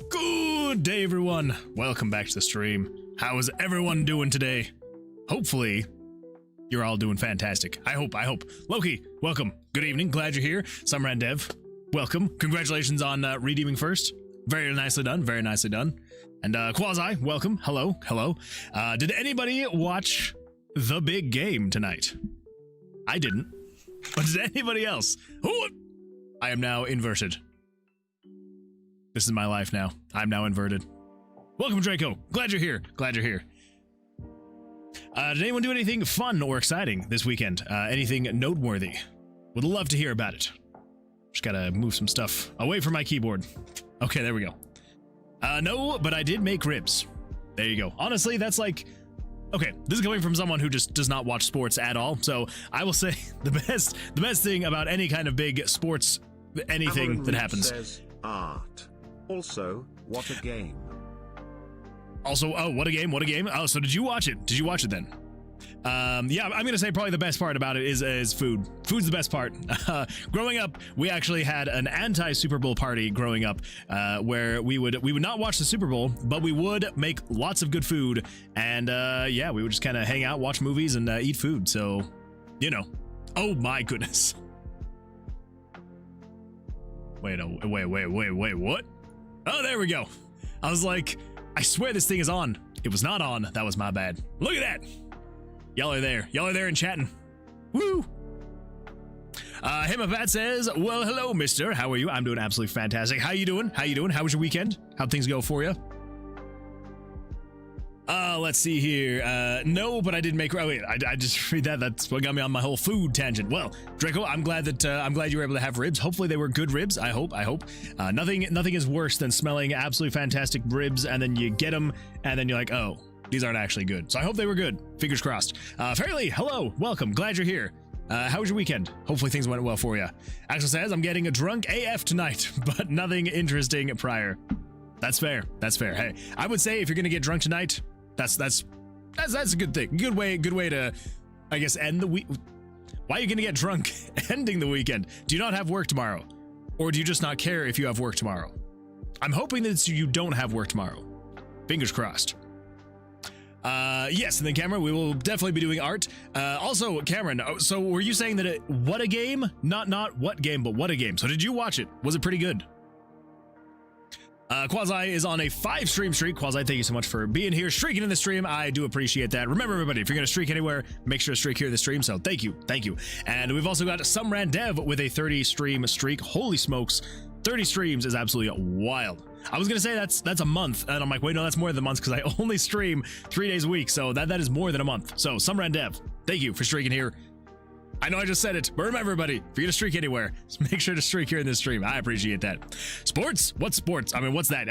Good day, everyone. Welcome back to the stream. How is everyone doing today? Hopefully, you're all doing fantastic. I hope. Loki, welcome. Good evening. Glad you're here. Summer and Dev, welcome. Congratulations on redeeming first. Very nicely done. Very nicely done. And Quasi, welcome. Hello. Did anybody watch The Big Game tonight? I didn't. But did anybody else? Ooh, I am now inverted. This is my life now. I'm now inverted. Welcome, Draco. Glad you're here. Did anyone do anything fun or exciting this weekend? Anything noteworthy? Would love to hear about it. Just gotta move some stuff away from my keyboard. Okay, there we go. No, but I did make ribs. There you go. Honestly, that's like... Okay, this is coming from someone who just does not watch sports at all. So I will say the best thing about any kind of big sports, anything that happens. Says art. Also, what a game. Also, oh, what a game. Oh, so did you watch it? Did you watch it then? Yeah, I'm gonna say probably the best part about it is food. Food's the best part. Growing up, we actually had an anti-Super Bowl party growing up, where we would not watch the Super Bowl, but we would make lots of good food, and yeah, we would just kind of hang out, watch movies, and eat food. So, you know. Oh my goodness. Wait, what? Oh, there we go. I was like, I swear this thing is on. It was not on. That was my bad. Look at that. Y'all are there and chatting. Woo! Hemapat says, well, hello, mister. How are you? I'm doing absolutely fantastic. How you doing? How was your weekend? How'd things go for you? Let's see here. No, but I did make... Oh, wait, I just read that. That's what got me on my whole food tangent. Well, Draco, I'm glad you were able to have ribs. Hopefully they were good ribs. I hope. Nothing is worse than smelling absolutely fantastic ribs, and then you get them, and then you're like, oh, these aren't actually good. So I hope they were good. Fingers crossed. Fairly, hello, welcome. Glad you're here. How was your weekend? Hopefully things went well for you. Axel says, I'm getting a drunk AF tonight, but nothing interesting prior. That's fair. Hey, I would say if you're gonna get drunk tonight, that's a good thing. Good way to, I guess, end the week. Why are you gonna get drunk ending the weekend? Do you not have work tomorrow? Or do you just not care if you have work tomorrow? I'm hoping that you don't have work tomorrow. Fingers crossed. Yes, and then Cameron, we will definitely be doing art. Also, Cameron, so were you saying that what a game? Not what game, but what a game. So did you watch it? Was it pretty good? Quasi is on a 5-stream streak. Quasi, thank you so much for being here, streaking in the stream. I do appreciate that. Remember, everybody, if you're going to streak anywhere, make sure to streak here in the stream. So thank you. And we've also got some Dev with a 30-stream streak. Holy smokes, 30 streams is absolutely wild. I was going to say that's a month, and I'm like, wait, no, that's more than a month because I only stream 3 days a week. So that is more than a month. So some Dev, thank you for streaking here. I know I just said it, but remember, everybody, if you're gonna streak anywhere, just make sure to streak here in this stream. I appreciate that. Sports? What sports? I mean, what's that?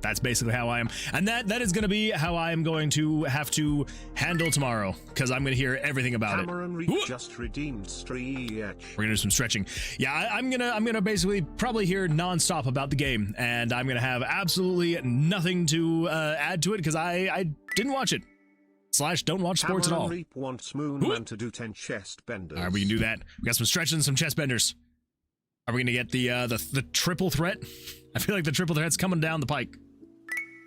That's basically how I am. And that is gonna be how I am going to have to handle tomorrow, because I'm gonna hear everything about Cameron just redeemed stretch. We're gonna do some stretching. Yeah, I'm gonna basically probably hear nonstop about the game, and I'm gonna have absolutely nothing to add to it, because I didn't watch it. / don't watch sports at all. Reap wants Moonwood to do 10 chest benders. All right, we can do that. We got some stretching, some chest benders. Are we gonna get the triple threat? I feel like the triple threat's coming down the pike.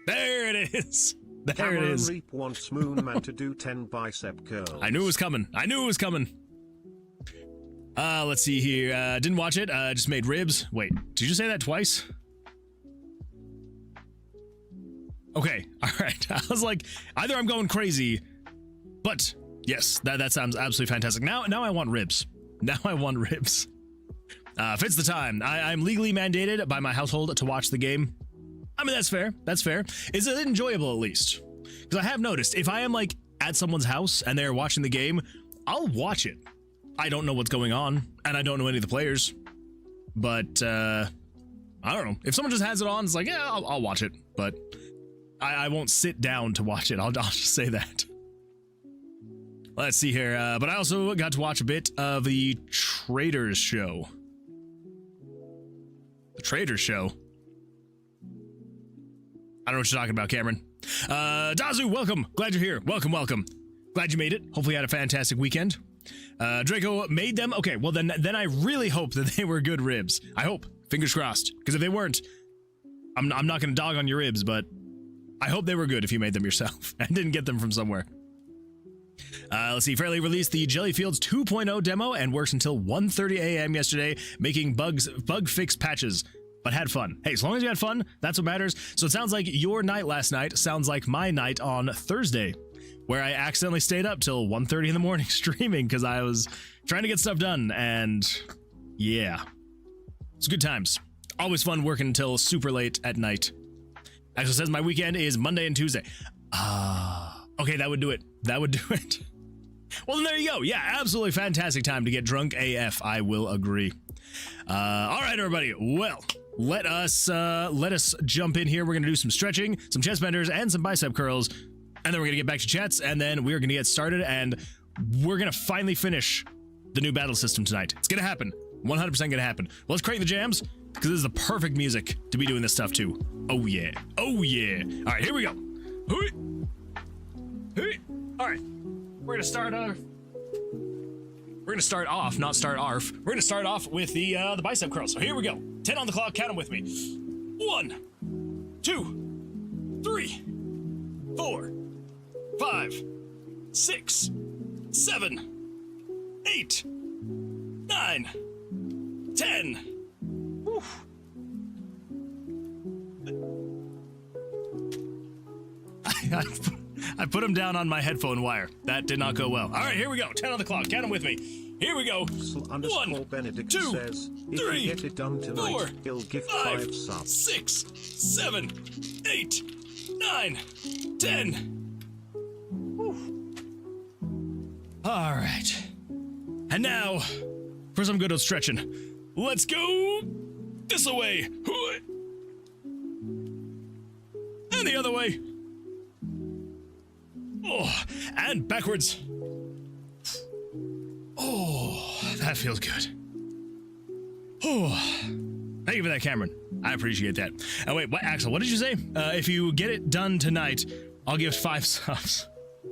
There it is. Reap wants Moonman to do 10 bicep curls. I knew it was coming. Let's see here. Didn't watch it. Just made ribs. Wait, did you say that twice? Okay, all right. I was like, either I'm going crazy, but yes, that sounds absolutely fantastic. Now I want ribs. Fits the time. I'm legally mandated by my household to watch the game. I mean, that's fair. Is it enjoyable at least? Because I have noticed, if I am like at someone's house and they're watching the game, I'll watch it. I don't know what's going on, and I don't know any of the players. But, I don't know. If someone just has it on, it's like, yeah, I'll watch it. But I won't sit down to watch it. I'll just say that. Let's see here. But I also got to watch a bit of the Traders show. The Traders show? I don't know what you're talking about, Cameron. Dazu, welcome. Glad you're here. Welcome. Glad you made it. Hopefully you had a fantastic weekend. Draco made them. Okay, well then I really hope that they were good ribs. I hope. Fingers crossed. Because if they weren't, I'm not gonna dog on your ribs, but I hope they were good if you made them yourself and didn't get them from somewhere. Let's see, Fairly released the Jellyfields 2.0 demo and worked until 1:30 a.m. yesterday, making bug fix patches, but had fun. Hey, as long as you had fun, that's what matters. So it sounds like your night last night sounds like my night on Thursday, where I accidentally stayed up till 1:30 in the morning streaming because I was trying to get stuff done, and yeah. It's good times. Always fun working until super late at night. Actually says my weekend is Monday and Tuesday. Okay, that would do it. That would do it. Well, then there you go. Yeah, absolutely fantastic time to get drunk AF. I will agree. All right, everybody. Well, let us jump in here. We're gonna do some stretching, some chest benders, and some bicep curls, and then we're gonna get back to chats, and then we're gonna get started, and we're gonna finally finish the new battle system tonight. It's gonna happen. 100% gonna happen. Well, let's crank the jams, because this is the perfect music to be doing this stuff too. Oh yeah. Oh yeah. All right, here we go. All right, we're gonna start off, not start arf. We're gonna start off with the bicep curl. So here we go. 10 on the clock. Count them with me. 1, 2, 3, 4, 5, 6, 7, 8, 9, 10. Woo. I put them down on my headphone wire. That did not go well. All right, here we go. 10 on the clock. Count them with me. Here we go. 1, Benedict 2, says, 3, get it done tonight, 4, he'll give 5 subs. 6, 7, 8, 9, 10. Whew. All right. And now for some good old stretching. Let's go this way. And the other way. Oh, and backwards. Oh, that feels good. Oh, thank you for that, Cameron. I appreciate that. Oh, wait, what, Axel, what did you say? If you get it done tonight, I'll give 5 subs. All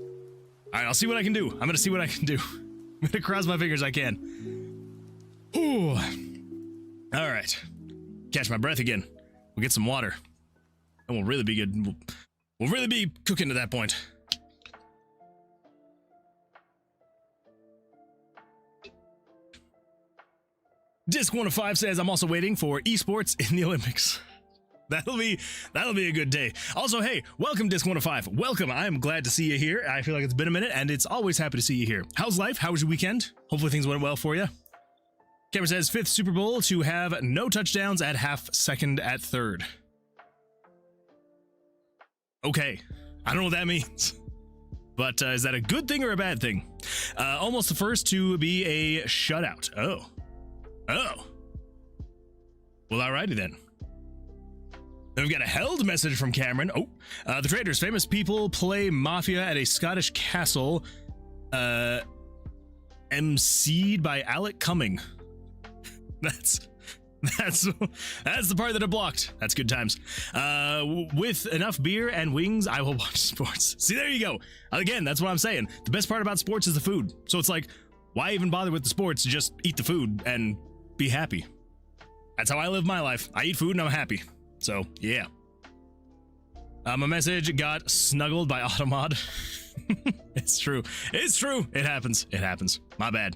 right, I'll see what I can do. I'm gonna see what I can do. I'm gonna cross my fingers I can. Ooh. All right. Catch my breath again. We'll get some water. And we'll really be good. We'll really be cooking at that point. Disc105 says, I'm also waiting for esports in the Olympics. That'll be a good day. Also, hey, welcome Disc105. Welcome. I'm glad to see you here. I feel like it's been a minute, and it's always happy to see you here. How's life? How was your weekend? Hopefully things went well for you. Cameron says, 5th Super Bowl to have no touchdowns at half, second at third. Okay. I don't know what that means. But is that a good thing or a bad thing? Almost the first to be a shutout. Oh. Well, alrighty then. Then we've got a held message from Cameron. Oh, the traders, famous people play Mafia at a Scottish castle, emceed by Alec Cumming. That's the part that I blocked. That's good times. With enough beer and wings, I will watch sports. See, there you go. Again, that's what I'm saying. The best part about sports is the food. So it's like, why even bother with the sports? Just eat the food and be happy. That's how I live my life. I eat food and I'm happy. So, yeah. My message got snuggled by Automod. It's true. It's true. It happens. It happens. My bad.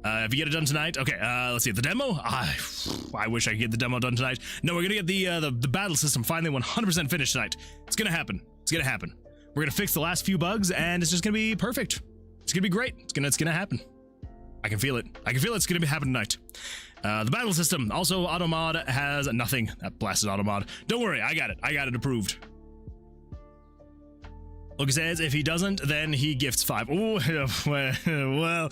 If you get it done tonight, okay, let's see, the demo? I wish I could get the demo done tonight. No, we're gonna get the battle system finally 100% finished tonight. It's gonna happen. It's gonna happen. We're gonna fix the last few bugs, and it's just gonna be perfect. It's gonna be great. It's gonna happen. I can feel it. I can feel it's gonna be happening tonight. The battle system, also Automod has nothing. That blasted Automod. Don't worry, I got it. I got it approved. Look, says if he doesn't, then he gifts 5. Oh, well,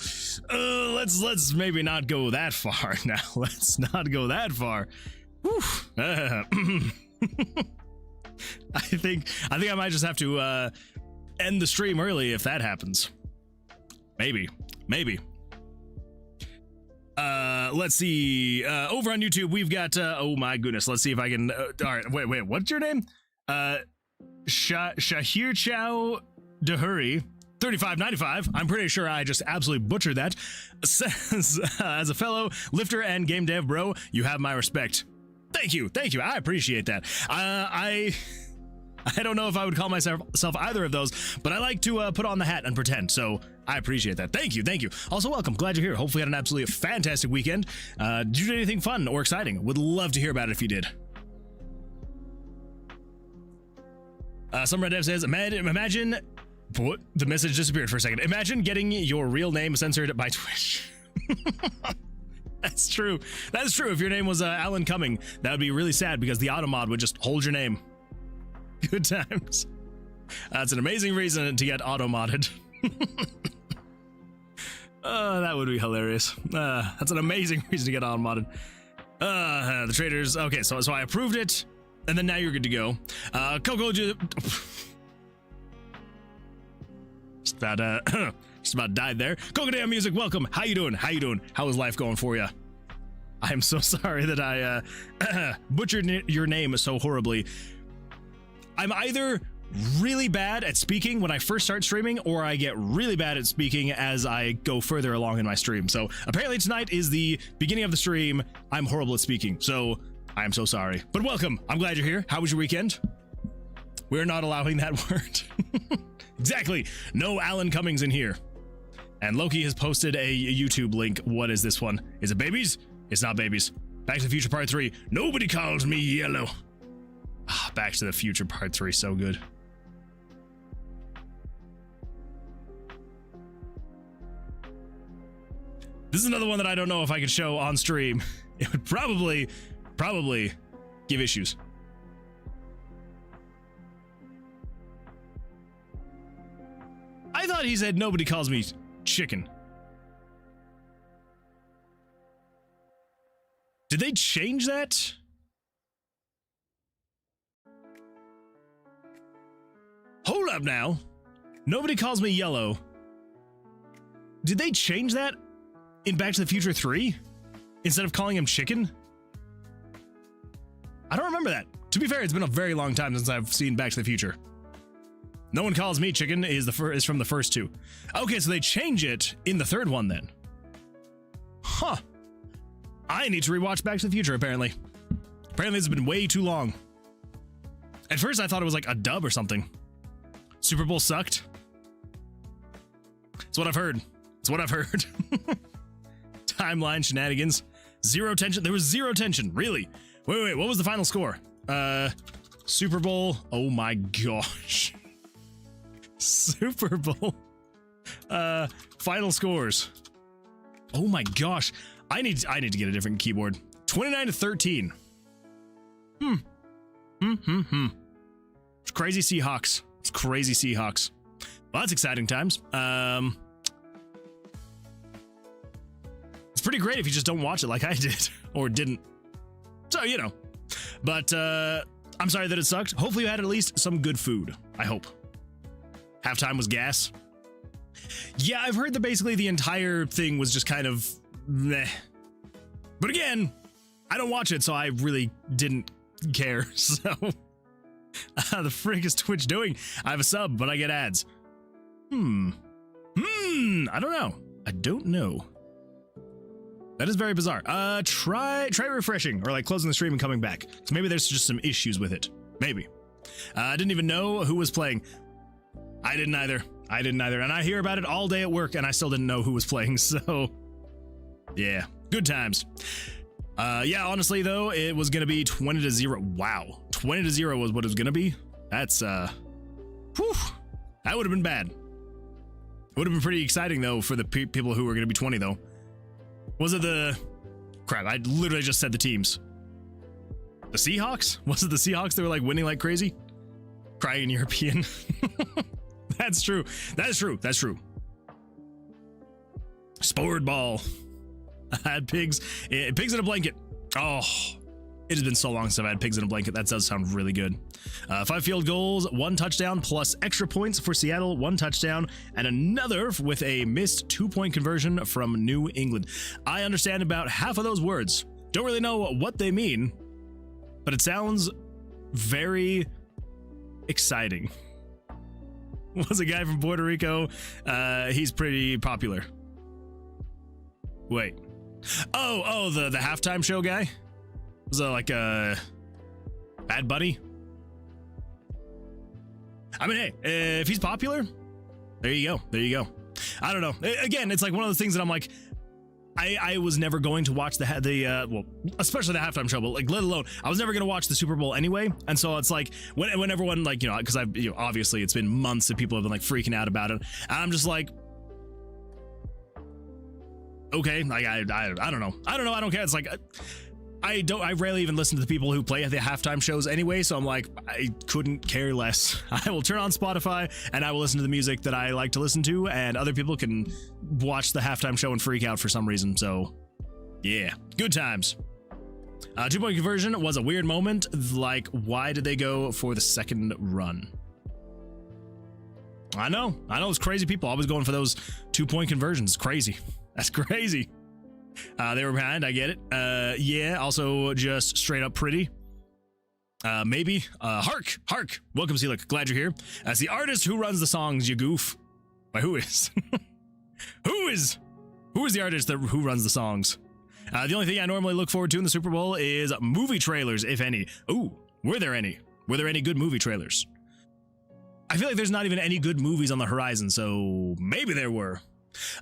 let's maybe not go that far now. Let's not go that far. I think I might just have to end the stream early if that happens. Maybe. Let's see. Over on YouTube, we've got. Oh my goodness. Let's see if I can. All right. Wait. What's your name? Shahir Chow Dahuri, 3595. I'm pretty sure I just absolutely butchered that. Says, as a fellow lifter and game dev bro, you have my respect. Thank you. I appreciate that. I don't know if I would call myself either of those, but I like to put on the hat and pretend, so I appreciate that. Thank you. Also, welcome. Glad you're here. Hopefully you had an absolutely fantastic weekend. Did you do anything fun or exciting? Would love to hear about it if you did. Some Red Dev says, imagine... What? The message disappeared for a second. Imagine getting your real name censored by Twitch. That's true. That is true. If your name was Alan Cumming, that would be really sad because the automod would just hold your name. Good times. That's an amazing reason to get auto-modded. That would be hilarious. That's an amazing reason to get auto-modded. The traders. Okay, so I approved it, and then now you're good to go. Coco just about died there. Coco Damn Music, welcome. How you doing? How is life going for you? I'm so sorry that I butchered your name so horribly. I'm either really bad at speaking when I first start streaming, or I get really bad at speaking as I go further along in my stream. So apparently tonight is the beginning of the stream. I'm horrible at speaking, so I am so sorry. But welcome. I'm glad you're here. How was your weekend? We're not allowing that word. Exactly. No Alan Cummings in here. And Loki has posted a YouTube link. What is this one? Is it babies? It's not babies. Back to the Future Part 3. Nobody calls me yellow. Back to the Future Part 3. So good. This is another one that I don't know if I could show on stream. It would probably give issues. I thought he said nobody calls me chicken. Did they change that? Hold up now. Nobody calls me yellow. Did they change that in Back to the Future 3? Instead of calling him chicken? I don't remember that. To be fair, it's been a very long time since I've seen Back to the Future. No one calls me chicken is from the first two. Okay, so they change it in the third one then. Huh. I need to rewatch Back to the Future, apparently. Apparently it's been way too long. At first I thought it was like a dub or something. Super Bowl sucked. That's what I've heard. Timeline shenanigans. Zero tension. There was zero tension. Really? Wait. What was the final score? Super Bowl. Oh my gosh. Super Bowl. Final scores. Oh my gosh. I need to get a different keyboard. 29-13. It's crazy Seahawks. Well, that's exciting times. It's pretty great if you just don't watch it like I did or didn't. So, you know. But I'm sorry that it sucked. Hopefully you had at least some good food. I hope. Halftime was gas. Yeah, I've heard that basically the entire thing was just kind of meh. But again, I don't watch it, so I really didn't care. So, the frick is Twitch doing? I have a sub, but I get ads. I don't know. That is very bizarre. Try refreshing or like closing the stream and coming back. So maybe there's just some issues with it. Maybe. I didn't even know who was playing. I didn't either. And I hear about it all day at work and I still didn't know who was playing. So yeah, good times. Yeah, honestly though, it was going to be 20-0. Wow. 20-0 was what it was going to be. That's, that would have been bad. It would have been pretty exciting though for the people who were going to be 20 though. Was it the... Crap, I literally just said the teams. The Seahawks? Was it the Seahawks that were like winning like crazy? Crying European. That's true. That's true. Spored ball. I had pigs in a blanket. Oh, it has been so long since I've had pigs in a blanket. That does sound really good. 5 field goals, 1 touchdown plus extra points for Seattle, 1 touchdown, and another with a missed 2-point conversion from New England. I understand about half of those words. Don't really know what they mean, but it sounds very exciting. Was a guy from Puerto Rico. He's pretty popular. Wait. Oh, the halftime show guy? Was it like a Bad Bunny? I mean, hey, if he's popular, there you go. There you go. I don't know. Again, it's like one of those things that I'm like, I was never going to watch well, especially the halftime show, but like, let alone, I was never going to watch the Super Bowl anyway. And so it's like, when everyone, like, because obviously it's been months that people have been like freaking out about it. And I'm just like, okay, like, I don't know. I don't care. It's like, I rarely even listen to the people who play at the halftime shows anyway, so I'm like, I couldn't care less. I will turn on Spotify and I will listen to the music that I like to listen to, and other people can watch the halftime show and freak out for some reason. So yeah, good times. 2-point conversion was a weird moment. Like, why did they go for the second run? I know it's crazy. People always going for those 2-point conversions. Crazy. That's crazy. They were behind, I get it. Yeah, also just straight up pretty. Maybe. Hark. Welcome, Seelick. Glad you're here. As the artist who runs the songs, you goof. Why, who is? Who is the artist who runs the songs? The only thing I normally look forward to in the Super Bowl is movie trailers, if any. Ooh, were there any? Were there any good movie trailers? I feel like there's not even any good movies on the horizon, so maybe there were.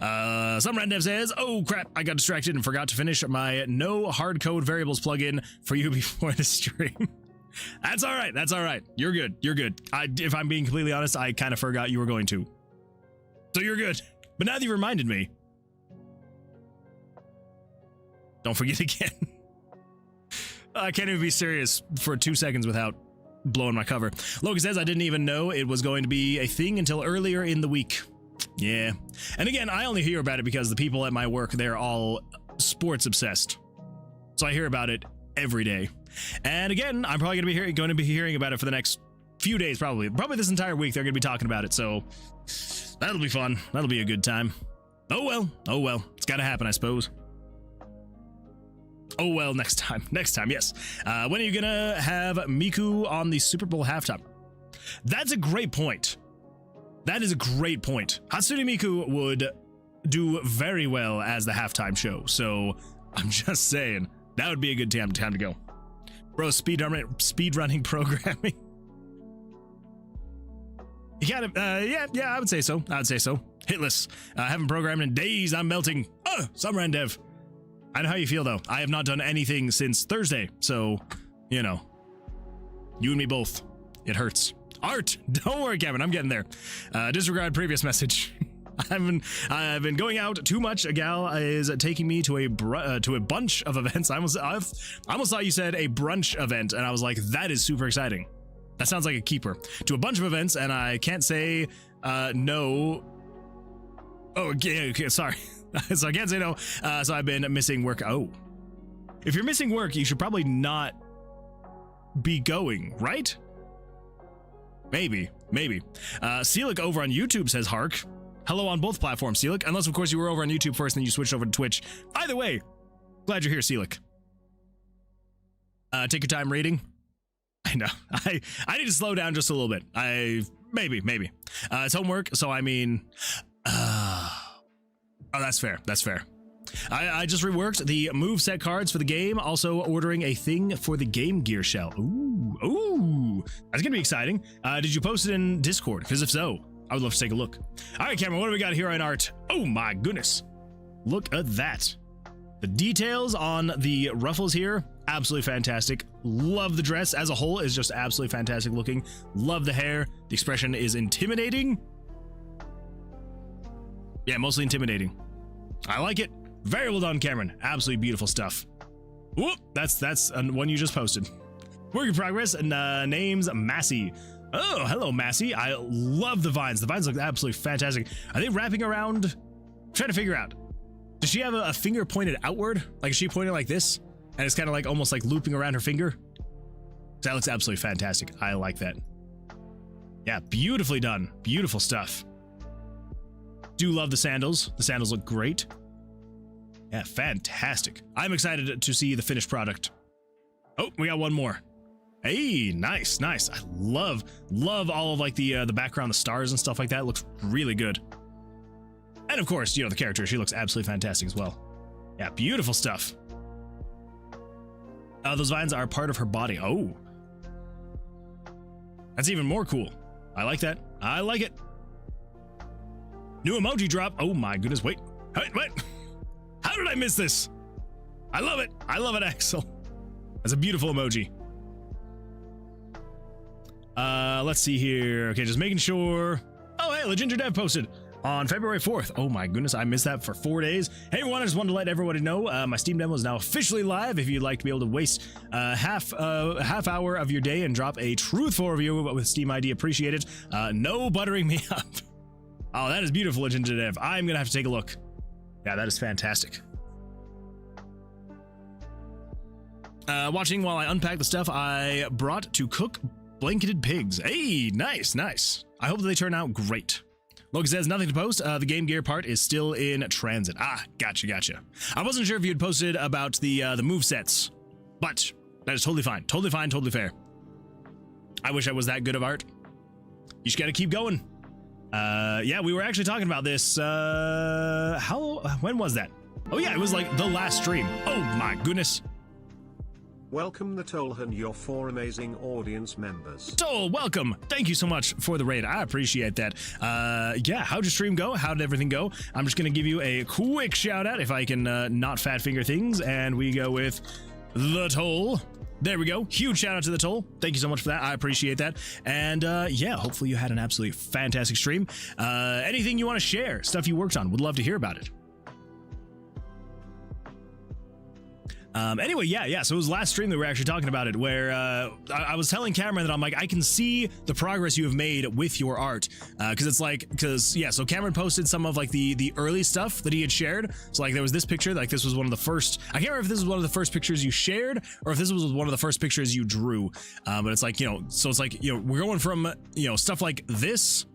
Some Rendev says, oh crap, I got distracted and forgot to finish my no hard code variables plugin for you before the stream. That's all right. You're good. If I'm being completely honest, I kind of forgot you were going to. So you're good. But now that you reminded me, don't forget again. I can't even be serious for 2 seconds without blowing my cover. Logan says, I didn't even know it was going to be a thing until earlier in the week. Yeah. And again, I only hear about it because the people at my work, they're all sports obsessed. So I hear about it every day. And again, I'm probably going to be hearing about it for the next few days, probably this entire week. They're going to be talking about it. So that'll be fun. That'll be a good time. Oh well. It's got to happen, I suppose. Oh well, next time, yes. When are you gonna have Miku on the Super Bowl halftime? That's a great point. That is a great point. Hatsune Miku would do very well as the halftime show, so I'm just saying, that would be a good time to go. Bro, speedrunning programming. You gotta, yeah, I would say so. Hitless. I haven't programmed in days, I'm melting. Summer End Dev. I know how you feel, though. I have not done anything since Thursday, so, you know, you and me both. It hurts. Art! Don't worry, Kevin, I'm getting there. Disregard previous message. I've been going out too much. A gal is taking me to a bunch of events. I almost thought you said a brunch event, and I was like, that is super exciting. That sounds like a keeper. To a bunch of events, and I can't say no. Oh, okay, sorry. So I can't say no. So I've been missing work. Oh, if you're missing work, you should probably not be going, right? Maybe. Seelick over on YouTube says Hark. Hello on both platforms, Seelick. Unless, of course, you were over on YouTube first, then you switched over to Twitch. Either way, glad you're here, Seelick. Take your time reading. I know. I need to slow down just a little bit. Maybe. It's homework, so I mean... Oh, that's fair. I just reworked the move set cards for the game, also ordering a thing for the Game Gear shell. Ooh, that's gonna be exciting. Did you post it in Discord? Because if so, I would love to take a look. All right, Cameron, what do we got here on art? Oh my goodness. Look at that. The details on the ruffles here, absolutely fantastic. Love the dress as a whole, is just absolutely fantastic looking. Love the hair. The expression is intimidating. Yeah, mostly intimidating. I like it. Very well done, Cameron. Absolutely beautiful stuff. Whoop, that's one you just posted. Work in progress, and name's Massey. Oh, hello, Massey. I love the vines. The vines look absolutely fantastic. Are they wrapping around? I'm trying to figure out. Does she have a finger pointed outward? Like, is she pointing like this? And it's kind of like almost like looping around her finger? That looks absolutely fantastic. I like that. Yeah, beautifully done. Beautiful stuff. Do love the sandals. The sandals look great. Yeah, fantastic. I'm excited to see the finished product. Oh, we got one more. Hey, nice. I love all of like the background, the stars and stuff like that. It looks really good. And of course, you know, the character, she looks absolutely fantastic as well. Yeah, beautiful stuff. Those vines are part of her body. Oh, that's even more cool. I like that. I like it. New emoji drop. Oh my goodness. Wait. What? How did I miss this? I love it. I love it, Axel. That's a beautiful emoji. Let's see here. Okay, just making sure. Oh, hey, Leginger Dev posted on February 4th. Oh my goodness, I missed that for 4 days. Hey everyone, I just wanted to let everybody know my Steam demo is now officially live. If you'd like to be able to waste half hour of your day and drop a truthful review with Steam ID, appreciate it. No buttering me up. Oh, that is beautiful, Leginger Dev. I'm gonna have to take a look. Yeah, that is fantastic. Watching while I unpack the stuff I brought to cook blanketed pigs. Hey, nice, nice. I hope that they turn out great. Logan says, nothing to post. The Game Gear part is still in transit. Ah, gotcha. I wasn't sure if you had posted about the movesets, but that is totally fine. Totally fine, totally fair. I wish I was that good of art. You just gotta keep going. Yeah, we were actually talking about this, when was that? Oh yeah, it was like the last stream. Oh my goodness. Welcome the Toll and your 4 amazing audience members. Toll, welcome. Thank you so much for the raid. I appreciate that. Yeah, how'd your stream go? How did everything go? I'm just gonna give you a quick shout out if I can not fat finger things, and we go with the Toll. There we go. Huge shout out to the Toll. Thank you so much for that. I appreciate that. And yeah, hopefully you had an absolutely fantastic stream. Anything you want to share, stuff you worked on, would love to hear about it. Anyway, yeah, so it was last stream that we were actually talking about it, where I was telling Cameron that I'm like, I can see the progress you have made with your art, so Cameron posted some of like the early stuff that he had shared. So like there was this picture, like this was one of the first, I can't remember if this was one of the first pictures you shared or if this was one of the first pictures you drew, but it's like, so it's like, we're going from, stuff like this.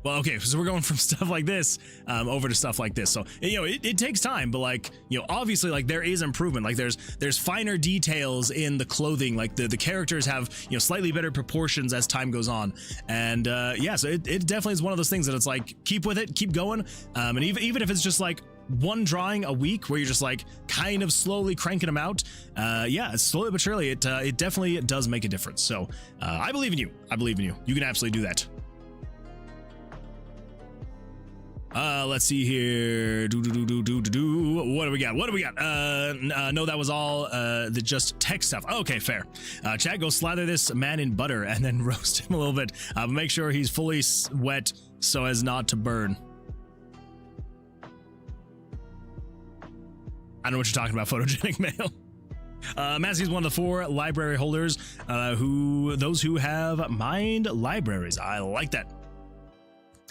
Well, okay, so we're going from stuff like this over to stuff like this. So, it takes time, but like, obviously like there is improvement. Like there's finer details in the clothing. Like the characters have, slightly better proportions as time goes on. And yeah, so it definitely is one of those things that it's like, keep with it, keep going. And even if it's just like one drawing a week where you're just like kind of slowly cranking them out, yeah, slowly but surely, it definitely does make a difference. So I believe in you. I believe in you. You can absolutely do that. Let's see here. What do we got? No, that was all the just tech stuff. Okay, fair. Chat, go slather this man in butter and then roast him a little bit. Make sure he's fully wet so as not to burn. I don't know what you're talking about, photogenic male. Massey's one of the 4 library holders those who have mined libraries. I like that.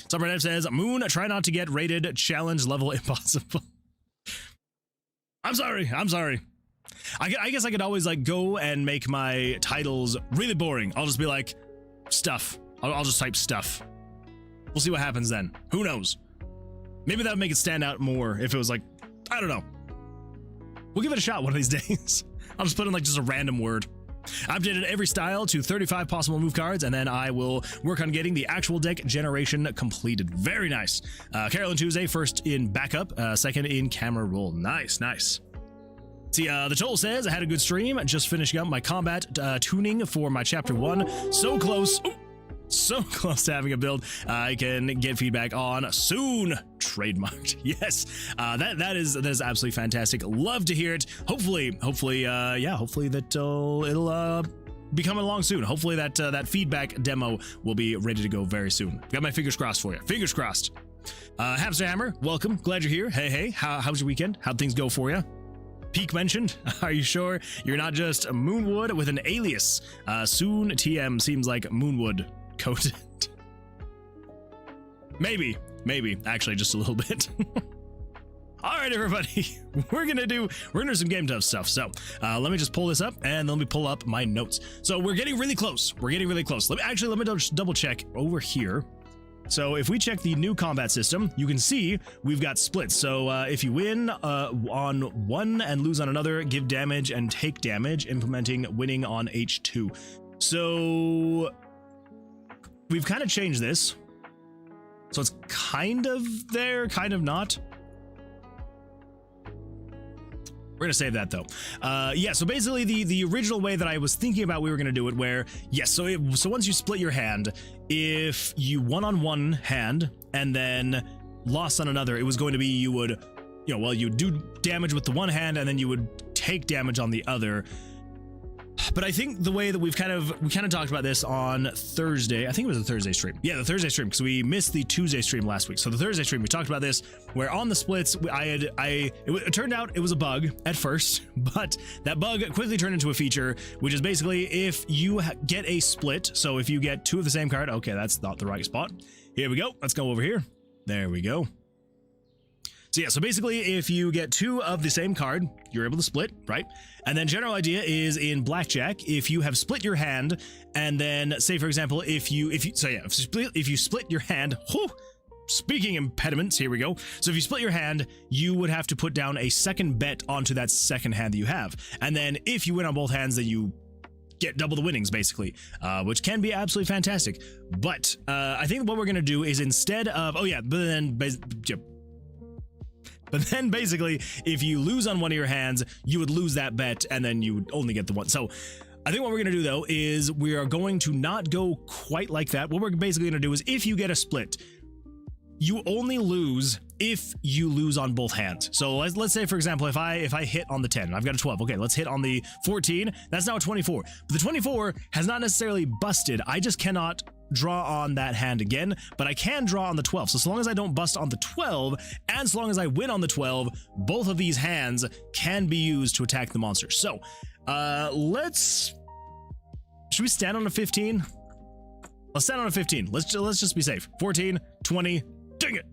Summer says, Moon, try not to get rated challenge level impossible. I'm sorry. I guess I could always like go and make my titles really boring. I'll just be like, stuff. I'll just type stuff. We'll see what happens then. Who knows? Maybe that would make it stand out more if it was like, I don't know. We'll give it a shot one of these days. I'll just put in like just a random word. I've updated every style to 35 possible move cards, and then I will work on getting the actual deck generation completed. Very nice. Carolyn Tuesday, first in backup, second in camera roll. Nice. See, the Toll says, I had a good stream, just finishing up my combat tuning for my chapter 1. So close. Ooh. So close to having a build I can get feedback on soon. Trademarked. Yes, that is absolutely fantastic. Love to hear it. Hopefully that it'll be coming along soon. Hopefully that feedback demo will be ready to go very soon. Got my fingers crossed for you. Fingers crossed. Hamster Hammer, welcome. Glad you're here. Hey, how's your weekend? How'd things go for you? Peak mentioned. Are you sure you're not just Moonwood with an alias? Soon TM seems like Moonwood coated. Maybe actually just a little bit. All right, everybody, we're gonna do some game dev stuff. So let me just pull this up and let me pull up my notes. So we're getting really close. Let me double check over here. So if we check the new combat system, you can see we've got splits. So if you win on one and lose on another, give damage and take damage, implementing winning on H2. So we've kind of changed this. So it's kind of there, kind of not. We're gonna save that though. Yeah, so basically the original way that I was thinking about we were gonna do it, where yes, so once you split your hand, if you won on one hand and then lost on another, it was going to be you would, you do damage with the one hand and then you would take damage on the other. But I think the way that we kind of talked about this on Thursday, I think it was a Thursday stream. Yeah, the Thursday stream, because we missed the Tuesday stream last week. So the Thursday stream, we talked about this, where on the splits, it turned out it was a bug at first, but that bug quickly turned into a feature, which is basically if you get a split, so if you get two of the same card, okay, that's not the right spot. Here we go. Let's go over here. There we go. So yeah, so basically if you get two of the same card, you're able to split, right? And then general idea is in Blackjack, if you have split your hand, and then say for example, if you split your hand, speaking impediments, here we go. So if you split your hand, you would have to put down a second bet onto that second hand that you have. And then if you win on both hands, then you get double the winnings basically, which can be absolutely fantastic. But I think what we're gonna do is instead of, but then basically, if you lose on one of your hands, you would lose that bet and then you would only get the one. So I think what we're going to do though, is we are going to not go quite like that. What we're basically going to do is if you get a split, you only lose if you lose on both hands. So let's say, for example, if I hit on the 10, I've got a 12. Okay, let's hit on the 14. That's now a 24. But the 24 has not necessarily busted. I just cannot draw on that hand again, but I can draw on the 12. So long as I don't bust on the 12, and so long as I win on the 12, both of these hands can be used to attack the monster. So should we stand on a 15? Let's stand on a 15. Let's just be safe. 14, 20, dang it.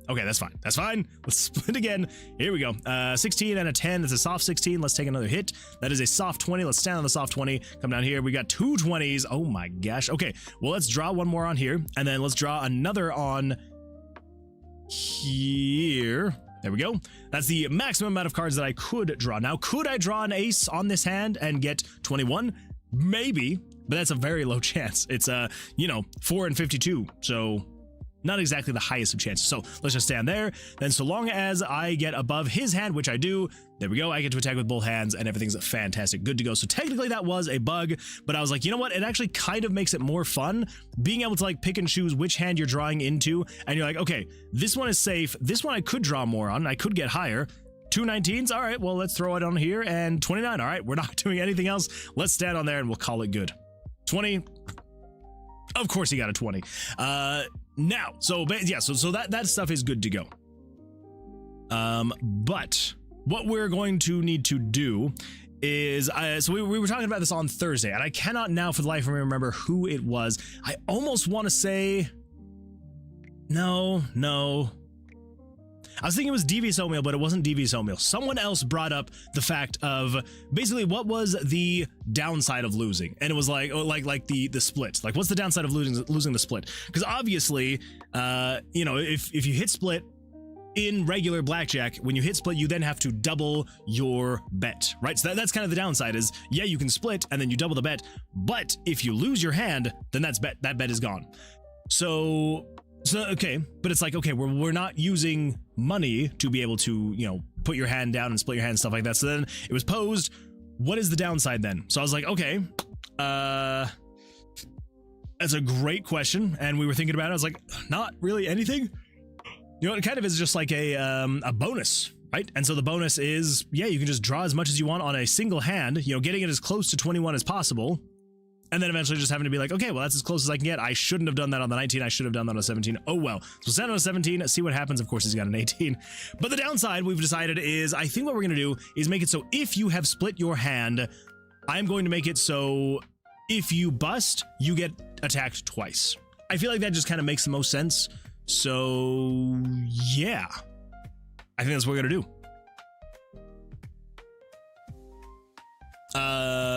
Okay, that's fine. That's fine. Let's split again. Here we go. 16 and a 10. That's a soft 16. Let's take another hit. That is a soft 20. Let's stand on the soft 20. Come down here. We got two 20s. Oh my gosh. Okay, well, let's draw one more on here, and then let's draw another on here. There we go. That's the maximum amount of cards that I could draw. Now, could I draw an ace on this hand and get 21? Maybe, but that's a very low chance. It's 4 and 52. So not exactly the highest of chances. So let's just stand there. Then so long as I get above his hand, which I do, there we go. I get to attack with both hands and everything's fantastic. Good to go. So technically that was a bug, but I was like, you know what? It actually kind of makes it more fun being able to like pick and choose which hand you're drawing into. And you're like, okay, this one is safe. This one I could draw more on. I could get higher. 2 19s. All right, well, let's throw it on here. And 29. All right, we're not doing anything else. Let's stand on there and we'll call it good. 20. Of course he got a 20. Now, so yeah, so that stuff is good to go. But what we're going to need to do is, so we were talking about this on Thursday, and I cannot now for the life of me remember who it was. I almost want to say, no. I was thinking it was Devious Oatmeal, but it wasn't Devious Oatmeal. Someone else brought up the fact of basically what was the downside of losing, and it was like the split. Like, what's the downside of losing the split? Because obviously, if you hit split in regular blackjack, when you hit split, you then have to double your bet, right? So that's kind of the downside. Is yeah, you can split and then you double the bet, but if you lose your hand, then that bet is gone. So okay, but it's like, okay, we're not using money to be able to, put your hand down and split your hand and stuff like that. So then it was posed, what is the downside then? So I was like, okay, that's a great question. And we were thinking about it. I was like, not really anything. It kind of is just like a bonus, right? And so the bonus is, yeah, you can just draw as much as you want on a single hand, getting it as close to 21 as possible. And then eventually just having to be like, okay, well, that's as close as I can get. I shouldn't have done that on the 19. I should have done that on a 17. Oh, well. So stand on a 17, see what happens. Of course, he's got an 18. But the downside we've decided is, I think what we're going to do is make it so if you have split your hand, I'm going to make it so if you bust, you get attacked twice. I feel like that just kind of makes the most sense. So, yeah. I think that's what we're going to do.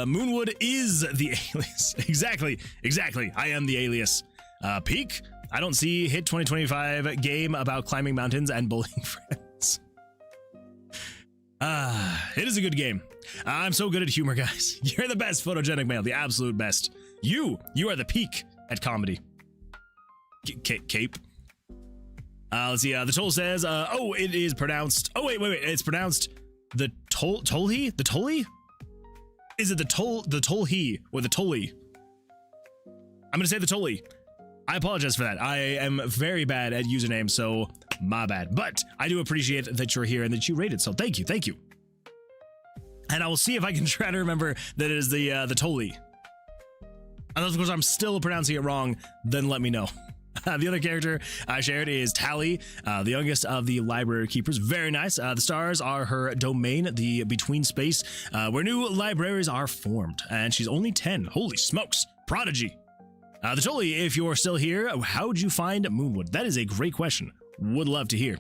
Moonwood is the alias. Exactly. I am the alias. Peak. I don't see hit 2025 game about climbing mountains and bullying friends. It is a good game. I'm so good at humor, guys. You're the best photogenic male, the absolute best. You are the peak at comedy. Cape. Let's see. The toll says, it is pronounced. Oh, wait. It's pronounced the Tolhi? The Tolhi? Is it the Tolhi or the Tolhi? I'm gonna say the Tolhi. I apologize for that. I am very bad at usernames, so my bad. But I do appreciate that you're here and that you rated, so thank you, thank you. And I will see if I can try to remember that it is the Tolhi. Unless, of course, I'm still pronouncing it wrong, then let me know. The other character I shared is Tally, the youngest of the library keepers. Very nice. The stars are her domain, the between space, where new libraries are formed. And she's only 10. Holy smokes. Prodigy. The Tolly, if you're still here, how'd you find Moonwood? That is a great question. Would love to hear.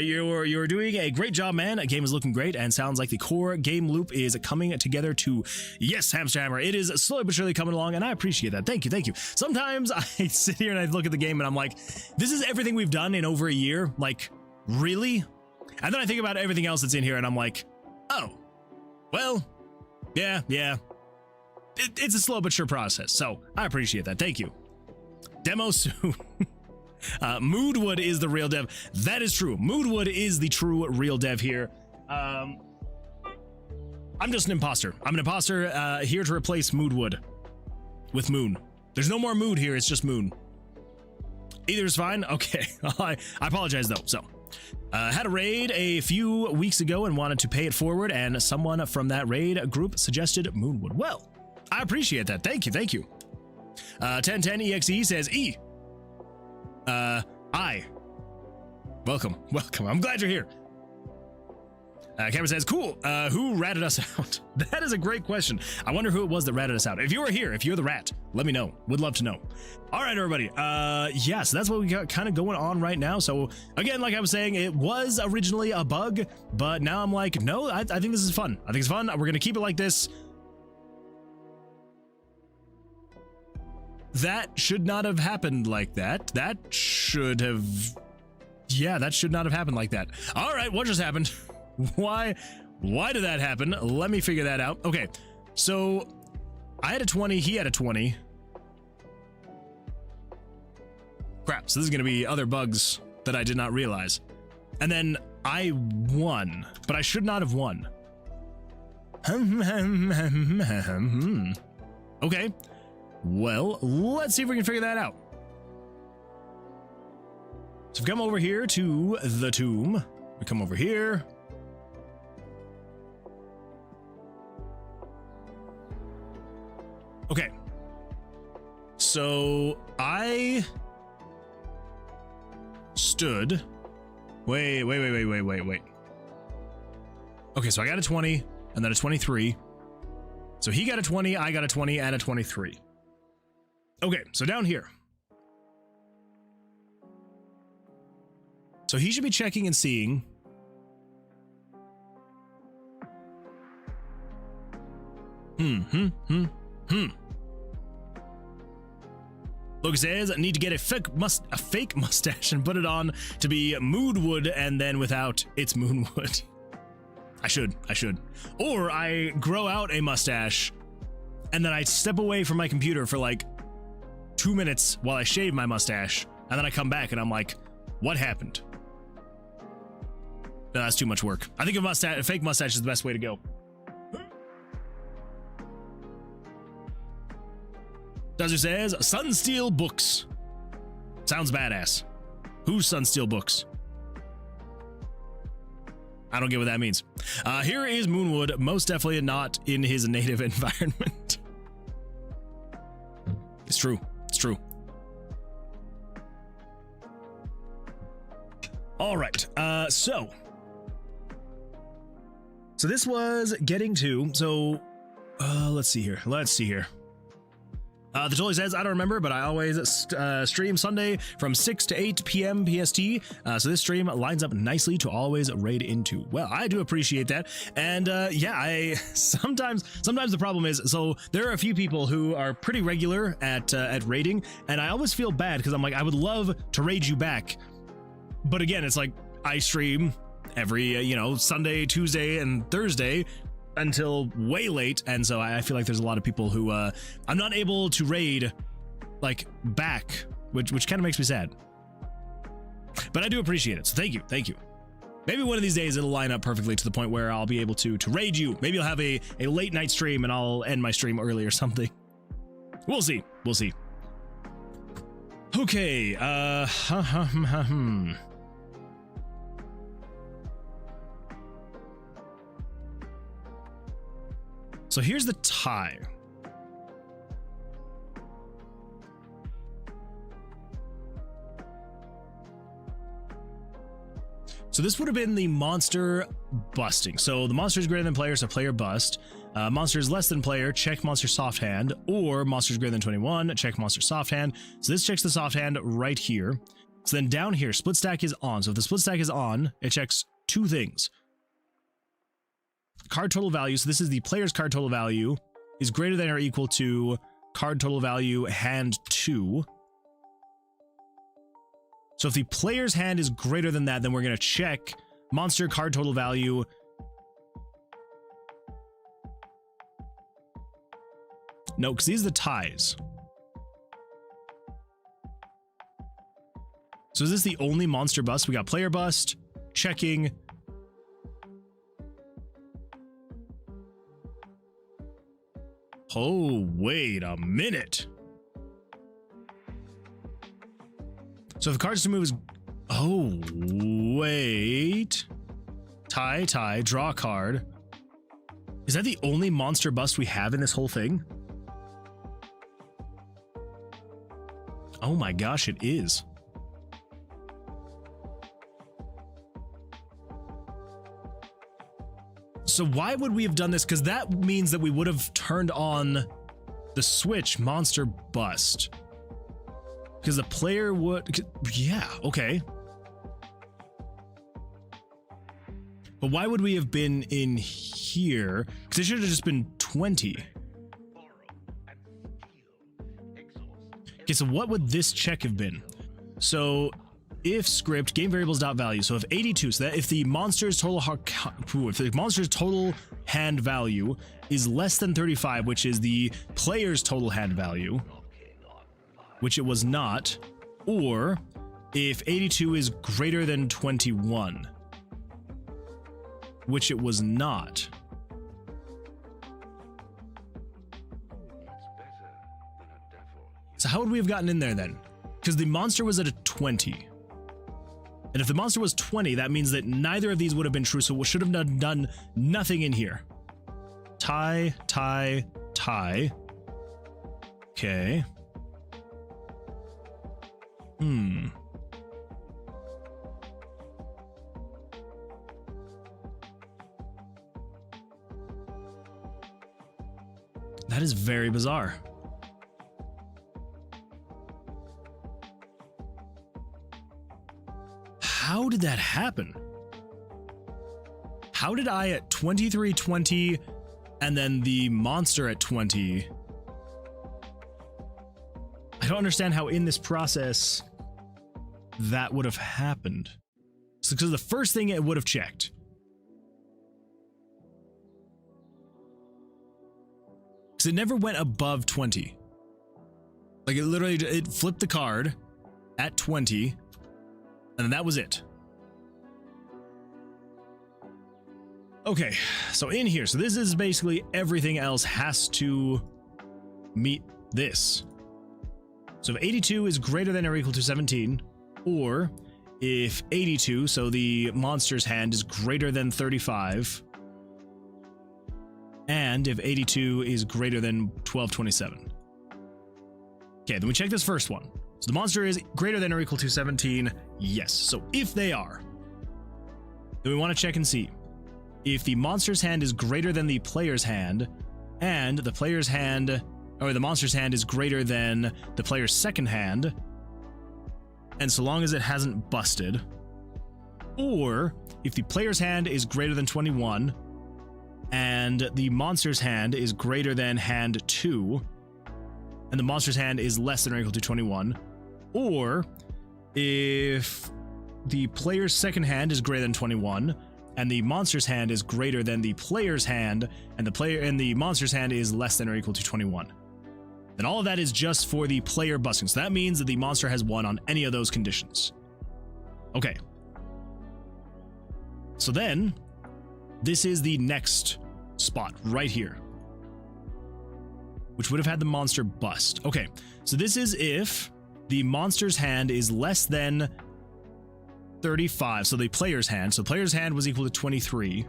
You're doing a great job, man. The game is looking great and sounds like the core game loop is coming together to, yes, Hamster Hammer. It is slowly but surely coming along, and I appreciate that. Thank you, thank you. Sometimes I sit here and I look at the game and I'm like, this is everything we've done in over a year. Like, really? And then I think about everything else that's in here and I'm like, oh, well, yeah. It's a slow but sure process, so I appreciate that. Thank you. Demo soon. Moonwood is the real dev. That is true. Moonwood is the true real dev here. I'm just an imposter. I'm an imposter here to replace Moonwood with Moon. There's no more Moon here. It's just Moon. Either is fine. Okay. I apologize though. So, had a raid a few weeks ago and wanted to pay it forward, and someone from that raid group suggested Moonwood. Well, I appreciate that. Thank you. Thank you. 1010EXE says E. I. Welcome. I'm glad you're here. Cameron says, cool. Who ratted us out? That is a great question. I wonder who it was that ratted us out. If you were here, if you're the rat, let me know. Would love to know. All right, everybody. Yeah, so that's what we got kind of going on right now. So again, like I was saying, it was originally a bug, but now I'm like, no, I think this is fun. I think it's fun. We're going to keep it like this. That should not have happened like that. That should have... Yeah, that should not have happened like that. All right, what just happened? Why did that happen? Let me figure that out. Okay, so I had a 20, he had a 20. Crap, so this is going to be other bugs that I did not realize. And then I won, but I should not have won. Okay. Well, let's see if we can figure that out. So we come over here to the tomb. We come over here. Okay. So I stood. Wait. Okay, so I got a 20 and then a 23. So he got a 20, I got a 20 and a 23. Okay, so down here. So he should be checking and seeing. Look, says, I need to get a fake mustache and put it on to be Moonwood, and then without, it's Moonwood. I should. Or I grow out a mustache, and then I step away from my computer for like 2 minutes while I shave my mustache, and then I come back and I'm like, what happened? No, that's too much work. I think a fake mustache is the best way to go. Dozer says, Sunsteel Books. Sounds badass. Who's Sunsteel Books? I don't get what that means. Here is Moonwood, most definitely not in his native environment. It's true. All right. So this was getting to. So let's see here. The Tolly says, I don't remember, but I always stream Sunday from 6 to 8 p.m. PST. So this stream lines up nicely to always raid into. Well, I do appreciate that. And yeah, I sometimes the problem is, so there are a few people who are pretty regular at raiding, and I always feel bad because I'm like, I would love to raid you back. But again, it's like I stream every, Sunday, Tuesday, and Thursday until way late, and so I feel like there's a lot of people who I'm not able to raid like back, which kind of makes me sad. But I do appreciate it, so thank you. Maybe one of these days it'll line up perfectly to the point where I'll be able to raid you. Maybe I'll have a late night stream and I'll end my stream early or something. We'll see. We'll see. Okay, So here's the tie. So this would have been the monster busting. So the monster is greater than player, so player bust. Monster is less than player, check monster soft hand, or monster is greater than 21, check monster soft hand. So this checks the soft hand right here. So then down here, split stack is on. So if the split stack is on, it checks two things. Card total value, so this is the player's card total value, is greater than or equal to card total value hand 2. So if the player's hand is greater than that, then we're going to check monster card total value. No, because these are the ties. So is this the only monster bust? We got player bust, checking. Oh, wait a minute. So if the cards to move is, oh, wait. Tie, draw a card. Is that the only monster bust we have in this whole thing? Oh my gosh, it is. So why would we have done this? Because that means that we would have turned on the switch monster bust. Because the player would, yeah, okay. But why would we have been in here? Because it should have just been 20. Okay, so what would this check have been? So if script game variables dot value, so if 82, so that if the monster's total hand value is less than 35, which is the player's total hand value, which it was not, or if 82 is greater than 21, which it was not. So how would we have gotten in there then? Because the monster was at a 20. And if the monster was 20, that means that neither of these would have been true, so we should have done nothing in here. Tie. Okay. That is very bizarre. How did that happen? How did I at 2320 and then the monster at 20? I don't understand how in this process that would have happened. So because the first thing it would have checked. Because it never went above 20. Like it literally, it flipped the card at 20. And then that was it. Okay, so in here, so this is basically everything else has to meet this. So if 82 is greater than or equal to 17, or if 82, so the monster's hand is greater than 35, and if 82 is greater than 1227. Okay, then we check this first one. So the monster is greater than or equal to 17. Yes. So if they are, then we want to check and see if the monster's hand is greater than the player's hand, and the player's hand, or the monster's hand is greater than the player's second hand, and so long as it hasn't busted, or if the player's hand is greater than 21, and the monster's hand is greater than hand 2, and the monster's hand is less than or equal to 21, or if the player's second hand is greater than 21 and the monster's hand is greater than the player's hand and the monster's hand is less than or equal to 21. Then all of that is just for the player busting. So that means that the monster has won on any of those conditions. Okay. So then, this is the next spot right here, which would have had the monster bust. Okay, so this is if the monster's hand is less than 35, so the player's hand. So player's hand was equal to 23,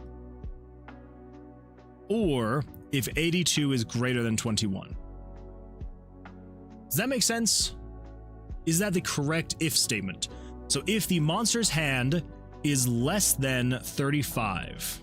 or if 82 is greater than 21. Does that make sense? Is that the correct if statement? So if the monster's hand is less than 35,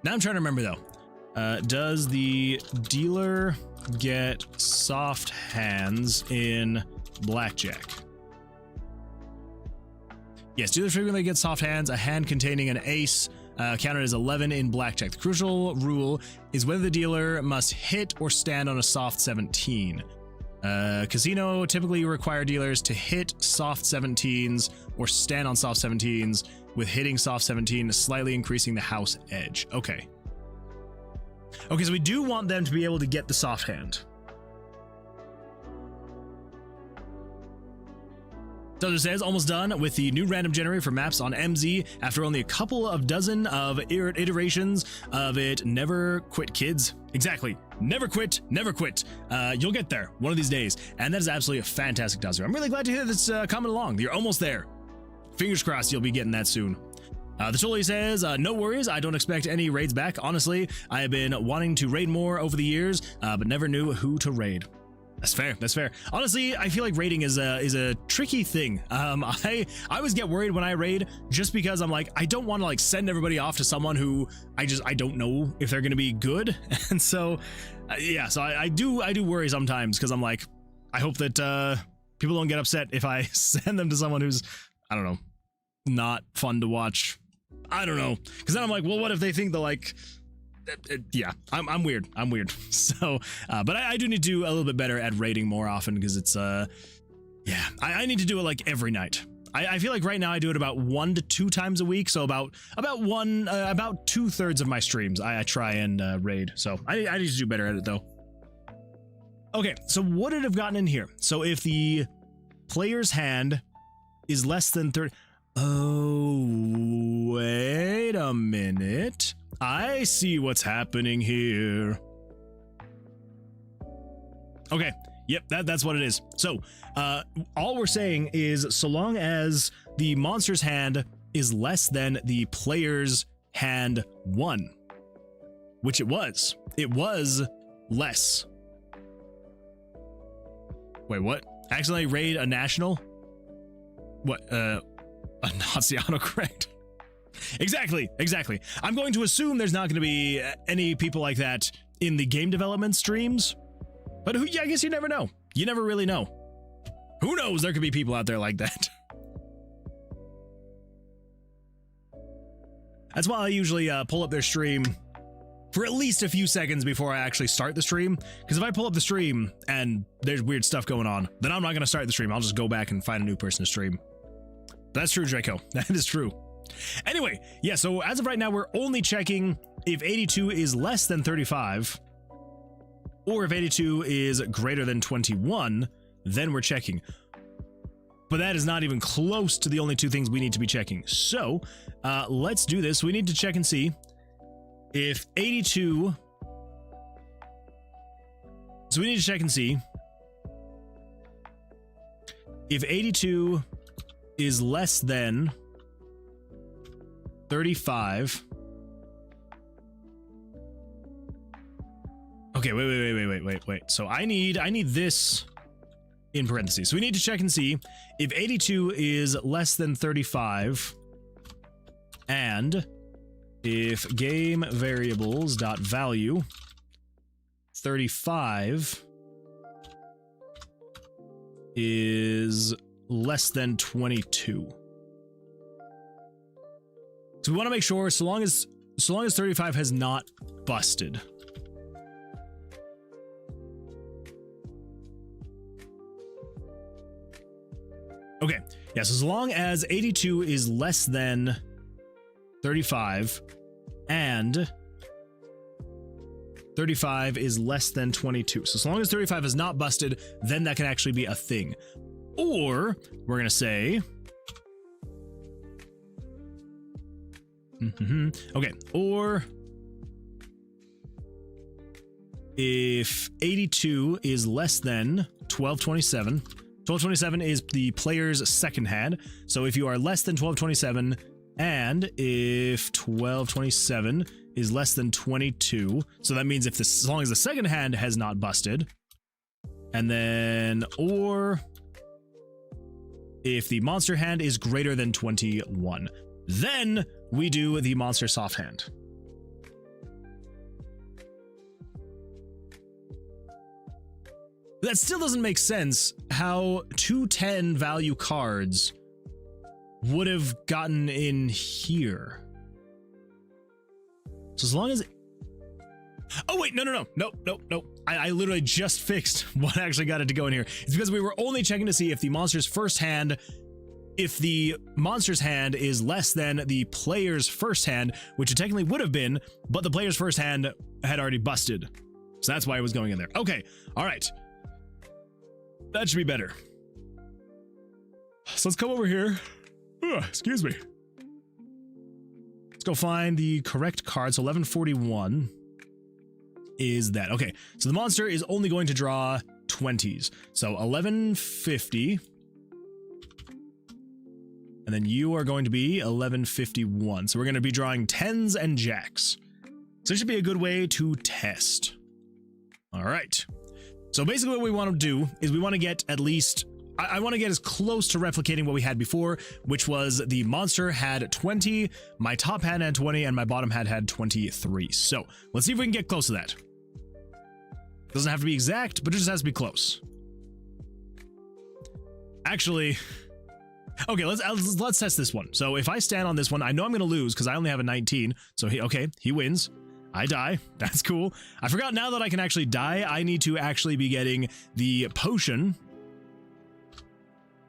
now I'm trying to remember though. Does the dealer get soft hands in blackjack? Yes, dealer frequently gets soft hands. A hand containing an ace counted as 11 in blackjack. The crucial rule is whether the dealer must hit or stand on a soft 17. Casino typically require dealers to hit soft 17s or stand on soft 17s, with hitting soft 17 slightly increasing the house edge. Okay. Okay, so we do want them to be able to get the soft hand. Dozer says, almost done with the new random generator for maps on MZ after only a couple of dozen of iterations of it. Never quit, kids. Exactly. Never quit, never quit. You'll get there one of these days. And that is absolutely a fantastic Dozer. I'm really glad to hear that's coming along. You're almost there. Fingers crossed you'll be getting that soon. The Tully says, no worries, I don't expect any raids back. Honestly, I have been wanting to raid more over the years, but never knew who to raid. That's fair. That's fair. Honestly, I feel like raiding is a tricky thing. I always get worried when I raid, just because I'm like, I don't want to like send everybody off to someone who I don't know if they're going to be good. And so, yeah, so I do worry sometimes, because I'm like, I hope that people don't get upset if I send them to someone who's, I don't know, not fun to watch. I don't know, because then I'm like, well, what if they think they're like, yeah, I'm weird. I'm weird. So, but I do need to do a little bit better at raiding more often, because it's, yeah, I need to do it like every night. I feel like right now I do it about 1 to 2 times a week. So about 2/3 of my streams, I try and raid. So I need to do better at it though. Okay, so what did have gotten in here? So if the player's hand is less than 30, oh, wait a minute. I see what's happening here. Okay, yep, that's what it is. So, all we're saying is, so long as the monster's hand is less than the player's hand 1, which it was less. Wait, what? Accidentally raid a national? What, a Nazi autocorrect? Exactly. I'm going to assume there's not going to be any people like that in the game development streams, but yeah, I guess you never know. You never really know. Who knows? There could be people out there like that. That's why I usually pull up their stream for at least a few seconds before I actually start the stream, because if I pull up the stream and there's weird stuff going on, then I'm not going to start the stream. I'll just go back and find a new person to stream. That's true, Draco. That is true. Anyway, yeah, so as of right now, we're only checking if 82 is less than 35, or if 82 is greater than 21, then we're checking. But that is not even close to the only 2 things we need to be checking. So, let's do this. We need to check and see if 82... So we need to check and see if 82 is less than 35. Okay, wait. So I need this in parentheses. So we need to check and see if 82 is less than 35, and if game variables dot value 35 is less than 22. So we want to make sure, so long as 35 has not busted. Okay, yeah, so as long as 82 is less than 35, and 35 is less than 22. So as long as 35 is not busted, then that can actually be a thing. Or we're going to say... Okay, or if 82 is less than 1227, 1227 is the player's second hand. So if you are less than 1227, and if 1227 is less than 22, so that means if this, as long as the second hand has not busted, and then, or if the monster hand is greater than 21, then we do the monster soft hand. That still doesn't make sense how 210 value cards would have gotten in here. So as long as... Oh wait, no. I literally just fixed what actually got it to go in here. It's because we were only checking to see if the monster's first hand, if the monster's hand is less than the player's first hand, which it technically would have been, but the player's first hand had already busted. So that's why it was going in there. Okay, all right. That should be better. So let's come over here. Excuse me. Let's go find the correct card. So 1141 is that. Okay, so the monster is only going to draw 20s. So 1150. And then you are going to be 1151. So we're going to be drawing 10s and jacks. So it should be a good way to test. All right. So basically what we want to do is we want to get at least... I want to get as close to replicating what we had before, which was the monster had 20, my top hand had 20, and my bottom hand had 23. So let's see if we can get close to that. Doesn't have to be exact, but it just has to be close. Actually... Okay, let's test this one. So if I stand on this one, I know I'm going to lose because I only have a 19. So he wins. I die. That's cool. I forgot now that I can actually die, I need to actually be getting the potion.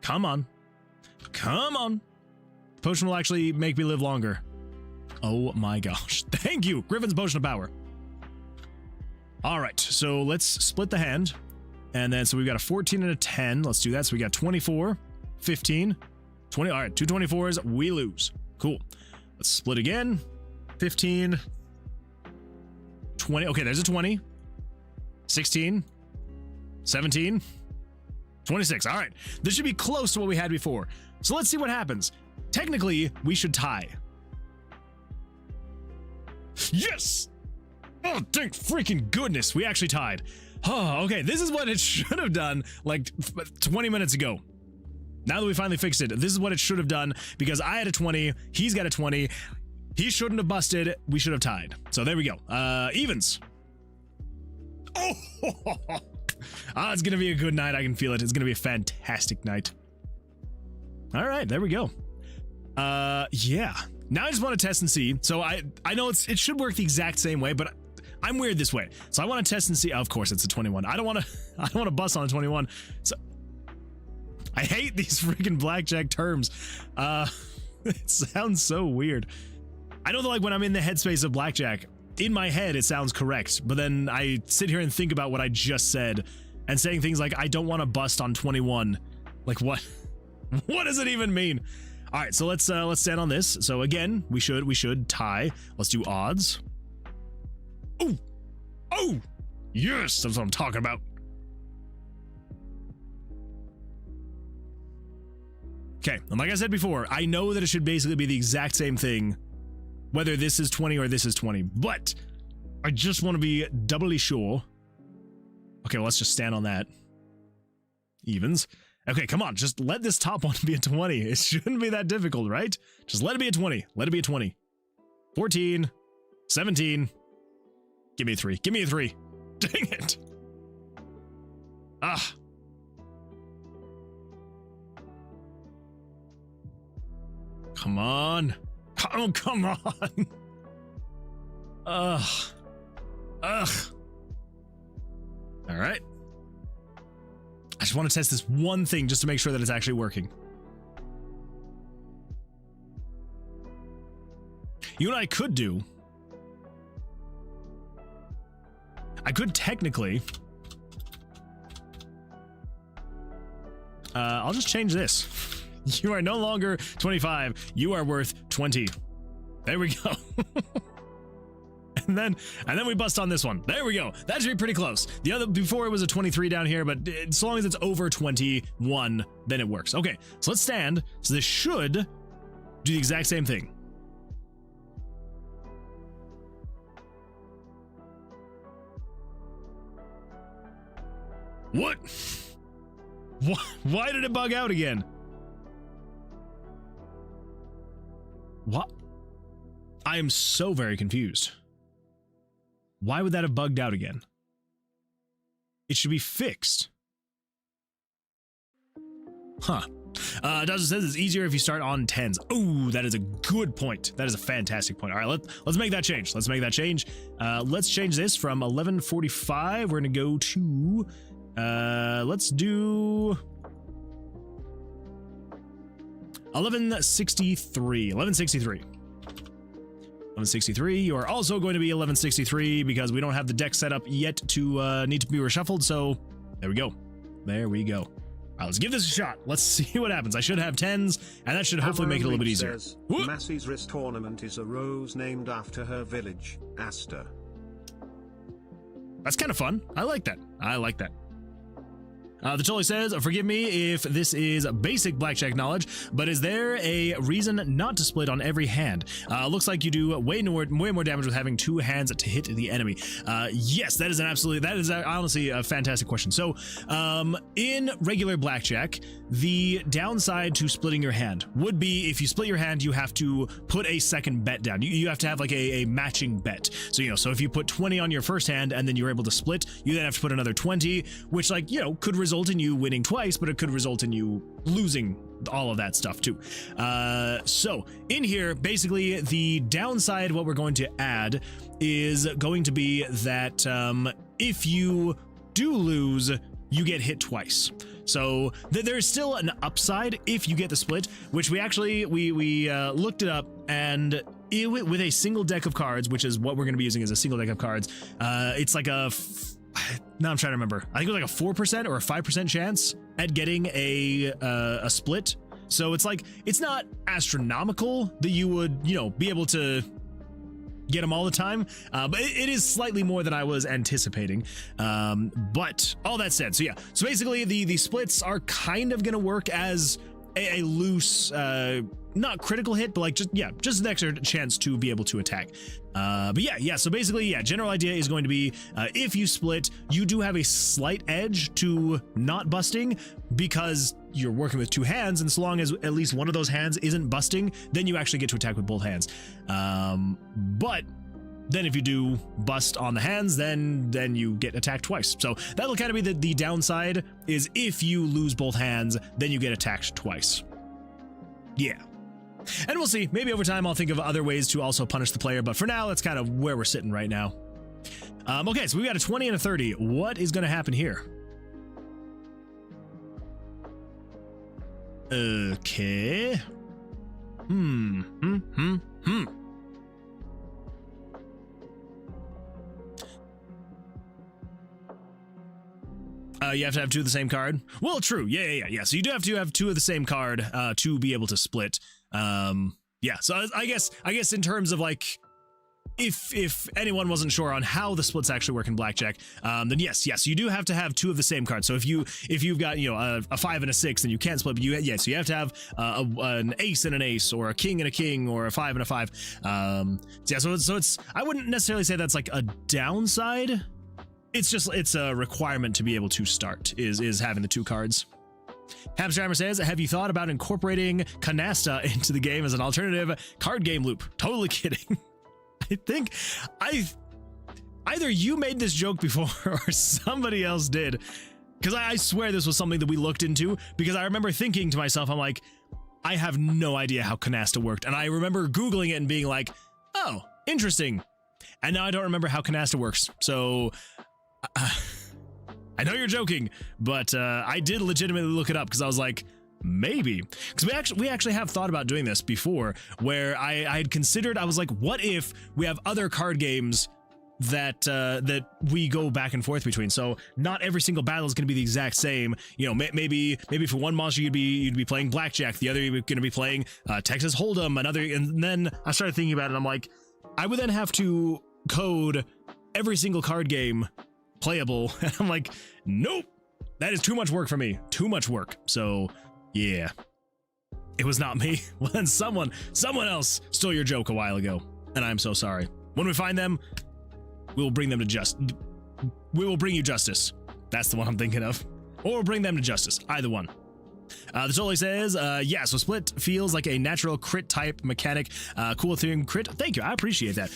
Come on. Come on. Potion will actually make me live longer. Oh my gosh. Thank you. Griffin's Potion of Power. All right. So let's split the hand. And then, so we've got a 14 and a 10. Let's do that. So we got 24, 15, 20. All right. Two 24s. We lose. Cool. Let's split again. 15, 20. Okay. There's a 20, 16, 17, 26. All right. This should be close to what we had before. So let's see what happens. Technically, we should tie. Yes! Oh, thank freaking goodness. We actually tied. Oh, okay. This is what it should have done like 20 minutes ago. Now that we finally fixed it, this is what it should have done because I had a 20. He's got a 20. He shouldn't have busted. We should have tied. So there we go. Evens. Oh, it's going to be a good night. I can feel it. It's going to be a fantastic night. All right, there we go. Yeah. Now I just want to test and see. So I know it should work the exact same way, but I'm weird this way. So I want to test and see. Oh, of course, it's a 21. I don't want to bust on a 21. So I hate these freaking blackjack terms. It sounds so weird. I know that like when I'm in the headspace of blackjack, in my head it sounds correct, but then I sit here and think about what I just said and saying things like I don't want to bust on 21. Like what? What does it even mean? All right, so let's stand on this. So again, we should tie. Let's do odds. Oh, yes, that's what I'm talking about. Okay, and like I said before, I know that it should basically be the exact same thing, whether this is 20 or this is 20, but I just want to be doubly sure. Okay, well, let's just stand on that. Evens. Okay, come on, just let this top one be a 20. It shouldn't be that difficult, right? Just let it be a 20. Let it be a 20. 14, 17. Give me a 3. Give me a 3. Dang it. Ah. Come on. Oh, come on. Ugh. Ugh. All right. I just want to test this one thing just to make sure that it's actually working. You know what I could do? I could technically... I'll just change this. You are no longer 25. You are worth 20. There we go. and then we bust on this one. There we go. That should be pretty close. The other before it was a 23 down here, but as long as it's over 21, then it works. Okay, so let's stand. So this should do the exact same thing. What? Why did it bug out again? What? I am so very confused. Why would that have bugged out again? It should be fixed. Huh. Dawson says it's easier if you start on 10s. Oh, that is a good point. That is a fantastic point. All right, let's make that change. Let's make that change. Let's change this from 1145. We're going to go to... let's do 1163. 1163. You are also going to be 1163 because we don't have the deck set up yet to need to be reshuffled. So there we go. There we go. All right, let's give this a shot. Let's see what happens. I should have 10s, and that should hopefully make it a little bit easier. Massey's wrist ornament is a rose named after her village, Aster. That's kind of fun. I like that. I like that. The Tully says, forgive me if this is basic blackjack knowledge, but is there a reason not to split on every hand? Looks like you do way more damage with having 2 hands to hit the enemy. Yes, that is honestly a fantastic question. So, in regular blackjack, the downside to splitting your hand would be if you split your hand, you have to put a second bet down. You have to have like a matching bet. So, so if you put 20 on your first hand and then you're able to split, you then have to put another 20, which could result in you winning twice, but it could result in you losing all of that stuff too. So in here, basically the downside, what we're going to add is going to be that if you do lose, you get hit twice. So there's still an upside if you get the split, which we actually looked it up, and with a single deck of cards, which is what we're going to be using as a single deck of cards, it's like now I'm trying to remember. I think it was like a 4% or a 5% chance at getting a split. So it's like, it's not astronomical that you would, be able to get them all the time. But it is slightly more than I was anticipating. But all that said, so yeah. So basically the splits are kind of going to work as a loose, not critical hit, but like just an extra chance to be able to attack. But yeah, so basically, general idea is going to be, if you split, you do have a slight edge to not busting because you're working with 2 hands, and so long as at least one of those hands isn't busting, then you actually get to attack with both hands. But then if you do bust on the hands, then you get attacked twice. So that'll kind of be the downside, is if you lose both hands, then you get attacked twice. Yeah. And we'll see. Maybe over time I'll think of other ways to also punish the player, but for now, that's kind of where we're sitting right now. Okay, so we got a 20 and a 30. What is going to happen here? Okay. You have to have 2 of the same card. Well, true. Yeah. So you do have to have 2 of the same card to be able to split. Yeah. So I guess in terms of like, if anyone wasn't sure on how the splits actually work in blackjack, then yes, you do have to have 2 of the same cards. So if you've got a 5 and a 6, then you can't split. But so you have to have an ace and an ace, or a king and a king, or a 5 and a 5. So it's I wouldn't necessarily say that's like a downside. It's a requirement to be able to start is having the 2 cards. Hamstrammer says, have you thought about incorporating canasta into the game as an alternative card game loop? Totally kidding. I think either you made this joke before or somebody else did, because I swear this was something that we looked into, because I remember thinking to myself, I'm like, I have no idea how canasta worked. And I remember Googling it and being like, oh, interesting. And now I don't remember how canasta works. So I know you're joking, but I did legitimately look it up because I was like, maybe. Because we actually have thought about doing this before, where I had considered, I was like, what if we have other card games that we go back and forth between. So not every single battle is going to be the exact same. You know, maybe for one monster you'd be playing Blackjack, the other you're going to be playing Texas Hold'em, another. And then I started thinking about it. And I'm like, I would then have to code every single card game playable. And I'm like, nope, that is too much work for me. Too much work. So yeah, it was not me. Well, then someone else stole your joke a while ago, and I'm so sorry. When we find them, we will bring them to we will bring you justice. That's the one I'm thinking of. Or we'll bring them to justice. Either one. The Totally says, yeah, so split feels like a natural crit type mechanic. Cool thing, crit. Thank you. I appreciate that.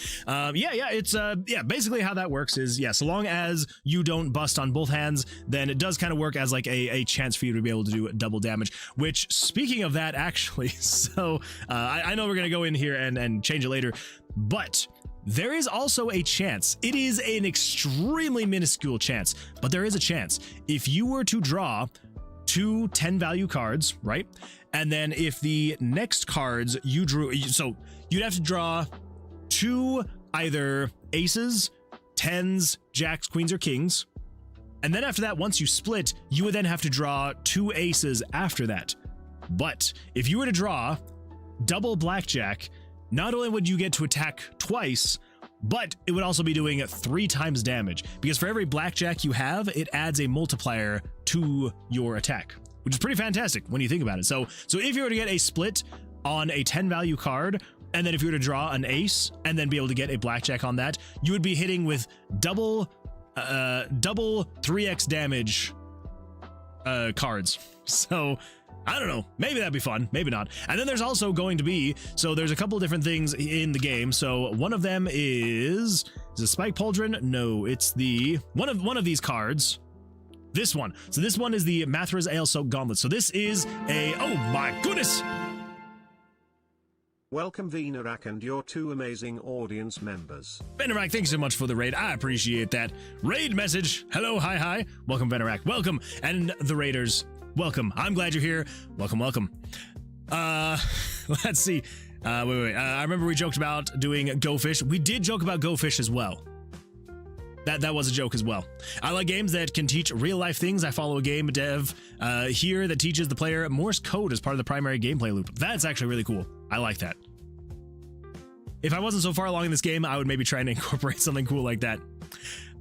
Yeah, it's, yeah, basically how that works is, yeah, so long as you don't bust on both hands, then it does kind of work as like a chance for you to be able to do double damage, which, speaking of that, actually, so I know we're going to go in here and change it later, but there is also a chance. It is an extremely minuscule chance, but there is a chance. If you were to draw 2 10-value cards, right? And then if the next cards you drew, so you'd have to draw 2 either aces, 10s, jacks, queens, or kings. And then after that, once you split, you would then have to draw 2 aces after that. But if you were to draw double blackjack, not only would you get to attack twice, but it would also be doing 3 times damage, because for every blackjack you have, it adds a multiplier to your attack, which is pretty fantastic when you think about it. So if you were to get a split on a 10-value card, and then if you were to draw an ace and then be able to get a blackjack on that, you would be hitting with double 3x damage cards. So I don't know, maybe that'd be fun, maybe not. And then there's also going to be, so there's a couple different things in the game. So one of them is it Spike Pauldron? No, it's the one of these cards. This one. So this one is the Mathra's Ale Soaked Gauntlet. So this is a, oh my goodness. Welcome Venerak and your 2 amazing audience members. Venerak, thanks so much for the raid. I appreciate that. Raid message. Hello, hi. Welcome, Venerak. Welcome. And the raiders, welcome. I'm glad you're here. Welcome. Let's see. Wait. I remember we joked about doing Go Fish. We did joke about Go Fish as well. That was a joke as well. I like games that can teach real life things. I follow a game dev here that teaches the player Morse code as part of the primary gameplay loop. That's actually really cool. I like that. If I wasn't so far along in this game, I would maybe try and incorporate something cool like that.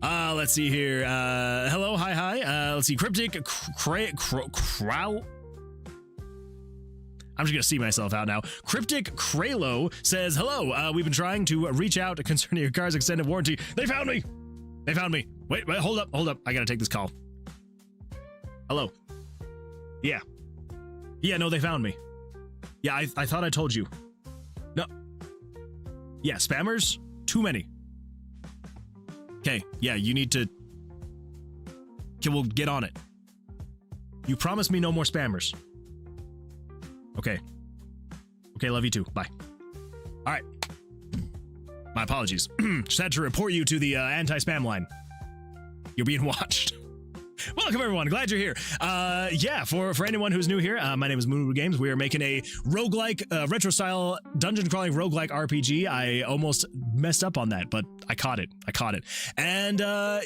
Let's see here. Hello, hi. Let's see. Cryptic Crow. I'm just gonna see myself out now. Cryptic Kralo says, hello, we've been trying to reach out concerning your car's extended warranty. They found me. Wait, hold up. I gotta take this call. Hello. Yeah, no, they found me. Yeah, I thought I told you. No. Yeah, spammers? Too many. Okay, yeah, you need to... Okay, we'll get on it. You promised me no more spammers. Okay, love you too. Bye. All right. My apologies. Just had to report you to the anti-spam line. You're being watched. Welcome, everyone. Glad you're here. Yeah, for anyone who's new here, my name is Moonwood Games. We are making a roguelike, retro-style, dungeon-crawling roguelike RPG. I almost messed up on that, but I caught it. And,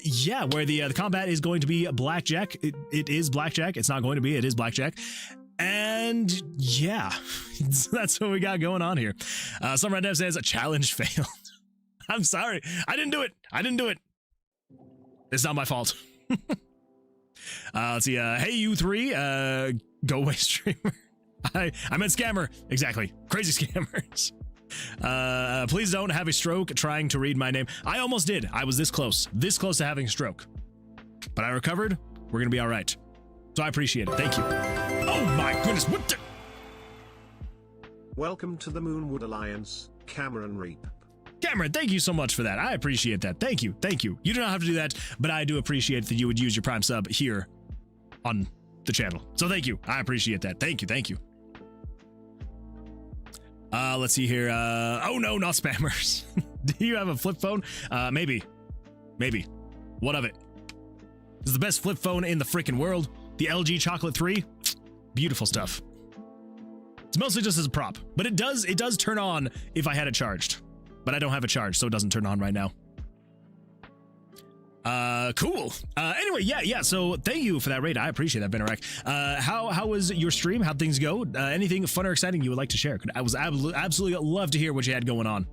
yeah, where the combat is going to be blackjack. It is blackjack. It's not going to be. It is blackjack. And, yeah, that's what we got going on here. Some Red Dev says, a challenge failed. I'm sorry. I didn't do it. It's not my fault. Let's see. Hey, you 3, go away streamer. I meant scammer. Exactly. Crazy scammers. Please don't have a stroke trying to read my name. I almost did. I was this close to having a stroke, but I recovered. We're going to be all right. So I appreciate it. Thank you. Oh my goodness. What the? Welcome to the Moonwood Alliance, Cameron Reap. Cameron, thank you so much for that. I appreciate that. Thank you. You do not have to do that, but I do appreciate that you would use your Prime sub here on the channel. So thank you. I appreciate that. Thank you. Let's see here. Oh no, not spammers. Do you have a flip phone? Maybe. What of it? This is the best flip phone in the freaking world. The LG Chocolate 3. Beautiful stuff. It's mostly just as a prop, but it does turn on if I had it charged. But I don't have it charged, so it doesn't turn on right now. Cool. Anyway, yeah. So thank you for that raid. I appreciate that, Benarek. How was your stream? How'd things go? Anything fun or exciting you would like to share? I was absolutely love to hear what you had going on.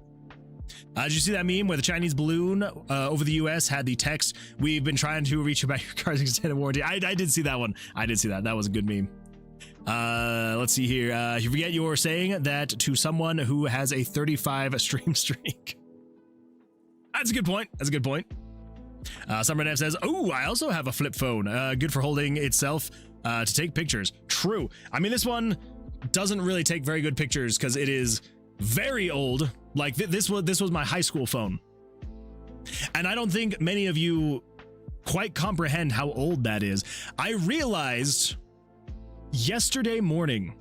Did you see that meme where the Chinese balloon over the U.S. had the text, "We've been trying to reach you about your car's extended warranty"? I did see that one. I did see that. That was a good meme. Let's see here. You forget you're saying that to someone who has a 35 stream streak. That's a good point. That's a good point. Summernev says, "Oh, I also have a flip phone. Good for holding itself to take pictures." True. I mean, this one doesn't really take very good pictures because it is very old. Like this was my high school phone, and I don't think many of you quite comprehend how old that is. I realized yesterday morning.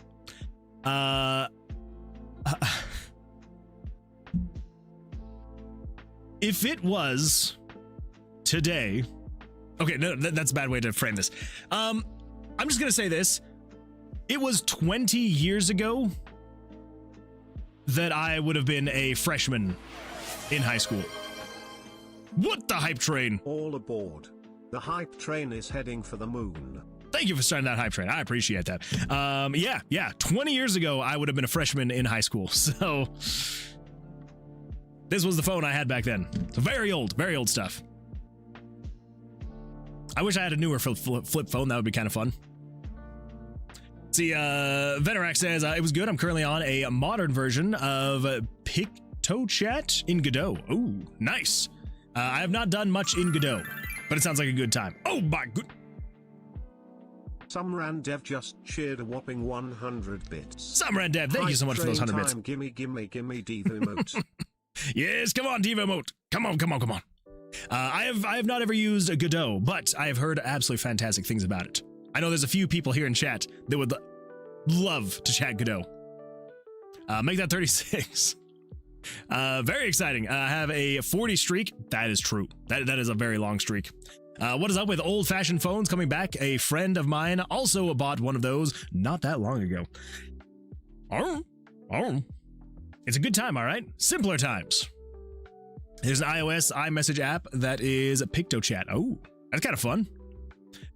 If it was today, okay, no, that's a bad way to frame this. I'm just gonna say this. It was 20 years ago that I would have been a freshman in high school. What the hype train? All aboard. The hype train is heading for the moon. Thank you for starting that hype train. I appreciate that. Yeah. 20 years ago, I would have been a freshman in high school. So this was the phone I had back then. So very old stuff. I wish I had a newer flip phone. That would be kind of fun. See, Venerac says, it was good. I'm currently on a modern version of PictoChat in Godot. Oh, nice. I have not done much in Godot, but it sounds like a good time. Oh my good. Some Randev just cheered a whopping 100 bits. Some Randev, thank you so much for those 100 bits. Gimme Diva emote. Yes, come on, Diva emote. Come on. I have not ever used Godot, but I have heard absolutely fantastic things about it. I know there's a few people here in chat that would love to chat Godot. Make that 36. Very exciting. I have a 40 streak. That is true. That is a very long streak. What is up with old-fashioned phones coming back? A friend of mine also bought one of those not that long ago. It's a good time, all right? Simpler times. There's an iOS iMessage app that is PictoChat. Oh, that's kind of fun.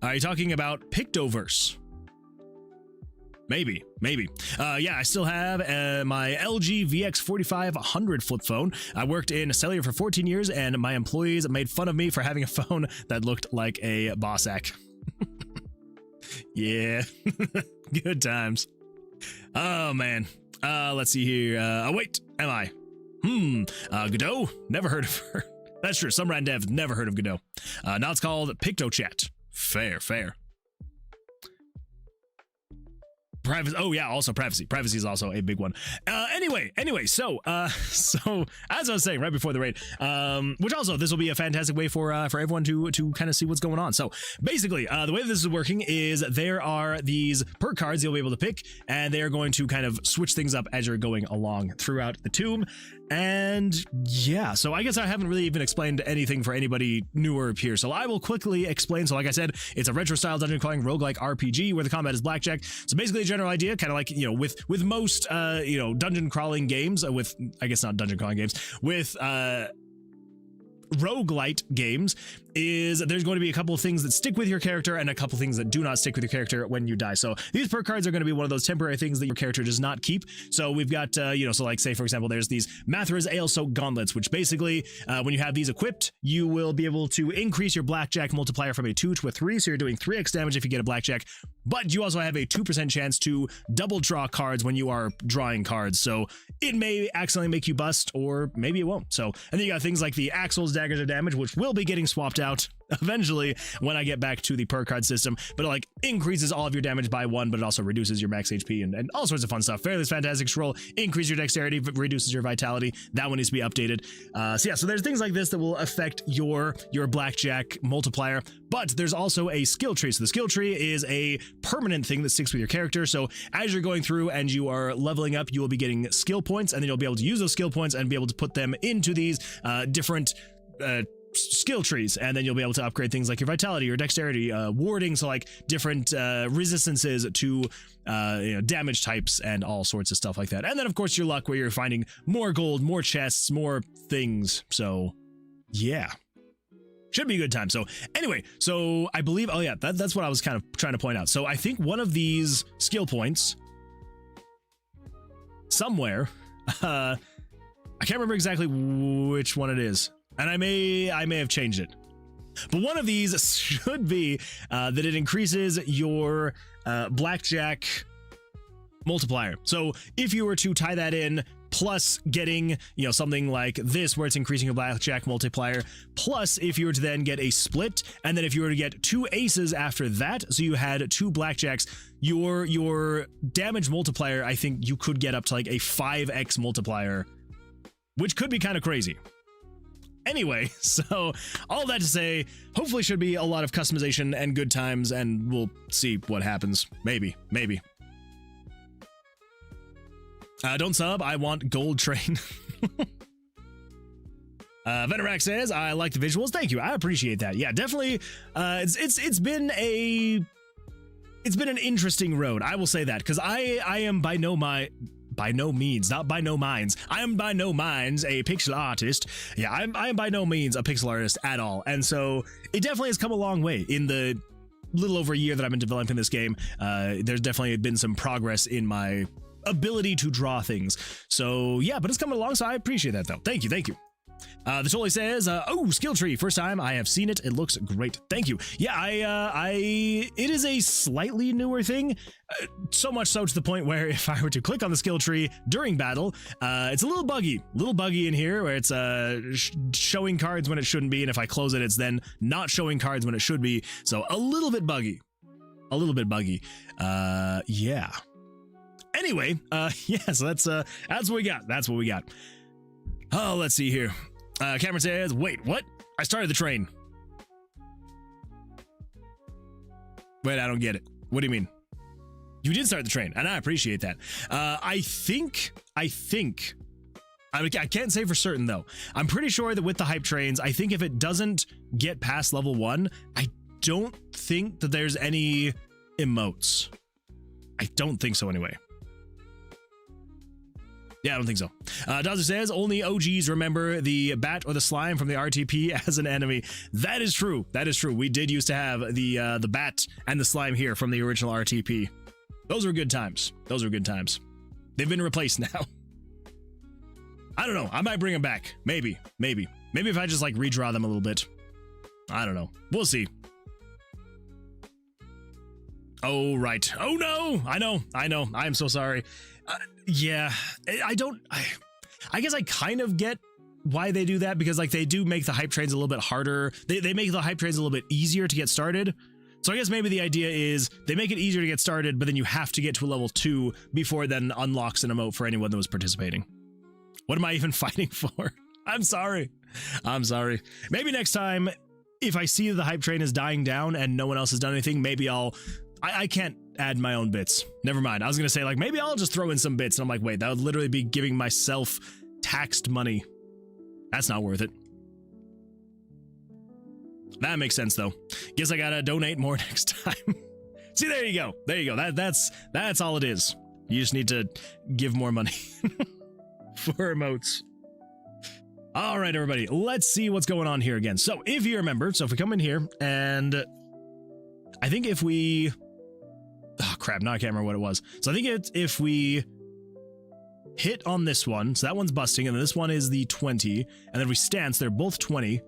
Are you talking about Pictoverse? Maybe. Yeah, I still have my LG VX4500 flip phone. I worked in cellular for 14 years, and my employees made fun of me for having a phone that looked like a Bossack. Yeah, good times. Oh, man. Let's see here. Wait, am I? Godot? Never heard of her. That's true. Some Randev never heard of Godot. Now it's called PictoChat. Fair. Privacy. Oh yeah, also privacy. Privacy is also a big one. Anyway, so as I was saying right before the raid, which also this will be a fantastic way for everyone to kind of see what's going on. So basically, the way this is working is there are these perk cards you'll be able to pick, and they are going to kind of switch things up as you're going along throughout the tomb. And yeah, so I guess I haven't really even explained anything for anybody newer here. So I will quickly explain. So like I said, it's a retro style dungeon crawling roguelike RPG where the combat is blackjack. So basically a general idea, kind of like, with most, dungeon crawling games, with, I guess not dungeon crawling games, with, roguelite games, is there's going to be a couple of things that stick with your character and a couple of things that do not stick with your character when you die. So these perk cards are going to be one of those temporary things that your character does not keep. So we've got, so like say, for example, there's these Mathra's Ale Soaked Gauntlets, which basically, when you have these equipped, you will be able to increase your blackjack multiplier from a 2 to a 3. So you're doing 3x damage if you get a blackjack, but you also have a 2% chance to double draw cards when you are drawing cards. So it may accidentally make you bust, or maybe it won't. So, and then you got things like the Axles, Daggers of Damage, which will be getting swapped out eventually when I get back to the perk card system, but it like increases all of your damage by 1, but it also reduces your max HP and all sorts of fun stuff. Fairly Fantastic Scroll, increase your dexterity, reduces your vitality. That one needs to be updated. So there's things like this that will affect your blackjack multiplier, but there's also a skill tree. So the skill tree is a permanent thing that sticks with your character. So as you're going through and you are leveling up, you will be getting skill points, and then you'll be able to use those skill points and be able to put them into these different skill trees, and then you'll be able to upgrade things like your vitality, your dexterity, warding, so like different resistances to damage types and all sorts of stuff like that. And then of course your luck, where you're finding more gold, more chests, more things. So yeah, Should be a good time. So anyway, so I believe, oh yeah, that's what I was kind of trying to point out. So I think one of these skill points somewhere, I can't remember exactly which one it is, and I may have changed it. But one of these should be that it increases your blackjack multiplier. So if you were to tie that in, plus getting, you know, something like this where it's increasing your blackjack multiplier, plus if you were to then get a split, and then if you were to get 2 aces after that, so you had 2 blackjacks, your damage multiplier, I think you could get up to like a 5x multiplier, which could be kind of crazy. Anyway, so all that to say, hopefully should be a lot of customization and good times, and we'll see what happens. Maybe. Don't sub, I want gold train. Venerac says, I like the visuals. Thank you, I appreciate that. Yeah, definitely. It's been an interesting road, I will say that, because I am by no minds a pixel artist. Yeah, I am by no means a pixel artist at all, and so it definitely has come a long way in the little over a year that I've been developing this game. There's definitely been some progress in my ability to draw things. So yeah, but it's coming along, so I appreciate that though. Thank you. The Totally says, oh, skill tree, first time I have seen it. It looks great. Thank you. Yeah, it is a slightly newer thing, so much so to the point where if I were to click on the skill tree during battle, it's a little buggy in here, where it's showing cards when it shouldn't be, and if I close it, it's then not showing cards when it should be. So a little bit buggy. Yeah. Anyway, yeah, so that's what we got. Oh, let's see here. Cameron says, wait, what? I started the train. Wait, I don't get it. What do you mean? You did start the train, and I appreciate that. I can't say for certain, though. I'm pretty sure that with the hype trains, I think if it doesn't get past level 1, I don't think that there's any emotes. I don't think so, anyway. Yeah, I don't think so. Dazzer says, only OGs remember the bat or the slime from the RTP as an enemy. That is true. We did used to have the bat and the slime here from the original RTP. Those were good times. They've been replaced now. I don't know. I might bring them back. Maybe if I just like redraw them a little bit. I don't know. We'll see. Oh, right. Oh, no. I know. I am so sorry. Yeah, I guess I kind of get why they do that, because like they do make the hype trains a little bit harder. They make the hype trains a little bit easier to get started. So I guess maybe the idea is they make it easier to get started, but then you have to get to a level 2 before it then unlocks an emote for anyone that was participating. What am I even fighting for? I'm sorry. Maybe next time, if I see the hype train is dying down and no one else has done anything, maybe I can't add my own bits. Never mind. I was going to say, like, maybe I'll just throw in some bits. And I'm like, wait, that would literally be giving myself taxed money. That's not worth it. That makes sense, though. Guess I got to donate more next time. See, there you go. That's all it is. You just need to give more money for emotes. All right, everybody, let's see what's going on here again. So if you remember, if we come in here and I think if we, oh crap, now I can't remember what it was. So I think if we hit on this one, so that one's busting, and then this one is the 20, and then we stance, they're both 20.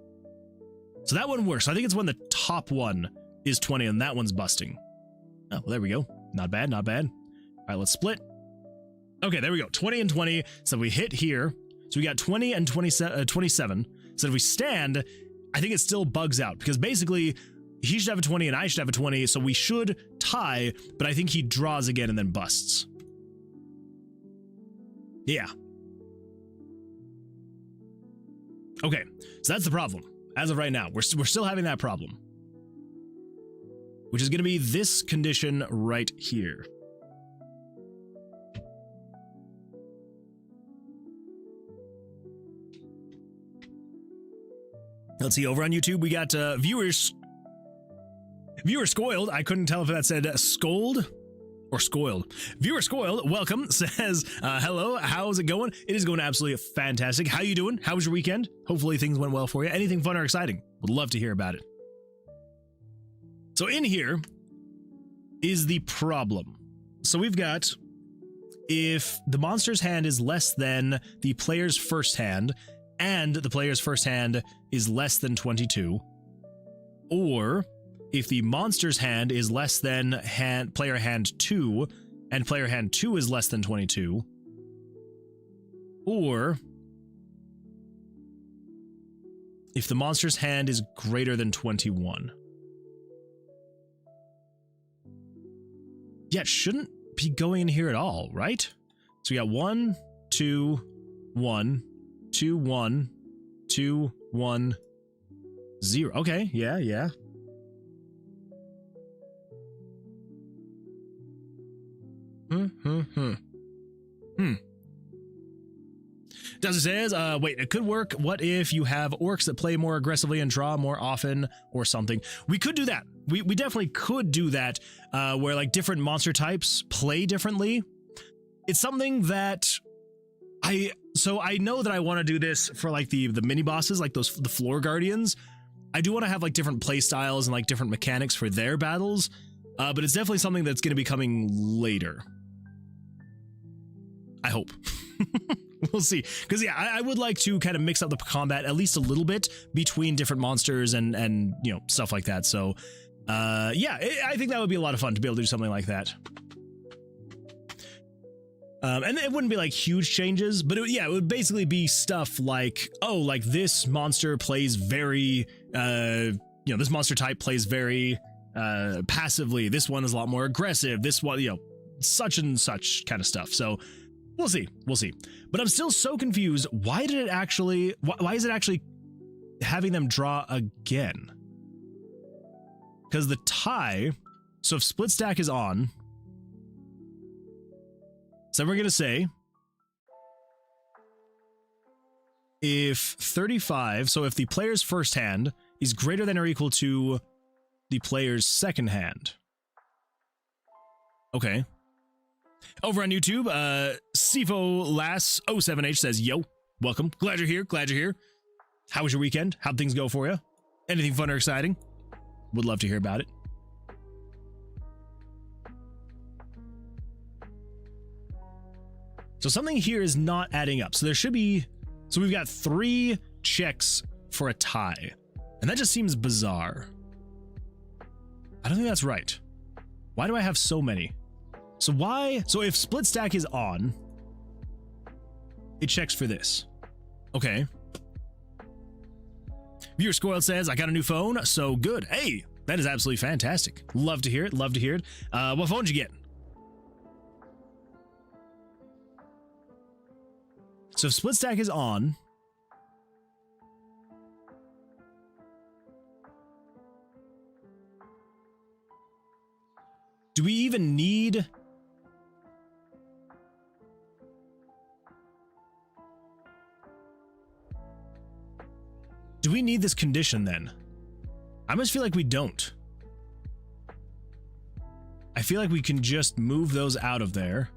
So that one works. So I think it's when the top one is 20 and that one's busting. Oh, well, there we go. Not bad. All right, let's split. Okay, there we go. 20 and 20. So we hit here. So we got 20 and 27. So if we stand, I think it still bugs out, because basically he should have a 20 and I should have a 20. So we should tie, but I think he draws again and then busts. Yeah. Okay, so that's the problem. As of right now, we're still having that problem, which is going to be this condition right here. Let's see, over on YouTube, we got viewer Scoiled. I couldn't tell if that said scold or Scoiled. Viewer Scoiled, welcome, says, hello, how's it going? It is going absolutely fantastic. How you doing? How was your weekend? Hopefully things went well for you. Anything fun or exciting? Would love to hear about it. So in here is the problem. So we've got, if the monster's hand is less than the player's first hand, and the player's first hand is less than 22, or if the monster's hand is less than player hand 2, and player hand 2 is less than 22, or if the monster's hand is greater than 21. Yeah, it shouldn't be going in here at all, right? So we got 1, 2, 1, 2, 1, 2, 1, 0. Okay, yeah. Does it says, wait, it could work. What if you have orcs that play more aggressively and draw more often or something? We could do that. We definitely could do that, where like different monster types play differently. It's something that I know that I want to do this for like the mini bosses, like the floor guardians. I do want to have like different play styles and like different mechanics for their battles, but it's definitely something that's going to be coming later. I hope. We'll see. Because yeah, I would like to kind of mix up the combat at least a little bit between different monsters and you know, stuff like that. So yeah, I think that would be a lot of fun to be able to do something like that. And it wouldn't be like huge changes, but it would basically be stuff like, oh, like this monster plays very, you know, this monster type plays very passively. This one is a lot more aggressive. This one, you know, such and such kind of stuff. So we'll see. But I'm still so confused. Why did it actually, why is it actually having them draw again? Because the tie, so if split stack is on, so we're going to say if 35, so if the player's first hand is greater than or equal to the player's second hand. Okay. Over on YouTube, Sifo Lass 07H says, yo, welcome. Glad you're here. How was your weekend? How'd things go for you? Anything fun or exciting? Would love to hear about it. So something here is not adding up. So there should be, so we've got 3 checks for a tie. And that just seems bizarre. I don't think that's right. Why do I have so many? So why, so if split stack is on, it checks for this. Okay. Viewer Scoiled says, I got a new phone, so good. Hey, that is absolutely fantastic. Love to hear it. What phone did you get? So if split stack is on, do we even need... Do we need this condition then? I must feel like we don't. I feel like we can just move those out of there.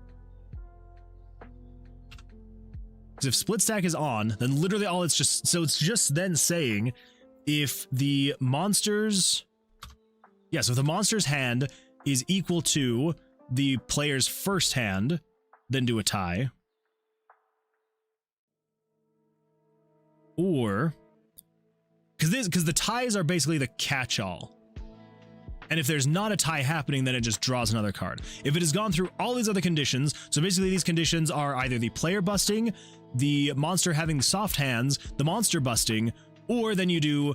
Because if split stack is on, then literally all it's just... So it's just then saying if the monster's... Yeah, so if the monster's hand is equal to the player's first hand, then do a tie. Or... Because the ties are basically the catch-all. And if there's not a tie happening, then it just draws another card. If it has gone through all these other conditions, so basically these conditions are either the player busting, the monster having soft hands, the monster busting, or then you do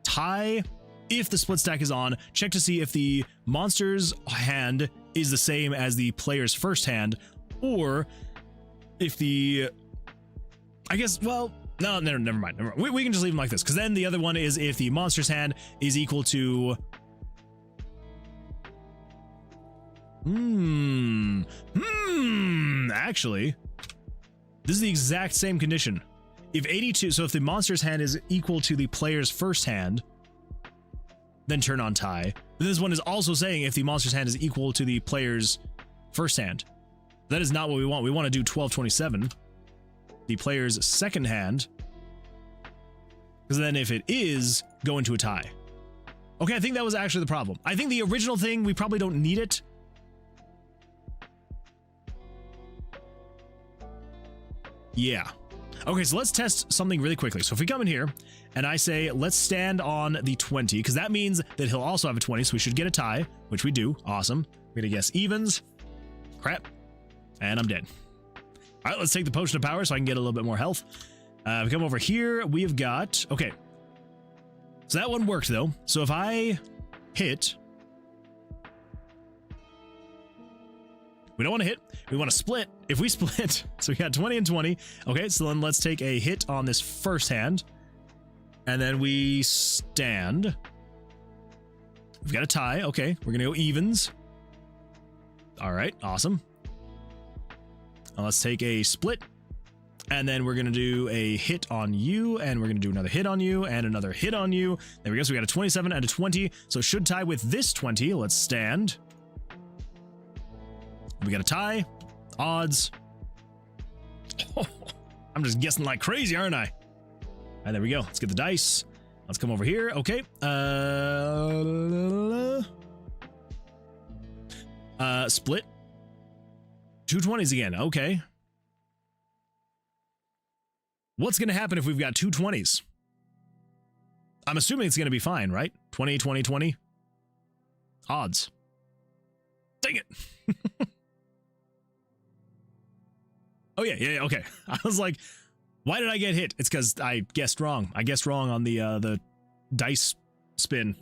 tie if the split stack is on, check to see if the monster's hand is the same as the player's first hand, or if the... I guess, well... No, never mind. We can just leave them like this, because then the other one is if the monster's hand is equal to... Actually, this is the exact same condition. If 82, so if the monster's hand is equal to the player's first hand, then turn on tie. But this one is also saying if the monster's hand is equal to the player's first hand. That is not what we want. We want to do 1227, the player's second hand, because then if it is, go into a tie. Okay, I think that was actually the problem. I think the original thing, we probably don't need it. Yeah. Okay, so let's test something really quickly. So if we come in here and I say, let's stand on the 20, because that means that he'll also have a 20, so we should get a tie, which we do. Awesome. We're gonna guess evens. Crap. And I'm dead. All right, let's take the potion of power so I can get a little bit more health. We come over here. We've got, okay. So that one worked though. So if I hit, we don't want to hit, we want to split. If we split, so we got 20 and 20. Okay, so then let's take a hit on this first hand. And then we stand. We've got a tie. Okay, we're gonna go evens. All right, awesome. Now let's take a split. And then we're gonna do a hit on you, and we're gonna do another hit on you, and another hit on you. There we go, so we got a 27 and a 20. So it should tie with this 20. Let's stand. We got a tie. Odds. Oh, I'm just guessing like crazy, aren't I? All right, there we go. Let's get the dice. Let's come over here. Okay. Split. 2 20s again. Okay. What's going to happen if we've got 2 20s? I'm assuming it's going to be fine, right? 20, 20, 20. Odds. Dang it. Oh, yeah, okay. I was like, why did I get hit? It's because I guessed wrong. I guessed wrong on the dice spin.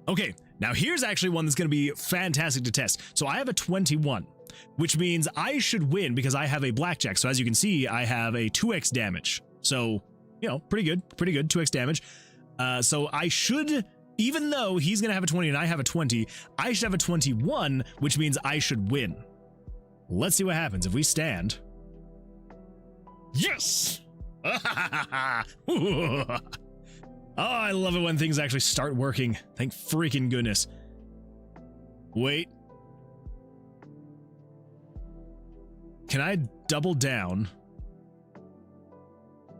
Okay, now here's actually one that's going to be fantastic to test. So I have a 21, which means I should win because I have a blackjack. So as you can see, I have a 2x damage. So, you know, pretty good, 2x damage. So I should, even though he's going to have a 20 and I have a 20, I should have a 21, which means I should win. Let's see what happens if we stand. Yes! Oh, I love it when things actually start working. Thank freaking goodness. Wait. Can I double down?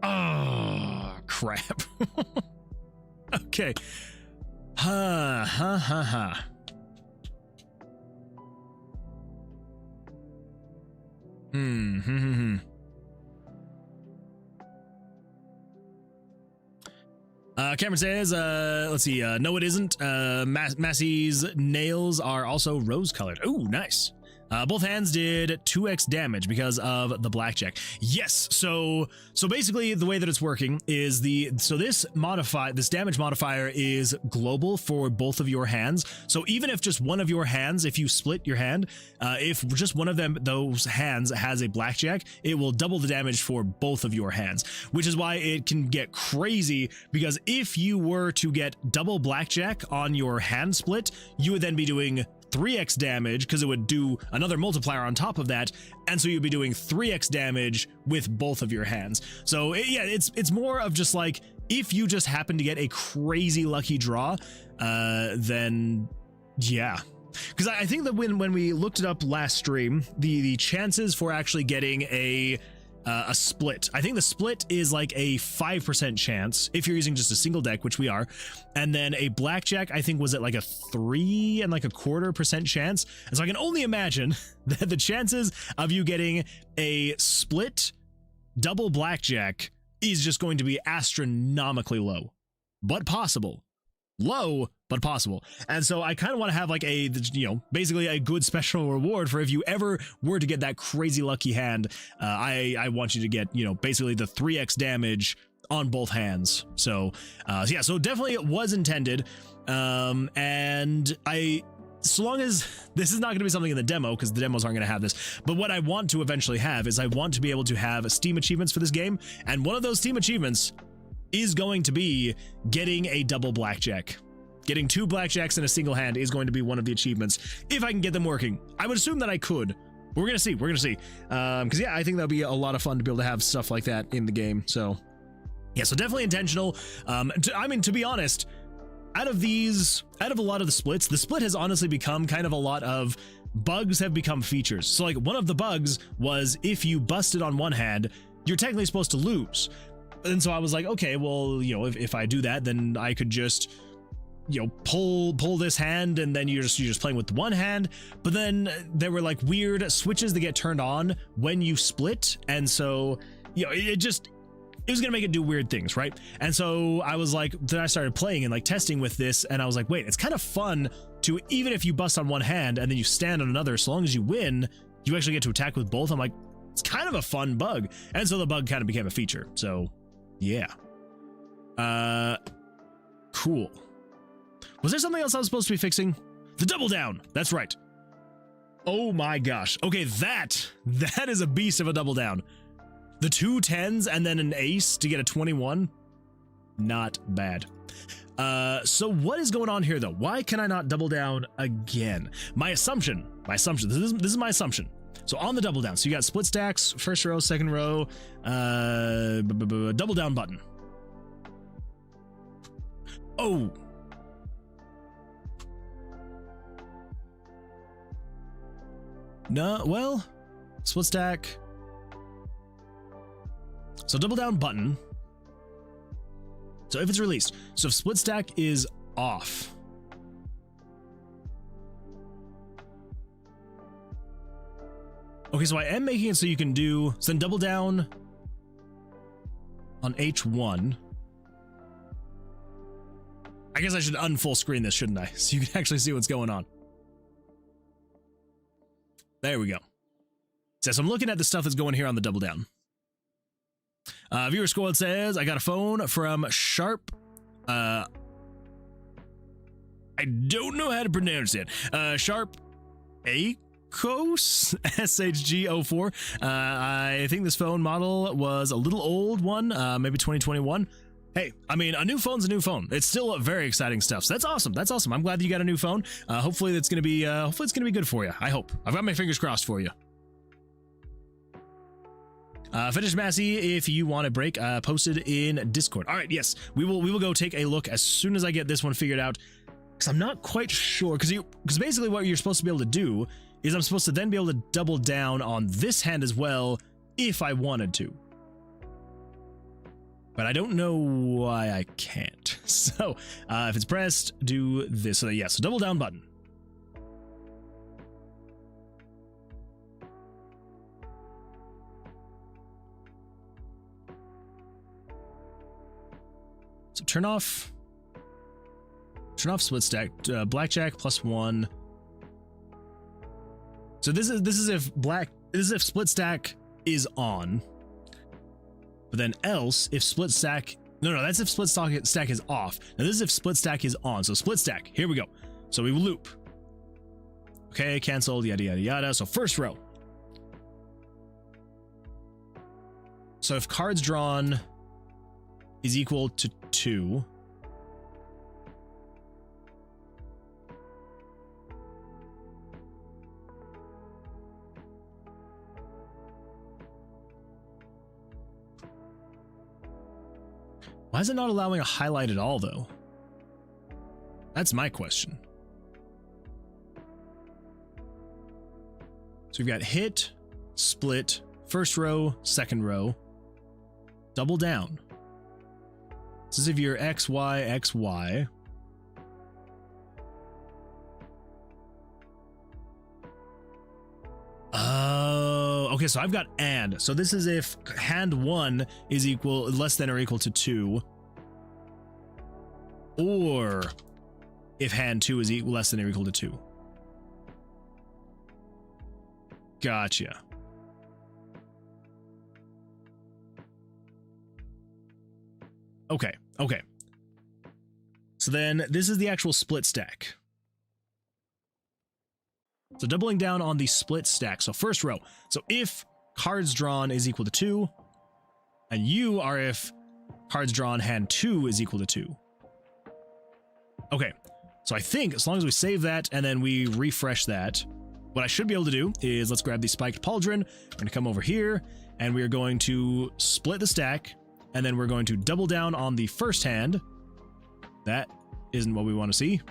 Oh, crap. Okay. Ha. Cameron says, let's see, no it isn't. Massey's nails are also rose-colored. Ooh, nice. Both hands did 2x damage because of the blackjack. Yes, so basically the way that it's working is this damage modifier is global for both of your hands. So even if just one of your hands, if you split your hand, if just one of those hands has a blackjack, it will double the damage for both of your hands, which is why it can get crazy, because if you were to get double blackjack on your hand split, you would then be doing 3x damage because it would do another multiplier on top of that, and so you'd be doing 3x damage with both of your hands. So yeah, it's more of just like, if you just happen to get a crazy lucky draw, then yeah. Because I think that when we looked it up last stream, the chances for actually getting a split, I think the split is like a 5% chance if you're using just a single deck, which we are, and then a blackjack I think was at like a 3.25% chance. And so I can only imagine that the chances of you getting a split double blackjack is just going to be astronomically low, but possible. Low, but possible. And so I kind of want to have like a, basically a good special reward for if you ever were to get that crazy lucky hand. I want you to get, basically the 3x damage on both hands. So yeah, so definitely it was intended. And so long as this is not going to be something in the demo, because the demos aren't going to have this, but what I want to eventually have is I want to be able to have Steam achievements for this game. And one of those Steam achievements is going to be getting a double blackjack. Getting 2 blackjacks in a single hand is going to be one of the achievements, if I can get them working. I would assume that I could. We're gonna see. Because yeah, I think that'll be a lot of fun to be able to have stuff like that in the game. So yeah, so definitely intentional. To be honest, out of a lot of the splits, the split has honestly become kind of a lot of bugs have become features. So like one of the bugs was if you busted on one hand, you're technically supposed to lose. And so I was like, okay, well, you know, if I do that, then I could just, you know, pull this hand, and then you're just playing with the one hand. But then there were like weird switches that get turned on when you split, and so, you know, it was gonna make it do weird things, right? And so I was like, then I started playing and like testing with this, and I was like, wait, it's kind of fun to, even if you bust on one hand and then you stand on another, so long as you win, you actually get to attack with both. I'm like, it's kind of a fun bug. And so the bug kind of became a feature. So yeah. Cool. Was there something else I was supposed to be fixing? The double down. That's right. Oh my gosh. Okay, that is a beast of a double down. The 2 10s and then an ace to get a 21. Not bad. So what is going on here though? Why can I not double down again? My assumption, this is my assumption. So on the double down, so you got split stacks, first row, second row, double down button. Oh. No, well, split stack. So double down button. So if it's released, so if split stack is off. Okay, so I am making it so you can do, so then double down on H1. I guess I should unfull screen this, shouldn't I? So you can actually see what's going on. There we go. So I'm looking at the stuff that's going here on the double down. Viewer Squad says, I got a phone from Sharp. I don't know how to pronounce it. Sharp Acos SHG04. I think this phone model was a little old one, maybe 2021. Hey, I mean, a new phone's a new phone. It's still very exciting stuff. So that's awesome. That's awesome. I'm glad that you got a new phone. Hopefully it's gonna be good for you. I hope. I've got my fingers crossed for you. Finish Massey, if you want a break, posted in Discord. All right, yes, we will go take a look as soon as I get this one figured out, because I'm not quite sure, because basically what you're supposed to be able to do is I'm supposed to then be able to double down on this hand as well if I wanted to. But I don't know why I can't. So if it's pressed, do this. So yeah, so double down button. So turn off split stack, blackjack +1. So this is if split stack is on. But then else if split stack, no, that's if split stack is off. Now this is if split stack is on. So split stack, here we go. So we will loop. Okay, canceled, yada yada yada. So first row. So if cards drawn is equal to 2. Why is it not allowing a highlight at all, though? That's my question. So we've got hit, split, first row, second row, double down. This is if you're X, Y, X, Y. Oh, okay, so I've got and. So this is if hand 1 is less than or equal to 2. Or if hand 2 is less than or equal to 2. Gotcha. Okay. So then this is the actual split stack. So doubling down on the split stack. So first row. So if cards drawn is equal to 2, and you are if cards drawn hand 2 is equal to 2. Okay. So I think as long as we save that and then we refresh that, what I should be able to do is let's grab the spiked pauldron. We're going to come over here and we are going to split the stack. And then we're going to double down on the first hand. That isn't what we want to see.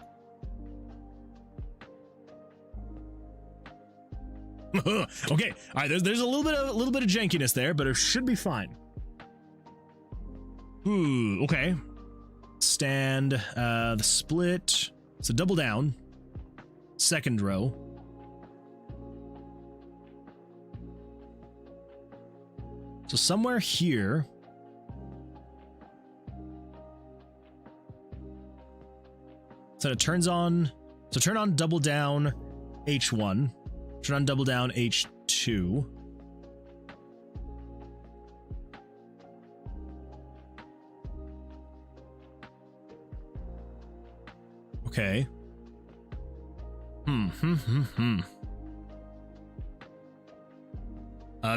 Okay, all right. There's a little bit of jankiness there, but it should be fine. Ooh, okay. Stand, the split. So double down. Second row. So somewhere here. So it turns on. So turn on double down H1. Turn on double down H2. Okay.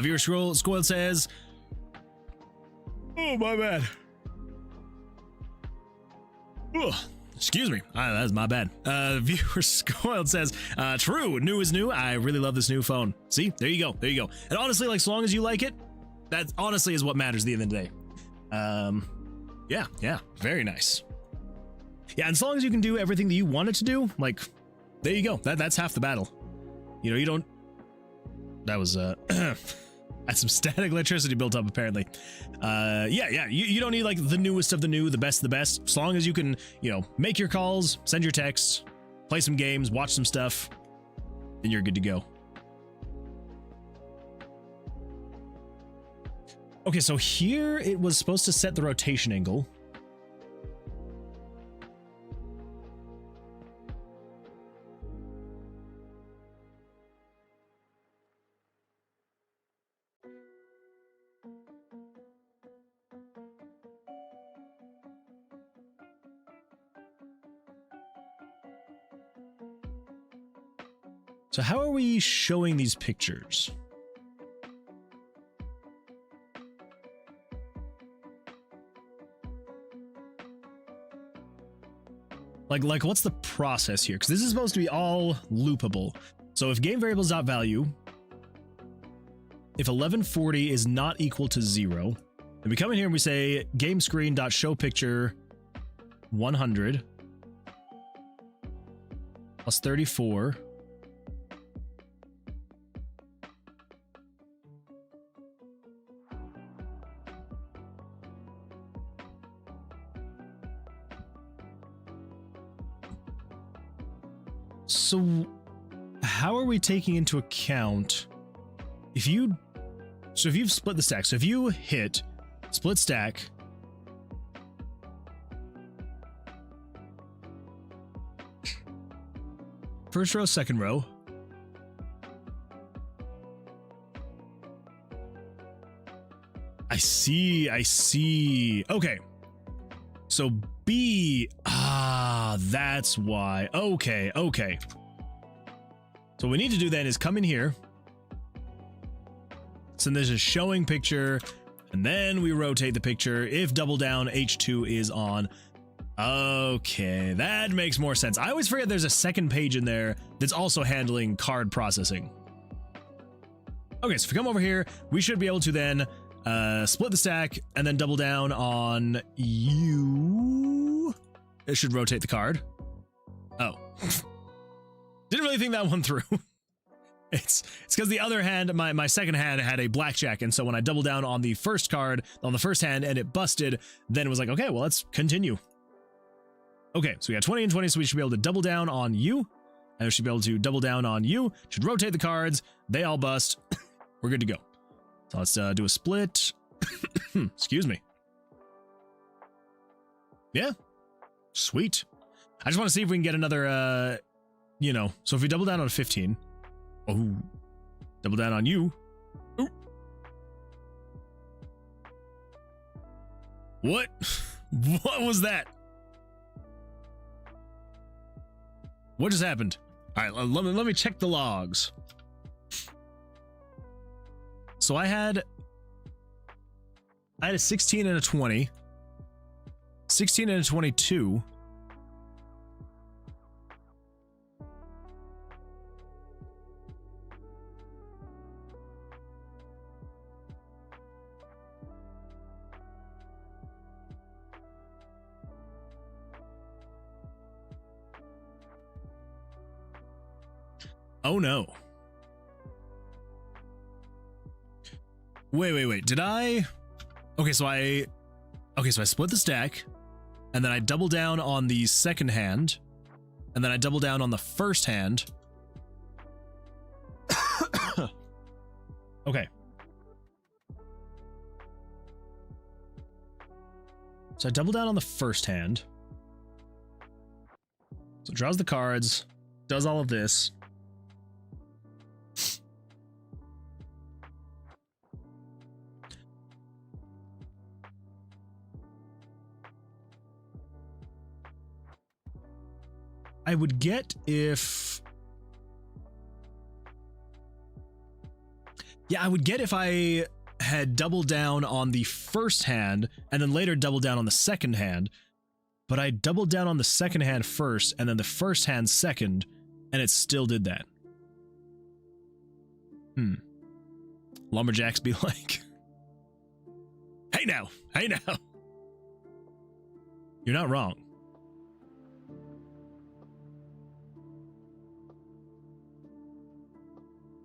Viewer Squirrel says, oh, my bad. Ugh. Excuse me. That's my bad. Viewer Squirrel says, true, new is new. I really love this new phone. See, there you go. There you go. And honestly, like, so long as you like it, that honestly is what matters at the end of the day. Yeah, very nice. Yeah, and as long as you can do everything that you want it to do, like, there you go. That's half the battle. You know, you don't. That was that's some static electricity built up apparently. Yeah. You don't need like the newest of the new, the best of the best. As long as you can, you know, make your calls, send your texts, play some games, watch some stuff, then you're good to go. Okay, so here it was supposed to set the rotation angle. So how are we showing these pictures? Like what's the process here? Because this is supposed to be all loopable. So if game variables.value, if 1140 is not equal to 0, then we come in here and we say game screen.showPicture 100 plus 34 So how are we taking into account if you've split the stack, so if you hit split stack, first row, second row, I see. Okay. So B, that's why. Okay. So what we need to do then is come in here. So there's a showing picture, and then we rotate the picture if double down H2 is on. Okay, that makes more sense. I always forget there's a second page in there that's also handling card processing. Okay, so if we come over here, we should be able to then split the stack and then double down on you. It should rotate the card. Oh. Didn't really think that one through. It's because the other hand, my second hand had a blackjack, and so when I doubled down on the first card, on the first hand, and it busted, then it was like, okay, well, let's continue. Okay, so we got 20 and 20, so we should be able to double down on you, and we should be able to double down on you. Should rotate the cards. They all bust. We're good to go. So let's do a split. Excuse me. Yeah. Sweet. I just want to see if we can get another, you know, so if we double down on 15. Oh. Double down on you. Ooh. What? What was that? What just happened? All right, let me check the logs. So I had a 16 and a 20, 16 and a 22. Oh no. Wait. Did I? Okay, so I split the stack, and then I double down on the second hand, and then I double down on the first hand. Okay. So I double down on the first hand. So it draws the cards, does all of this. I would get if... Yeah, I would get if I had doubled down on the first hand and then later doubled down on the second hand, but I doubled down on the second hand first and then the first hand second, and it still did that. Lumberjacks be like, hey now. You're not wrong.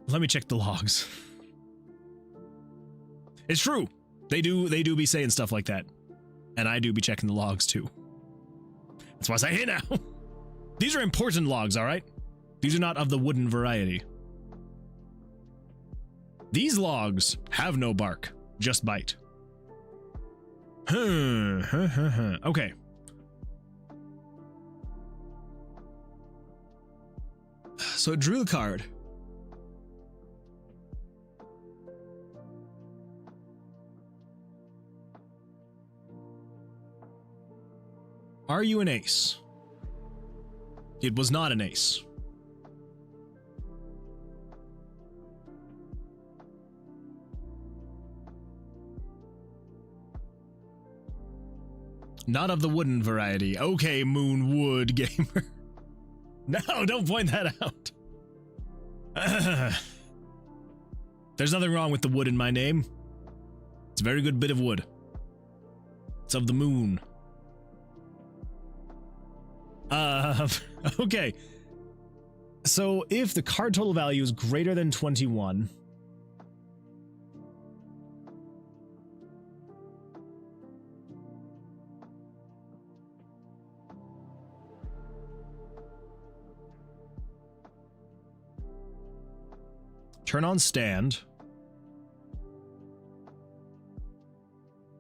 Let me check the logs. It's true. They do be saying stuff like that. And I do be checking the logs too. That's why I say, hey now. These are important logs, all right? These are not of the wooden variety. These logs have no bark, just bite. Okay. So it drew the card. Are you an ace? It was not an ace. Not of the wooden variety. Okay, Moonwood gamer. No, don't point that out. There's nothing wrong with the wood in my name. It's a very good bit of wood. It's of the moon. Okay. So if the card total value is greater than 21, turn on stand.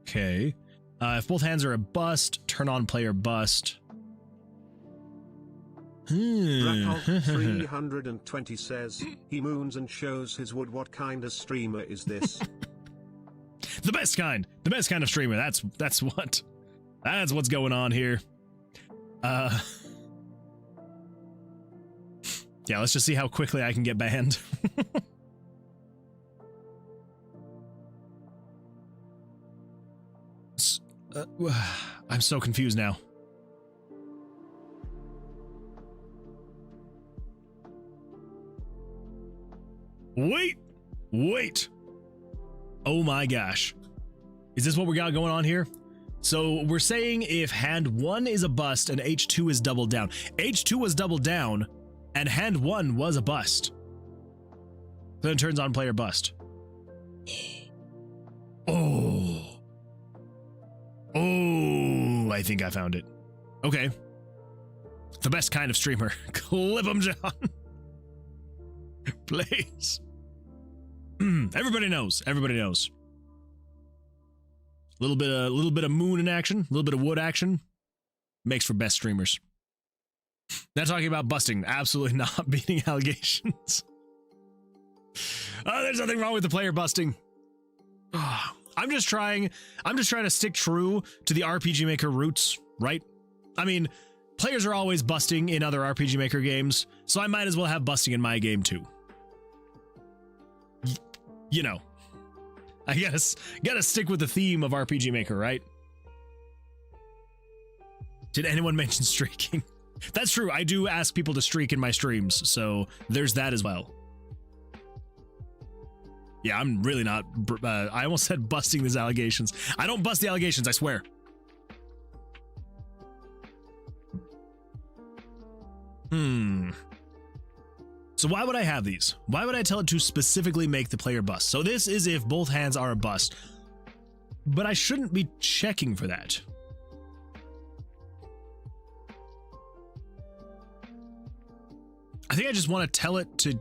Okay. If both hands are a bust, turn on player bust. Dracal 320 says, he moons and shows his wood. What kind of streamer is this? The best kind of streamer. That's what's going on here. Yeah, let's just see how quickly I can get banned. I'm so confused now. Wait. Oh my gosh. Is this what we got going on here? So we're saying if hand 1 is a bust and H2 is doubled down. H2 was doubled down and hand 1 was a bust. Then it turns on player bust. Oh, I think I found it. Okay. The best kind of streamer. Clip 'em, John. Please. Everybody knows. A little bit of moon in action, a little bit of wood action makes for best streamers. Not talking about busting, absolutely not beating allegations. Oh, there's nothing wrong with the player busting. I'm just trying to stick true to the RPG Maker roots, right? I mean, players are always busting in other RPG Maker games, so I might as well have busting in my game too. You know, I gotta stick with the theme of RPG Maker, right? Did anyone mention streaking? That's true. I do ask people to streak in my streams, so there's that as well. Yeah, I'm really not. I almost said busting these allegations. I don't bust the allegations, I swear. So why would I have these? Why would I tell it to specifically make the player bust? So this is if both hands are a bust, but I shouldn't be checking for that. I think I just want to tell it to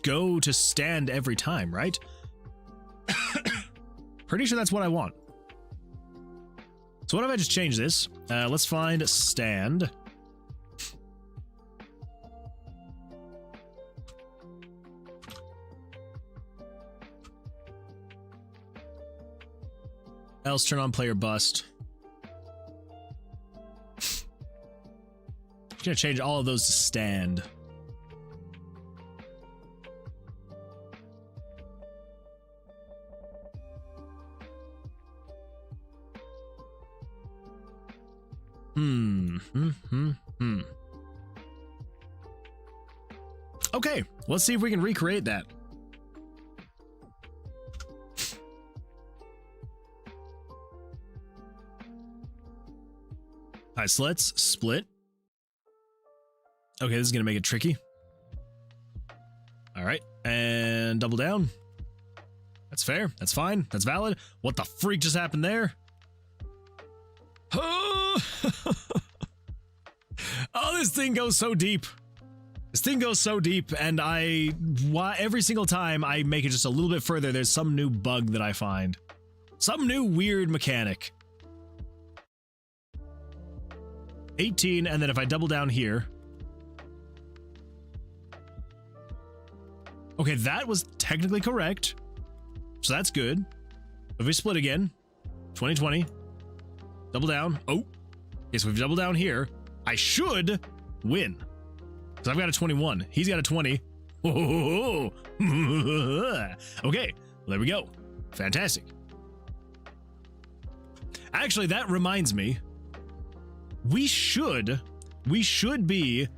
go to stand every time, right? Pretty sure that's what I want. So what if I just change this? Let's find stand. Else turn on player bust. I'm gonna change all of those to stand. Okay, let's see if we can recreate that. All right, so let's split. Okay, this is gonna make it tricky. All right, and double down. That's fair, that's fine, that's valid. What the freak just happened there? Oh, this thing goes so deep. This thing goes so deep, and every single time I make it just a little bit further, there's some new bug that I find. Some new weird mechanic. 18, and then if I double down here. Okay, that was technically correct. So that's good. If we split again, 2020. Double down. Oh. Okay, so if we double down here, I should win. Because I've got a 21. He's got a 20. Oh. Okay, well, there we go. Fantastic. Actually, that reminds me. We should be...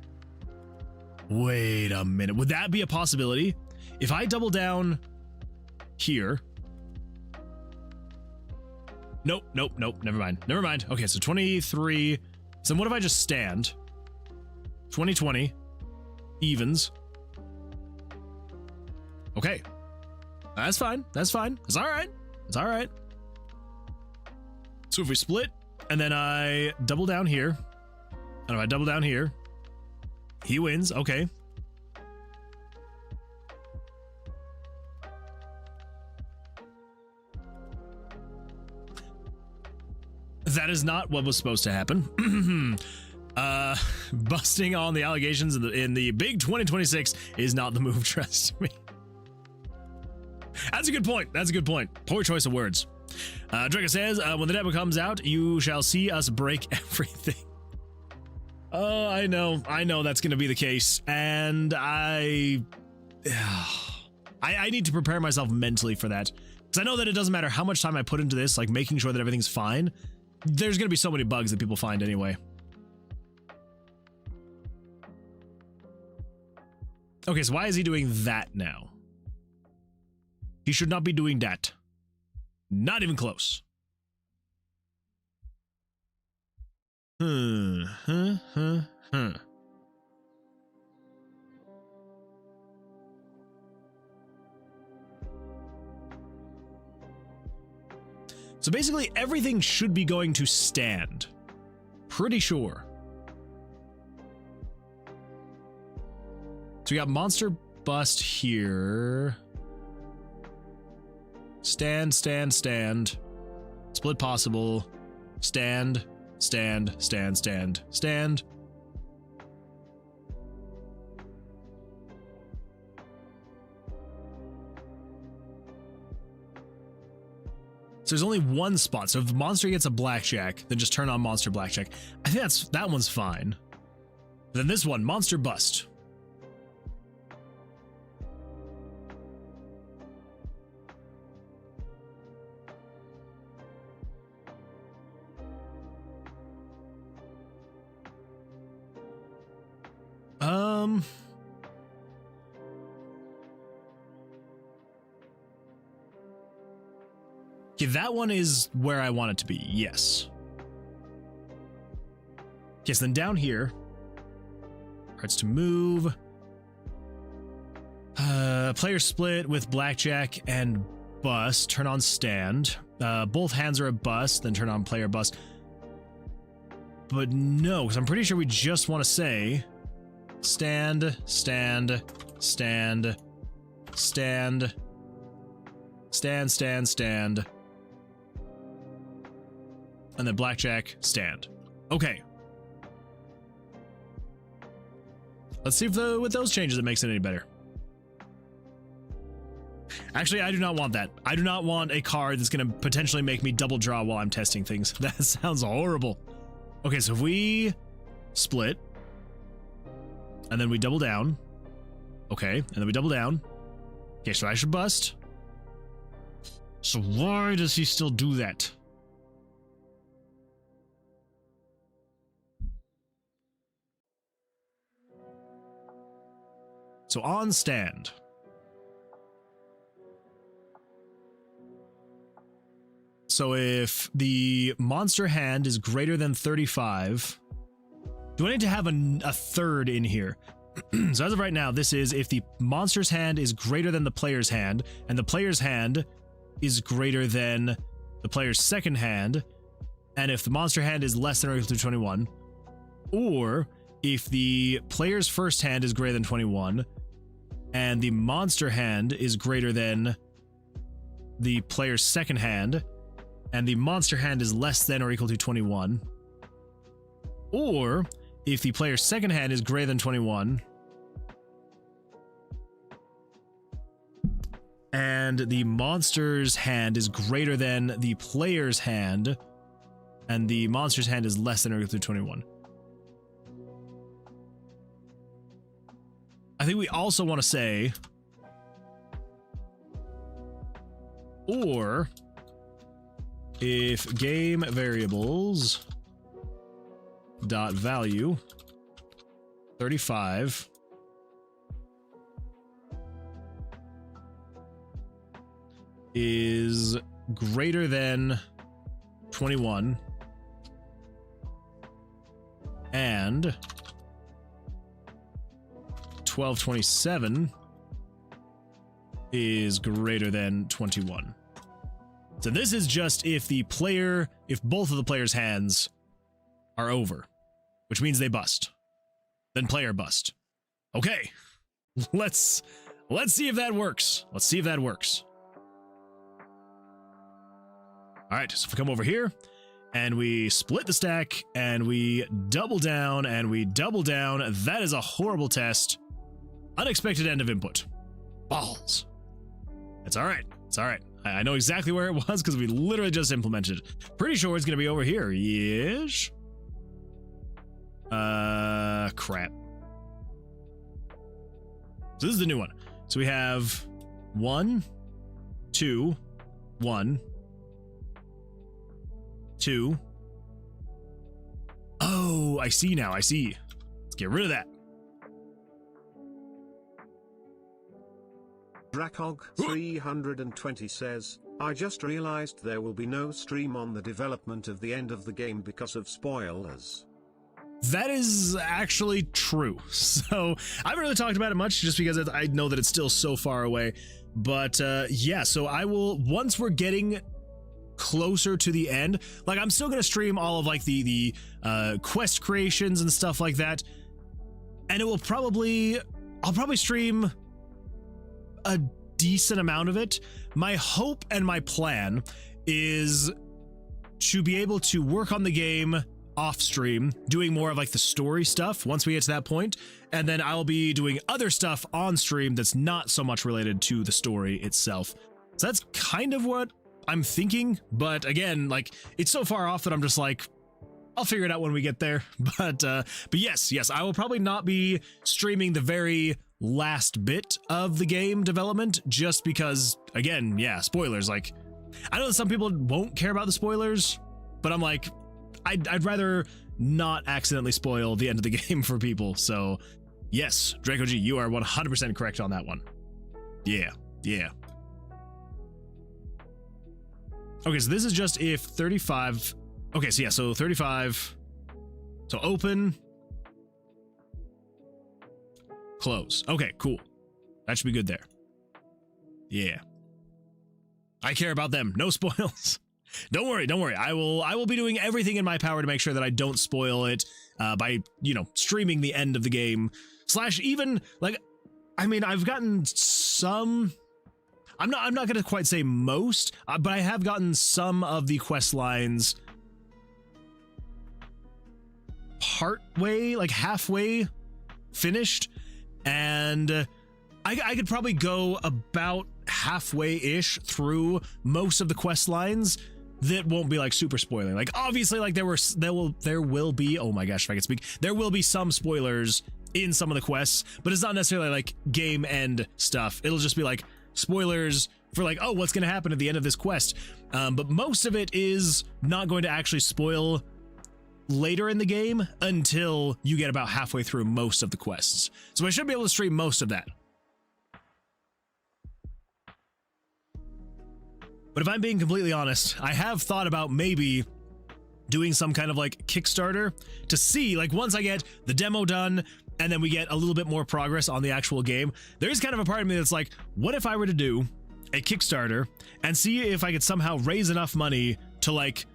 Wait a minute. Would that be a possibility? If I double down here... Nope. Never mind. Okay, so 23. So what if I just stand? 2020. Evens. Okay. That's fine. It's all right. So if we split, and then I double down here, and if I double down here, he wins. Okay. That is not what was supposed to happen. Busting on the allegations in the big 2026 is not the move, trust me. That's a good point. Poor choice of words. Draco says, when the demo comes out, you shall see us break everything. Oh, I know that's going to be the case. And I need to prepare myself mentally for that. Because I know that it doesn't matter how much time I put into this, like making sure that everything's fine. There's going to be so many bugs that people find anyway. Okay, so why is he doing that now? He should not be doing that. Not even close. So basically everything should be going to stand. Pretty sure. So we got monster bust here. Stand. Split possible. Stand. So there's only one spot. So if the monster gets a blackjack, then just turn on monster blackjack. I think that one's fine. Then this one, monster bust. Okay, that one is where I want it to be, yes. Okay, so then down here, hearts to move. Player split with blackjack and bust. Turn on stand. Both hands are a bust, then turn on player bust. But no, because I'm pretty sure we just want to say stand, stand, stand, stand, stand, stand, stand, and then blackjack, stand. Okay. Let's see if with those changes it makes it any better. Actually, I do not want that. I do not want a card that's going to potentially make me double draw while I'm testing things. That sounds horrible. Okay, so if we split, and then we double down. Okay, and then we double down. Okay, so I should bust. So why does he still do that? So on stand. So if the monster hand is greater than 35, do I need to have a third in here? So as of right now, this is if the monster's hand is greater than the player's hand, and the player's hand is greater than the player's second hand, and if the monster hand is less than or equal to 21, or if the player's first hand is greater than 21, and the monster hand is greater than the player's second hand, and the monster hand is less than or equal to 21, or if the player's second hand is greater than 21, and the monster's hand is greater than the player's hand, and the monster's hand is less than or equal to 21. I think we also want to say, or if game variables dot value 35 is greater than 21 and 1227 is greater than 21. So this is just if both of the player's hands are over, which means they bust. Then player bust. Okay. Let's see if that works. Let's see if that works. All right, so if we come over here and we split the stack and we double down and we double down, that is a horrible test. Unexpected end of input. Balls. It's all right. It's all right. I know exactly where it was because we literally just implemented it. Pretty sure it's going to be over here. Yes. Crap. So this is the new one. So we have 1, 2, 1, 2. Oh, I see now. I see. Let's get rid of that. Drakog 320 says, I just realized there will be no stream on the development of the end of the game because of spoilers. That is actually true. So I haven't really talked about it much just because I know that it's still so far away. But yeah, so I will, once we're getting closer to the end, like I'm still going to stream all of like the quest creations and stuff like that. And it will I'll probably stream a decent amount of it. My hope and my plan is to be able to work on the game off stream, doing more of like the story stuff once we get to that point, and then I'll be doing other stuff on stream that's not so much related to the story itself. So that's kind of what I'm thinking, but again, like it's so far off that I'm just like, I'll figure it out when we get there. But yes, I will probably not be streaming the very last bit of the game development just because, again, yeah, spoilers. Like, I know that some people won't care about the spoilers, but I'm like, I'd rather not accidentally spoil the end of the game for people. So yes, Draco G, you are 100% correct on that one. Yeah. Okay, so this is just if 35. Okay, so yeah, so 35. So open. Close. Okay, cool. That should be good there. Yeah. I care about them. No spoils. Don't worry. I will be doing everything in my power to make sure that I don't spoil it by, streaming the end of the game. / even, like, I mean, I've gotten some... I'm not going to quite say most, but I have gotten some of the quest lines partway, like halfway finished, and I could probably go about halfway-ish through most of the quest lines that won't be like super spoiling. Like obviously, like there will be, oh my gosh, if I could speak, there will be some spoilers in some of the quests, but it's not necessarily like game end stuff. It'll just be like spoilers for like, oh, what's going to happen at the end of this quest. But most of it is not going to actually spoil later in the game until you get about halfway through most of the quests. So I should be able to stream most of that. But if I'm being completely honest, I have thought about maybe doing some kind of like Kickstarter to see, like, once I get the demo done and then we get a little bit more progress on the actual game, there's kind of a part of me that's like, what if I were to do a Kickstarter and see if I could somehow raise enough money to like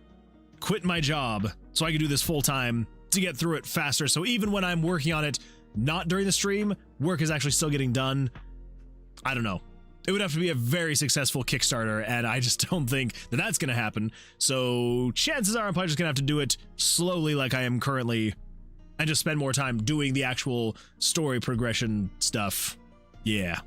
quit my job so I could do this full time to get through it faster. So even when I'm working on it, not during the stream, work is actually still getting done. I don't know. It would have to be a very successful Kickstarter, and I just don't think that that's going to happen. So chances are I'm probably just going to have to do it slowly like I am currently and just spend more time doing the actual story progression stuff. Yeah.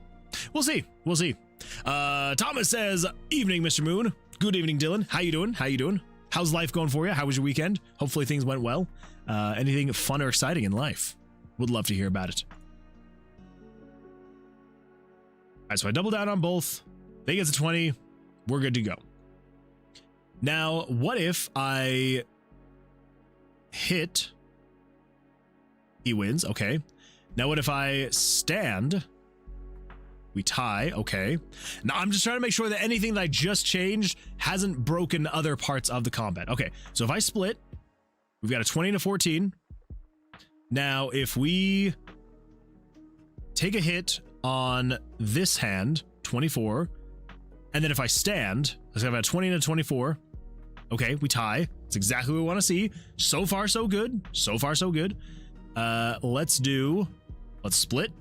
We'll see. We'll see. Thomas says, evening, Mr. Moon. Good evening, Dylan. How you doing? How you doing? How's life going for you? How was your weekend? Hopefully things went well. Anything fun or exciting in life? Would love to hear about it. All right, so I double down on both. They get to 20. We're good to go. Now, what if I hit? He wins. Okay. Now, what if I stand? We tie. Okay. Now, I'm just trying to make sure that anything that I just changed hasn't broken other parts of the combat. Okay. So if I split, we've got a 20 and a 14. Now, if we take a hit on this hand, 24, and then if I stand, let's have a 20 and a 24. Okay, we tie. That's exactly what we want to see. So far, so good. So far, so good. Let's split.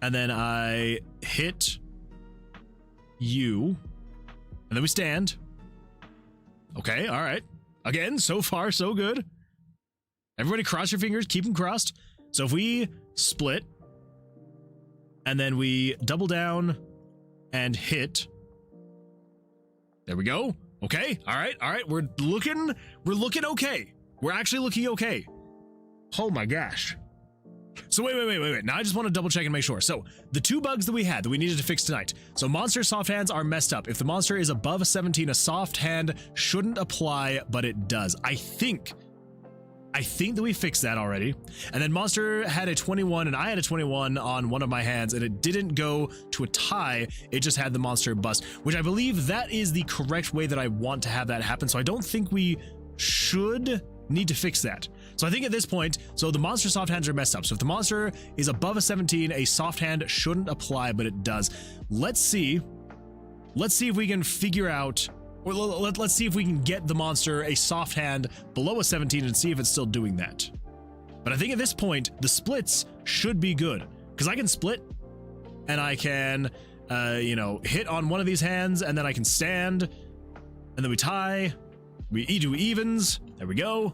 And then I hit you, and then we stand. Okay, all right. Again, so far, so good. Everybody cross your fingers, keep them crossed. So if we split, and then we double down and hit. There we go. Okay. All right. We're looking okay. We're actually looking okay. Oh my gosh. So wait. Now I just want to double check and make sure. So the two bugs that we had that we needed to fix tonight. So monster soft hands are messed up. If the monster is above a 17, a soft hand shouldn't apply, but it does. I think that we fixed that already. And then monster had a 21 and I had a 21 on one of my hands, and it didn't go to a tie. It just had the monster bust, which I believe that is the correct way that I want to have that happen. So I don't think we should need to fix that. So I think at this point, so the monster soft hands are messed up. So if the monster is above a 17, a soft hand shouldn't apply, but it does. Let's see if we can figure out, or let's see if we can get the monster a soft hand below a 17 and see if it's still doing that. But I think at this point, the splits should be good, because I can split and I can, hit on one of these hands, and then I can stand, and then we tie, we do evens. There we go.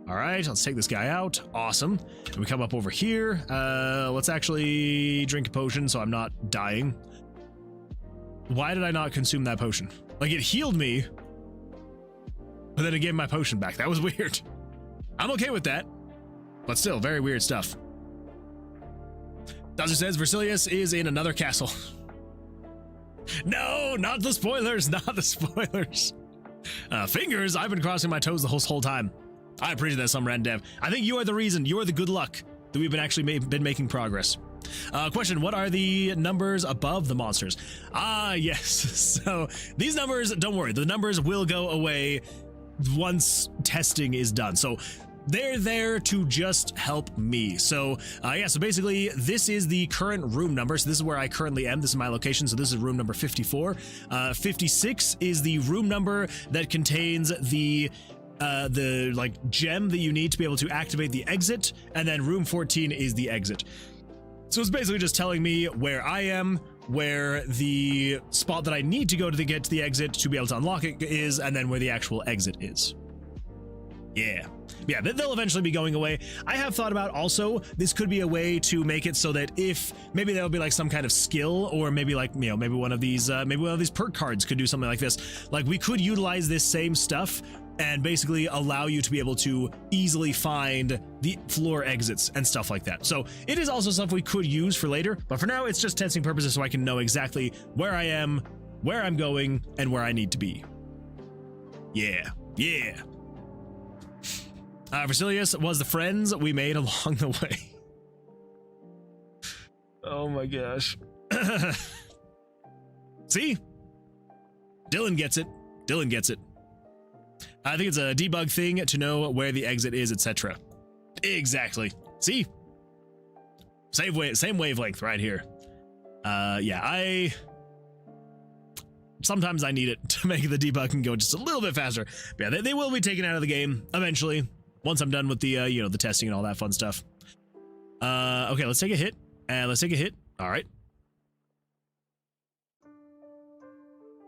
All right, let's take this guy out. Awesome. And we come up over here. Let's actually drink a potion so I'm not dying. Why did I not consume that potion? Like, it healed me, but then it gave my potion back. That was weird. I'm okay with that, but still, very weird stuff. Dazzer says Vercilias is in another castle. No, not the spoilers, not the spoilers. Fingers, I've been crossing my toes the whole time. I appreciate that, some random dev. I think you are the reason, you are the good luck that we've been actually been making progress. Question, what are the numbers above the monsters? Yes. So these numbers, don't worry, the numbers will go away once testing is done. So they're there to just help me. So yeah, so basically this is the current room number. So this is where I currently am. This is my location. So this is room number 54. 56 is the room number that contains the like gem that you need to be able to activate the exit, and then room 14 is the exit. So it's basically just telling me where I am, where the spot that I need to go to get to the exit to be able to unlock it is, and then where the actual exit is. Yeah, they'll eventually be going away. I have thought about also, this could be a way to make it so that if maybe there'll be like some kind of skill, or maybe like, you know, maybe one of these perk cards could do something like this. Like we could utilize this same stuff and basically allow you to be able to easily find the floor exits and stuff like that. So it is also stuff we could use for later, but for now it's just testing purposes so I can know exactly where I am, where I'm going, and where I need to be. Yeah. Vercilias was the friends we made along the way. Oh my gosh. See? Dylan gets it. I think it's a debug thing to know where the exit is, etc. Exactly. See? Same wavelength right here. Yeah, sometimes I need it to make the debugging go just a little bit faster. But yeah, they will be taken out of the game eventually, once I'm done with the, you know, the testing and all that fun stuff. Okay, let's take a hit. All right.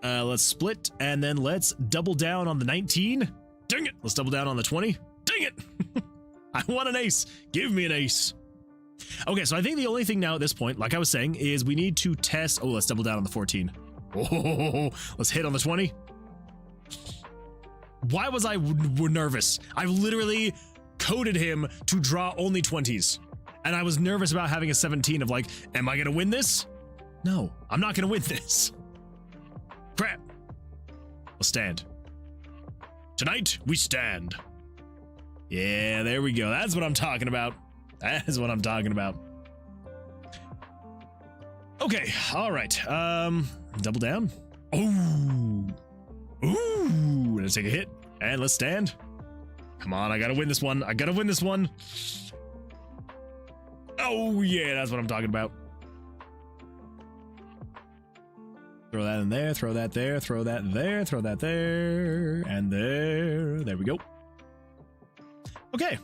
Let's split, and then let's double down on the 19. Dang it. Let's double down on the 20. Dang it. I want an ace. Give me an ace. Okay, so I think the only thing now at this point, like I was saying, is we need to test. Oh, let's double down on the 14. Oh, let's hit on the 20. Why was I nervous? I literally coded him to draw only 20s. And I was nervous about having a 17 of like, am I going to win this? No, I'm not going to win this. Crap. Let's stand. Tonight, we stand. Yeah, there we go. That's what I'm talking about. That is what I'm talking about. Okay, all right. Double down. Ooh, let's take a hit. And let's stand. Come on, I gotta win this one. Oh, yeah, that's what I'm talking about. Throw that in there, throw that there, throw that there, throw that there, and there. There we go. Okay.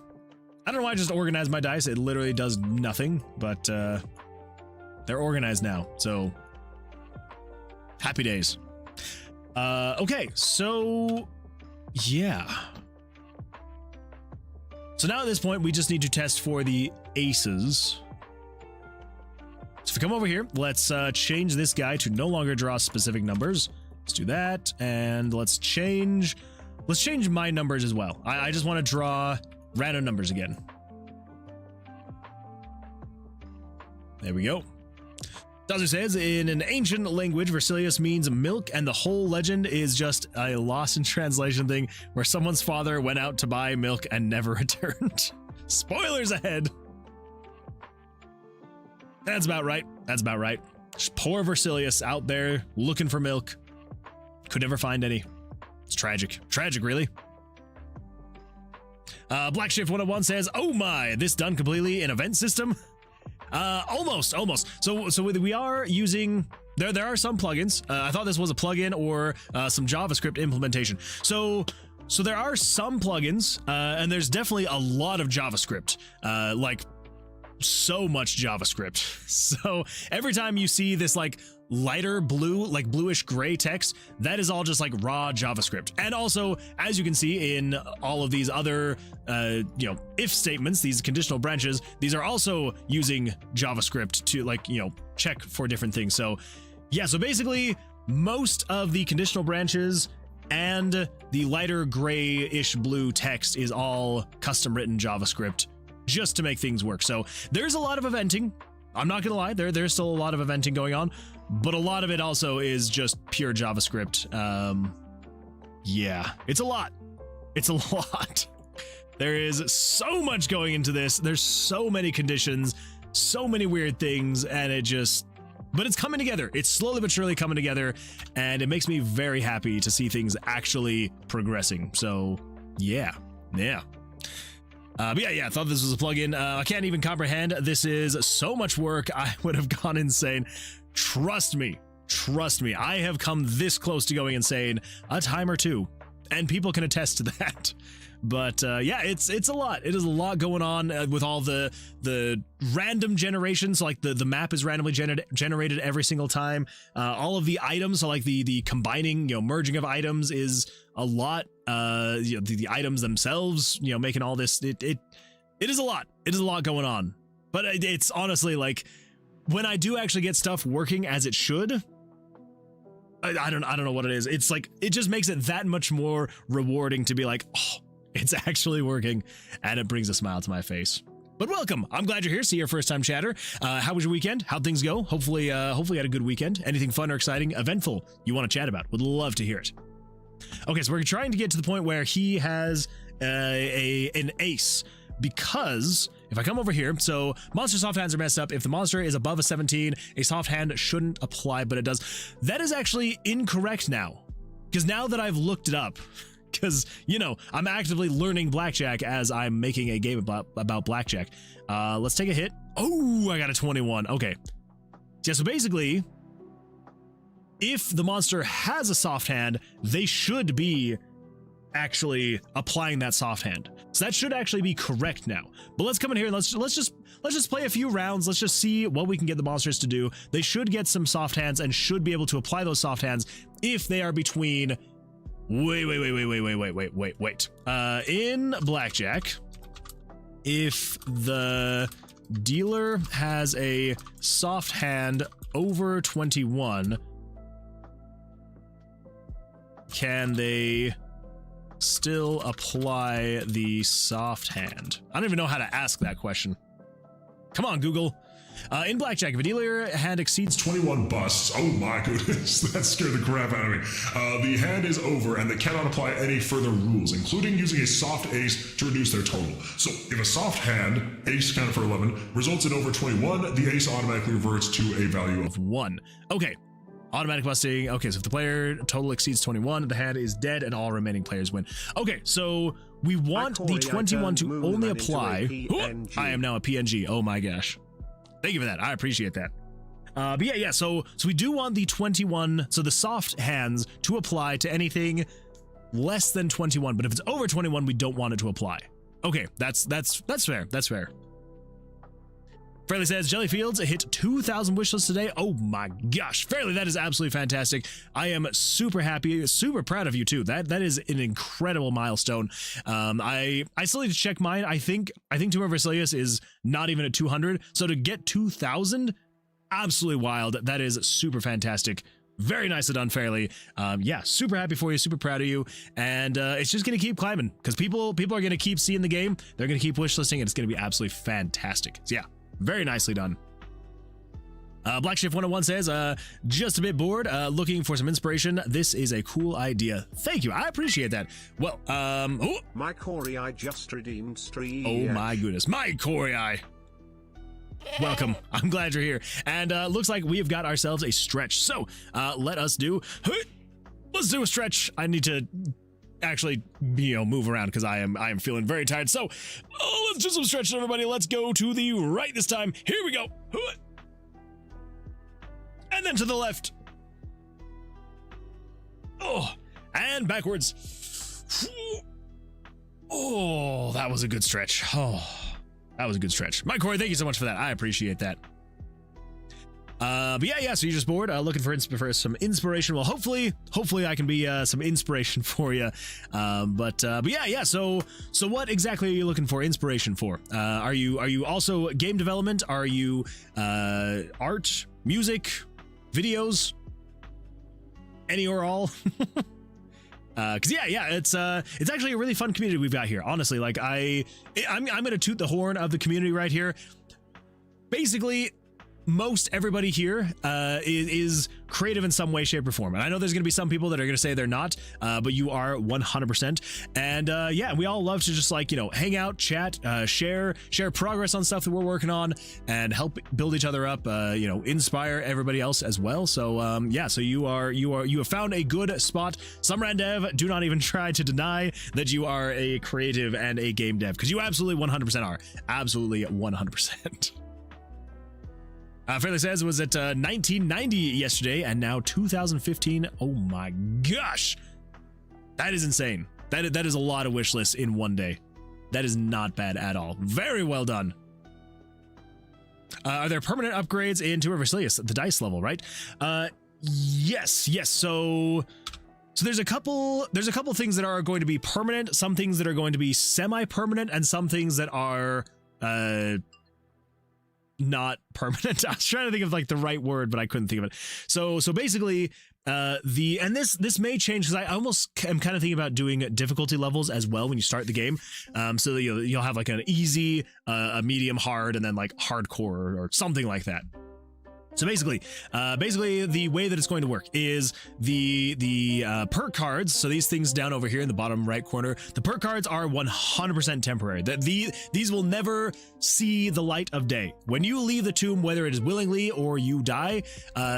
I don't know why I just organized my dice. It literally does nothing, but they're organized now, so happy days. Okay, so yeah. So now at this point, we just need to test for the aces. So if we come over here, let's change this guy to no longer draw specific numbers. Let's do that, and let's change my numbers as well. I just want to draw random numbers again. There we go. Dazu says, in an ancient language, Vercilias means milk, and the whole legend is just a lost in translation thing where someone's father went out to buy milk and never returned. Spoilers ahead. That's about right. Just poor Vercilias out there looking for milk. Could never find any. It's tragic. Tragic, really. Black Shift 101 says, oh my, this done completely in event system? Almost. So we are using, there are some plugins. I thought this was a plugin or some JavaScript implementation. So there are some plugins, and there's definitely a lot of JavaScript, like so much JavaScript. So every time you see this like lighter blue, like bluish gray text, that is all just like raw JavaScript. And also, as you can see in all of these other, if statements, these conditional branches, these are also using JavaScript to like, check for different things. So yeah, so basically most of the conditional branches and the lighter grayish blue text is all custom written JavaScript just to make things work. So there's a lot of eventing. I'm not gonna lie, there's still a lot of eventing going on, but a lot of it also is just pure JavaScript. Yeah, it's a lot. There is so much going into this. There's so many conditions, so many weird things, and but it's coming together. It's slowly but surely coming together, and it makes me very happy to see things actually progressing. So yeah. But yeah, I thought this was a plugin. I can't even comprehend. This is so much work. I would have gone insane. Trust me. I have come this close to going insane a time or two, and people can attest to that. But yeah, it's a lot. It is a lot going on with all the random generations. So like the map is randomly generated every single time. All of the items, so like the combining, merging of items is a lot. The items themselves, making all this. It is a lot. It is a lot going on. But it's honestly like when I do actually get stuff working as it should. I don't know what it is. It's like it just makes it that much more rewarding to be like, oh, it's actually working, and it brings a smile to my face. But welcome. I'm glad you're here. See your first time chatter. How was your weekend? How'd things go? Hopefully you had a good weekend. Anything fun or exciting, eventful you want to chat about? Would love to hear it. Okay, so we're trying to get to the point where he has an ace, because if I come over here, so monster soft hands are messed up. If the monster is above a 17, a soft hand shouldn't apply, but it does. That is actually incorrect now, because now that I've looked it up, because, I'm actively learning blackjack as I'm making a game about blackjack. Let's take a hit. Oh, I got a 21. Okay. Yeah, so basically, if the monster has a soft hand, they should be actually applying that soft hand. So that should actually be correct now. But let's come in here and let's just play a few rounds. Let's just see what we can get the monsters to do. They should get some soft hands and should be able to apply those soft hands if they are between. Wait. In blackjack, if the dealer has a soft hand over 21, can they still apply the soft hand? I don't even know how to ask that question. Come on, Google. In blackjack, if a dealer hand exceeds 21 busts, oh my goodness, that scared the crap out of me. The hand is over and they cannot apply any further rules, including using a soft ace to reduce their total. So if a soft hand, ace counted for 11, results in over 21, the ace automatically reverts to a value of 1. Okay. Automatic busting. Okay, so if the player total exceeds 21, the hand is dead and all remaining players win. Okay, so we want the 21 to only apply. I am now a PNG. Oh my gosh. Thank you for that. I appreciate that. But yeah. So we do want the 21, so the soft hands, to apply to anything less than 21. But if it's over 21, we don't want it to apply. Okay, that's fair. That's fair. Fairly says Jellyfields hit 2,000 wishlists today. Oh my gosh, Fairly, that is absolutely fantastic. I am super happy, super proud of you too. That is an incredible milestone. I still need to check mine. I think Tomb of Vercilias is not even at 200. So to get 2,000, absolutely wild. That is super fantastic. Very nicely done, Fairly. Yeah, super happy for you, super proud of you, and it's just gonna keep climbing because people are gonna keep seeing the game. They're gonna keep wishlisting, and it's gonna be absolutely fantastic. So yeah. Very nicely done. Black Shift 101 says, just a bit bored, looking for some inspiration. This is a cool idea. Thank you. I appreciate that. Well, My Corey, I just redeemed stream. Oh my goodness. My Corey, welcome. I'm glad you're here. And looks like we have got ourselves a stretch. So let's do a stretch. I need to actually move around because I am feeling very tired. So let's do some stretching, everybody. Let's go to the right this time. Here we go. And then to the left. Oh, and backwards. Oh, that was a good stretch. Oh, that was a good stretch. Mike Corey, thank you so much for that. I appreciate that. But yeah, so you're just bored, looking for some inspiration. Well, hopefully I can be some inspiration for you. But yeah. So what exactly are you looking for inspiration for? Are you also game development? Are you art, music, videos, any or all? Cause yeah, it's actually a really fun community we've got here. Honestly, like I'm gonna toot the horn of the community right here. Basically, most everybody here is creative in some way, shape, or form. And I know there's going to be some people that are going to say they're not, but you are 100%. And yeah, we all love to just like, you know, hang out, chat, share progress on stuff that we're working on, and help build each other up, you know, inspire everybody else as well. So yeah, so you have found a good spot. Some rand dev, do not even try to deny that you are a creative and a game dev, because you absolutely 100% are. Absolutely 100%. Fairly says it was at 1990 yesterday and now 2015. Oh my gosh. That is insane. That is a lot of wish lists in one day. That is not bad at all. Very well done. Are there permanent upgrades in Tomb of Vercilias, the dice level, right? Yes. So there's a couple things that are going to be permanent, some things that are going to be semi-permanent, and some things that are not permanent. I was trying to think of like the right word, but I couldn't think of it. So basically, this may change, because I almost am kind of thinking about doing difficulty levels as well when you start the game. So that you'll have like an easy, a medium, hard, and then like hardcore or something like that. So basically the way that it's going to work is the perk cards. So these things down over here in the bottom right corner, the perk cards are 100% temporary. These will never see the light of day. When you leave the tomb, whether it is willingly or you die,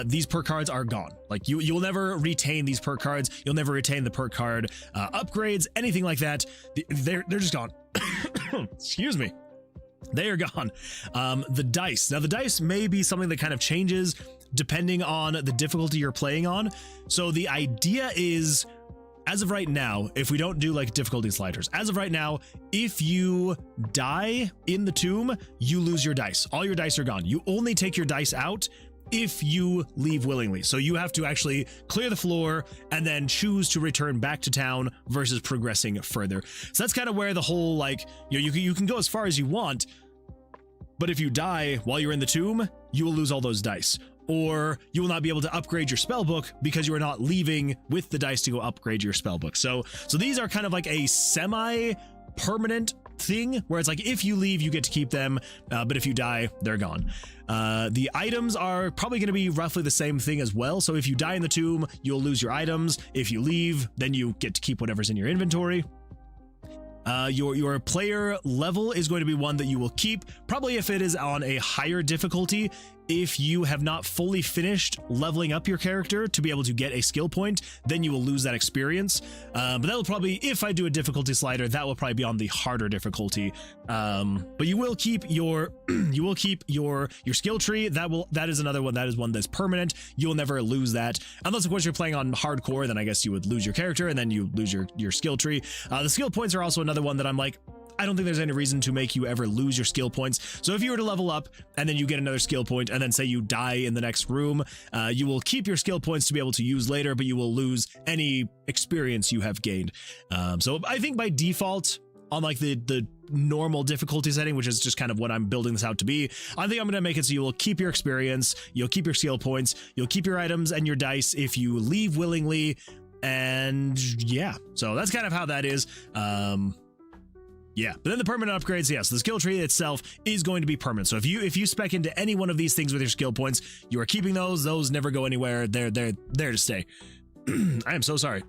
these perk cards are gone. Like you'll never retain these perk cards. You'll never retain the perk card upgrades, anything like that. They're just gone. Excuse me. They are gone. The dice. Now, the dice may be something that kind of changes depending on the difficulty you're playing on. So the idea is, as of right now, if we don't do like difficulty sliders, as of right now, if you die in the tomb, you lose your dice. All your dice are gone. You only take your dice out if you leave willingly. So you have to actually clear the floor and then choose to return back to town versus progressing further. So that's kind of where the whole, like, you can go as far as you want, but if you die while you're in the tomb, you will lose all those dice. Or you will not be able to upgrade your spell book because you are not leaving with the dice to go upgrade your spell book. So these are kind of like a semi-permanent thing where it's like, if you leave, you get to keep them, but if you die, they're gone. The items are probably going to be roughly the same thing as well. So if you die in the tomb, you'll lose your items. If you leave, then you get to keep whatever's in your inventory. Your player level is going to be one that you will keep, probably if it is on a higher difficulty. If you have not fully finished leveling up your character to be able to get a skill point, then you will lose that experience. But that will probably, if I do a difficulty slider, that will probably be on the harder difficulty. But you will keep your your skill tree. That is another one. That is one that's permanent. You'll never lose that, unless of course you're playing on hardcore. Then I guess you would lose your character and then you lose your skill tree. The skill points are also another one that I'm like, I don't think there's any reason to make you ever lose your skill points. So if you were to level up and then you get another skill point and then say you die in the next room, you will keep your skill points to be able to use later, but you will lose any experience you have gained. So I think by default, on like the normal difficulty setting, which is just kind of what I'm building this out to be, I think I'm going to make it so you will keep your experience, you'll keep your skill points, you'll keep your items and your dice if you leave willingly. And yeah, so that's kind of how that is. Yeah, but then the permanent upgrades, yes, the skill tree itself is going to be permanent. So if you spec into any one of these things with your skill points, you are keeping those. Those never go anywhere. They're there to stay. I am so sorry.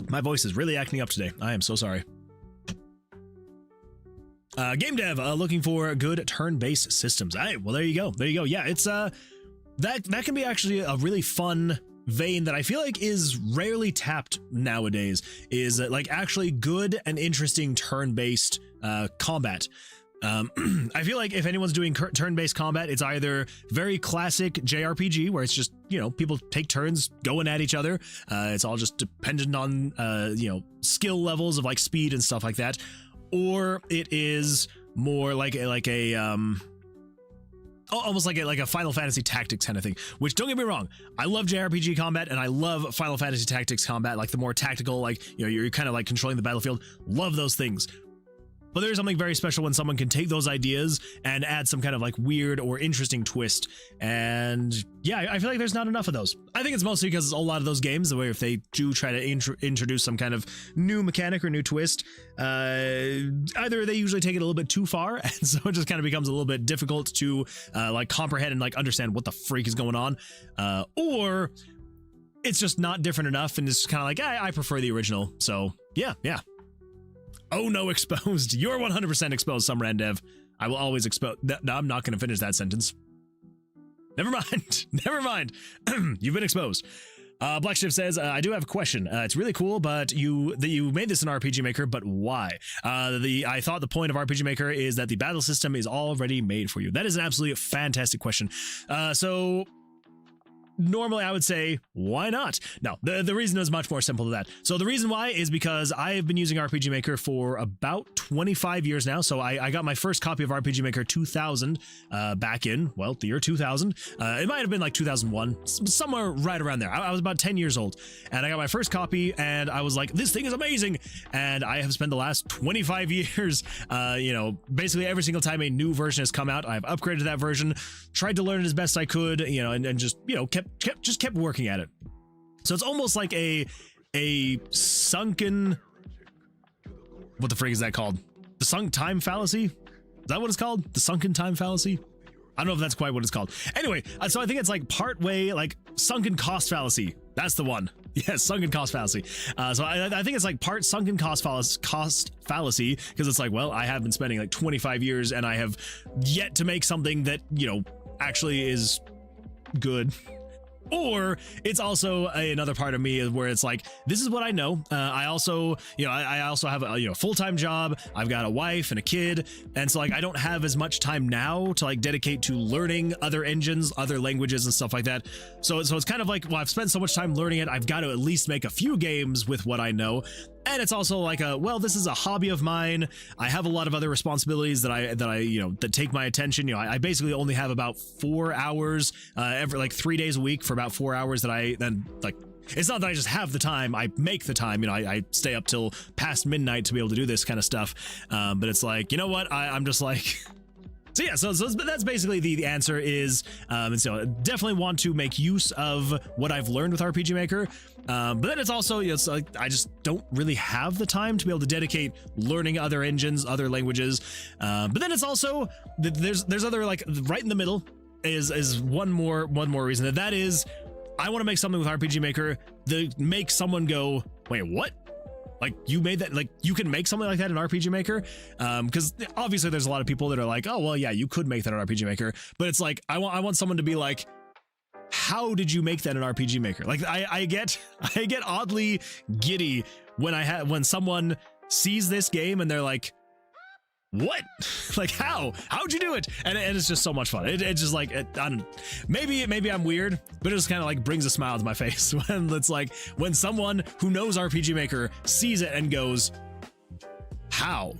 My voice is really acting up today. I am so sorry. Game dev looking for good turn-based systems. Well, there you go. Yeah, it's that can be actually a really fun vein that I feel like is rarely tapped nowadays, is like actually good and interesting turn-based combat. I feel like if anyone's doing turn-based combat, it's either very classic JRPG where it's just, people take turns going at each other. It's all just dependent on, skill levels of like speed and stuff like that. Or it is more like almost like a Final Fantasy Tactics kind of thing, which, don't get me wrong, I love JRPG combat and I love Final Fantasy Tactics combat, like the more tactical, like, you're kind of like controlling the battlefield. Love those things. But there's something very special when someone can take those ideas and add some kind of like weird or interesting twist. And yeah, I feel like there's not enough of those. I think it's mostly because a lot of those games, where if they do try to introduce some kind of new mechanic or new twist, either they usually take it a little bit too far, and so it just kind of becomes a little bit difficult to like comprehend and like understand what the freak is going on, or it's just not different enough, and it's kind of like, I prefer the original. So yeah. Oh no, exposed. You're 100% exposed, some Randev. I will always expose. No, I'm not going to finish that sentence. Never mind. Never mind. You've been exposed. Black Shift says, I do have a question. It's really cool, but you made this in RPG Maker, but why? I thought the point of RPG Maker is that the battle system is already made for you. That is an absolutely fantastic question. So normally I would say, why not? No, the reason is much more simple than that. So the reason why is because I have been using RPG Maker for about 25 years now. So I got my first copy of RPG Maker 2000 back in, well, the year 2000. It might have been like 2001, somewhere right around there. I was about 10 years old, and I got my first copy, and I was like, this thing is amazing. And I have spent the last 25 years, basically every single time a new version has come out, I've upgraded that version, tried to learn it as best I could, and just, kept working at it. So it's almost like a sunken, what the frig is that called? The sunk time fallacy? Is that what it's called? The sunken time fallacy? I don't know if that's quite what it's called. Anyway, so I think it's like part way, like sunken cost fallacy. That's the one. Yes, sunken cost fallacy. So I think it's like part sunken cost fallacy, because it's like, well, I have been spending like 25 years and I have yet to make something that, actually is good. Or it's also another part of me where it's like, this is what I know. I also, I also have a full-time job. I've got a wife and a kid, and so like I don't have as much time now to like dedicate to learning other engines, other languages, and stuff like that. So it's kind of like, well, I've spent so much time learning it, I've got to at least make a few games with what I know. And it's also like this is a hobby of mine. I have a lot of other responsibilities that take my attention. I basically only have about 4 hours every like 3 days a week for about 4 hours that I then like. It's not that I just have the time, I make the time. I stay up till past midnight to be able to do this kind of stuff. But it's like, what? I'm just like. So yeah, so that's basically the answer is, and so definitely want to make use of what I've learned with RPG Maker, but then it's also, it's like I just don't really have the time to be able to dedicate learning other engines, other languages, but then it's also there's other, like, right in the middle is one more reason, that is I want to make something with RPG Maker that makes someone go, wait, what? Like, you made that? Like, you can make something like that in RPG Maker? Because obviously there's a lot of people that are like, oh, well, yeah, you could make that in RPG Maker. But it's like, I want someone to be like, how did you make that in RPG Maker? Like, I get oddly giddy when someone sees this game and they're like, what? Like, how'd you do it? And it's just so much fun. It's just like, I don't, maybe I'm weird, but it just kind of like brings a smile to my face when it's like, when someone who knows RPG Maker sees it and goes, how?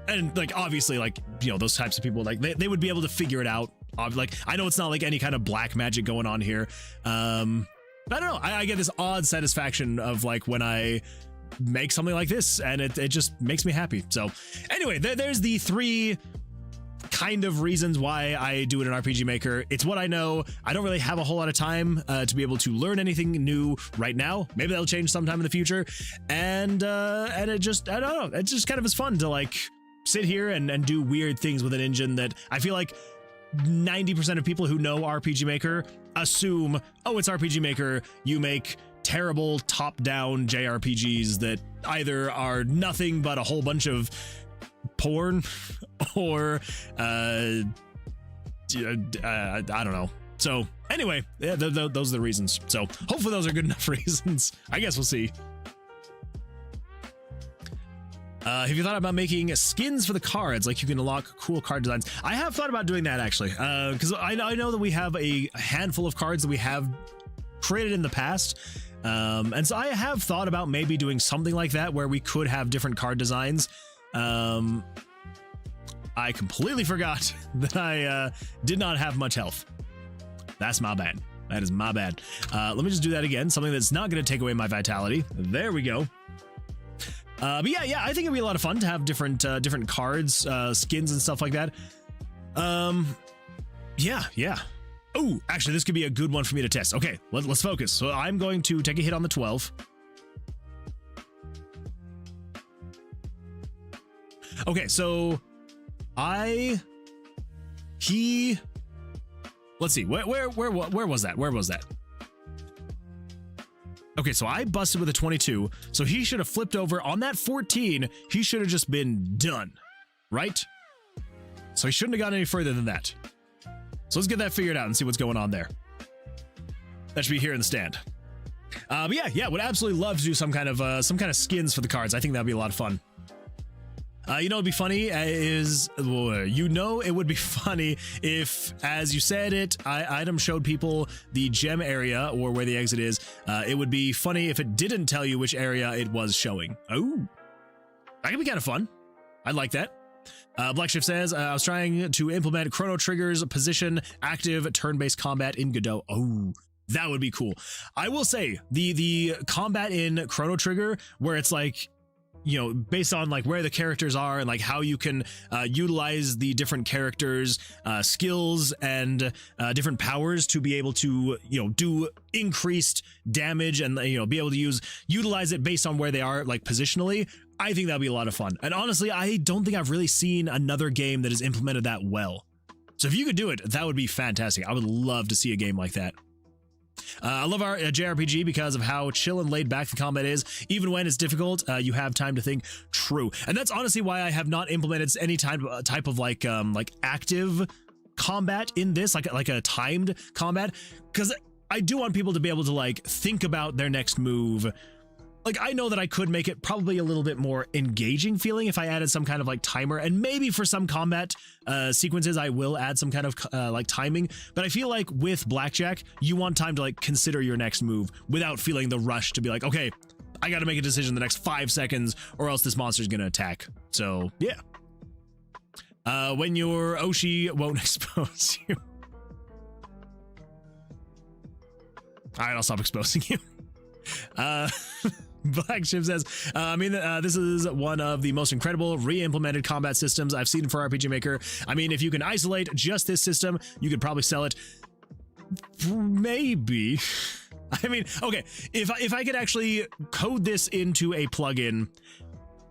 And like, obviously, like, those types of people, like they would be able to figure it out. Like, I know it's not like any kind of black magic going on here. I don't know. I get this odd satisfaction of like when I make something like this, and it just makes me happy. So anyway, there's the 3 kind of reasons why I do it in RPG Maker. It's what I know. I don't really have a whole lot of time to be able to learn anything new right now. Maybe that'll change sometime in the future. And it just, I don't know, it just kind of is fun to like sit here and do weird things with an engine that I feel like 90% of people who know RPG Maker assume, oh, it's RPG Maker, you make terrible top-down JRPGs that either are nothing but a whole bunch of porn or I don't know. So anyway, yeah, those are the reasons. So hopefully those are good enough reasons. I guess we'll see. Have you thought about making skins for the cards? Like, you can unlock cool card designs. I have thought about doing that, actually, because I know that we have a handful of cards that we have created in the past. And so I have thought about maybe doing something like that where we could have different card designs. I completely forgot that I did not have much health. That's my bad. That is my bad. Let me just do that again. Something that's not going to take away my vitality. There we go. But yeah, I think it'd be a lot of fun to have different cards, skins and stuff like that. Yeah. Oh, actually, this could be a good one for me to test. Okay, let's focus. So I'm going to take a hit on the 12. Okay, so let's see, where was that? Where was that? Okay, so I busted with a 22, so he should have flipped over on that 14. He should have just been done, right? So he shouldn't have gone any further than that. So let's get that figured out and see what's going on there. That should be here in the stand. But yeah, would absolutely love to do some kind of skins for the cards. I think that'd be a lot of fun. You know, it'd be funny it would be funny if, as you said it, item showed people the gem area or where the exit is. It would be funny if it didn't tell you which area it was showing. Oh, that could be kind of fun. I'd like that. Black Shift says, I was trying to implement Chrono Trigger's position active turn-based combat in Godot. Oh, that would be cool. I will say the combat in Chrono Trigger, where it's like, you know, based on like where the characters are and like how you can utilize the different characters skills and different powers to be able to, you know, do increased damage and, you know, be able to utilize it based on where they are like positionally. I think that'd be a lot of fun. And honestly, I don't think I've really seen another game that has implemented that well. So if you could do it, that would be fantastic. I would love to see a game like that. I love our JRPG because of how chill and laid back the combat is. Even when it's difficult, you have time to think. True. And that's honestly why I have not implemented any type of like active combat in this, like a timed combat, because I do want people to be able to like think about their next move. Like, I know that I could make it probably a little bit more engaging feeling if I added some kind of like timer, and maybe for some combat sequences I will add some kind of like timing, but I feel like with Blackjack you want time to like consider your next move without feeling the rush to be like, okay, I gotta make a decision in the next 5 seconds or else this monster's gonna attack. So yeah. When your Oshi won't expose you. Alright, I'll stop exposing you. Black Ship says, this is one of the most incredible re-implemented combat systems I've seen for RPG Maker. I mean, if you can isolate just this system, you could probably sell it. Maybe. I mean, okay, if I could actually code this into a plugin,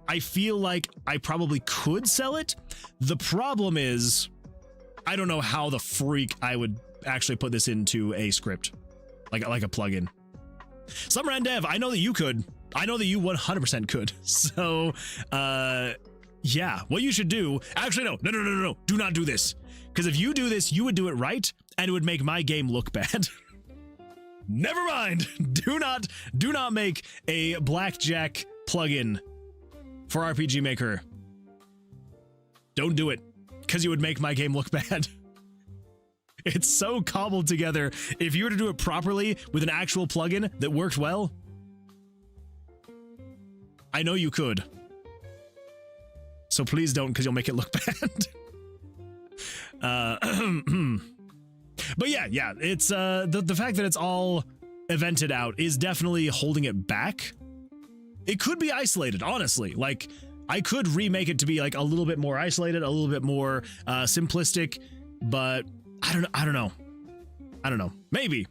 I feel like I probably could sell it. The problem is, I don't know how the freak I would actually put this into a script, like a plugin. Summer Dev, I know that you could. I know that you 100% could. So, yeah, what you should do, actually, no, do not do this. Because if you do this, you would do it right, and it would make my game look bad. Never mind. Do not make a Blackjack plugin for RPG Maker. Don't do it, because you would make my game look bad. It's so cobbled together. If you were to do it properly with an actual plugin that worked well, I know you could. So please don't, because you'll make it look bad. But yeah, it's the fact that it's all evented out is definitely holding it back. It could be isolated, honestly. Like, I could remake it to be like a little bit more isolated, a little bit more simplistic, but I don't know. Maybe.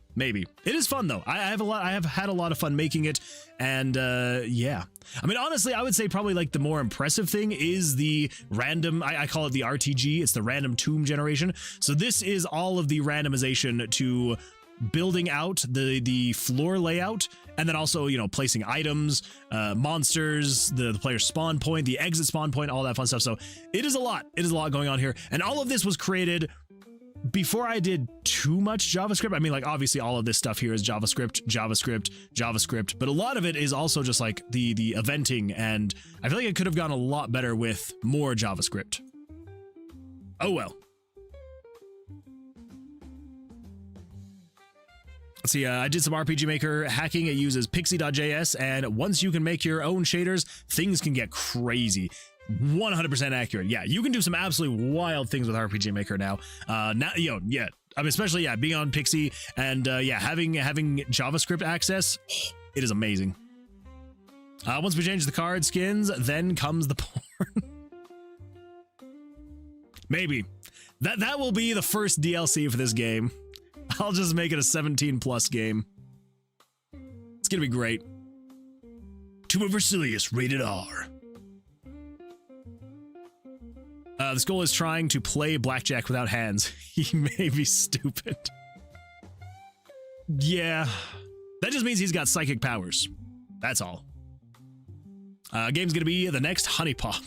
It is fun though. I have had a lot of fun making it, and yeah. I mean, honestly, I would say probably like the more impressive thing is the random, I call it the RTG. It's the random tomb generation. So this is all of the randomization to building out the floor layout, and then also, you know, placing items, monsters, the player's spawn point, the exit spawn point, all that fun stuff. So it is a lot going on here, and all of this was created before I did too much JavaScript. I mean, like, obviously all of this stuff here is JavaScript, but a lot of it is also just like the eventing, and I feel like it could have gone a lot better with more JavaScript. Oh well. Let's see, I did some RPG Maker hacking. It uses pixie.js, and once you can make your own shaders, things can get crazy. 100% accurate. Yeah, you can do some absolutely wild things with RPG Maker now. Now, you know, yeah, I mean, especially, yeah, being on Pixie and yeah, having JavaScript access, it is amazing. Once we change the card skins, then comes the porn. Maybe. That will be the first DLC for this game. I'll just make it a 17+ game. It's gonna be great. Tomb of Vercilias, rated R. This goal is trying to play blackjack without hands. He may be stupid. Yeah. That just means he's got psychic powers. That's all. Game's gonna be the next Honey Pop.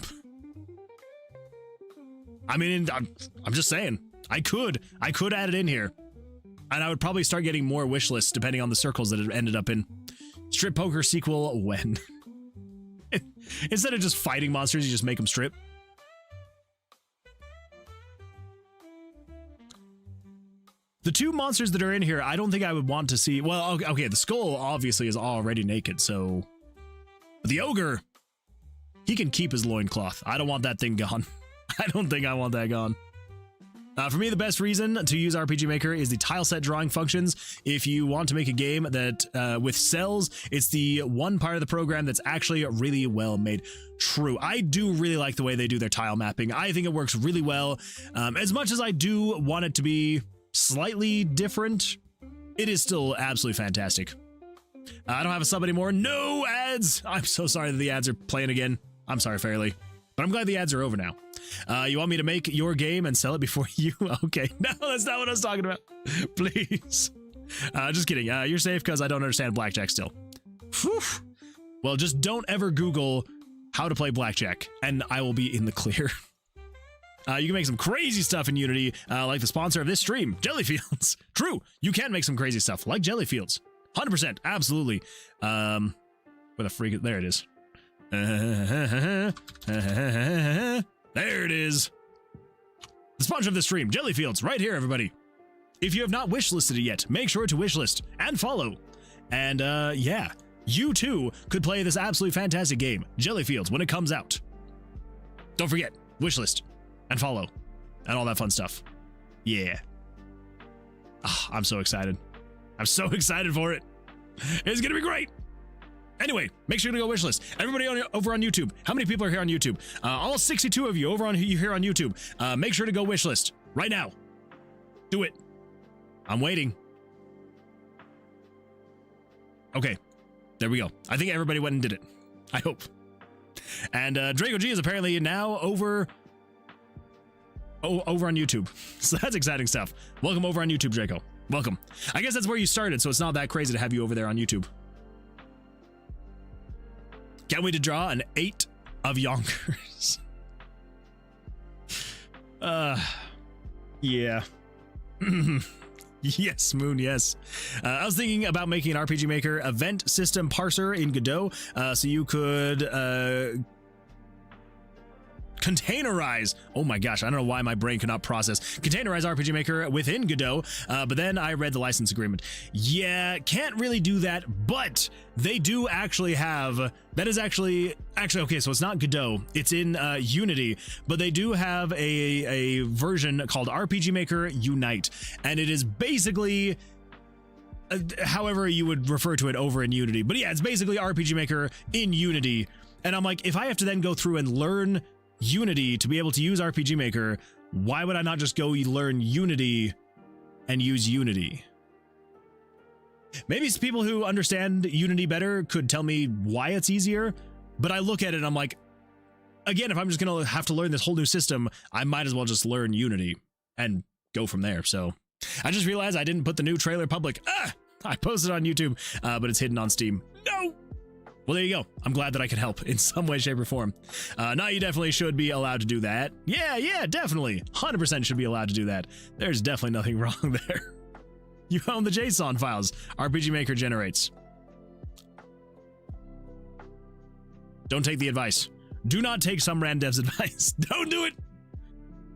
I mean, I'm just saying. I could add it in here. And I would probably start getting more wish lists depending on the circles that it ended up in. Strip poker sequel when? Instead of just fighting monsters, you just make them strip. The two monsters that are in here, I don't think I would want to see. Well, okay, the skull obviously is already naked, so. But the ogre, he can keep his loincloth. I don't want that thing gone. I don't think I want that gone. For me, the best reason to use RPG Maker is the tile set drawing functions. If you want to make a game that with cells, it's the one part of the program that's actually really well made. True. I do really like the way they do their tile mapping. I think it works really well. As much as I do want it to be slightly different, it is still absolutely fantastic. I don't have a sub anymore. No ads. I'm so sorry that the ads are playing again. I'm sorry, Fairly. But I'm glad the ads are over now. You want me to make your game and sell it before you? Okay. No, that's not what I was talking about. Please. Just kidding. You're safe because I don't understand blackjack still. Whew. Well, just don't ever Google how to play blackjack, and I will be in the clear. You can make some crazy stuff in Unity, like the sponsor of this stream, Jellyfields. True, you can make some crazy stuff, like Jellyfields. 100%, absolutely. Where the freak is, there it is. There it is. The sponsor of this stream, Jellyfields, right here, everybody. If you have not wishlisted it yet, make sure to wishlist and follow. And yeah, you too could play this absolutely fantastic game, Jellyfields, when it comes out. Don't forget, wishlist and follow and all that fun stuff. Yeah. Oh, I'm so excited. I'm so excited for it. It's gonna be great. Anyway, make sure to go wishlist. Everybody over on YouTube. How many people are here on YouTube? All 62 of you over on here on YouTube. Make sure to go wishlist right now. Do it. I'm waiting. Okay, there we go. I think everybody went and did it. I hope. And Draco G is apparently now over on YouTube. So that's exciting stuff. Welcome over on YouTube, Draco. Welcome. I guess that's where you started, so it's not that crazy to have you over there on YouTube. Can't wait to draw an 8 of Yonkers. Yeah. Yes, Moon, yes. I was thinking about making an RPG Maker event system parser in Godot, so you could containerize. Oh my gosh, I don't know why my brain cannot process. Containerize RPG Maker within Godot, but then I read the license agreement. Yeah, can't really do that, but they do actually have, that is actually, okay, so it's not Godot, it's in Unity, but they do have a version called RPG Maker Unite, and it is basically, however you would refer to it over in Unity, but yeah, it's basically RPG Maker in Unity, and I'm like, if I have to then go through and learn Unity to be able to use RPG Maker, why would I not just go learn Unity and use Unity? Maybe some people who understand Unity better could tell me why it's easier, but I look at it and I'm like, again, if I'm just gonna have to learn this whole new system, I might as well just learn Unity and go from there. So I just realized I didn't put the new trailer public. I posted on YouTube, but it's hidden on Steam. No! Well, there you go. I'm glad that I could help in some way, shape, or form. Now you definitely should be allowed to do that. Yeah, definitely. 100% should be allowed to do that. There's definitely nothing wrong there. You own the JSON files RPG Maker generates. Don't take the advice. Do not take some random dev's advice. Don't do it.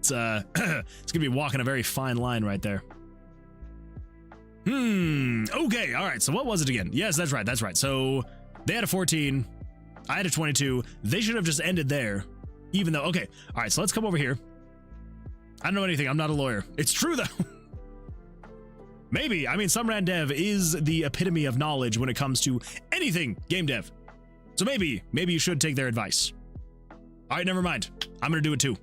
It's gonna be walking a very fine line right there. Okay, all right. So what was it again? Yes, that's right. So they had a 14, I had a 22. They should have just ended there, even though, okay. All right, so let's come over here. I don't know anything, I'm not a lawyer. It's true though. Maybe, I mean, some rand dev is the epitome of knowledge when it comes to anything game dev. So maybe you should take their advice. All right, never mind. I'm going to do it too.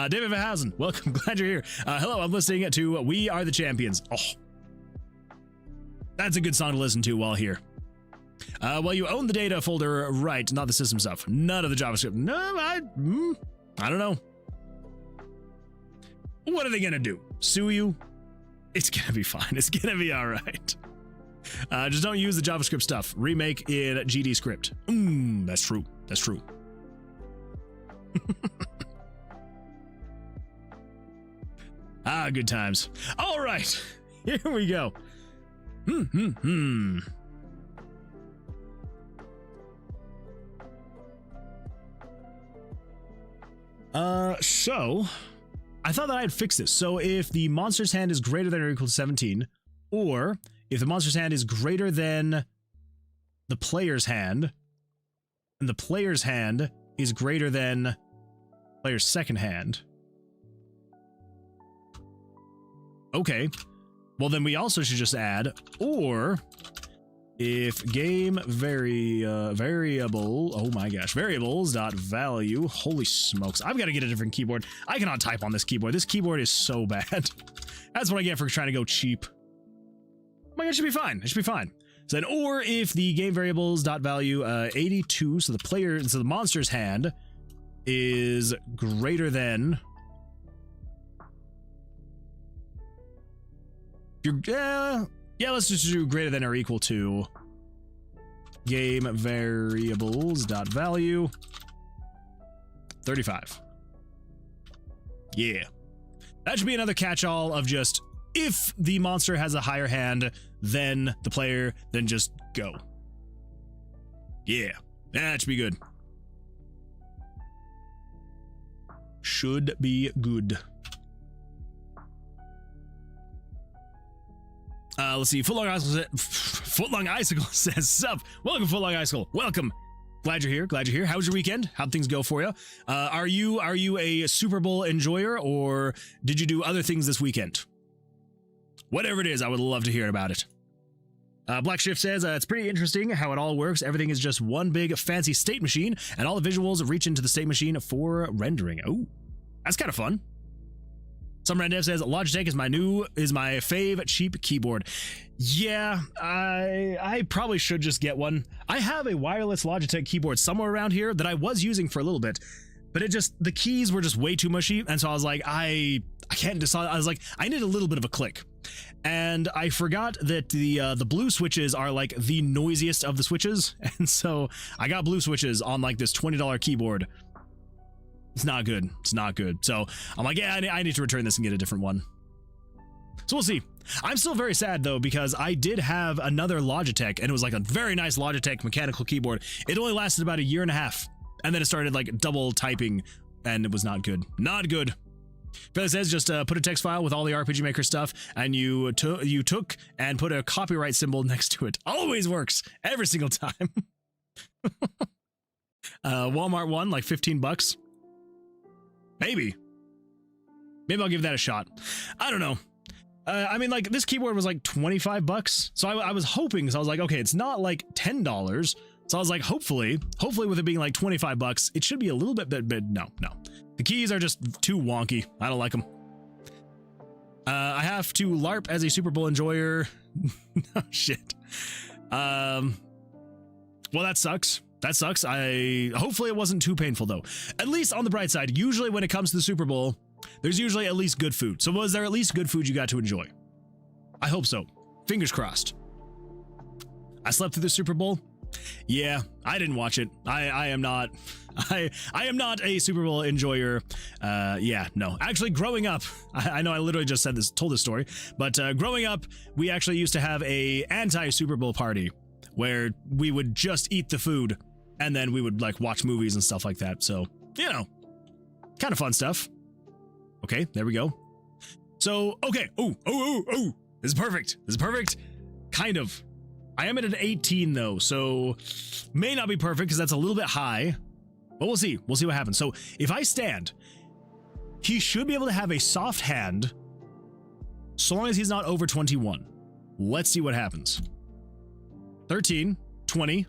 David Verhausen, welcome. Glad you're here. Hello, I'm listening to We Are the Champions. Oh, that's a good song to listen to while here. Well, you own the data folder, right? Not the system stuff. None of the JavaScript. No, I don't know. What are they going to do? Sue you? It's going to be fine. It's going to be all right. Just don't use the JavaScript stuff. Remake in GD script. That's true. That's true. Good times. All right. Here we go. So I thought that I had fixed this. So if the monster's hand is greater than or equal to 17, or if the monster's hand is greater than the player's hand, and the player's hand is greater than player's second hand. Okay. Well, then we also should just add, or if game variable, oh my gosh, variables.value, holy smokes, I've got to get a different keyboard. I cannot type on this keyboard. This keyboard is so bad. That's what I get for trying to go cheap. Oh my God, it should be fine. It should be fine. So then, or if the game variables.value 82, so the monster's hand is greater than, yeah, let's just do greater than or equal to game variables.value 35. Yeah. That should be another catch-all of just, if the monster has a higher hand than the player, then just go. Yeah, that should be good. Should be good. Let's see. Footlong Icicle says, sup? Welcome, Footlong Icicle. Welcome. Glad you're here. Glad you're here. How was your weekend? How'd things go for you? Are you a Super Bowl enjoyer, or did you do other things this weekend? Whatever it is, I would love to hear about it. Black Shift says, it's pretty interesting how it all works. Everything is just one big fancy state machine, and all the visuals reach into the state machine for rendering. Oh, that's kind of fun. Some Randev says, Logitech is my fave cheap keyboard. Yeah, I probably should just get one. I have a wireless Logitech keyboard somewhere around here that I was using for a little bit, but the keys were just way too mushy, and so I was like, I can't decide. I was like, I need a little bit of a click. And I forgot that the blue switches are like the noisiest of the switches, and so I got blue switches on like this $20 keyboard. It's not good. It's not good. So I'm like, yeah, I need to return this and get a different one. So we'll see. I'm still very sad though, because I did have another Logitech, and it was like a very nice Logitech mechanical keyboard. It only lasted about a year and a half, and then it started like double typing, and it was not good. Not good. Felix says, just put a text file with all the RPG Maker stuff, and you took and put a copyright symbol next to it. Always works. Every single time. Walmart one, like $15. Maybe I'll give that a shot. I don't know. I mean, like, this keyboard was like $25. So I was hoping, so I was like, okay, it's not like $10. So I was like, hopefully with it being like $25, it should be a little bit, but no. The keys are just too wonky. I don't like them. I have to LARP as a Super Bowl enjoyer. No shit. Well, that sucks. That sucks. Hopefully it wasn't too painful though. At least on the bright side, usually when it comes to the Super Bowl, there's usually at least good food. So was there at least good food you got to enjoy? I hope so. Fingers crossed. I slept through the Super Bowl. Yeah, I didn't watch it. I am not a Super Bowl enjoyer. Yeah, no. Actually, growing up, I know I literally just told this story, but growing up, we actually used to have a anti-Super Bowl party where we would just eat the food, and then we would like watch movies and stuff like that. So, you know, kind of fun stuff. Okay, there we go. So, okay. Oh, this is perfect. This is perfect. Kind of. I am at an 18 though, so may not be perfect because that's a little bit high, but we'll see. We'll see what happens. So if I stand, he should be able to have a soft hand so long as he's not over 21. Let's see what happens. 13, 20,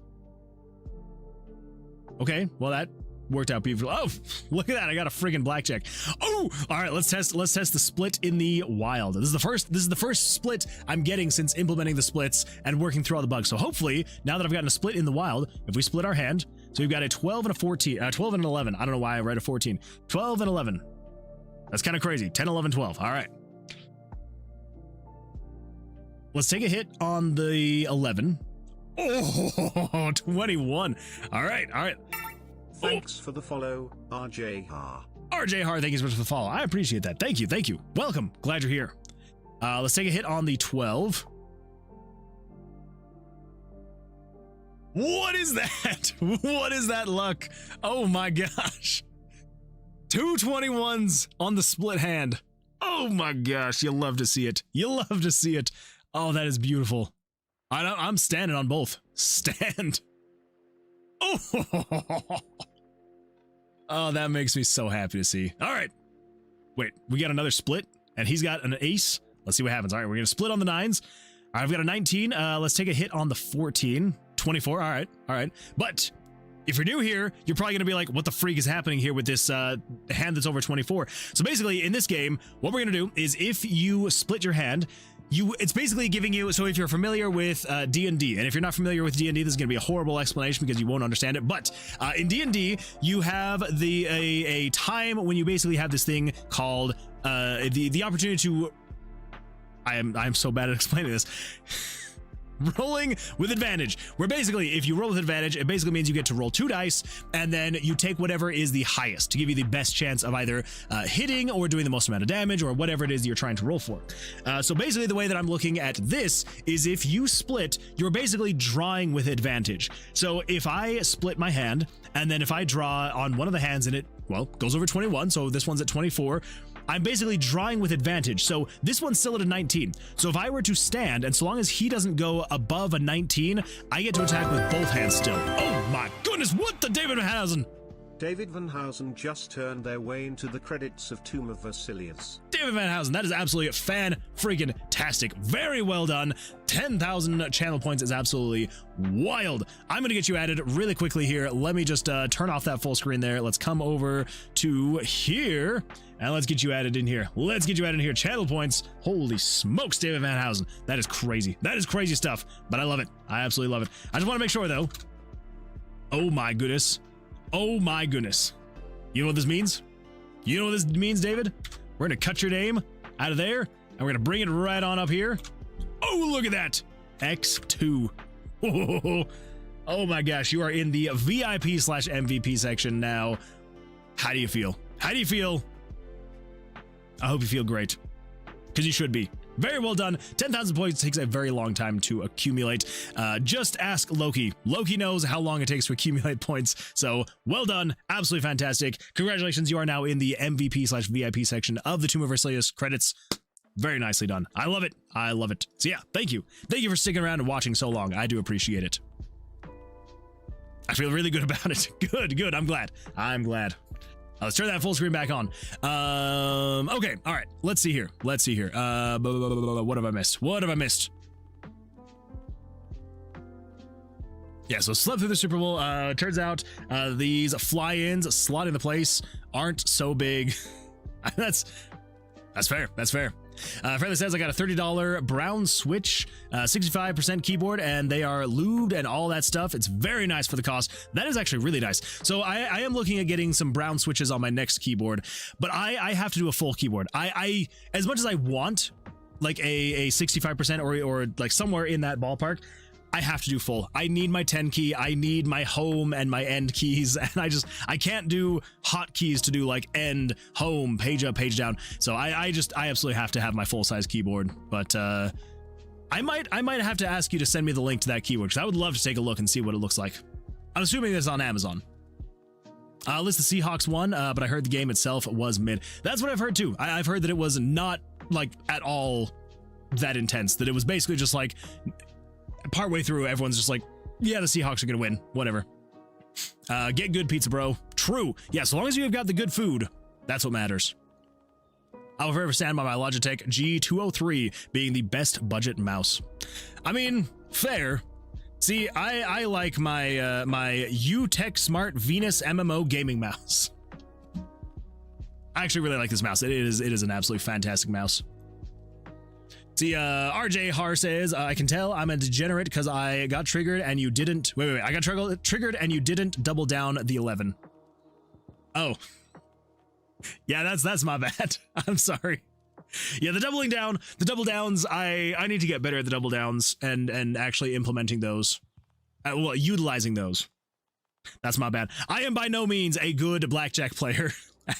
Okay, well that worked out beautiful. Oh, look at that! I got a friggin' blackjack. Oh, all right. Let's test the split in the wild. This is the first split I'm getting since implementing the splits and working through all the bugs. So hopefully, now that I've gotten a split in the wild, if we split our hand, so we've got a 12 and a 14, 12 and an 11. I don't know why I read a 14. 12 and 11. That's kind of crazy. 10, 11, 12. All right. Let's take a hit on the 11. Oh, 21. All right. All right. Thanks for the follow, RJ Har. RJ Har, thank you so much for the follow. I appreciate that. Thank you. Thank you. Welcome. Glad you're here. Let's take a hit on the 12. What is that? What is that luck? Oh my gosh. 2 21s on the split hand. Oh my gosh. You love to see it. You love to see it. Oh, that is beautiful. I'm standing on both. Stand. Oh. Oh, that makes me so happy to see. All right. Wait, we got another split, and he's got an ace. Let's see what happens. All right, we're going to split on the 9s. All right, I've got a 19. Let's take a hit on the 14. 24. All right. All right. But if you're new here, you're probably going to be like, what the freak is happening here with this hand that's over 24? So basically, in this game, what we're going to do is if you split your hand, it's basically giving you, so if you're familiar with D&D, and if you're not familiar with D&D, this is going to be a horrible explanation because you won't understand it, but in D&D, you have a time when you basically have this thing called the opportunity to, I'm so bad at explaining this, rolling with advantage, where basically if you roll with advantage, it basically means you get to roll 2 dice and then you take whatever is the highest to give you the best chance of either hitting or doing the most amount of damage or whatever it is you're trying to roll for. So basically the way that I'm looking at this is if you split, you're basically drawing with advantage. So if I split my hand and then if I draw on one of the hands and it, well, goes over 21, so this one's at 24, I'm basically drawing with advantage. So this one's still at a 19. So if I were to stand, and so long as he doesn't go above a 19, I get to attack with both hands still. Oh my goodness, what the David Van Housen? David Van Housen just turned their way into the credits of Tomb of Vercilias. David Van Housen, that is absolutely fan-freaking-tastic. Very well done. 10,000 channel points is absolutely wild. I'm going to get you added really quickly here. Let me just turn off that full screen there. Let's come over to here, and let's get you added in here. Let's get you added in here. Channel points. Holy smokes, David Van Housen. That is crazy. That is crazy stuff, but I love it. I absolutely love it. I just want to make sure, though. Oh, my goodness. Oh my goodness. You know what this means? You know what this means, David? We're going to cut your name out of there, and we're going to bring it right on up here. Oh, look at that. X2. Oh my gosh, you are in the VIP/MVP section now. How do you feel? How do you feel? I hope you feel great, because you should be. Very well done. 10,000 points takes a very long time to accumulate. Just ask Loki. Loki knows how long it takes to accumulate points. So well done. Absolutely fantastic. Congratulations. You are now in the MVP/VIP section of the Tomb of Vercilias credits. Very nicely done. I love it. I love it. So yeah, thank you. Thank you for sticking around and watching so long. I do appreciate it. I feel really good about it. Good, good. I'm glad. I'm glad. Let's turn that full screen back on. Okay, all right. Let's see here. Let's see here. What have I missed? What have I missed? Yeah, so slept through the Super Bowl. Turns out these fly-ins slotting the place aren't so big. That's fair. That's fair. Friendly says I got a $30 brown Switch, 65% keyboard, and they are lubed and all that stuff. It's very nice for the cost. That is actually really nice. So I am looking at getting some brown switches on my next keyboard, but I have to do a full keyboard. I as much as I want like a 65% or like somewhere in that ballpark, I have to do full. I need my 10 key. I need my home and my end keys. And I can't do hotkeys to do like end, home, page up, page down. So I absolutely have to have my full size keyboard. But I might have to ask you to send me the link to that keyboard, because I would love to take a look and see what it looks like. I'm assuming it's on Amazon. List the Seahawks won, but I heard the game itself was mid. That's what I've heard too. I've heard that it was not like at all that intense, that it was basically just like partway through, everyone's just like, yeah, the Seahawks are gonna win, whatever. Get good pizza, bro. True. Yeah, so long as you've got the good food, that's what matters. I will forever stand by my Logitech G203 being the best budget mouse. I mean, fair, See, I like my my UTech Smart Venus MMO gaming mouse. I actually really like this mouse. It is an absolutely fantastic mouse. See, RJ Har says, I can tell I'm a degenerate because I got triggered and you didn't. Wait. I got triggered and you didn't double down the 11. Oh. Yeah, that's my bad. I'm sorry. Yeah, the double downs, I need to get better at the double downs and actually implementing those. Well, utilizing those. That's my bad. I am by no means a good blackjack player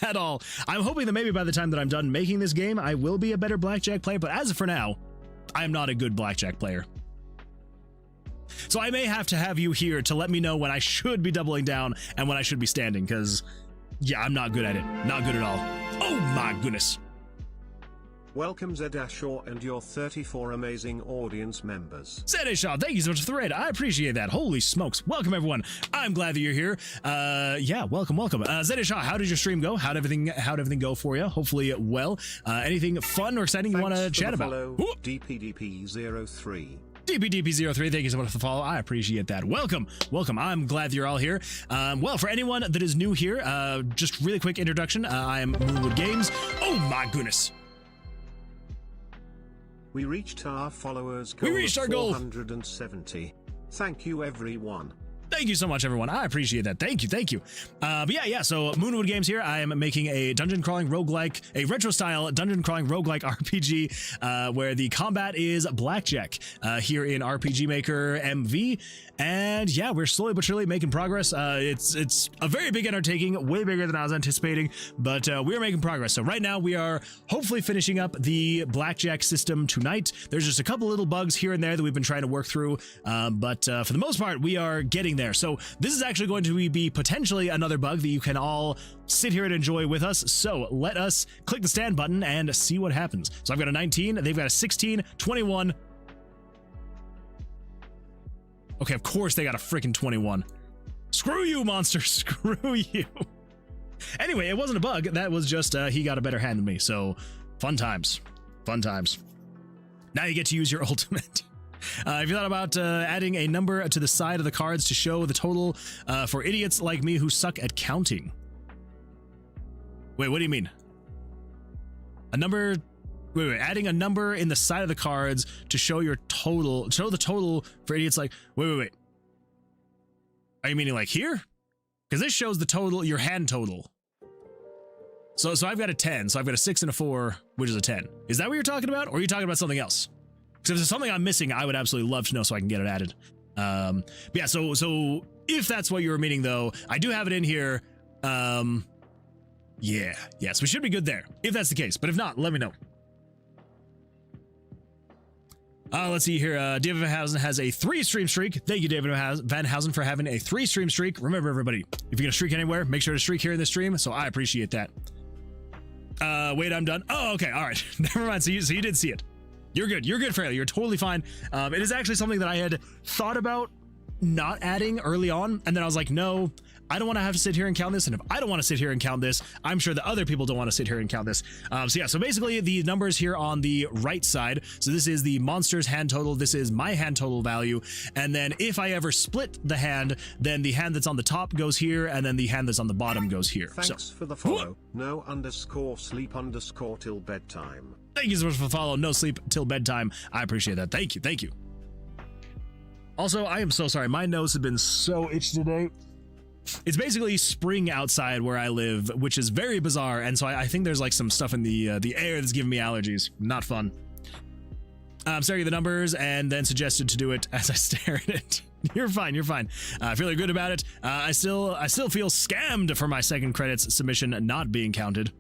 at all. I'm hoping that maybe by the time that I'm done making this game, I will be a better blackjack player, but as of for now, I am not a good blackjack player. So I may have to have you here to let me know when I should be doubling down and when I should be standing, because yeah, I'm not good at it. Not good at all. Oh my goodness. Welcome Zedashaw and your 34 amazing audience members. Zedashaw, thank you so much for the raid. I appreciate that. Holy smokes. Welcome everyone. I'm glad that you're here. Yeah, welcome. Zedashaw, how did your stream go? How'd everything go for you? Hopefully well. Anything fun or exciting you want to chat about? DPDP03. DPDP03, thank you so much for the follow. I appreciate that. Welcome. I'm glad you're all here. Well, for anyone that is new here, just really quick introduction. I am Moonwood Games. Oh my goodness. We reached our followers goal. We reached our goal. 470. Thank you, everyone. Thank you so much, everyone. I appreciate that. Thank you. But yeah. So Moonwood Games here. I am making a dungeon crawling roguelike, a retro style dungeon crawling roguelike RPG, where the combat is blackjack. Here in RPG Maker MV, and yeah, we're slowly but surely making progress. It's a very big undertaking, way bigger than I was anticipating, but we're making progress. So right now we are hopefully finishing up the blackjack system tonight. There's just a couple little bugs here and there that we've been trying to work through, but for the most part, we are getting there. So this is actually going to be potentially another bug that you can all sit here and enjoy with us. So let us click the stand button and see what happens. So I've got a 19, they've got a 16, 21. Okay, of course they got a freaking 21. Screw you, monster. Screw you. Anyway, it wasn't a bug. That was just he got a better hand than me. So fun times. Now you get to use your ultimate. If you thought about adding a number to the side of the cards to show the total for idiots like me who suck at counting. Wait, what do you mean? A number? Wait, adding a number in the side of the cards to show your total, show the total for idiots like, wait. Are you meaning like here? Because this shows the total, your hand total. So I've got a 10, so I've got a 6 and a 4, which is a 10. Is that what you're talking about? Or are you talking about something else? Because if there's something I'm missing, I would absolutely love to know so I can get it added. But yeah, so if that's what you were meaning though, I do have it in here. Yeah, so we should be good there, if that's the case. But if not, let me know. Let's see here. David Van Housen has a 3-stream streak. Thank you, David Van Housen, for having a 3-stream streak. Remember, everybody, if you're gonna streak anywhere, make sure to streak here in the stream. So I appreciate that. Wait, I'm done. Oh, okay, all right. Never mind. So you did see it. You're good. You're good, Fraley. You're totally fine. It is actually something that I had thought about not adding early on, and then I was like, no, I don't want to have to sit here and count this, and if I don't want to sit here and count this, I'm sure that other people don't want to sit here and count this. So basically the numbers here on the right side, so this is the monster's hand total, this is my hand total value, and then if I ever split the hand, then the hand that's on the top goes here, and then the hand that's on the bottom goes here. Thanks for the follow. No_sleep_ till bedtime. Thank you so much for the follow. No sleep till bedtime. I appreciate that. Thank you. Also, I am so sorry. My nose has been so itchy today. It's basically spring outside where I live, which is very bizarre, and so I think there's like some stuff in the air that's giving me allergies. Not fun. I'm staring at the numbers and then suggested to do it as I stare at it. You're fine. Feeling good about it. I still feel scammed for my second credits submission not being counted.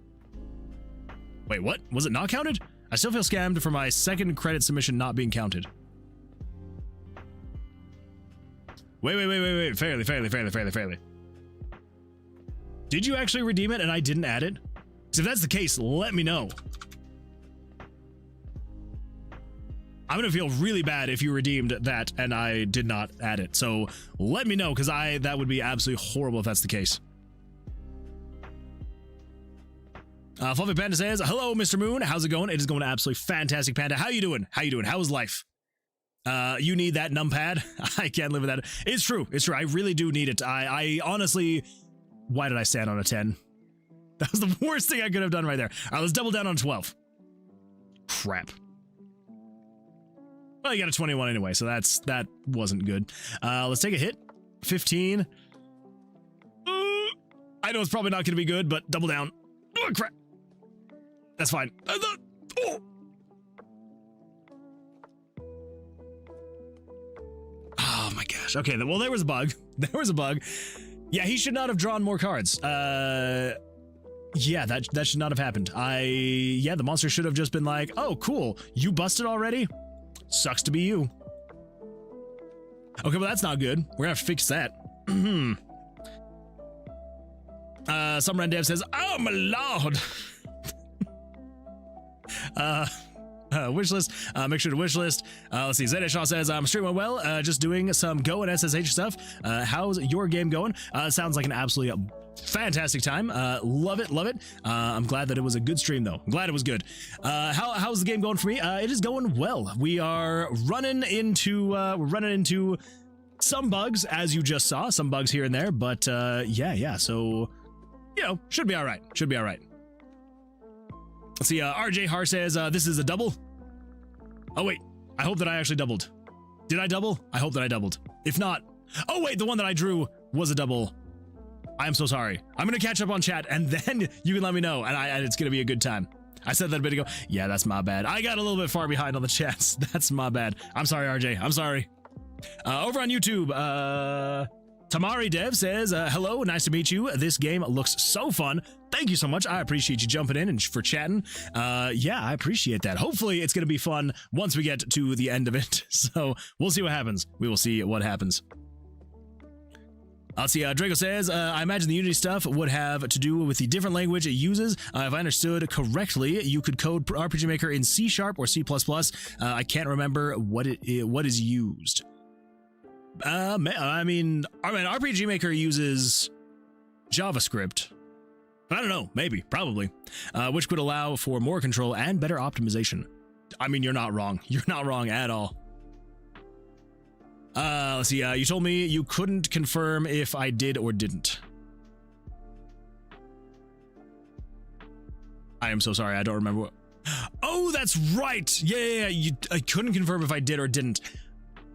Wait, what? Was it not counted? I still feel scammed for my second credit submission not being counted. Wait. Fairly. Did you actually redeem it and I didn't add it? So if that's the case, let me know. I'm gonna feel really bad if you redeemed that and I did not add it. So let me know, because that would be absolutely horrible if that's the case. Fluffy Panda says, hello, Mr. Moon. How's it going? It is going absolutely fantastic, Panda. How you doing? How was life? You need that numpad. I can't live with that. It's true. It's true. I really do need it. I honestly, why did I stand on a 10? That was the worst thing I could have done right there. All right, let's double down on 12. Crap. Well, you got a 21 anyway, so that wasn't good. Let's take a hit. 15. I know it's probably not going to be good, but double down. Oh, crap. That's fine. Oh. Oh my gosh. Okay, well, there was a bug. There was a bug. Yeah, he should not have drawn more cards. Yeah, that should not have happened. Yeah, the monster should have just been like, oh, cool. You busted already? Sucks to be you. Okay, well, that's not good. We're gonna have to fix that. Some Rendev says, oh my lord. Wishlist, make sure to wishlist. Let's see, Zeddy Shaw says, I'm streaming well, just doing some Go and SSH stuff. How's your game going? Sounds like an absolutely fantastic time. Love it, love it. I'm glad that it was a good stream though. I'm glad it was good. How's the game going for me? It is going well. We are running into some bugs, as you just saw, some bugs here and there, but yeah, so, you know, should be all right. Should be all right. Let's see, RJ Har says, this is a double. Oh, wait, I hope that I actually doubled. Did I double? I hope that I doubled. If not, oh, wait, the one that I drew was a double. I am so sorry. I'm going to catch up on chat, and then you can let me know, and it's going to be a good time. I said that a bit ago. Yeah, that's my bad. I got a little bit far behind on the chats. That's my bad. I'm sorry, RJ. I'm sorry. Over on YouTube, Tamari Dev says, hello, nice to meet you. This game looks so fun. Thank you so much. I appreciate you jumping in and for chatting. Yeah, I appreciate that. Hopefully it's going to be fun once we get to the end of it. So we'll see what happens. We will see what happens. Let's see, Draco says, I imagine the Unity stuff would have to do with the different language it uses. If I understood correctly, you could code RPG Maker in C# or C++. I can't remember what is used. I mean, RPG Maker uses JavaScript. I don't know, maybe, probably, which could allow for more control and better optimization. I mean, you're not wrong. You're not wrong at all. Let's see, you told me you couldn't confirm if I did or didn't. I am so sorry, I don't remember what... Oh, that's right! Yeah, I couldn't confirm if I did or didn't.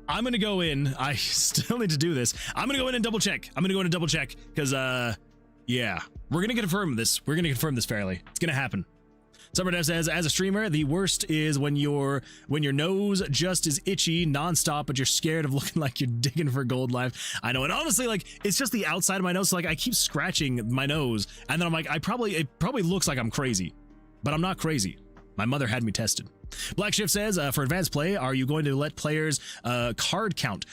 I'm gonna go in, I still need to do this. I'm gonna go in and double check. Because, yeah. We're gonna confirm this. We're gonna confirm this fairly. It's gonna happen. Summer Dev says, as a streamer, the worst is when your nose just is itchy nonstop, but you're scared of looking like you're digging for gold life. I know, and honestly, like, it's just the outside of my nose. So, like, I keep scratching my nose, and then I'm like, it probably looks like I'm crazy, but I'm not crazy. My mother had me tested. Black Shift says, for advanced play, are you going to let players card count?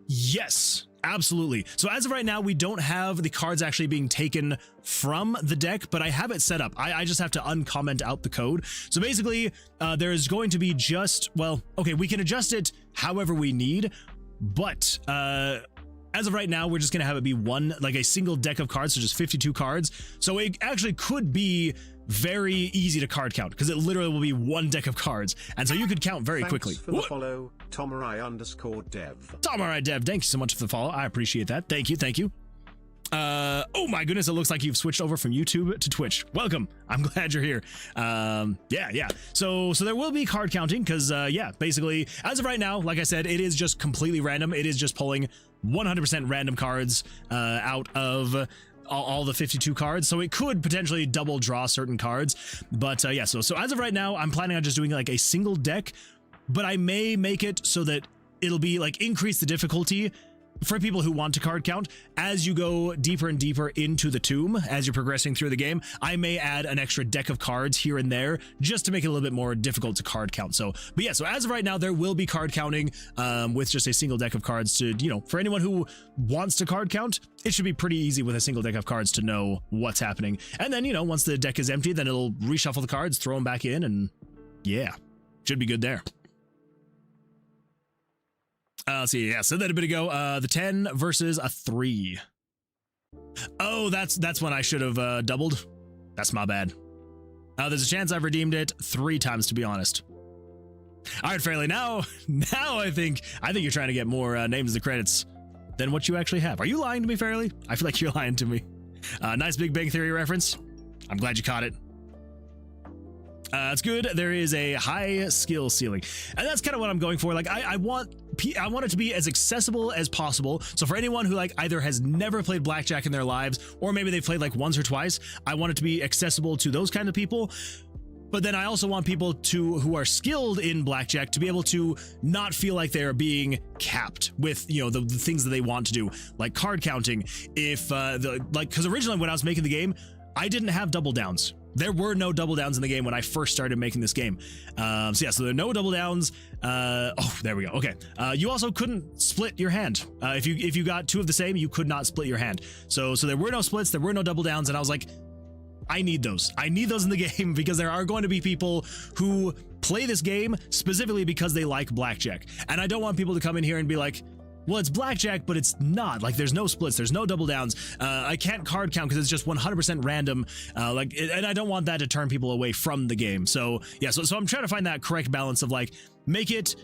Yes. Absolutely. So as of right now, we don't have the cards actually being taken from the deck, but I have it set up. I just have to uncomment out the code. So basically, there's going to be just, well, okay, we can adjust it however we need, but as of right now, we're just going to have it be one, like a single deck of cards, so just 52 cards. So it actually could be very easy to card count because it literally will be one deck of cards, and so you could count very quickly. For the follow, Tomarai_dev. Tomarai Dev, thank you so much for the follow. I appreciate that. Thank you. Oh my goodness, it looks like you've switched over from YouTube to Twitch. Welcome. I'm glad you're here. Yeah. So there will be card counting because yeah, basically as of right now, like I said, it is just completely random. It is just pulling 100% random cards out of all the 52 cards, so it could potentially double draw certain cards, but yeah, so as of right now, I'm planning on just doing like a single deck, but I may make it so that it'll be like increase the difficulty for people who want to card count. As you go deeper and deeper into the tomb, as you're progressing through the game, I may add an extra deck of cards here and there just to make it a little bit more difficult to card count. So, but yeah, so as of right now, there will be card counting with just a single deck of cards to, you know, for anyone who wants to card count, it should be pretty easy with a single deck of cards to know what's happening. And then, you know, once the deck is empty, then it'll reshuffle the cards, throw them back in, and yeah, should be good there. Let's see, yeah, said that a bit ago. The 10 versus a 3. Oh, that's when I should have doubled. That's my bad. There's a chance I've redeemed it 3 times, to be honest. All right, Fairly. Now I think you're trying to get more names in the credits than what you actually have. Are you lying to me, Fairly? I feel like you're lying to me. Nice Big Bang Theory reference. I'm glad you caught it. It's good. There is a high skill ceiling, and that's kind of what I'm going for. Like, I want it to be as accessible as possible. So for anyone who like either has never played blackjack in their lives, or maybe they've played like once or twice, I want it to be accessible to those kind of people. But then I also want people who are skilled in blackjack to be able to not feel like they're being capped with, you know, the things that they want to do, like card counting. If because originally when I was making the game, I didn't have double downs. There were no double downs in the game when I first started making this game. So there are no double downs. Oh, there we go. Okay. You also couldn't split your hand. If you got two of the same, you could not split your hand. So there were no splits, there were no double downs, and I was like, I need those. I need those in the game because there are going to be people who play this game specifically because they like blackjack. And I don't want people to come in here and be like, well, it's blackjack, but it's not. Like, there's no splits, there's no double downs. I can't card count because it's just 100% random. And I don't want that to turn people away from the game. So yeah, so I'm trying to find that correct balance of like, make it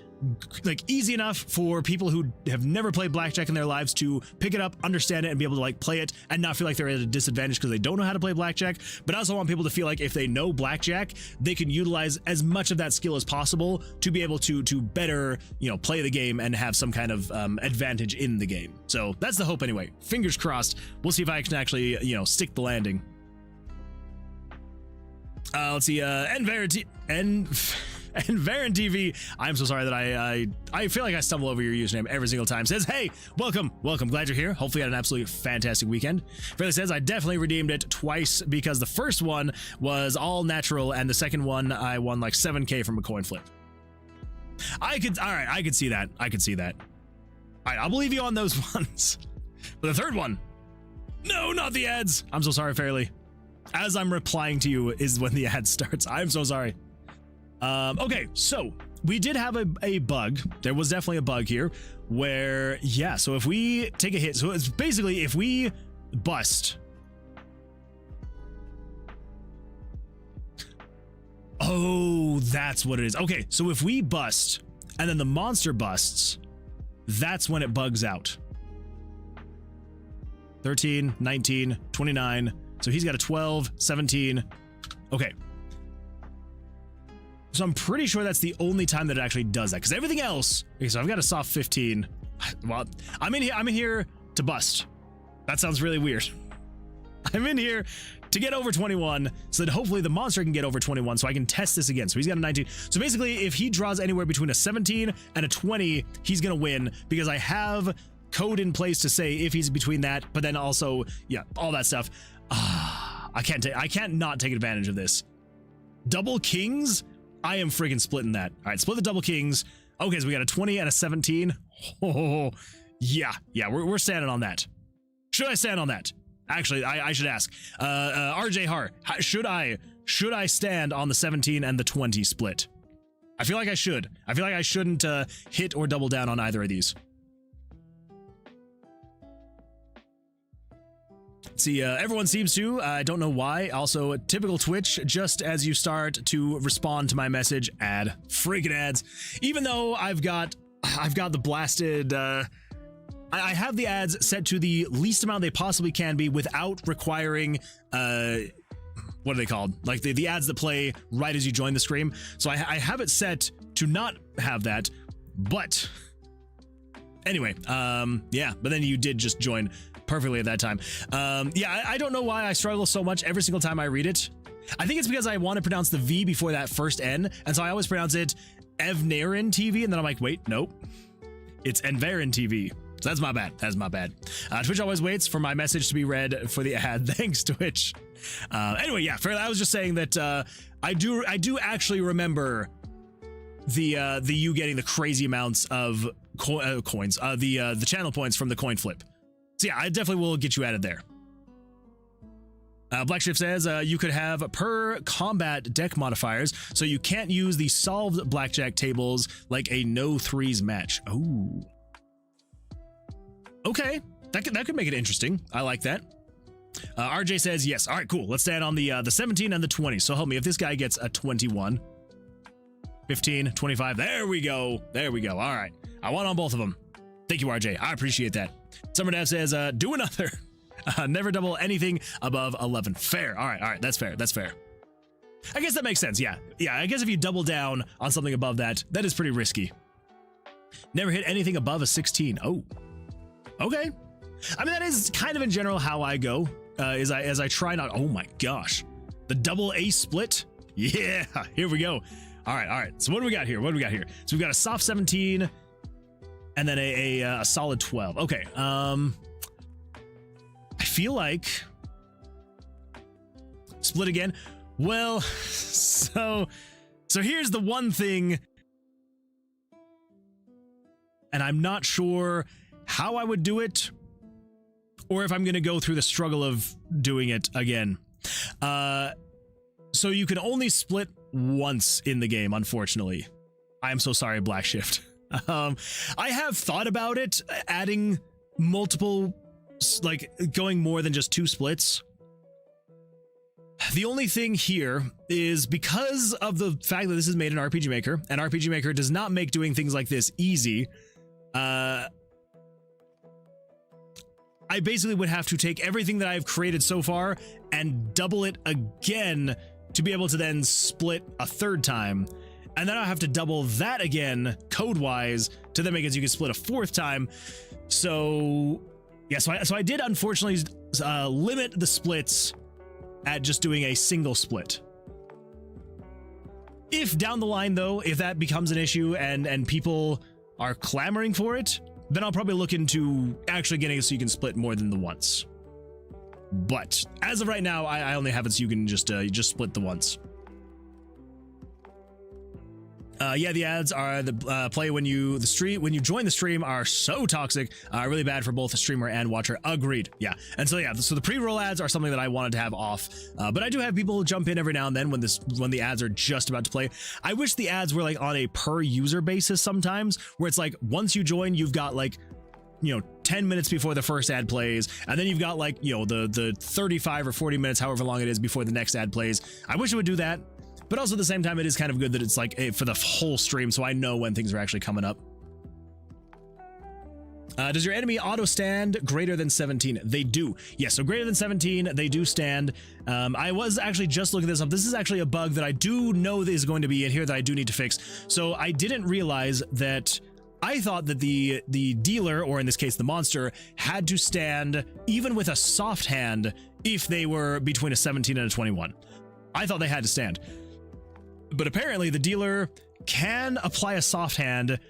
like easy enough for people who have never played blackjack in their lives to pick it up, understand it, and be able to like play it and not feel like they're at a disadvantage because they don't know how to play blackjack. But I also want people to feel like if they know blackjack, they can utilize as much of that skill as possible to be able to better, you know, play the game and have some kind of advantage in the game. So that's the hope anyway. Fingers crossed. We'll see if I can actually, you know, stick the landing. Let's see, And Varen TV, I'm so sorry that I feel like I stumble over your username every single time. Says, hey, welcome, glad you're here. Hopefully you had an absolutely fantastic weekend. Fairly says, I definitely redeemed it twice because the first one was all natural and the second one I won like 7K from a coin flip. All right, I could see that. All right, I'll believe you on those ones. But the third one, no, not the ads. I'm so sorry, Fairly. As I'm replying to you is when the ad starts. I'm so sorry. Okay, so we did have a bug. There was definitely a bug here where, yeah, so if we take a hit, so it's basically if we bust. Oh, that's what it is. Okay, so if we bust and then the monster busts, that's when it bugs out. 13, 19, 29. So he's got a 12, 17. Okay. So I'm pretty sure that's the only time that it actually does that, because everything else, okay, so I've got a soft 15. Well, I'm in here to bust. That sounds really weird. I'm in here to get over 21 so that hopefully the monster can get over 21 so I can test this again. So he's got a 19. So basically, if he draws anywhere between a 17 and a 20, he's going to win because I have code in place to say if he's between that, but then also, yeah, all that stuff. I can't not take advantage of this. Double kings? I am friggin' splitting that. All right, split the double kings. Okay, so we got a 20 and a 17. Oh, yeah, we're standing on that. Should I stand on that? Actually, I should ask. RJ Har, should I stand on the 17 and the 20 split? I feel like I should. I feel like I shouldn't hit or double down on either of these. See, everyone seems to. I don't know why. Also, typical Twitch, just as you start to respond to my message, freaking ads. Even though I've got the blasted, I have the ads set to the least amount they possibly can be without requiring, what are they called? Like the ads that play right as you join the stream. So I have it set to not have that, but anyway, yeah, but then you did just join perfectly at that time. Yeah, I don't know why I struggle so much every single time I read it. I think it's because I want to pronounce the V before that first N, and so I always pronounce it Evnaren TV, and then I'm like, wait, nope, it's Envaren TV. So that's my bad. Twitch always waits for my message to be read for the ad. Thanks, Twitch. Anyway, yeah, I was just saying that I do actually remember the you getting the crazy amounts of coins, the channel points from the coin flip. So yeah, I definitely will get you added there. Black Shift says you could have per combat deck modifiers, so you can't use the solved blackjack tables like a no threes match. Oh, okay, that could make it interesting. I like that. RJ says yes. All right, cool. Let's stand on the 17 and the 20. So help me if this guy gets a 21. 15, 25. There we go. There we go. All right. I won on both of them. Thank you, RJ. I appreciate that. Summer Dev says, do another. Never double anything above 11. Fair. All right. All right. That's fair. That's fair. I guess that makes sense. Yeah. Yeah. I guess if you double down on something above that, that is pretty risky. Never hit anything above a 16. Oh, okay. I mean, that is kind of in general how I go, as I try not. Oh my gosh. The double ace split. Yeah. Here we go. All right. All right. So what do we got here? What do we got here? So we've got a soft 17 and then a solid 12. Okay. I feel like split again. Well, so here's the one thing, and I'm not sure how I would do it or if I'm going to go through the struggle of doing it again. So you can only split once in the game, unfortunately. I am so sorry, Black Shift. I have thought about it, adding multiple, like going more than just 2 splits. The only thing here is because of the fact that this is made in RPG Maker, and RPG Maker does not make doing things like this easy, I basically would have to take everything that I've created so far and double it again to be able to then split a 3rd time. And then I'll have to double that again, code-wise, to then make it so you can split a 4th time. So, yeah, so I did unfortunately limit the splits at just doing a single split. If down the line, though, if that becomes an issue and people are clamoring for it, then I'll probably look into actually getting it so you can split more than the once. But as of right now, I only have it so you can just split the once. Yeah, the ads are the play when you join the stream are so toxic, really bad for both the streamer and watcher. Agreed. Yeah, and so yeah, so the pre-roll ads are something that I wanted to have off, but I do have people jump in every now and then when the ads are just about to play. I wish the ads were like on a per user basis sometimes, where it's like once you join, you've got like, you know, 10 minutes before the first ad plays, and then you've got like, you know, the 35 or 40 minutes, however long it is, before the next ad plays. I wish it would do that. But also at the same time, it is kind of good that it's like for the whole stream, so I know when things are actually coming up. Does your enemy auto stand greater than 17? They do. Yes, so greater than 17, they do stand. I was actually just looking this up. This is actually a bug that I do know is going to be in here that I do need to fix. So I didn't realize that. I thought that the dealer, or in this case the monster, had to stand even with a soft hand if they were between a 17 and a 21. I thought they had to stand. But apparently the dealer can apply a soft hand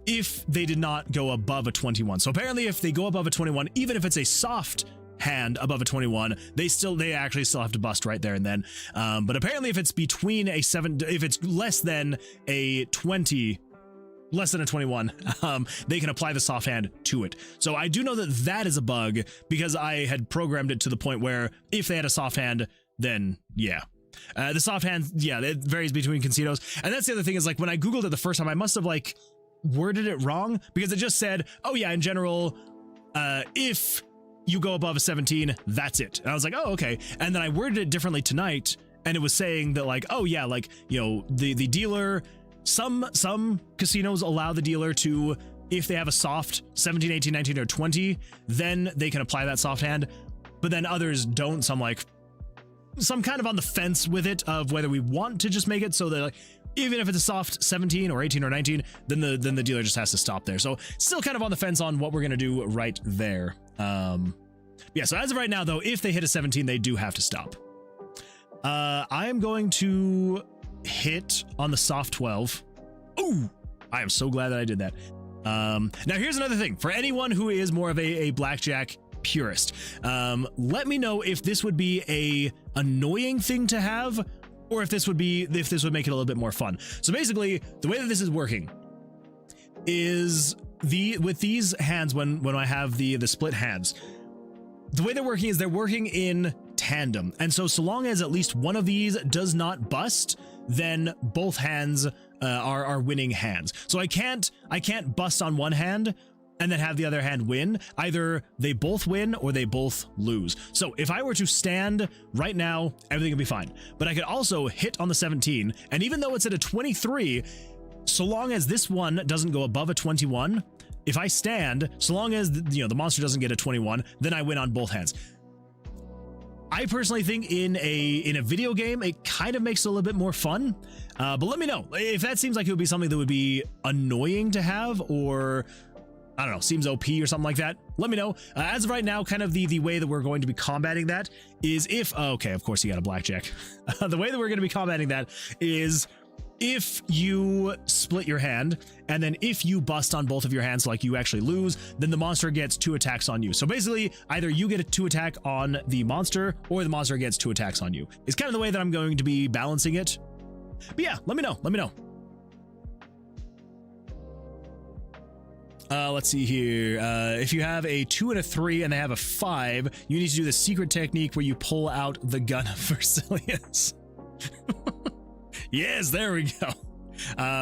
if they did not go above a 21. So apparently if they go above a 21, even if it's a soft hand above a 21, they actually still have to bust right there and then. But apparently if it's between a 7, if it's less than a 20, less than a 21, they can apply the soft hand to it. So I do know that that is a bug because I had programmed it to the point where if they had a soft hand, then yeah. The soft hand, yeah, it varies between casinos. And that's the other thing is, like, when I Googled it the first time, I must have, like, worded it wrong because it just said, oh, yeah, in general, if you go above a 17, that's it. And I was like, oh, okay. And then I worded it differently tonight, and it was saying that, like, oh, yeah, like, you know, the dealer, some casinos allow the dealer to, if they have a soft 17, 18, 19, or 20, then they can apply that soft hand. But then others don't. So I'm like, so I'm kind of on the fence with it of whether we want to just make it so that, like, even if it's a soft 17 or 18 or 19, then the dealer just has to stop there. So still kind of on the fence on what we're going to do right there. Yeah, so as of right now, though, if they hit a 17, they do have to stop. I am going to hit on the soft 12. Ooh, I am so glad that I did that. Now, here's another thing. For anyone who is more of a blackjack purist, let me know if this would be a annoying thing to have, or if this would make it a little bit more fun. So basically, the way that this is working is with these hands, when I have the split hands, the way they're working in tandem. And so long as at least one of these does not bust, then both hands are winning hands. So I can't bust on one hand and then have the other hand win. Either they both win or they both lose. So if I were to stand right now, everything would be fine. But I could also hit on the 17, and even though it's at a 23, so long as this one doesn't go above a 21, if I stand, so long as the monster doesn't get a 21, then I win on both hands. I personally think in a video game, it kind of makes it a little bit more fun. But let me know if that seems like it would be something that would be annoying to have, or I don't know, seems OP or something like that. Let me know. As of right now, kind of the way that we're going to be combating that is if, okay, of course you got a blackjack. The way that we're going to be combating that is if you split your hand, and then if you bust on both of your hands, like you actually lose, then the monster gets 2 attacks on you. So basically, either you get a 2 attack on the monster, or the monster gets 2 attacks on you. It's kind of the way that I'm going to be balancing it. But yeah, let me know. Let me know. Let's see here. If you have a 2 and a 3 and they have a 5, you need to do the secret technique where you pull out the gun of Vercilias. Yes, there we go.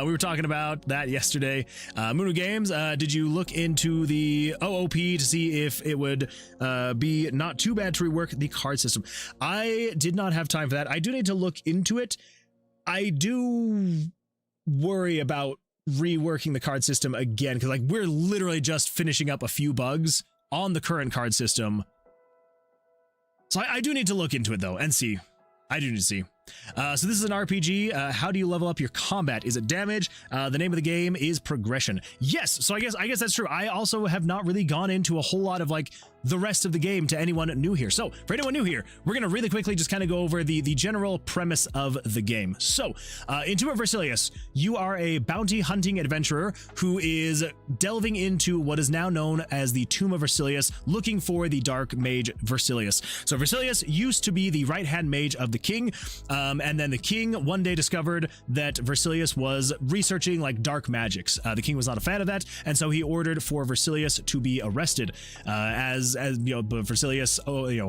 We were talking about that yesterday. Moonwood Games, did you look into the OOP to see if it would be not too bad to rework the card system? I did not have time for that. I do need to look into it. I do worry about reworking the card system again, because like we're literally just finishing up a few bugs on the current card system. So I do need to look into it though and see. I do need to see. So this is an RPG. How do you level up your combat? Is it damage? The name of the game is progression. Yes. So I guess that's true. I also have not really gone into a whole lot of like the rest of the game to anyone new here. So for anyone new here, we're going to really quickly just kind of go over the general premise of the game. So in Tomb of Vercilias, you are a bounty hunting adventurer who is delving into what is now known as the Tomb of Vercilias, looking for the dark mage Vercilias. So Vercilias used to be the right-hand mage of the king. And then the king one day discovered that Vercilias was researching like dark magics. The king was not a fan of that, and so he ordered for Vercilias to be arrested. As you know, Vercilias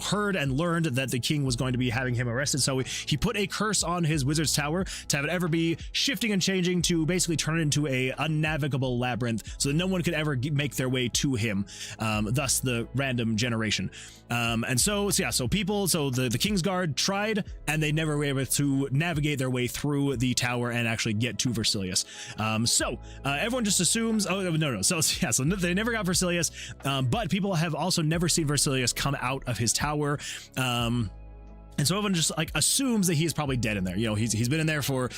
heard and learned that the king was going to be having him arrested, so he put a curse on his wizard's tower to have it ever be shifting and changing to basically turn it into a unnavigable labyrinth, so that no one could ever make their way to him. Thus the random generation. And so people, the King's Guard tried, and they never were able to navigate their way through the tower and actually get to Vercilias. Everyone just assumes, no. So they never got Vercilias, but people have also never seen Vercilias come out of his tower. And so everyone just like assumes that he is probably dead in there. You know, he's been in there for,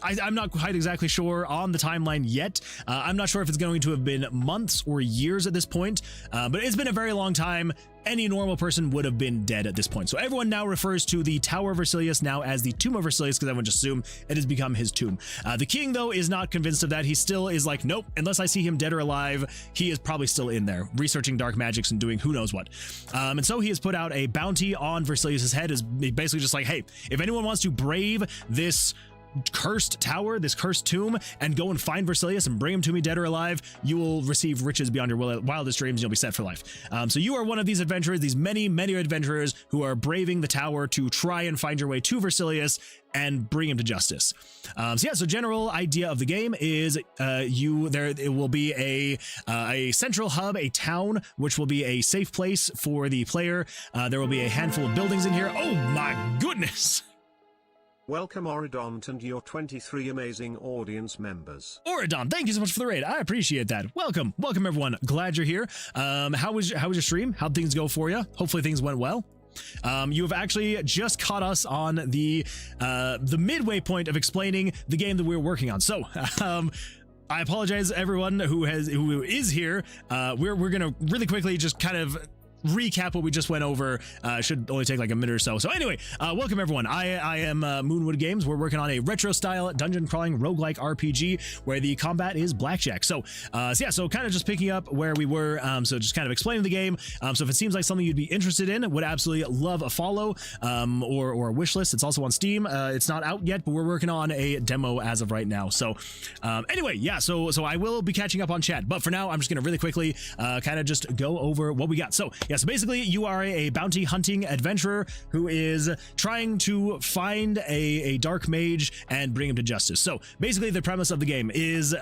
I'm not quite exactly sure on the timeline yet. I'm not sure if it's going to have been months or years at this point, but it's been a very long time. Any normal person would have been dead at this point. So everyone now refers to the Tower of Vercilias now as the Tomb of Vercilias, because everyone just assumed it has become his tomb. The king, though, is not convinced of that. He still is like, nope, unless I see him dead or alive, he is probably still in there, researching dark magics and doing who knows what. And so he has put out a bounty on Vercilias' head, is basically just like, hey, if anyone wants to brave this cursed tower, this cursed tomb, and go and find Vercilias and bring him to me dead or alive, you will receive riches beyond your wildest dreams, and you'll be set for life. So you are one of these adventurers, these many adventurers who are braving the tower to try and find your way to Vercilias and bring him to justice. So general idea of the game is it will be a central hub, a town, which will be a safe place for the player. There will be a handful of buildings in here. Oh my goodness! Welcome Oridont and your 23 amazing audience members. Oridont, thank you so much for the raid. I appreciate that. Welcome everyone. Glad you're here. How was your stream? How'd things go for you? Hopefully things went well. You have actually just caught us on the midway point of explaining the game that we're working on. So, I apologize everyone who is here. We're gonna really quickly just kind of recap what we just went over. Should only take like a minute or so. So anyway, welcome everyone. I am Moonwood Games. We're working on a retro style dungeon crawling roguelike RPG where the combat is blackjack. So kind of just picking up where we were. So just kind of explaining the game. So if it seems like something you'd be interested in, would absolutely love a follow or a wish list. It's also on Steam. It's not out yet, but we're working on a demo as of right now. So anyway, so I will be catching up on chat, but for now I'm just gonna really quickly kind of just go over what we got. So so basically you are a bounty hunting adventurer who is trying to find a dark mage and bring him to justice. So basically the premise of the game is,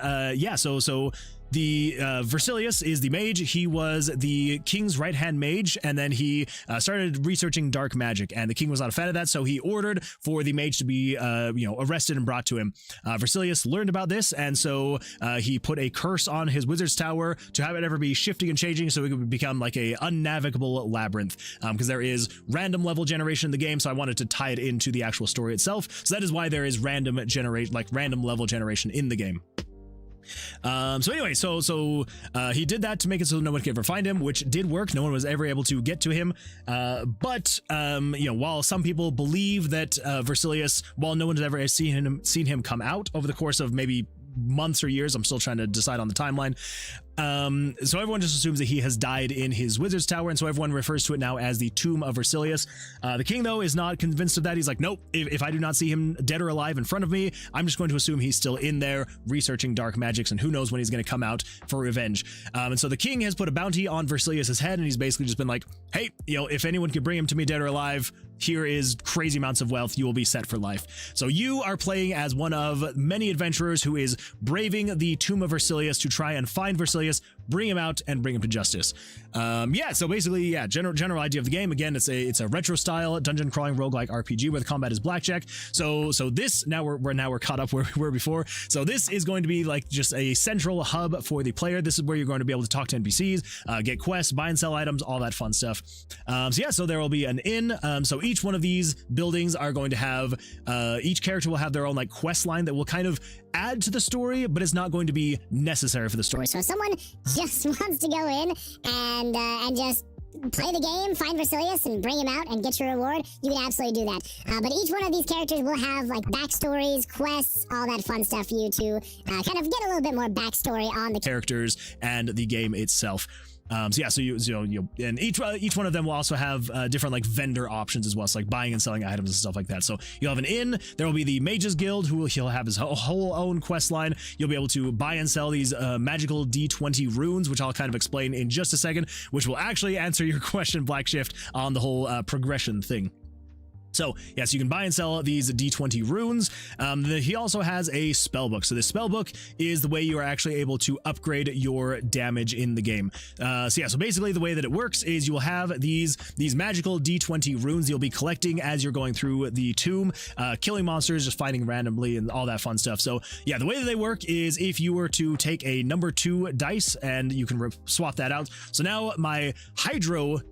the Vercilias is the mage. He was the king's right-hand mage, and then he started researching dark magic, and the king was not a fan of that, so he ordered for the mage to be arrested and brought to him. Vercilias learned about this, and so he put a curse on his wizard's tower to have it ever be shifting and changing, so it could become like a unnavigable labyrinth, because there is random level generation in the game, so I wanted to tie it into the actual story itself. So that is why there is random level generation in the game. So anyway, so he did that to make it so no one could ever find him, which did work. No one was ever able to get to him. But while some people believe that Vercilias, while no one has ever seen him come out over the course of maybe months or years, I'm still trying to decide on the timeline. So everyone just assumes that he has died in his wizard's tower, and so everyone refers to it now as the Tomb of Vercilias. The king, though, is not convinced of that. He's like, nope, if I do not see him dead or alive in front of me, I'm just going to assume he's still in there researching dark magics, and who knows when he's going to come out for revenge. And so the king has put a bounty on Vercilias' head, and he's basically just been like, hey, if anyone could bring him to me dead or alive, here is crazy amounts of wealth. You will be set for life. So you are playing as one of many adventurers who is braving the Tomb of Vercilias to try and find Vercilias, bring him out, and bring him to justice. So basically, general idea of the game. Again, it's a retro style dungeon crawling roguelike RPG where the combat is blackjack. So this now we're caught up where we were before. So this is going to be like just a central hub for the player. This is where you're going to be able to talk to NPCs, get quests, buy and sell items, all that fun stuff. So there will be an inn. So each one of these buildings are going to have each character will have their own like quest line that will kind of add to the story, but it's not going to be necessary for the story. So if someone just wants to go in and just play the game, find Vercilias, and bring him out and get your reward, you can absolutely do that. But each one of these characters will have like backstories, quests, all that fun stuff for you to kind of get a little bit more backstory on the characters and the game itself. So you and each one of them will also have different like vendor options as well, so like buying and selling items and stuff like that. So you'll have an inn. There will be the Mage's Guild, he'll have his whole own quest line. You'll be able to buy and sell these magical D20 runes, which I'll kind of explain in just a second, which will actually answer your question, Black Shift, on the whole progression thing. So yes, you can buy and sell these D20 runes. He also has a spell book. So the spell book is the way you are actually able to upgrade your damage in the game. So basically the way that it works is you will have these magical D20 runes you'll be collecting as you're going through the tomb, killing monsters, just fighting randomly and all that fun stuff. So yeah, the way that they work is if you were to take a number 2 dice and you can swap that out. So now my Hydro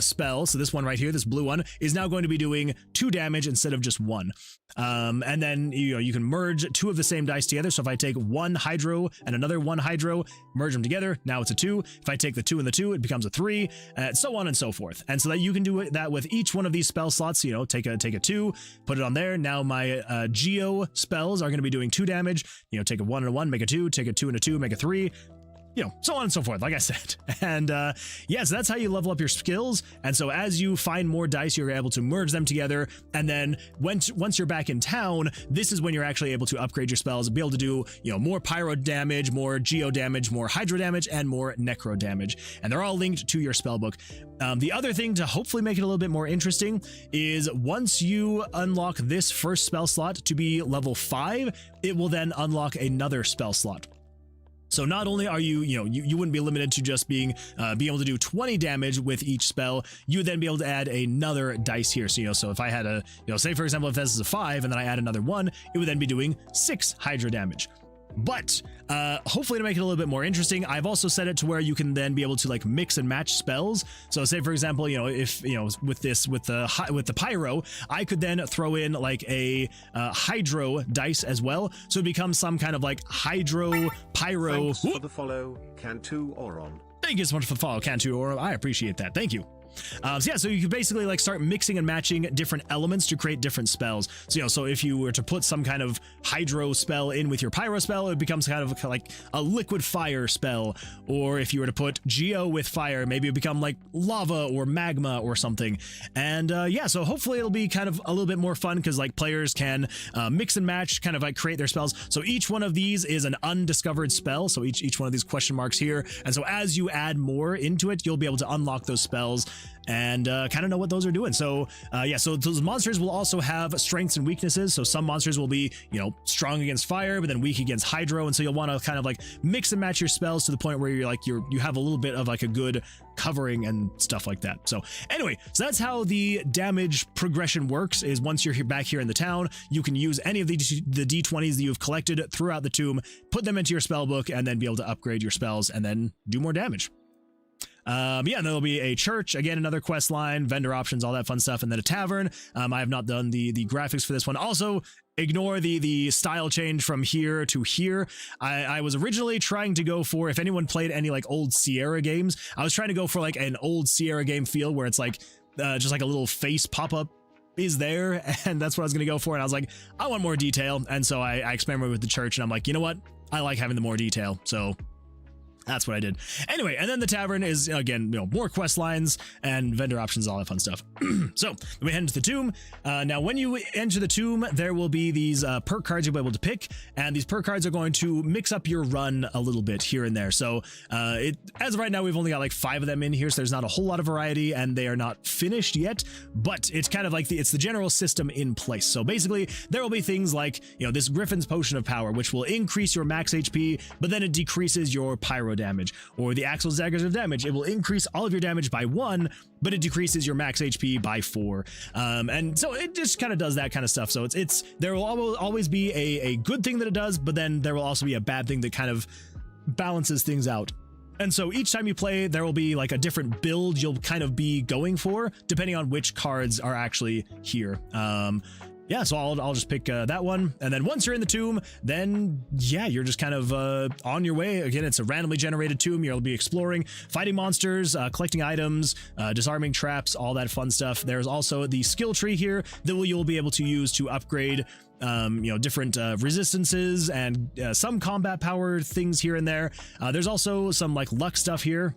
spell, so this one right here, this blue one, is now going to be doing 2 damage instead of just 1. And then you can merge 2 of the same dice together. So if I take 1 Hydro and another 1 Hydro, merge them together, now it's a 2. If I take the 2 and the 2, it becomes a 3, so on and so forth. And so that you can do that with each one of these spell slots. Take a 2, put it on there. Now my Geo spells are going to be doing 2 damage. Take a 1 and a 1, make a 2, take a 2 and a 2, make a 3. So on and so forth, like I said. And so that's how you level up your skills. And so as you find more dice, you're able to merge them together. And then once you're back in town, this is when you're actually able to upgrade your spells, be able to do, more pyro damage, more geo damage, more hydro damage, and more necro damage. And they're all linked to your spell book. The other thing to hopefully make it a little bit more interesting is once you unlock this first spell slot to be level 5, it will then unlock another spell slot. So not only are you wouldn't be limited to just being able to do 20 damage with each spell, you would then be able to add another dice here. So if I had say for example, if this is a 5 and then I add another 1, it would then be doing 6 Hydra damage. But hopefully to make it a little bit more interesting, I've also set it to where you can then be able to like mix and match spells. So say for example, if with the pyro, I could then throw in like a hydro dice as well, so it becomes some kind of like hydro pyro. Thanks for the follow, Cantu Oron. Thank you so much for the follow, Cantu Oron. I appreciate that. Thank you. So you can basically like start mixing and matching different elements to create different spells. So if you were to put some kind of hydro spell in with your pyro spell, it becomes kind of like a liquid fire spell. Or if you were to put geo with fire, maybe it become like lava or magma or something. And so hopefully it'll be kind of a little bit more fun because like players can mix and match, kind of like create their spells. So each one of these is an undiscovered spell. So each one of these question marks here. And so as you add more into it, you'll be able to unlock those spells and kind of know what those are doing. So yeah, so those monsters will also have strengths and weaknesses. So some monsters will be, you know, strong against fire, but then weak against hydro. And so you'll want to kind of like mix and match your spells to the point where you're like, you have a little bit of like a good covering and stuff like that. So anyway, so that's how the damage progression works, is once you're back here in the town, you can use any of the D20s that you've collected throughout the tomb, put them into your spell book, and then be able to upgrade your spells and then do more damage. Yeah, and there'll be a church, again, another quest line, vendor options, all that fun stuff, and then a tavern. I have not done the graphics for this one. Also, ignore the style change from here to here. I was originally trying to go for, if anyone played any like old Sierra games, I was trying to go for like an old Sierra game feel where it's like just like a little face pop-up is there, and that's what I was gonna go for. And I was like, I want more detail, and so I experimented with the church, and I'm like, you know what, I like having the more detail, so that's what I did. Anyway, and then the tavern is, again, you know, more quest lines and vendor options, all that fun stuff. So we head into the tomb. Now, when you enter the tomb, there will be these perk cards you'll be able to pick, and these perk cards are going to mix up your run a little bit here and there. So as of right now, we've only got like 5 of them in here, so there's not a whole lot of variety, and they are not finished yet, but it's kind of like it's the general system in place. So basically, there will be things like, you know, this Griffin's Potion of Power, which will increase your max HP, but then it decreases your pyro damage, or the Axel's Daggers of Damage. It will increase all of your damage by 1, but it decreases your max HP by 4. And so it just kind of does that kind of stuff. So there will always be a good thing that it does, but then there will also be a bad thing that kind of balances things out. And so each time you play, there will be like a different build you'll kind of be going for, depending on which cards are actually here. Yeah, so I'll just pick that one, and then once you're in the tomb, then yeah, you're just kind of on your way. Again, it's a randomly generated tomb. You'll be exploring, fighting monsters, collecting items, disarming traps, all that fun stuff. There's also the skill tree here that you'll be able to use to upgrade you know, different resistances and some combat power things here and there. There's also some like luck stuff here.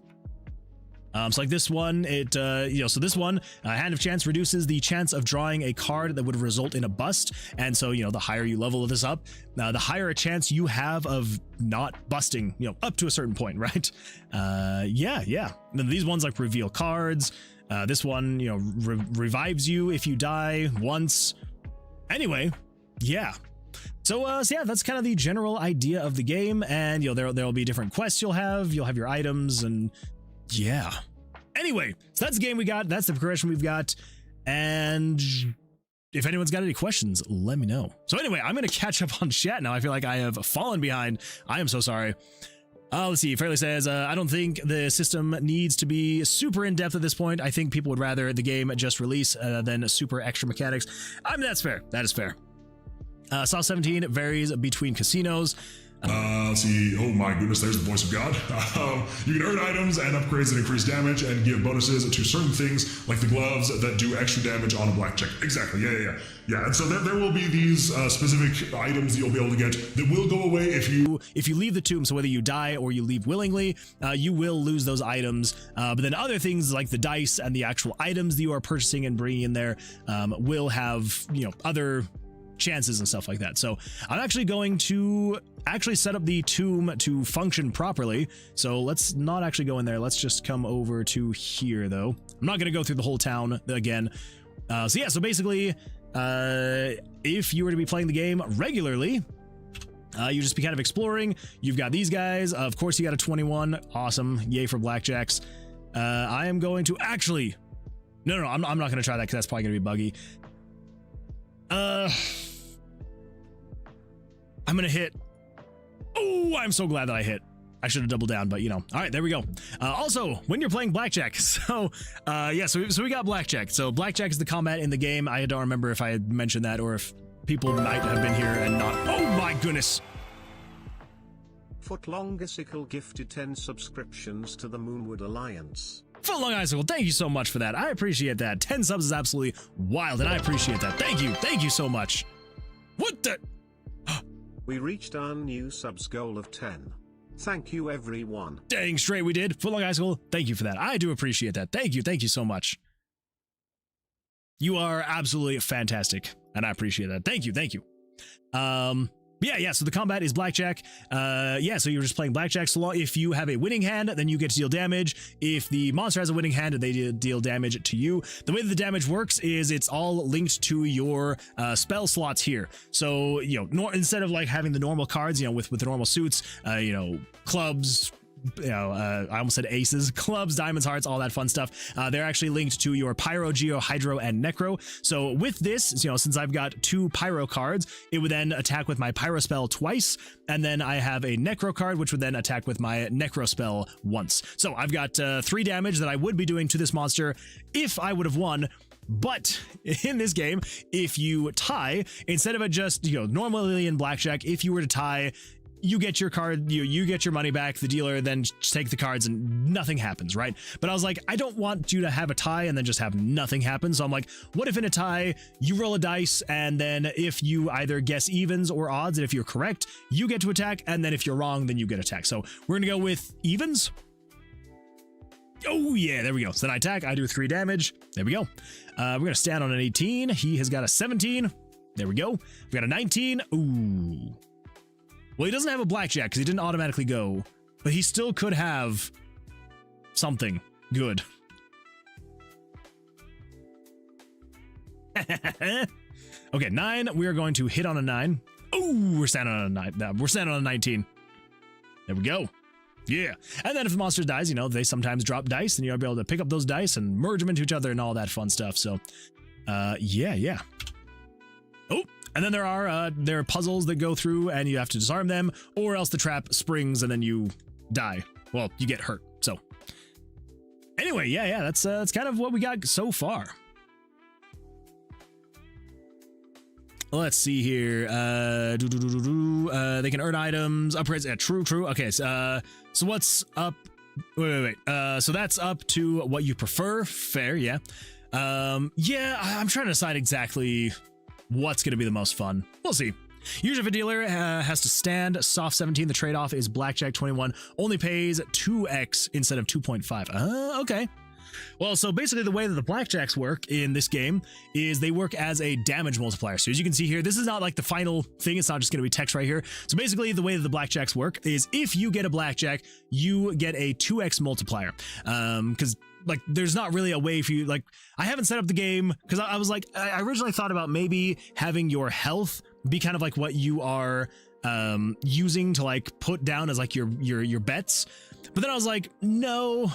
So like this one, so this one, Hand of Chance reduces the chance of drawing a card that would result in a bust. And so, you know, the higher you level this up, the higher a chance you have of not busting, you know, up to a certain point, right? Yeah. And then these ones like reveal cards. This one, you know, revives you if you die once. Anyway, yeah. So yeah, that's kind of the general idea of the game. And, you know, there'll be different quests you'll have your items, and yeah. Anyway, so that's the game we got. That's the progression we've got. And if anyone's got any questions, let me know. So anyway, I'm going to catch up on chat now. I feel like I have fallen behind. I am so sorry. Let's see. Fairly says, I don't think the system needs to be super in-depth at this point. I think people would rather the game just release than super extra mechanics. I mean, that's fair. That is fair. Saw 17 varies between casinos. Let's see. Oh my goodness, there's the voice of God. You can earn items and upgrades that increase damage and give bonuses to certain things, like the gloves that do extra damage on a blackjack. Exactly. Yeah. And so there will be these specific items that you'll be able to get that will go away if you leave the tomb. So whether you die or you leave willingly, you will lose those items. But then other things like the dice and the actual items that you are purchasing and bringing in there will have, you know, other chances and stuff like that. So I'm actually going to set up the tomb to function properly. So let's not actually go in there. Let's just come over to here though. I'm not going to go through the whole town again. So yeah, so basically, if you were to be playing the game regularly, you just be kind of exploring. You've got these guys. Of course, you got a 21. Awesome. Yay for blackjacks. I am going to actually, no, I'm not going to try that because that's probably going to be buggy. I'm gonna hit. Oh, I'm so glad that I hit. I should have doubled down, but you know. All right, there we go. Also, when you're playing blackjack, so yeah, so we got blackjack. So blackjack is the combat in the game. I don't remember if I had mentioned that or if people might have been here and not. Oh my goodness. Footlongisicle gifted 10 subscriptions to the Moonwood Alliance. Footlong Icicle, thank you so much for that. I appreciate that. 10 subs is absolutely wild, and I appreciate that. Thank you so much. What the? We reached our new subs goal of 10. Thank you, everyone. Dang straight we did. Footlong Icicle, thank you for that. I do appreciate that. Thank you so much. You are absolutely fantastic, and I appreciate that. Thank you. Yeah. So the combat is blackjack. So you're just playing blackjack. So long if you have a winning hand, then you get to deal damage. If the monster has a winning hand, they deal damage to you. The way that the damage works is it's all linked to your spell slots here. So instead of like having the normal cards, with the normal suits, clubs. I almost said aces, clubs, diamonds, hearts, all that fun stuff. They're actually linked to your pyro, geo, hydro, and necro. So with this, since I've got 2 pyro cards, it would then attack with my pyro spell twice, and then I have a necro card, which would then attack with my necro spell once. So I've got 3 damage that I would be doing to this monster if I would have won. But in this game, if you tie, instead of it just, normally in blackjack, if you were to tie, you get your card, you get your money back, the dealer then just take the cards and nothing happens, right? But I was like, I don't want you to have a tie and then just have nothing happen. So I'm like, what if in a tie, you roll a dice, and then if you either guess evens or odds, and if you're correct, you get to attack, and then if you're wrong, then you get attacked. So we're gonna go with evens. Oh yeah, there we go. So then I attack, I do 3 damage. There we go. We're gonna stand on an 18. He has got a 17. There we go. We've got a 19. Ooh. Well, he doesn't have a blackjack because he didn't automatically go, but he still could have something good. Okay, 9. We are going to hit on a 9. Oh, we're standing on a 9. No, we're standing on a 19. There we go. Yeah. And then if the monster dies, they sometimes drop dice, and you'll be able to pick up those dice and merge them into each other and all that fun stuff. So, yeah. Oh. And then there are puzzles that go through and you have to disarm them, or else the trap springs and then you die. Well, you get hurt. So anyway, yeah, that's kind of what we got so far. Let's see here. They can earn items, upgrades. Yeah, true. Okay, so what's up? Wait. So that's up to what you prefer. Fair, yeah. I'm trying to decide exactly what's going to be the most fun. We'll see. Usually if a dealer has to stand soft 17, the trade-off is blackjack 21 only pays 2x instead of 2.5. Okay. Well, so basically the way that the blackjacks work in this game is they work as a damage multiplier. So as you can see here, this is not like the final thing. It's not just going to be text right here. So basically the way that the blackjacks work is if you get a blackjack, you get a 2x multiplier. Because like there's not really a way for you, like I haven't set up the game because I was like, I originally thought about maybe having your health be kind of like what you are using to like put down as like your bets. But then I was like, no.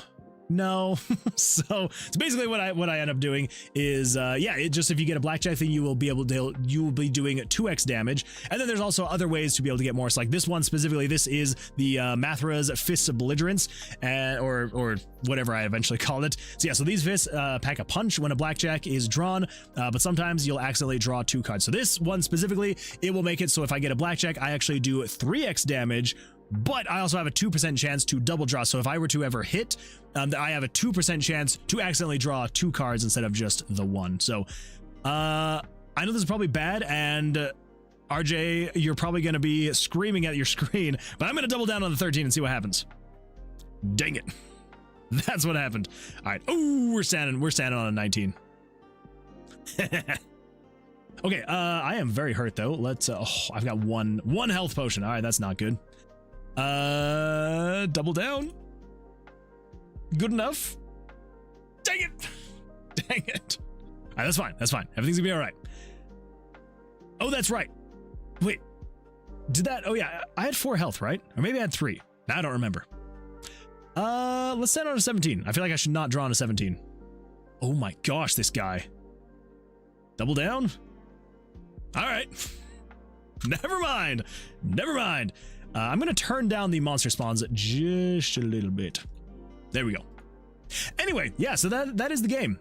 So basically what I end up doing is it just, if you get a blackjack thing, you will be doing 2x damage. And then there's also other ways to be able to get more. So like this one specifically, this is the Mathra's Fists of Belligerence, or whatever I eventually called it. So yeah, so these fists pack a punch when a blackjack is drawn, but sometimes you'll accidentally draw 2 cards. So this one specifically, it will make it so if I get a blackjack, I actually do 3x damage, but I also have a 2% chance to double draw. So if I were to ever hit, I have a 2% chance to accidentally draw 2 cards instead of just the 1. So I know this is probably bad, and RJ, you're probably going to be screaming at your screen, but I'm going to double down on the 13 and see what happens. Dang it. That's what happened. All right. Oh, we're standing on a 19. Okay, I am very hurt though. Let's I've got one health potion. All right, that's not good. Double down. Good enough. Dang it. All right, that's fine. Everything's gonna be all right. Oh, that's right. Wait, did that? Oh yeah, I had 4 health, right? Or maybe I had 3. Now I don't remember. Let's stand on a 17. I feel like I should not draw on a 17. Oh my gosh, this guy. Double down. All right. Never mind. I'm going to turn down the monster spawns just a little bit. There we go. Anyway, yeah, so that is the game.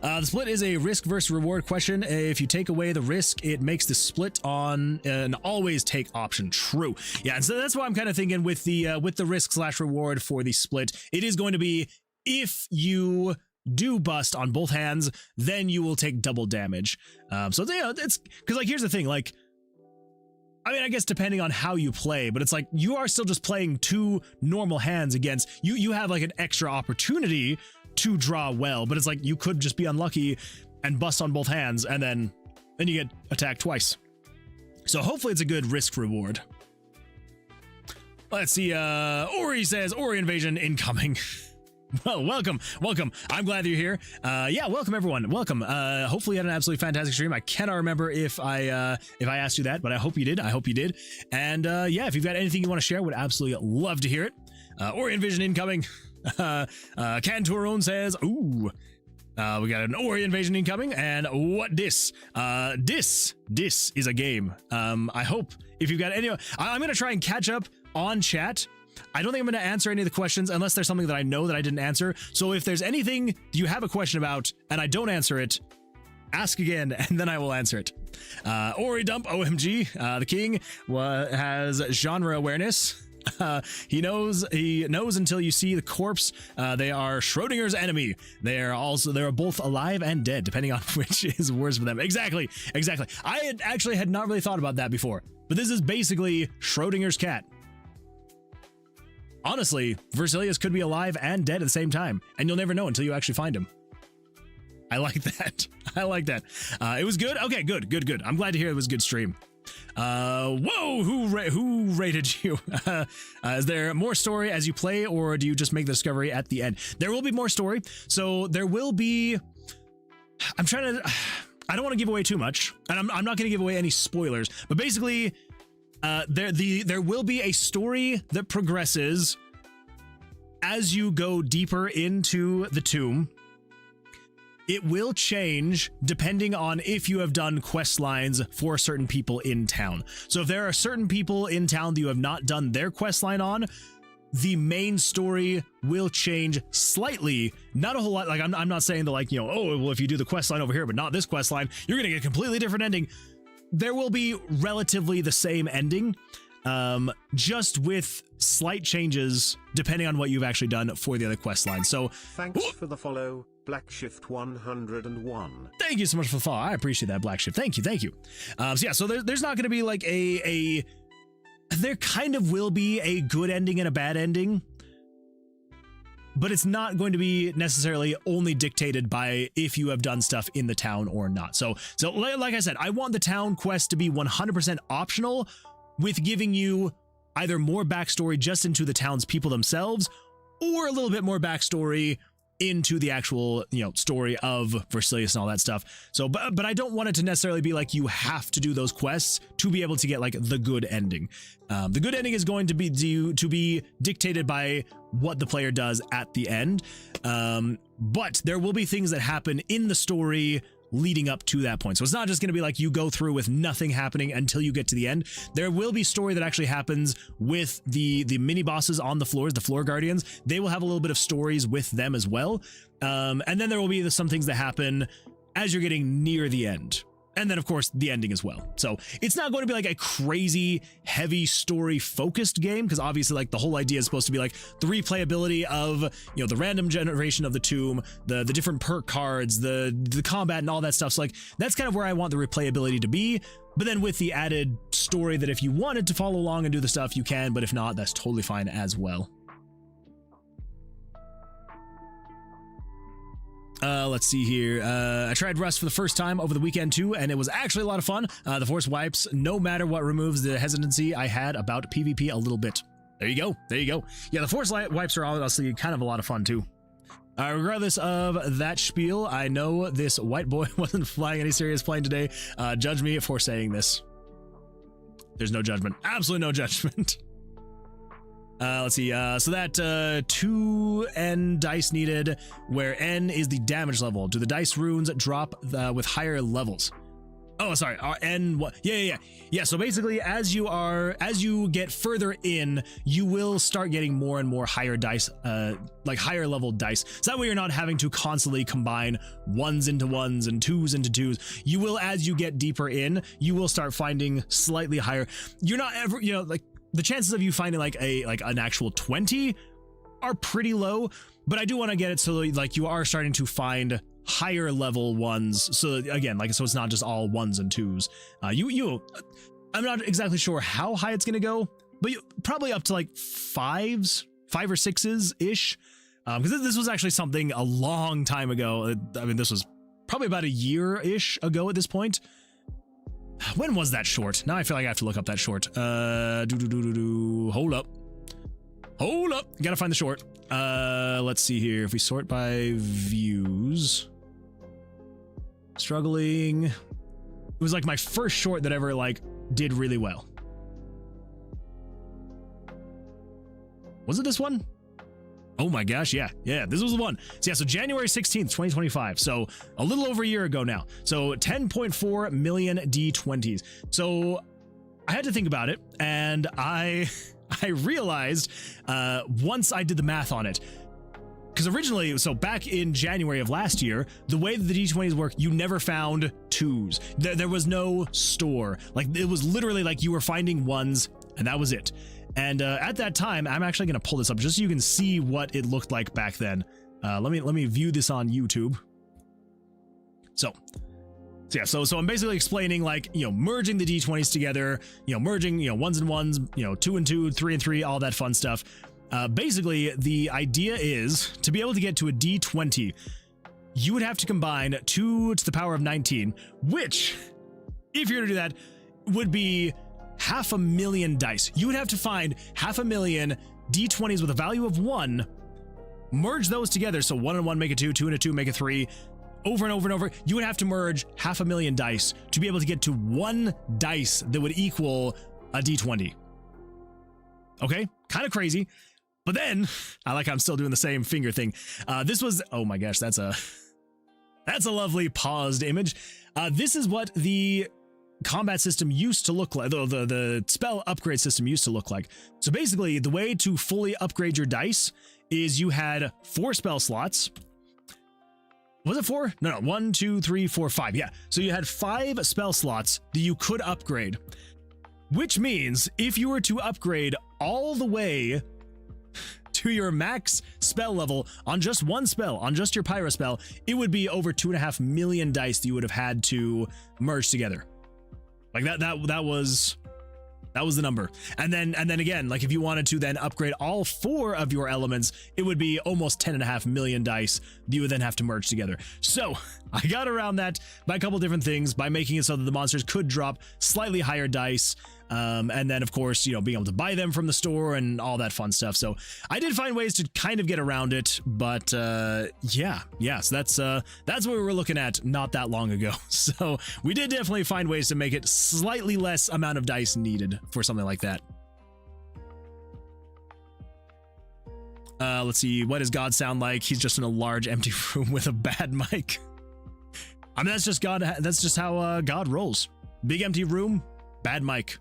The split is a risk versus reward question. If you take away the risk, it makes the split on an always take option true. Yeah, and so that's why I'm kind of thinking with the risk / reward for the split, it is going to be if you do bust on both hands, then you will take double damage. So it's because like here's the thing, like I mean, I guess depending on how you play, but it's like you are still just playing 2 normal hands against you. You have like an extra opportunity to draw well, but it's like you could just be unlucky and bust on both hands, and then then you get attacked twice. So hopefully it's a good risk reward. Let's see, Ori says, Ori invasion incoming. Well, welcome. I'm glad that you're here. Yeah, welcome everyone. Welcome. Hopefully you had an absolutely fantastic stream. I cannot remember if I asked you that, but I hope you did. And yeah, if you've got anything you want to share, would absolutely love to hear it. Ori invasion incoming. Canturon says, ooh. We got an Ori invasion incoming, and what this? This is a game. I hope if you've got any, I'm gonna try and catch up on chat. I don't think I'm going to answer any of the questions unless there's something that I know that I didn't answer. So if there's anything you have a question about and I don't answer it, ask again and then I will answer it. Ori dump, OMG. The king has genre awareness. He knows until you see the corpse. They are Schrodinger's enemy. They're both alive and dead, depending on which is worse for them. Exactly. I had not really thought about that before, but this is basically Schrodinger's cat. Honestly, Vercilias could be alive and dead at the same time, and you'll never know until you actually find him. I like that. It was good. Okay, good. I'm glad to hear it was a good stream. Whoa, who rated you? Is there more story as you play, or do you just make the discovery at the end? There will be more story. So there will be, I don't want to give away too much, and I'm not going to give away any spoilers, but basically, there will be a story that progresses as you go deeper into the tomb. It will change depending on if you have done quest lines for certain people in town. So if there are certain people in town that you have not done their quest line on, the main story will change slightly, not a whole lot. Like I'm not saying that, like, you know, oh, well, if you do the quest line over here but not this quest line, you're gonna get a completely different ending. There will be relatively the same ending, just with slight changes depending on what you've actually done for the other quest line. So thanks for the follow, BlackShift101. Thank you so much for the follow. I appreciate that, Black Shift. Thank you. So yeah, so there's not going to be like there kind of will be a good ending and a bad ending, but it's not going to be necessarily only dictated by if you have done stuff in the town or not. So like I said, I want the town quest to be 100% optional, with giving you either more backstory just into the town's people themselves, or a little bit more backstory into the actual, you know, story of Vercilias and all that stuff. So, but I don't want it to necessarily be like you have to do those quests to be able to get like the good ending. The good ending is going to be dictated by what the player does at the end. But there will be things that happen in the story leading up to that point. So it's not just going to be like you go through with nothing happening until you get to the end. There will be story that actually happens with the mini bosses on the floors, the floor guardians. They will have a little bit of stories with them as well. And then there will be some things that happen as you're getting near the end. And then, of course, the ending as well. So it's not going to be like a crazy, heavy story focused game, because obviously, like, the whole idea is supposed to be like the replayability of, you know, the random generation of the tomb, the different perk cards, the combat and all that stuff. So like that's kind of where I want the replayability to be. But then with the added story that if you wanted to follow along and do the stuff, you can. But if not, that's totally fine as well. Let's see here. I tried Rust for the first time over the weekend too, and it was actually a lot of fun. The force wipes, no matter what, removes the hesitancy I had about PvP a little bit. There you go. Yeah, the force wipes are honestly kind of a lot of fun too. Regardless of that spiel, I know this white boy wasn't flying any serious plane today. Judge me for saying this. There's no judgment. Absolutely no judgment. Let's see, so that 2N dice needed, where N is the damage level. Do the dice runes drop with higher levels? Oh, sorry, N, what? Yeah, so basically, as you get further in, you will start getting more and more higher dice, like higher level dice. So that way you're not having to constantly combine ones into ones and twos into twos. You will, as you get deeper in, you will start finding slightly higher. You're not ever, you know, like, the chances of you finding like an actual 20 are pretty low, but I do want to get it so like you are starting to find higher level ones. So again, like, so it's not just all ones and twos. I'm not exactly sure how high it's going to go, but probably up to like 5 or 6s ish. Because this was actually something a long time ago. I mean, this was probably about a year ish ago at this point. When was that short? Now I feel like I have to look up that short. Hold up. Gotta find the short. Let's see here. If we sort by views. Struggling. It was like my first short that ever like did really well. Was it this one? Oh my gosh, yeah, this was the one. So yeah, so January 16th, 2025. So a little over a year ago now. So 10.4 million D20s. So I had to think about it, and I realized once I did the math on it, because originally, so back in January of last year, the way that the D20s work, you never found twos. There was no store. Like, it was literally like you were finding ones, and that was it. And at that time, I'm actually going to pull this up just so you can see what it looked like back then. Let me view this on YouTube. So yeah, so I'm basically explaining, like, you know, merging the D20s together, you know, merging, you know, ones and ones, you know, 2 and 2, 3 and 3, all that fun stuff. Basically, the idea is to be able to get to a D20, you would have to combine 2 to the power of 19, which, if you're to do that, would be 500,000 dice. You would have to find 500,000 D20s with a value of 1, merge those together. So 1 and 1 make a 2, 2 and a 2 make a 3, over and over and over. You would have to merge 500,000 dice to be able to get to 1 dice that would equal a D20. Okay, kind of crazy. But then, I like how I'm still doing the same finger thing. This was, oh my gosh, that's a lovely paused image. This is what the combat system used to look like, the spell upgrade system used to look like. So basically, the way to fully upgrade your dice is you had 4 spell slots. Was it 4? No, 1, 2, 3, 4, 5. Yeah. So you had 5 spell slots that you could upgrade, which means if you were to upgrade all the way to your max spell level on just one spell, on just your pyro spell, it would be over 2.5 million dice that you would have had to merge together. Like that was the number. And then again, like if you wanted to then upgrade all 4 of your elements, it would be almost 10.5 million dice that you would then have to merge together. So I got around that by a couple different things, by making it so that the monsters could drop slightly higher dice. And then of course, you know, being able to buy them from the store and all that fun stuff. So I did find ways to kind of get around it, but yeah, so that's what we were looking at not that long ago. So we did definitely find ways to make it slightly less amount of dice needed for something like that. Let's see, what does God sound like? He's just in a large empty room with a bad mic. I mean, that's just God. That's just how God rolls. Big empty room, bad mic.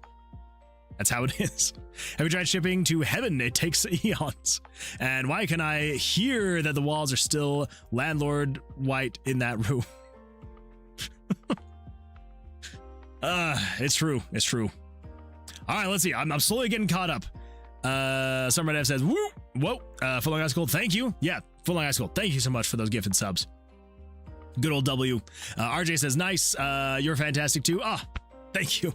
That's how it is. Have you tried shipping to heaven? It takes eons. And why can I hear that the walls are still landlord white in that room? It's true. It's true. All right, let's see. I'm slowly getting caught up. Summer Dev says, woo, whoa, Full Long Ice Cold, thank you. Yeah, Full Long Ice Cold, thank you so much for those gifted subs. Good old W. RJ says, nice, you're fantastic too. Thank you.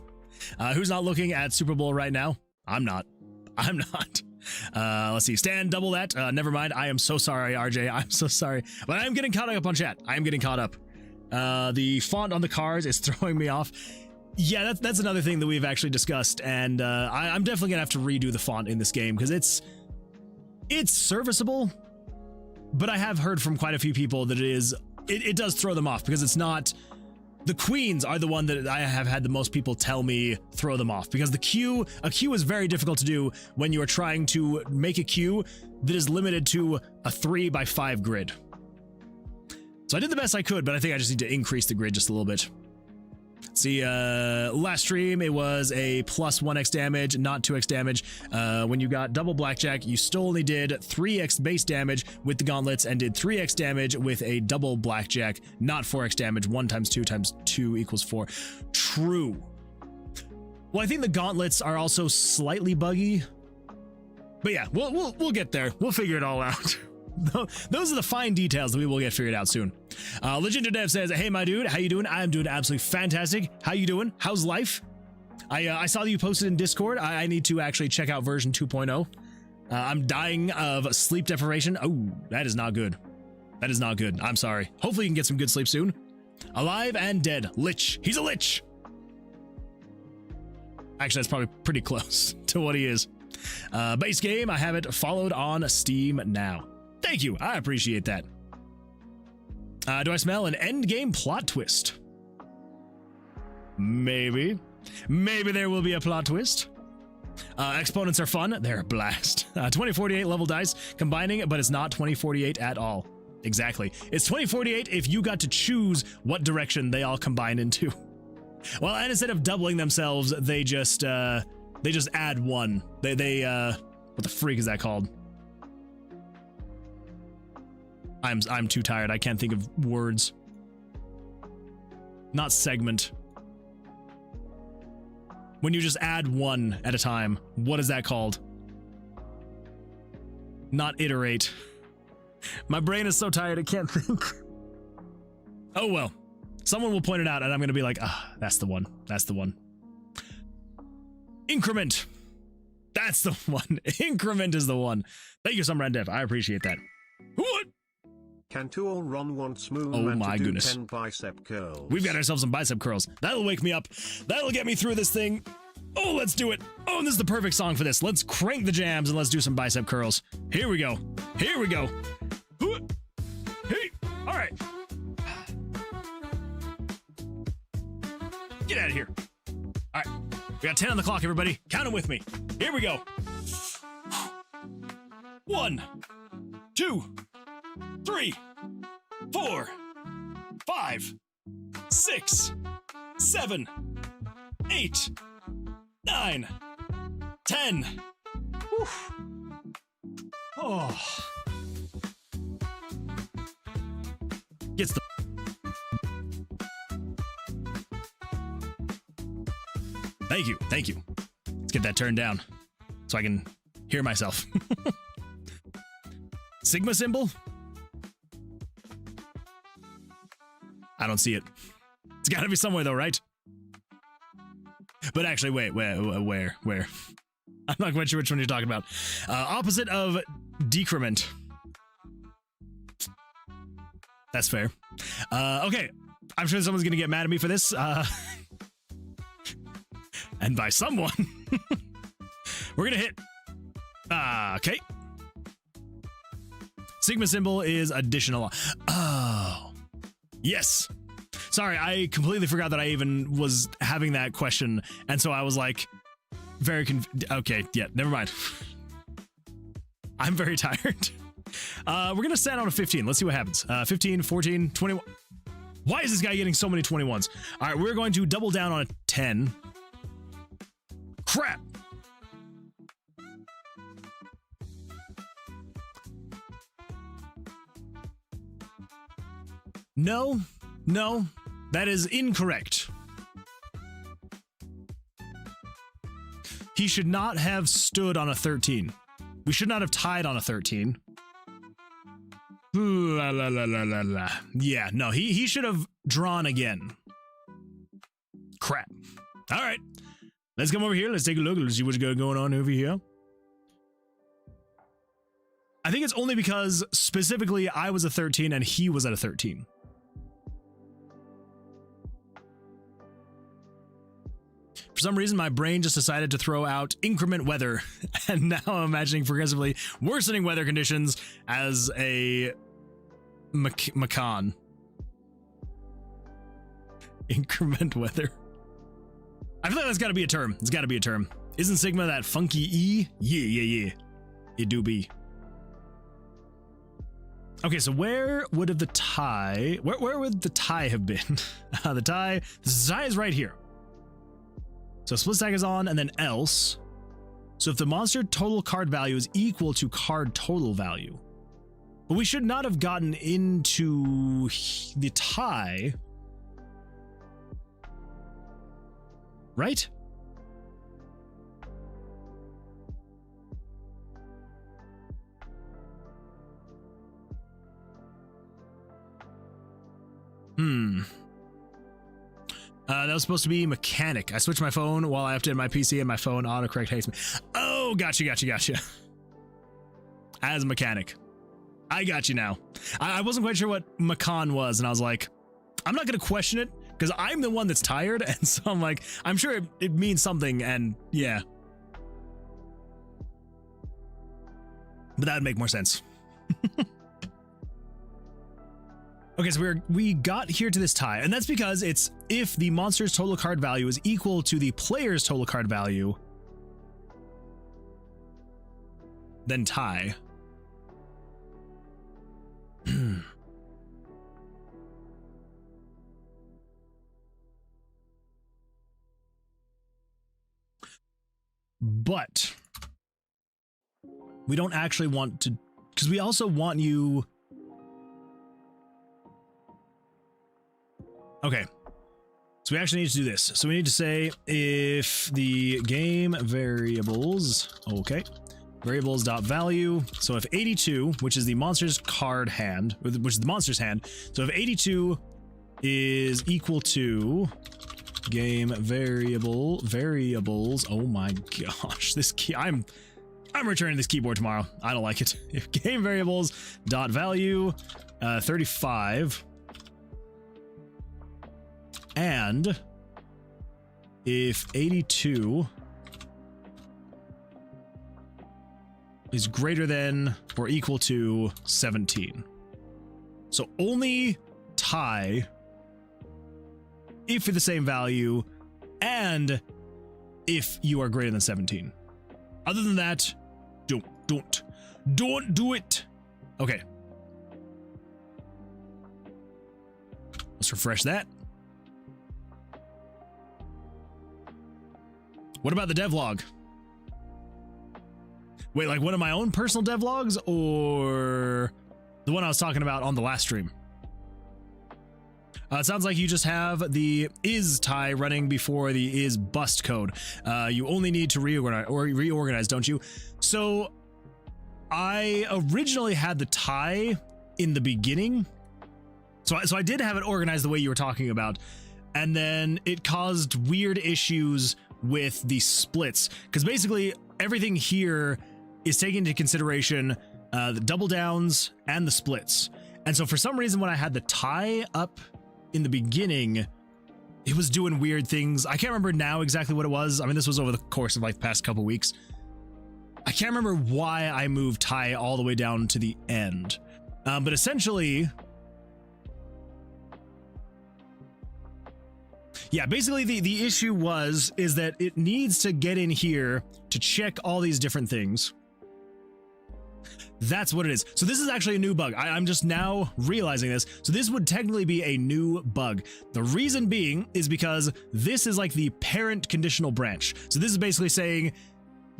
Who's not looking at Super Bowl right now? I'm not. Let's see. Stan, double that. Never mind. I am so sorry, RJ. I'm so sorry. But I am getting caught up on chat. I am getting caught up. The font on the cars is throwing me off. Yeah, that's another thing that we've actually discussed. And I'm definitely going to have to redo the font in this game because it's serviceable. But I have heard from quite a few people that it does throw them off because it's not... The queens are the one that I have had the most people tell me throw them off because a queue is very difficult to do when you are trying to make a queue that is limited to a 3x5 grid. So I did the best I could, but I think I just need to increase the grid just a little bit. See, last stream, it was a plus 1x damage, not 2x damage. When you got double blackjack, you still only did 3x base damage with the gauntlets and did 3x damage with a double blackjack, not 4x damage. 1 times 2 times 2 equals 4. True. Well, I think the gauntlets are also slightly buggy. But yeah, we'll get there. We'll figure it all out. Those are the fine details that we will get figured out soon. Legender Dev says, hey, my dude, how you doing? I'm doing absolutely fantastic. How you doing? How's life? I saw that you posted in Discord. I need to actually check out version 2.0. I'm dying of sleep deprivation. Oh, that is not good. That is not good. I'm sorry. Hopefully you can get some good sleep soon. Alive and dead. Lich. He's a lich. Actually, that's probably pretty close to what he is. Base game, I have it followed on Steam now. Thank you, I appreciate that. Do I smell an end game plot twist? Maybe. Maybe there will be a plot twist. Exponents are fun. They're a blast. 2048 level dice combining, but it's not 2048 at all. Exactly. It's 2048 if you got to choose what direction they all combine into. Well, and instead of doubling themselves, they just add one. They what the freak is that called? I'm too tired. I can't think of words. Not segment. When you just add one at a time, what is that called? Not iterate. My brain is so tired, I can't think. Oh well. Someone will point it out and I'm gonna be like, ah, that's the one. That's the one. Increment. That's the one. Increment is the one. Thank you, Summer and Dev. I appreciate that. What? Can Tool Ron wants Moon Oh Man my to do goodness. 10 bicep curls? We've got ourselves some bicep curls. That'll wake me up. That'll get me through this thing. Oh, let's do it. Oh, and this is the perfect song for this. Let's crank the jams and let's do some bicep curls. Here we go. Here we go. Hey, all right. Get out of here. All right, we got 10 on the clock, everybody. Count them with me. Here we go. 1, 2, 3, 4, 5, 6, 7, 8, 9, 10. Whew. Oh. Gets the. Thank you. Thank you. Let's get that turned down so I can hear myself. Sigma symbol? I don't see it. It's gotta be somewhere though, right? But actually, wait, where? I'm not quite sure which one you're talking about. Opposite of decrement. That's fair. Okay, I'm sure someone's gonna get mad at me for this. And by someone, we're gonna hit. Okay. Sigma symbol is additional. Oh, yes. Sorry, I completely forgot that I even was having that question, and so I was like, very okay, yeah, never mind. I'm very tired. We're gonna stand on a 15. Let's see what happens. 15, 14, 21. Why is this guy getting so many 21s? All right, we're going to double down on a 10. Crap. No, that is incorrect. He should not have stood on a 13. We should not have tied on a 13. La, la, la, la, la, la. Yeah, no, he should have drawn again. Crap. All right. Let's come over here. Let's take a look. Let's see what's going on over here. I think it's only because specifically I was a 13 and he was at a 13. For some reason, my brain just decided to throw out increment weather, and now I'm imagining progressively worsening weather conditions as a Macan. Increment weather. I feel like that's gotta be a term. It's gotta be a term. Isn't Sigma that funky E? Yeah. It do be. Okay, so where would have the tie? Where would the tie have been? The tie is right here. So split stack is on, and then else. So if the monster total card value is equal to card total value, but we should not have gotten into the tie, right? That was supposed to be mechanic. I switched my phone while I updated my PC and my phone autocorrect hates me. Oh, gotcha. As mechanic. I got you now. I wasn't quite sure what Macan was, and I was like, I'm not going to question it, because I'm the one that's tired, and so I'm like, I'm sure it means something, and yeah. But that would make more sense. Okay, so we got here to this tie, and that's because it's if the monster's total card value is equal to the player's total card value, then tie. But we don't actually want to, because we also want you. Okay, so we actually need to do this. So we need to say if the game variables, okay, variables.value. So if 82, which is the monster's card hand, which is the monster's hand. So if 82 is equal to game variables. Oh my gosh, this key, I'm returning this keyboard tomorrow. I don't like it. If game variables dot value 35, and if 82 is greater than or equal to 17. So only tie if you're the same value and if you are greater than 17. Other than that, don't do it. Okay. Let's refresh that. What about the devlog? Wait, like one of my own personal devlogs or the one I was talking about on the last stream? It sounds like you just have the is tie running before the is bust code. You only need to reorganize, don't you? So I originally had the tie in the beginning. So I did have it organized the way you were talking about. And then it caused weird issues with the splits. Because basically everything here is taking into consideration the double downs and the splits. And so for some reason when I had the tie up in the beginning, it was doing weird things. I can't remember now exactly what it was. I mean, this was over the course of like the past couple weeks. I can't remember why I moved tie all the way down to the end. But essentially, yeah, basically the issue is that it needs to get in here to check all these different things. That's what it is. So this is actually a new bug. I'm just now realizing this. So this would technically be a new bug. The reason being is because this is like the parent conditional branch. So this is basically saying,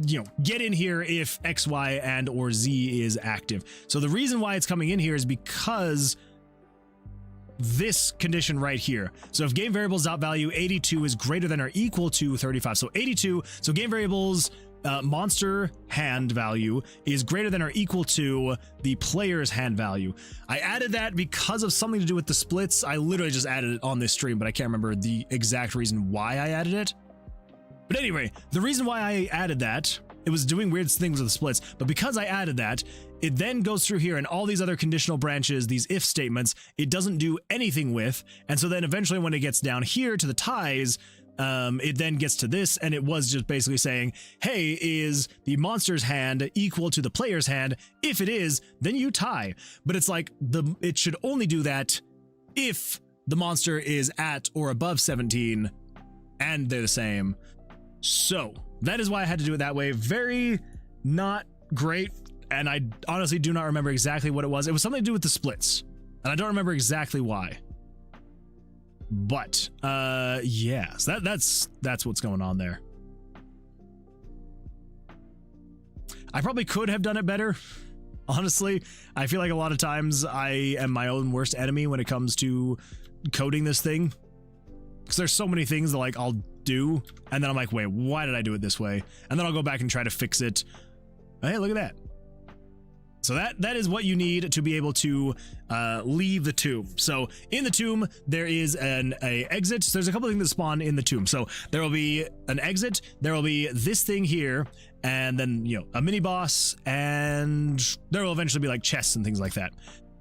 you know, get in here if X, Y, and or Z is active. So the reason why it's coming in here is because this condition right here. So if game variables.value 82 is greater than or equal to 35. So 82, so game variables monster hand value is greater than or equal to the player's hand value. I added that because of something to do with the splits. I literally just added it on this stream, but I can't remember the exact reason why I added it. But anyway, the reason why I added that, it was doing weird things with the splits, but because I added that, it then goes through here and all these other conditional branches, these if statements, it doesn't do anything with. And so then eventually when it gets down here to the ties, it then gets to this, and it was just basically saying, hey, is the monster's hand equal to the player's hand? If it is, then you tie. But it's like it should only do that if the monster is at or above 17 and they're the same. So that is why I had to do it that way. Very not great, and I honestly do not remember exactly what it was. It was something to do with the splits, and I don't remember exactly why. But yeah, so that's what's going on there. I probably could have done it better. Honestly, I feel like a lot of times I am my own worst enemy when it comes to coding this thing, because there's so many things that like I'll do and then I'm like, wait, why did I do it this way? And then I'll go back and try to fix it. Hey, look at that. So that is what you need to be able to leave the tomb. So in the tomb, there is an exit. So there's a couple of things that spawn in the tomb. So there will be an exit. There will be this thing here, and then, you know, a mini boss, and there will eventually be like chests and things like that.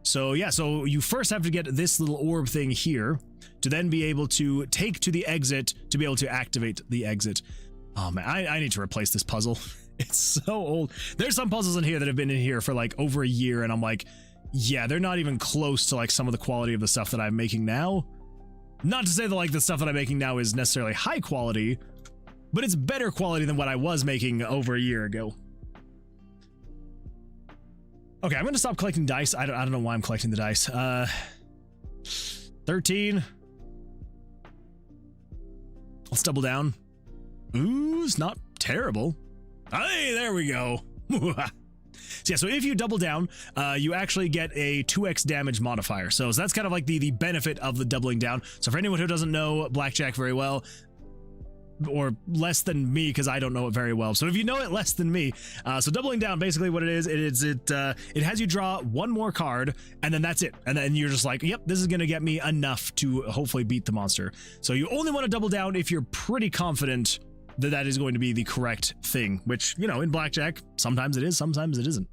So yeah, so you first have to get this little orb thing here. to then be able to take to the exit to be able to activate the exit. Oh man, I need to replace this puzzle. It's so old. There's some puzzles in here that have been in here for like over a year, and I'm like, yeah, they're not even close to like some of the quality of the stuff that I'm making now. Not to say that like the stuff that I'm making now is necessarily high quality, but it's better quality than what I was making over a year ago. Okay, I'm gonna stop collecting dice. I don't know why I'm collecting the dice. 13. Let's double down. Ooh, it's not terrible. Hey, there we go. So yeah, so if you double down, you actually get a 2x damage modifier. So that's kind of like the benefit of the doubling down. So for anyone who doesn't know Blackjack very well, or less than me, because I don't know it very well. So if you know it less than me, so doubling down, basically what it is, it has you draw one more card, and then that's it. And then you're just like, yep, this is going to get me enough to hopefully beat the monster. So you only want to double down if you're pretty confident that that is going to be the correct thing, which, you know, in Blackjack, sometimes it is, sometimes it isn't.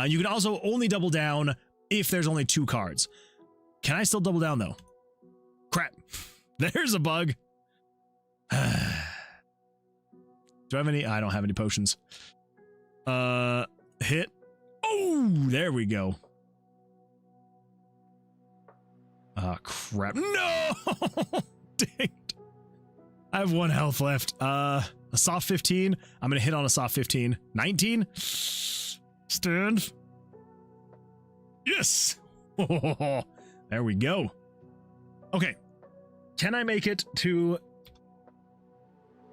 You can also only double down if there's only 2 cards. Can I still double down though? Crap. There's a bug. Do I have any? I don't have any potions. Hit. Oh, there we go. Crap. No! Dang it. I have 1 health left. A soft 15. I'm gonna hit on a soft 15. 19. Stand. Yes! There we go. Okay. Can I make it to...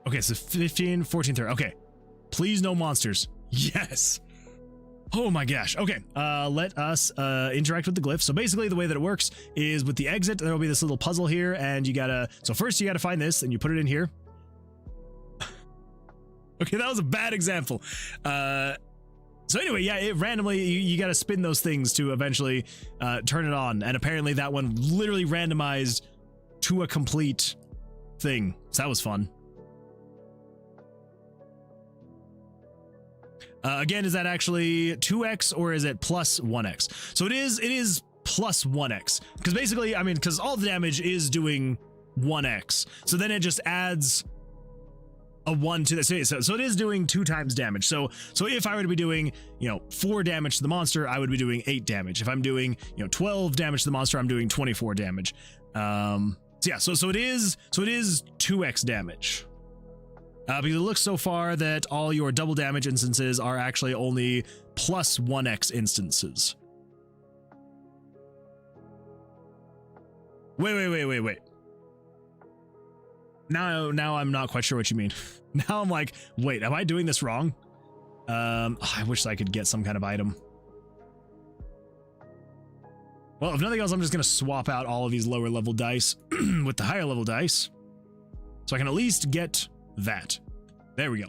Okay, so 15, 14, 13. Okay. Please no monsters. Yes! Oh my gosh. Okay, let us interact with the glyph. So basically the way that it works is with the exit, there will be this little puzzle here, and you gotta... So first you gotta find this, and you put it in here. Okay, that was a bad example. So anyway, yeah, it randomly, you gotta spin those things to eventually turn it on, and apparently that one literally randomized to a complete thing. So that was fun. Again, is that actually 2x or is it plus 1x? So it is plus 1x, because basically, I mean, because all the damage is doing 1x, so then it just adds a 1 to this. So it is doing 2 times damage. So if I were to be doing, you know, 4 damage to the monster, I would be doing 8 damage. If I'm doing, you know, 12 damage to the monster, I'm doing 24 damage. So yeah, so it is 2x damage. Because it looks so far that all your double damage instances are actually only plus 1x instances. Wait. Now I'm not quite sure what you mean. Now I'm like, wait, am I doing this wrong? I wish I could get some kind of item. Well, if nothing else, I'm just going to swap out all of these lower level dice with the higher level dice, so I can at least get that. There we go.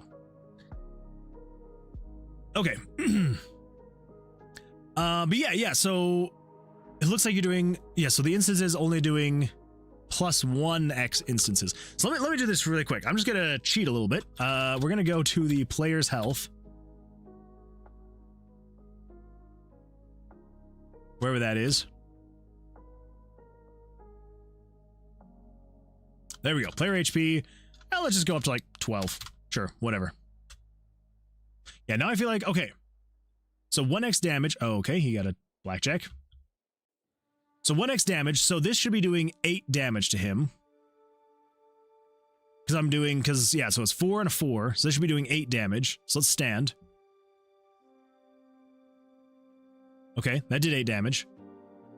Okay. But yeah, so it looks like you're doing, yeah, so the instance is only doing plus 1x instances. So let me do this really quick. I'm just gonna cheat a little bit. We're gonna go to the player's health, wherever that is. There we go. Player HP. Well, let's just go up to like 12. Sure, whatever. Yeah, now I feel like, okay. So 1x damage. Oh, okay, he got a blackjack. So 1x damage. So this should be doing 8 damage to him. Yeah, so it's 4 and a 4. So this should be doing 8 damage. So let's stand. Okay, that did 8 damage.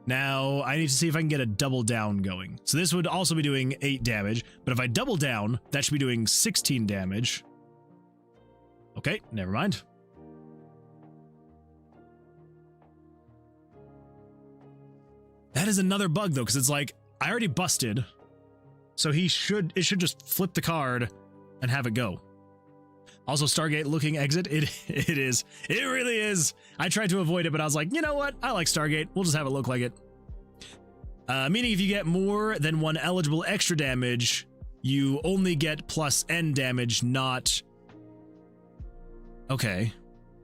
Now, I need to see if I can get a double down going. So this would also be doing 8 damage, but if I double down, that should be doing 16 damage. Okay, never mind. That is another bug, though, because it's like, I already busted, so it should just flip the card and have it go. Also, Stargate looking exit, it is. It really is. I tried to avoid it, but I was like, you know what? I like Stargate. We'll just have it look like it. Meaning if you get more than 1 eligible extra damage, you only get plus N damage, not... Okay.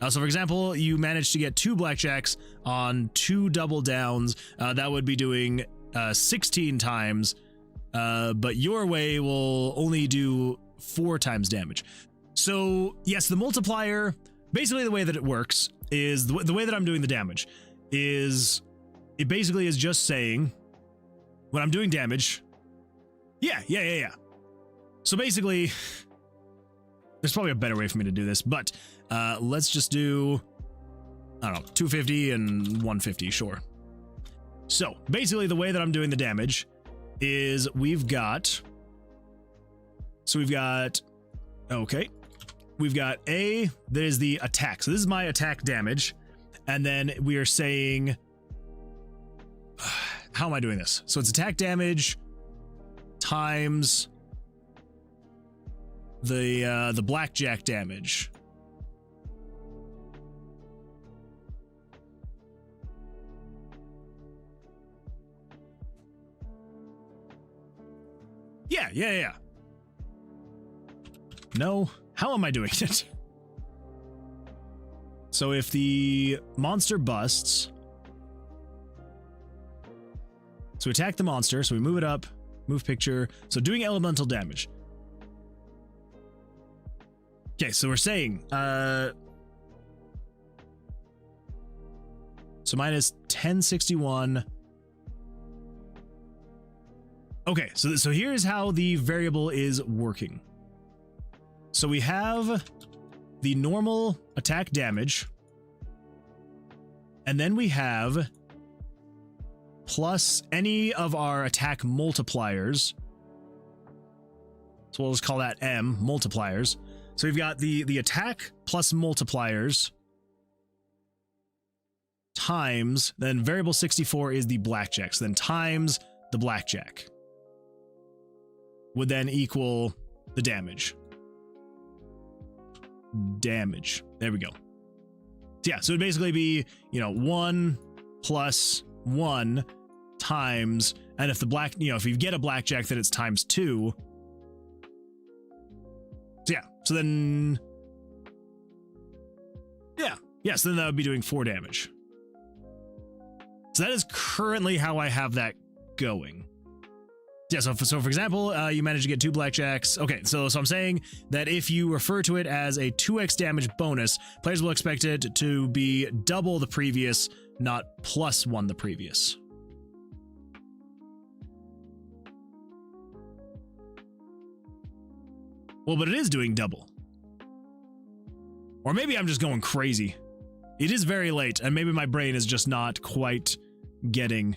So for example, you managed to get 2 blackjacks on 2 double downs. That would be doing 16 times, but your way will only do 4 times damage. So yes, the multiplier, basically the way that it works is the way that I'm doing the damage is it basically is just saying when I'm doing damage. Yeah. So basically, there's probably a better way for me to do this, but let's just do, I don't know, 250 and 150, sure. So basically the way that I'm doing the damage is we've got A, that is the attack. So this is my attack damage. And then we are saying, how am I doing this? So it's attack damage times the blackjack damage. Yeah. No, how am I doing it? So if the monster busts, so attack the monster, so we move it up, move picture, so doing elemental damage. Okay, so we're saying, so minus 1061. Okay, so here's how the variable is working. So we have the normal attack damage, and then we have plus any of our attack multipliers. So we'll just call that M, multipliers. So we've got the attack plus multipliers times, then variable 64 is the blackjack. So then times the blackjack would then equal the damage. There we go. So yeah, so it'd basically be, 1 plus 1 times, and if the if you get a blackjack, then it's times 2. So yeah, so then, so then that would be doing 4 damage. So that is currently how I have that going. Yeah, so for example, you manage to get 2 blackjacks. Okay, so I'm saying that if you refer to it as a 2x damage bonus, players will expect it to be double the previous, not plus 1 the previous. Well, but it is doing double. Or maybe I'm just going crazy. It is very late, and maybe my brain is just not quite getting...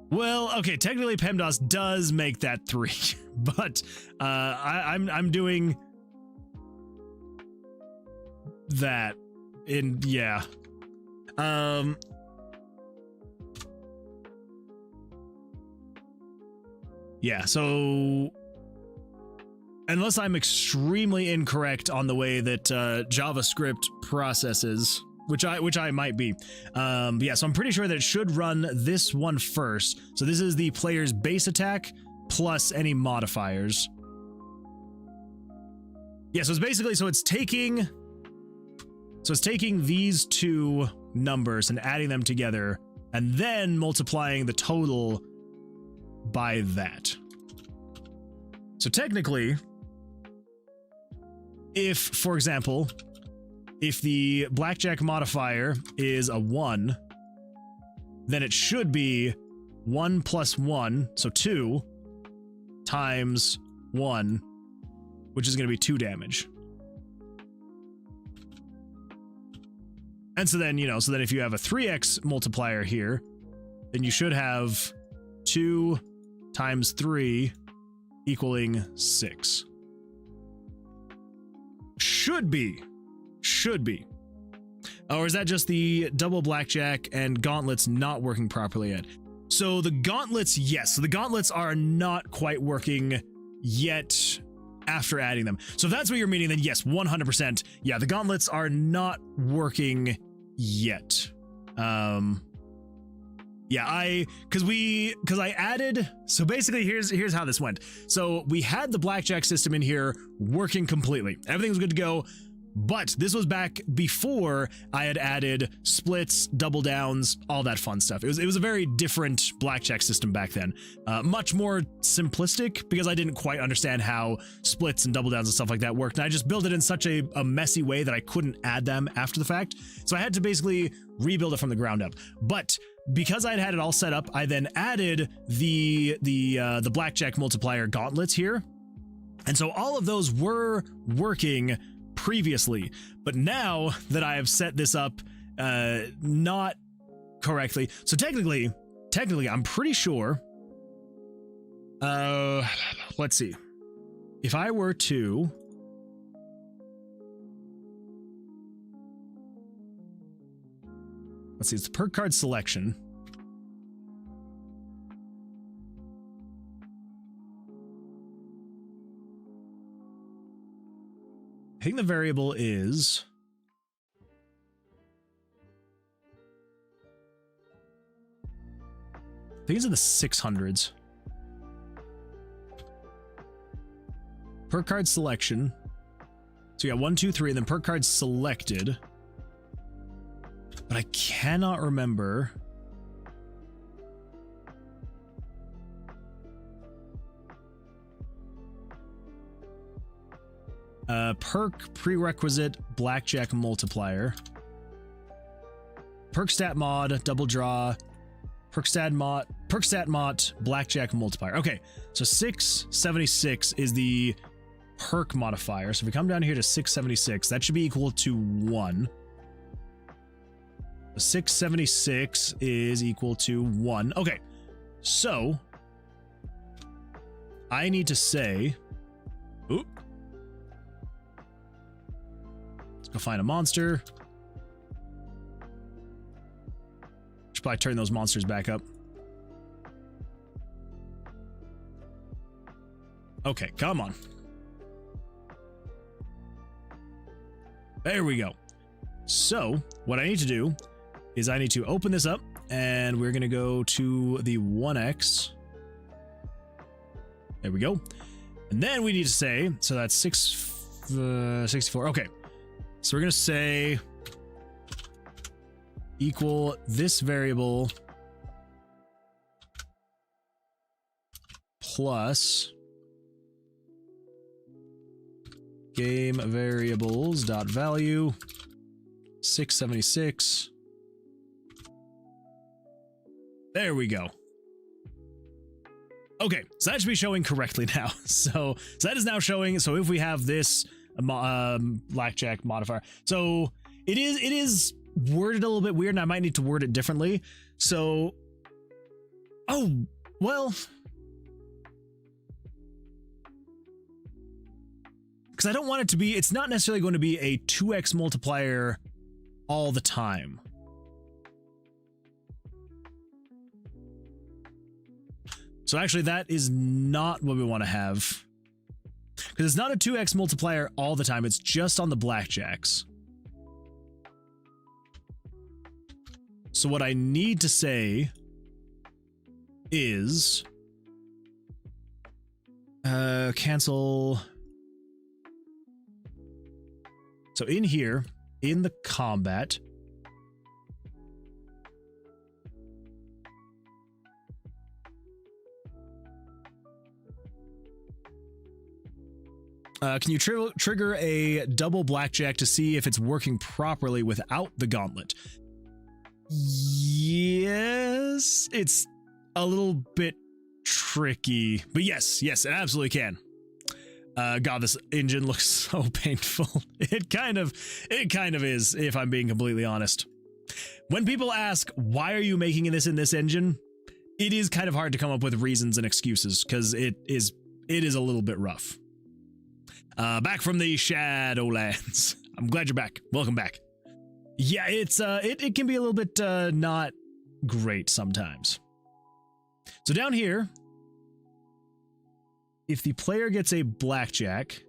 Well, okay, technically PEMDAS does make that 3, but I'm doing that in, yeah. Yeah, so unless I'm extremely incorrect on the way that JavaScript processes, which I might be. Yeah, so I'm pretty sure that it should run this one first. So this is the player's base attack plus any modifiers. Yeah, so it's basically, it's taking these 2 numbers and adding them together and then multiplying the total by that. So technically, if, for example, if the blackjack modifier is a 1, then it should be 1 plus 1, so 2, times 1, which is going to be 2 damage. And so then, so then if you have a 3x multiplier here, then you should have 2 times 3 equaling 6. Should be. Or is that just the double blackjack and gauntlets not working properly yet? So the gauntlets, yes. So the gauntlets are not quite working yet after adding them. So if that's what you're meaning, then yes, 100%. Yeah, the gauntlets are not working yet. Yeah, because I added, so basically here's how this went. So we had the blackjack system in here working completely. Everything was good to go. But this was back before I had added splits, double downs, all that fun stuff. It was a very different blackjack system back then. Much more simplistic because I didn't quite understand how splits and double downs and stuff like that worked. And I just built it in such a messy way that I couldn't add them after the fact. So I had to basically rebuild it from the ground up. But because I'd had it all set up, I then added the blackjack multiplier gauntlets here. And so all of those were working previously, but now that I have set this up not correctly, so technically I'm pretty sure, let's see, if I were to let's see, it's the perk card selection. I think the variable is I think it's in the 600s. Perk card selection. So you got 1, 2, 3, and then perk card selected. But I cannot remember. Perk prerequisite blackjack multiplier. Perk stat mod double draw. Perk stat mod blackjack multiplier. Okay, so 676 is the perk modifier. So if we come down here to 676, that should be equal to 1. 676 is equal to 1. Okay, so I need to say, oop. Let's go find a monster. Should probably turn those monsters back up. Okay, come on. There we go. So what I need to do is I need to open this up, and we're gonna go to the 1x. There we go. And then we need to say, so that's 64. Okay. So we're gonna say equal this variable plus game variables dot value 676. There we go. Okay, so that should be showing correctly now. So that is now showing. So if we have this blackjack modifier, so it is worded a little bit weird, and I might need to word it differently. So, oh well, because I don't want it to be. It's not necessarily going to be a 2x multiplier all the time. So actually, that is not what we want to have. Because it's not a 2x multiplier all the time, it's just on the blackjacks. So what I need to say is cancel. So in here, in the combat, can you trigger a double blackjack to see if it's working properly without the gauntlet? Yes, it's a little bit tricky, but yes, it absolutely can. God, this engine looks so painful. It kind of is, if I'm being completely honest. When people ask, why are you making this in this engine? It is kind of hard to come up with reasons and excuses, because it is a little bit rough. Back from the Shadowlands. I'm glad you're back. Welcome back. Yeah, it can be a little bit not great sometimes. So down here, if the player gets a blackjack,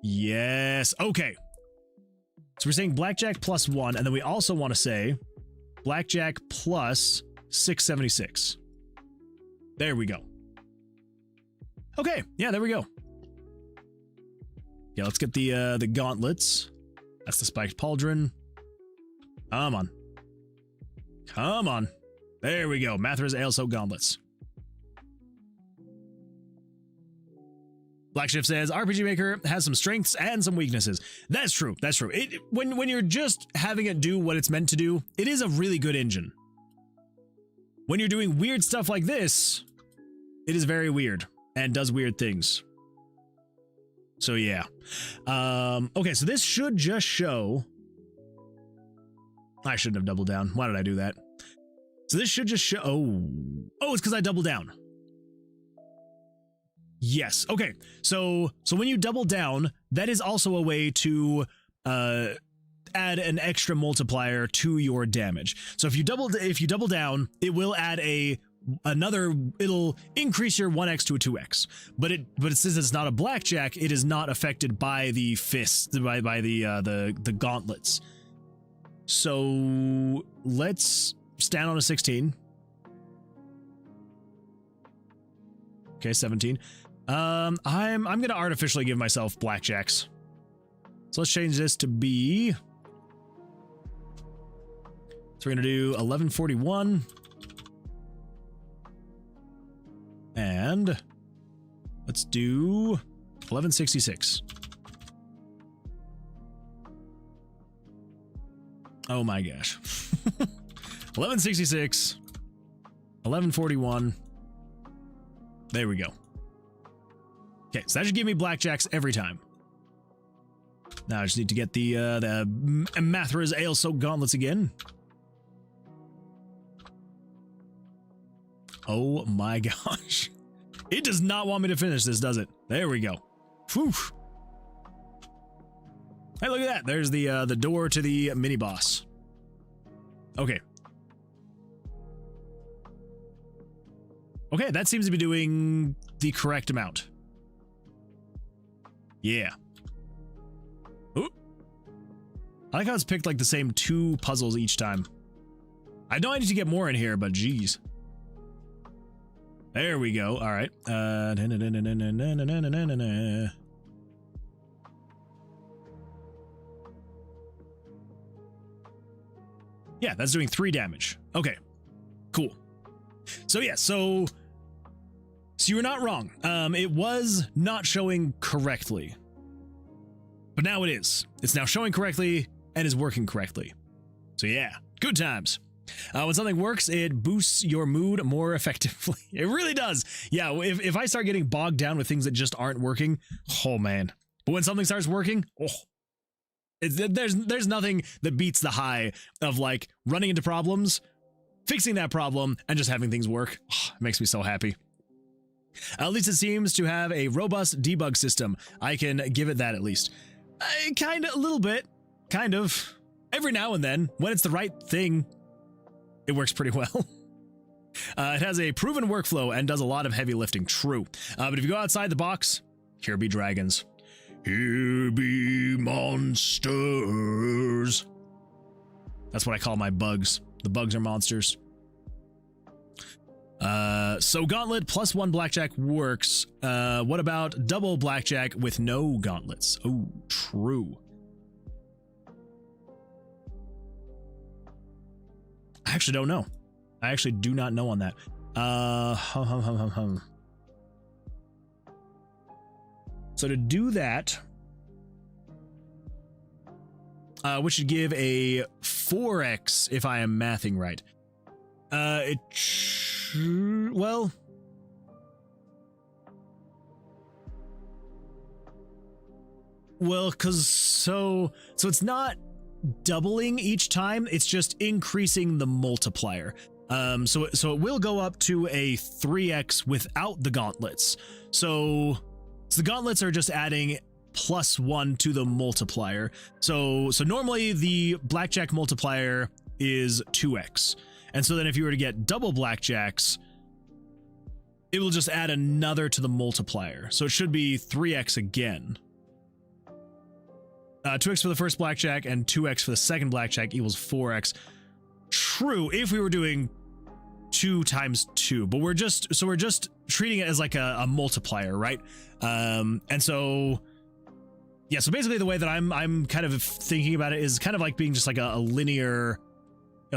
yes, okay. So we're saying blackjack plus 1, and then we also want to say blackjack plus 676. There we go. Okay, yeah, there we go. Yeah, let's get the gauntlets. That's the spiked pauldron. Come on. Come on. There we go. Mathra's ale-soaked gauntlets. Black Shift says, RPG Maker has some strengths and some weaknesses. That's true. That's true. When you're just having it do what it's meant to do, it is a really good engine. When you're doing weird stuff like this, it is very weird and does weird things. So yeah. Okay, so this should just show... I shouldn't have doubled down. Why did I do that? So this should just show... Oh, it's because I doubled down. Yes. Okay. So when you double down, that is also a way to add an extra multiplier to your damage. So if you double down, it will add it'll increase your 1x to a 2x. But since it's not a blackjack, it is not affected by the fists, by the gauntlets. So let's stand on a 16. Okay, 17. I'm gonna artificially give myself blackjacks. So let's change this to be. So we're gonna do 1141. And let's do 1166. Oh my gosh. 1166. 1141. There we go. Okay, so that should give me blackjacks every time. Now I just need to get the Mathra's ale-soaked gauntlets again. Oh my gosh. It does not want me to finish this, does it? There we go. Whew. Hey, look at that. There's the door to the mini boss. Okay. Okay, that seems to be doing the correct amount. Yeah. Ooh. I like how it's picked like the same 2 puzzles each time. I know I need to get more in here, but geez. There we go. All right. Yeah, that's doing 3 damage. Okay, cool. So yeah, so you're not wrong. It was not showing correctly, but now it is. It's now showing correctly and is working correctly. So yeah, good times. When something works, it boosts your mood more effectively. It really does. Yeah, if I start getting bogged down with things that just aren't working, oh man. But when something starts working, oh, there's nothing that beats the high of like running into problems, fixing that problem, and just having things work. Oh, it makes me so happy. At least it seems to have a robust debug system. I can give it that at least. Kind of, a little bit. Kind of. Every now and then, when it's the right thing, it works pretty well. It has a proven workflow and does a lot of heavy lifting. True. But if you go outside the box, here be dragons. Here be monsters. That's what I call my bugs. The bugs are monsters. So gauntlet plus 1 blackjack works. What about double blackjack with no gauntlets? Oh, true. I actually don't know. I actually do not know on that. So to do that, we should give a 4x if I am mathing right. Well, because so it's not doubling each time, it's just increasing the multiplier. So it will go up to a 3x without the gauntlets. So the gauntlets are just adding +1 to the multiplier. So normally the blackjack multiplier is 2x. And so then if you were to get double blackjacks, it will just add another to the multiplier. So it should be 3x again. 2x for the first blackjack and 2x for the second blackjack equals 4x. True, if we were doing 2 times 2, but we're just treating it as like a multiplier, right? And so Yeah, so basically the way that I'm kind of thinking about it is kind of like being just like a linear.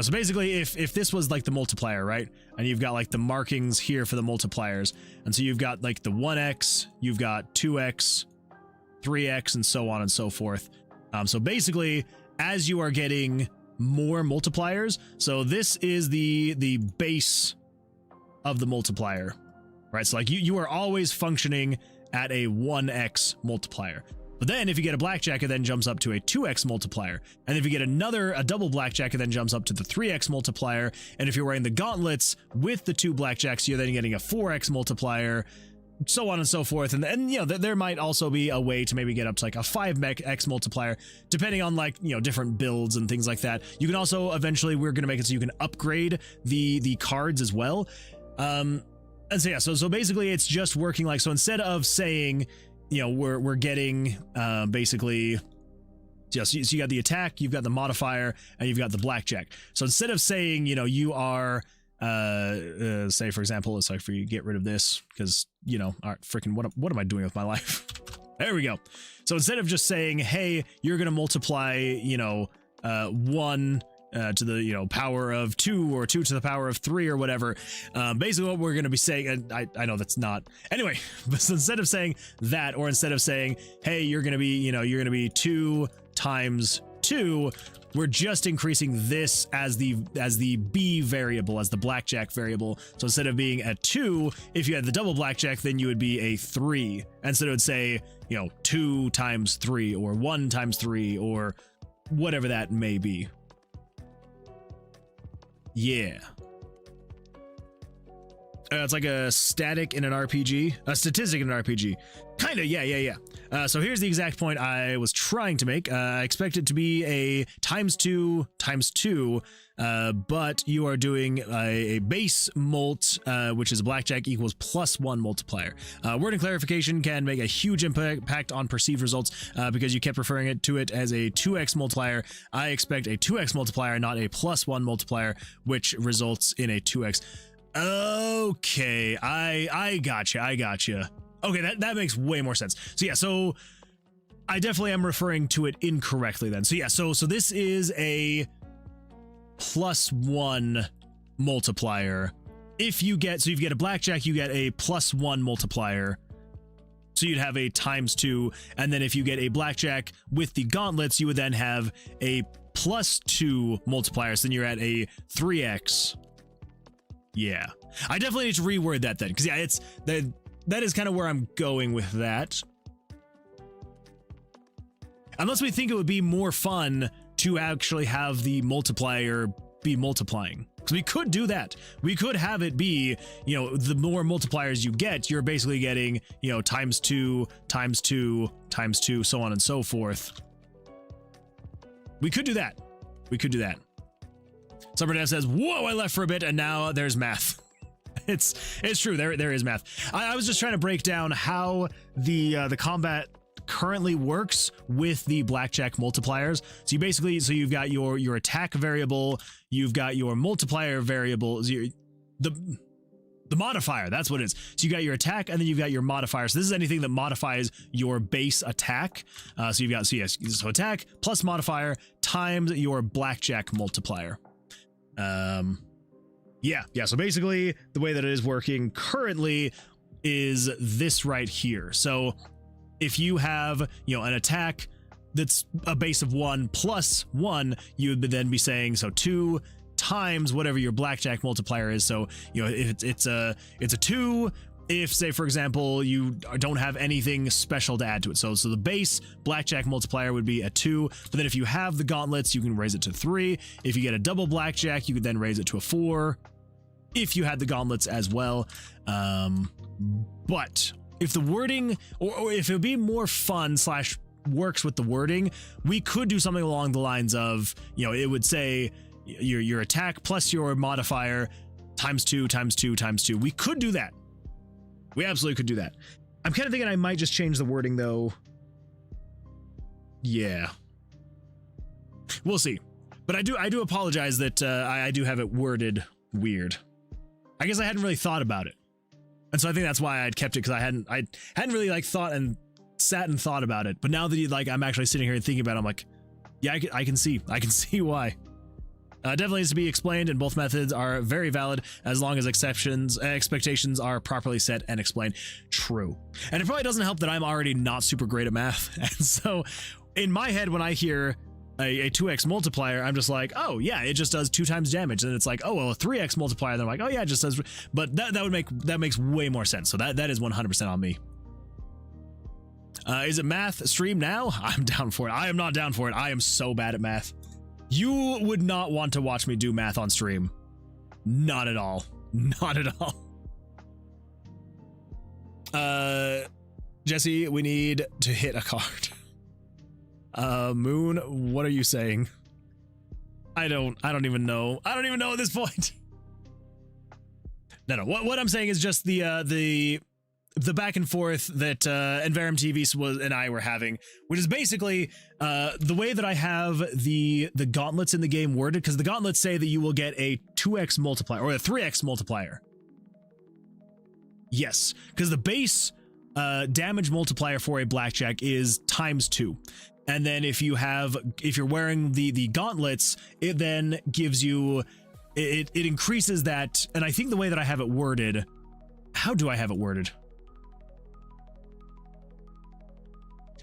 So basically if this was like the multiplier, right? And you've got like the markings here for the multipliers. And so you've got like the 1x, you've got 2x, 3x, and so on and so forth. So basically, as you are getting more multipliers, so this is the base of the multiplier, right? So like you are always functioning at a 1x multiplier. But then if you get a blackjack, it then jumps up to a 2x multiplier. And if you get a double blackjack, it then jumps up to the 3x multiplier. And if you're wearing the gauntlets with the 2 blackjacks, you're then getting a 4x multiplier, so on and so forth. And you know, there might also be a way to maybe get up to like a 5x multiplier, depending on like, you know, different builds and things like that. You can also eventually, we're going to make it so you can upgrade the cards as well. And so yeah, so basically it's just working like, so instead of saying, you know, we're getting basically, yeah, so you got the attack, you've got the modifier, and you've got the blackjack. So instead of saying, you know, you are, say for example, it's like for you get rid of this because, you know, all right, freaking what am I doing with my life? There we go. So instead of just saying, hey, you're going to multiply, you know, 1 to the, you know, power of 2 or 2 to the power of 3 or whatever. Basically what we're going to be saying, and I know that's not, anyway, but so instead of saying that, or instead of saying, hey, you're going to be, you know, you're going to be 2 times 2, we're just increasing this as the B variable, as the blackjack variable. So instead of being a 2, if you had the double blackjack, then you would be a 3. And so it would say, you know, 2 times 3 or 1 times 3 or whatever that may be. Yeah. It's like a static in an RPG, a statistic in an RPG. Kinda, yeah. So here's the exact point I was trying to make. I expect it to be a times 2 times 2, but you are doing a base mult, which is a blackjack equals +1 multiplier. Word and clarification can make a huge impact on perceived results because you kept referring to it as a 2x multiplier. I expect a 2x multiplier, not a +1 multiplier, which results in a 2x. Okay, I gotcha. Okay, that makes way more sense. So yeah, so I definitely am referring to it incorrectly then. So yeah, so this is a +1 multiplier. If you get a blackjack, you get a +1 multiplier. So you'd have a times 2, and then if you get a blackjack with the gauntlets, you would then have a +2 multiplier. So then you're at a 3x. Yeah, I definitely need to reword that then, because yeah, it's that is kind of where I'm going with that. Unless we think it would be more fun to actually have the multiplier be multiplying. Because we could do that. We could have it be, you know, the more multipliers you get, you're basically getting, you know, times 2, times 2, times 2, so on and so forth. We could do that. Summerdev says, whoa, I left for a bit and now there's math. It's true, there is math. I was just trying to break down how the combat currently works with the blackjack multipliers. So you basically, so you've got your attack variable, you've got your multiplier variable, the modifier, that's what it is. So you got your attack and then you've got your modifier. So this is anything that modifies your base attack. So you've got, so attack plus modifier times your blackjack multiplier. Yeah. So basically the way that it is working currently is this right here. So if you have, you know, an attack that's a base of 1 plus 1, you would then be saying, so 2 times whatever your blackjack multiplier is. So, you know, if it's a 2, if, say, for example, you don't have anything special to add to it. So the base blackjack multiplier would be a 2, but then if you have the gauntlets, you can raise it to 3. If you get a double blackjack, you could then raise it to a 4. If you had the gauntlets as well. But if the wording, or if it would be more fun / works with the wording, we could do something along the lines of, you know, it would say your attack plus your modifier times 2 times 2 times 2. We could do that. We absolutely could do that. I'm kind of thinking I might just change the wording though. Yeah. We'll see. But I do apologize that I do have it worded weird. I guess I hadn't really thought about it. And so I think that's why I'd kept it, because I hadn't really like thought and sat and thought about it, but now that I'm actually sitting here and thinking about it, I'm like, yeah, I can see why. Definitely needs to be explained, and both methods are very valid as long as expectations are properly set and explained. True. And it probably doesn't help that I'm already not super great at math. And so in my head, when I hear a 2x multiplier, I'm just like, oh yeah, it just does 2 times damage. And it's like, oh, well, a 3x multiplier. Then I'm like, oh yeah, it just does. But that makes way more sense. So that is 100% on me. Is it math stream now? I'm down for it. I am not down for it. I am so bad at math. You would not want to watch me do math on stream. Not at all. Not at all. Jesse, we need to hit a card. Moon, what are you saying? I don't even know. I don't even know at this point. No. What I'm saying is just the back and forth that Enverum TV and I were having, which is basically the way that I have the gauntlets in the game worded, because the gauntlets say that you will get a 2x multiplier or a 3x multiplier. Yes, because the base damage multiplier for a blackjack is ×2. And then if you're wearing the gauntlets, it then gives you it increases that. And I think the way that I have it worded, how do I have it worded?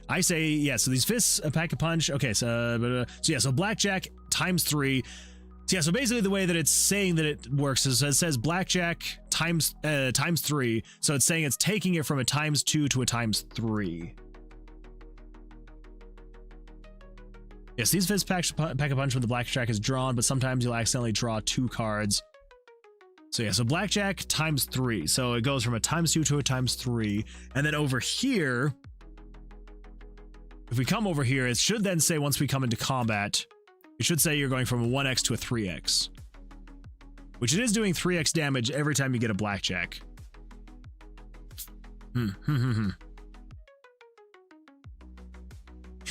I say, yeah, so these fists, a pack a punch. Okay, so blackjack ×3. So yeah, so basically the way that it's saying that it works is it says blackjack ×3. So it's saying it's taking it from a ×2 to a ×3. Yes, these fists pack a punch when the blackjack is drawn, but sometimes you'll accidentally draw 2 cards. So yeah, so blackjack ×3. So it goes from a ×2 to a ×3. And then over here, if we come over here, it should then say once we come into combat, it should say you're going from a 1x to a 3x. Which it is doing 3x damage every time you get a blackjack.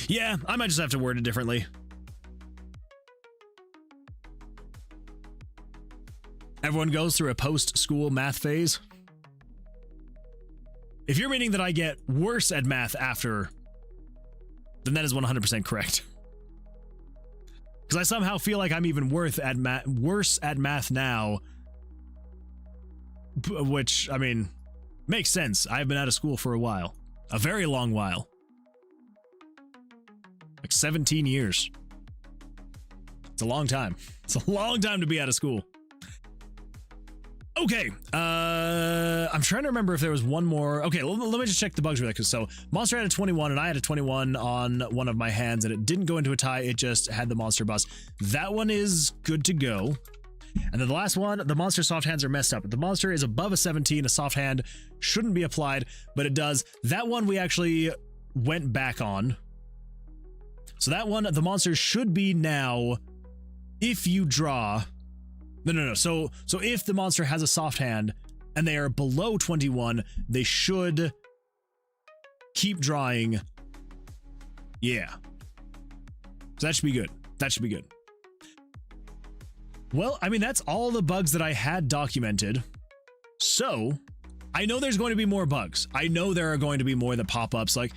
Yeah, I might just have to word it differently. Everyone goes through a post-school math phase. If you're meaning that I get worse at math after, then that is 100% correct. Because I somehow feel like I'm even worse at math now. Which, I mean, makes sense. I've been out of school for a while. A very long while. Like 17 years. It's a long time. It's a long time to be out of school. Okay, I'm trying to remember if there was one more. Okay, let me just check the bugs really quick. So monster had a 21 and I had a 21 on one of my hands, and it didn't go into a tie. It just had the monster bust. That one is good to go. And then the last one, the monster soft hands are messed up. The monster is above a 17. A soft hand shouldn't be applied, but it does. That one we actually went back on. So that one, the monster should be now, if you draw. No. So if the monster has a soft hand and they are below 21, they should keep drawing. Yeah. So that should be good. That should be good. Well, I mean, that's all the bugs that I had documented. So I know there's going to be more bugs. I know there are going to be more that pop ups. Like,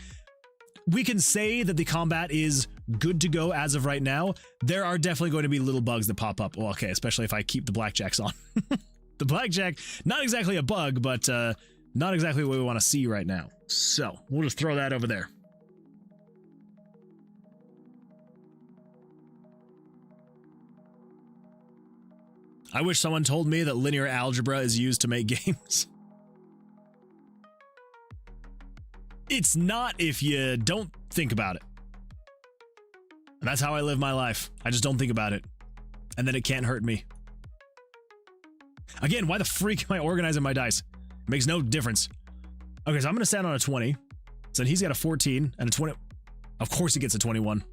we can say that the combat is good to go as of right now. There are definitely going to be little bugs that pop up. Well, okay, especially if I keep the blackjacks on. The blackjack, not exactly a bug, but not exactly what we want to see right now. So we'll just throw that over there. I wish someone told me that linear algebra is used to make games. It's not if you don't think about it. And that's how I live my life. I just don't think about it. And then it can't hurt me. Again, why the freak am I organizing my dice? It makes no difference. Okay, so I'm going to stand on a 20. So he's got a 14 and a 20. Of course he gets a 21.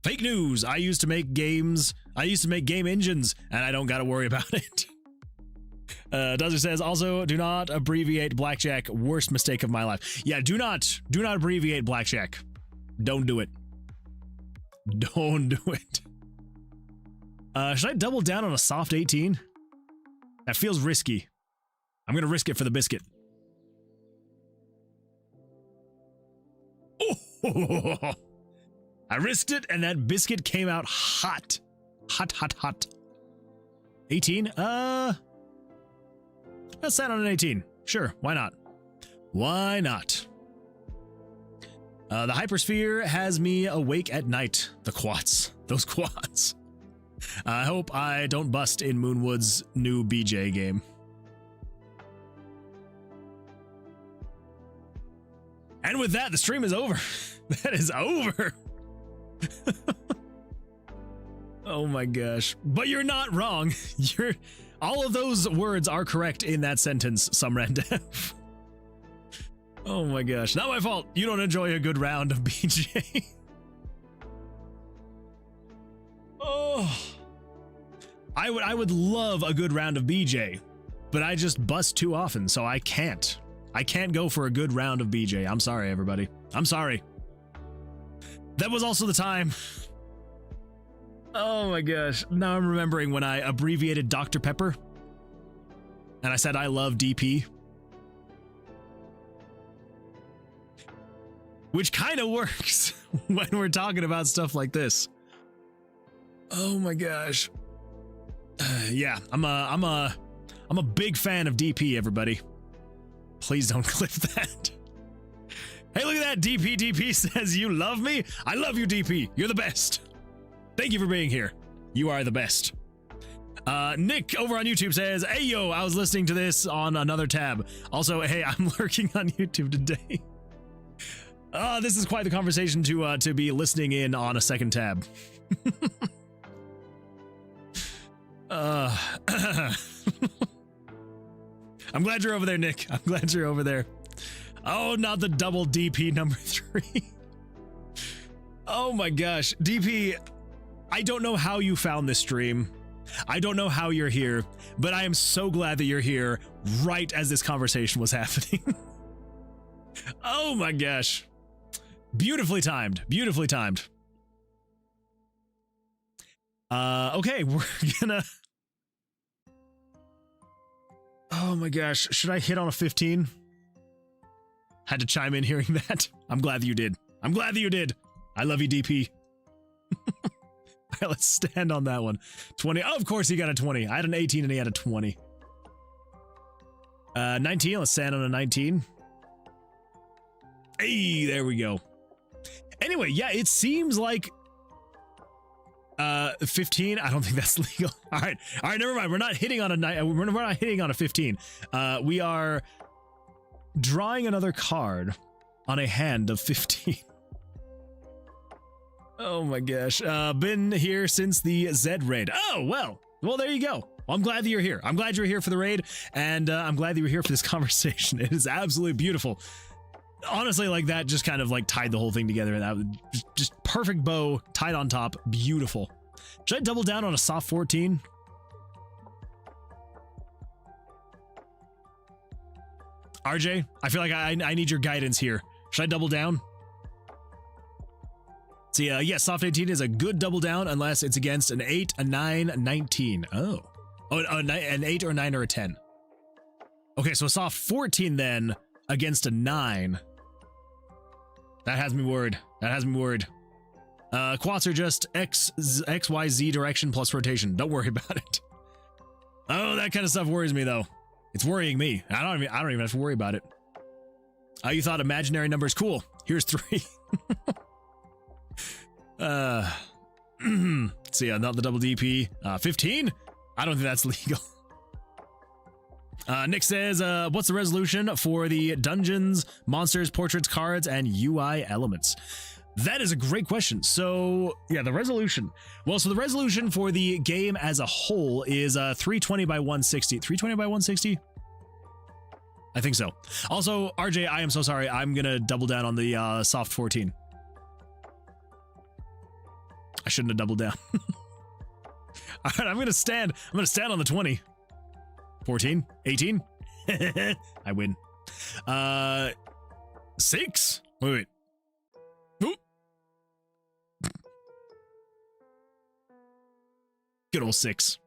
Fake news. I used to make games. I used to make game engines, and I don't got to worry about it. Dozer says, also, do not abbreviate blackjack. Worst mistake of my life. Yeah, do not abbreviate blackjack. Don't do it. Don't do it. Should I double down on a soft 18? That feels risky. I'm going to risk it for the biscuit. I risked it, and that biscuit came out hot. Hot, hot, hot. 18? Let's set on an 18. Sure, why not? Why not? The hypersphere has me awake at night. The quads. Those quads. I hope I don't bust in Moonwood's new BJ game. And with that, the stream is over. That is over. Oh my gosh. But you're not wrong. All of those words are correct in that sentence, Sumrandev. Oh my gosh. Not my fault. You don't enjoy a good round of BJ. Oh. I would love a good round of BJ, but I just bust too often, so I can't. I can't go for a good round of BJ. I'm sorry, everybody. I'm sorry. That was also the time. Oh my gosh. Now I'm remembering when I abbreviated Dr. Pepper and I said I love DP. Which kind of works when we're talking about stuff like this. Oh my gosh. Yeah, I'm a big fan of DP, everybody. Please don't clip that. Hey, look at that. DP says you love me. I love you, DP. You're the best. Thank you for being here. You are the best. Nick over on YouTube says, hey, yo, I was listening to this on another tab. Also, hey, I'm lurking on YouTube today. This is quite the conversation to be listening in on a second tab. I'm glad you're over there, Nick. I'm glad you're over there. Oh, not the double DP number 3. Oh my gosh. DP, I don't know how you found this stream. I don't know how you're here, but I am so glad that you're here right as this conversation was happening. Oh my gosh. Beautifully timed. Beautifully timed. Okay, we're gonna... Oh my gosh, should I hit on a 15? Had to chime in hearing that. I'm glad that you did. I'm glad that you did. I love you, DP. All right, let's stand on that one. 20. Oh, of course he got a 20. I had an 18 and he had a 20. 19. Let's stand on a 19. Hey, there we go. Anyway, yeah, it seems like 15. I don't think that's legal. All right, never mind. We're not hitting on a we're not hitting on a 15. We are drawing another card on a hand of 15. Oh my gosh. Been here since the Z raid. Oh, well, there you go. Well, I'm glad that you're here. I'm glad you're here for the raid, and I'm glad that you're here for this conversation. It is absolutely beautiful. Honestly, like that just kind of like tied the whole thing together. That was just perfect bow tied on top. Beautiful. Should I double down on a soft 14? RJ, I feel like I need your guidance here. Should I double down? See, yeah, soft 18 is a good double down unless it's against an 8, a 9, a 19. Oh, an 8 or a 9 or a 10. Okay, so a soft 14 then against a 9. That has me worried. That has me worried. Quads are just X, Y, Z direction plus rotation. Don't worry about it. Oh, that kind of stuff worries me though. It's worrying me. I don't even have to worry about it. You thought imaginary numbers cool. Here's 3. So yeah, not the double DP. 15? I don't think that's legal. Nick says, what's the resolution for the dungeons, monsters, portraits, cards, and UI elements? That is a great question. So yeah, the resolution. Well, so the resolution for the game as a whole is 320 by 160. 320 by 160? I think so. Also, RJ, I am so sorry. I'm gonna double down on the soft 14. I shouldn't have doubled down. All right, I'm gonna stand on the 20. 14, 18. I win. 6. Wait. Oop. Good old 6.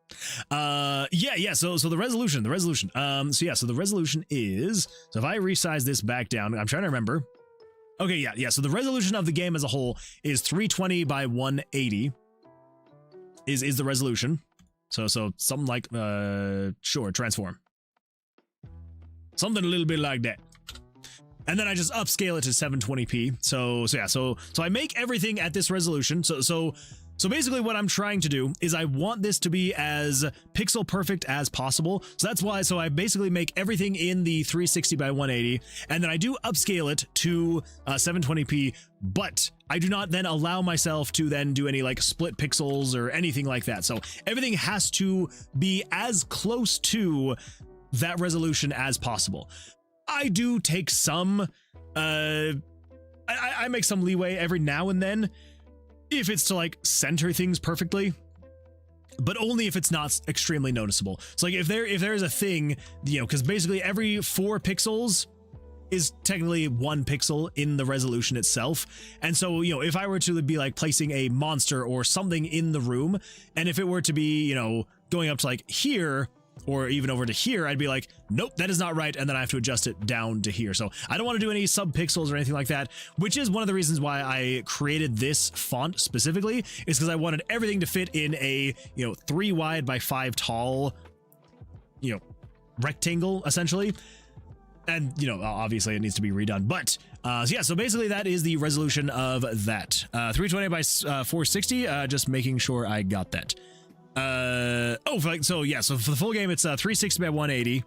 Yeah. So the resolution. So the resolution is. So if I resize this back down, I'm trying to remember. Okay, yeah. So the resolution of the game as a whole is 320 by 180 is the resolution. So something like, sure, transform. Something a little bit like that. And then I just upscale it to 720p. So I make everything at this resolution. So basically what I'm trying to do is I want this to be as pixel perfect as possible. So that's why, I basically make everything in the 360 by 180, and then I do upscale it to 720p, but I do not then allow myself to then do any like split pixels or anything like that. So everything has to be as close to that resolution as possible. I do take some, I make some leeway every now and then, if it's to like center things perfectly, but only if it's not extremely noticeable. So like if there is a thing, because basically every 4 pixels is technically 1 pixel in the resolution itself. And so, if I were to be like placing a monster or something in the room, and if it were to be, going up to like here, or even over to here, I'd be like, nope, that is not right, and then I have to adjust it down to here. So I don't want to do any sub-pixels or anything like that, which is one of the reasons why I created this font specifically, is because I wanted everything to fit in a, 3 wide by 5 tall, rectangle, essentially. And, obviously it needs to be redone. But, so basically that is the resolution of that. 320 by 460, just making sure I got that. So for the full game it's 360 by 180,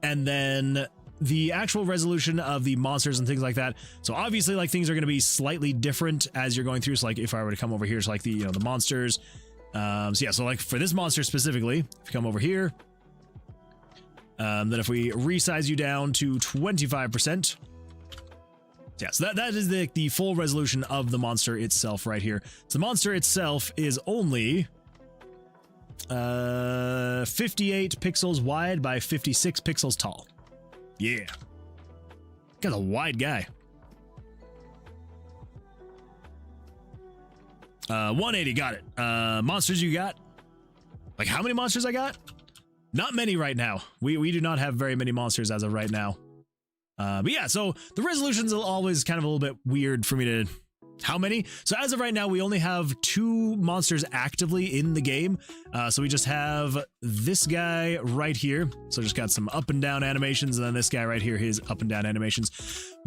and then the actual resolution of the monsters and things like that, so obviously like things are going to be slightly different as you're going through. So like if I were to come over here, so like the the monsters, so like for this monster specifically, if you come over here, then if we resize you down to 25%, so that is the full resolution of the monster itself right here. So the monster itself is only 58 pixels wide by 56 pixels tall. Yeah. Got a wide guy. 180, got it. Monsters you got? Like how many monsters I got? Not many right now. We do not have very many monsters as of right now. But yeah, so the resolutions are always kind of a little bit weird for me to... How many? So as of right now, we only have 2 monsters actively in the game. So we just have this guy right here. So just got some up and down animations, and then this guy right here, his up and down animations.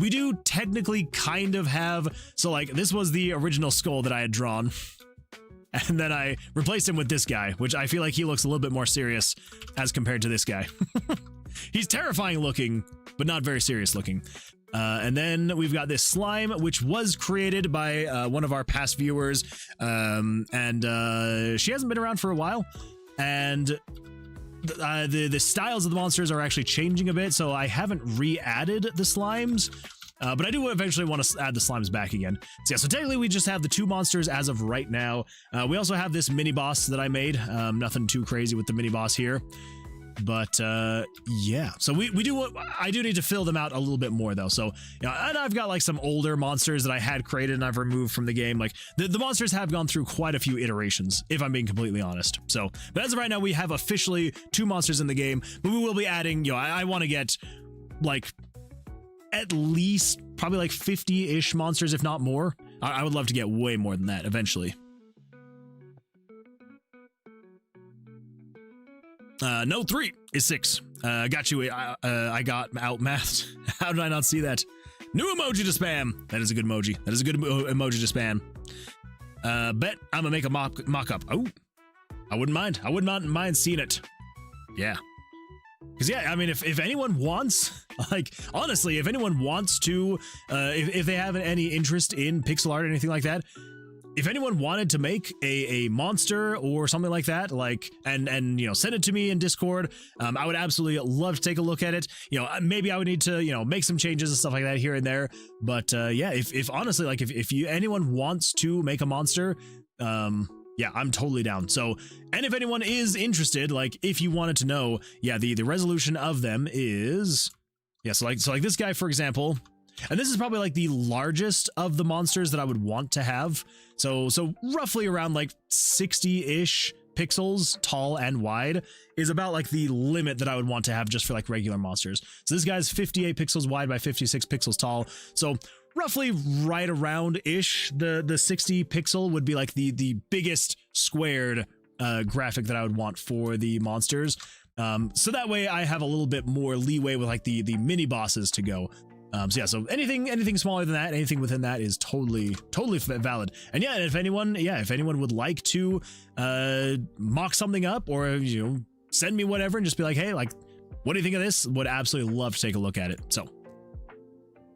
We do technically kind of have, so like this was the original skull that I had drawn. And then I replaced him with this guy, which I feel like he looks a little bit more serious as compared to this guy. He's terrifying looking, but not very serious looking. And then we've got this slime, which was created by one of our past viewers, and she hasn't been around for a while, and the styles of the monsters are actually changing a bit, so I haven't re-added the slimes, but I do eventually want to add the slimes back again. So yeah, so technically we just have the 2 monsters as of right now. We also have this mini-boss that I made, nothing too crazy with the mini-boss here. But yeah, so I do need to fill them out a little bit more though. So and I've got like some older monsters that I had created and I've removed from the game. Like the monsters have gone through quite a few iterations, if I'm being completely honest. So, but as of right now, we have officially 2 monsters in the game, but we will be adding, I want to get like at least probably like 50-ish monsters, if not more. I would love to get way more than that eventually. No, 3 is 6. Got you. I got outmathed. How did I not see that? New emoji to spam. That is a good emoji. That is a good emoji to spam. Bet I'm gonna make a mock-up. Oh, I wouldn't mind. I would not mind seeing it. Yeah. Because yeah, I mean, if anyone wants, like, honestly, if anyone wants to, if they have any interest in pixel art or anything like that, if anyone wanted to make a monster or something like that, like, and send it to me in Discord, I would absolutely love to take a look at it. Maybe I would need to, make some changes and stuff like that here and there. But yeah, if honestly, like, if anyone wants to make a monster, yeah, I'm totally down. So, and if anyone is interested, like, if you wanted to know, yeah, the resolution of them is, yeah, so like this guy, for example. And this is probably like the largest of the monsters that I would want to have. So roughly around like 60-ish pixels tall and wide is about like the limit that I would want to have just for like regular monsters. So this guy's 58 pixels wide by 56 pixels tall. So roughly right around ish. The 60 pixel would be like the biggest squared graphic that I would want for the monsters. So that way I have a little bit more leeway with like the mini bosses to go. So yeah, so anything smaller than that, anything within that is totally valid. And yeah, if anyone would like to mock something up, or you know, send me whatever and just be like, hey, like, what do you think of this? Would absolutely love to take a look at it. So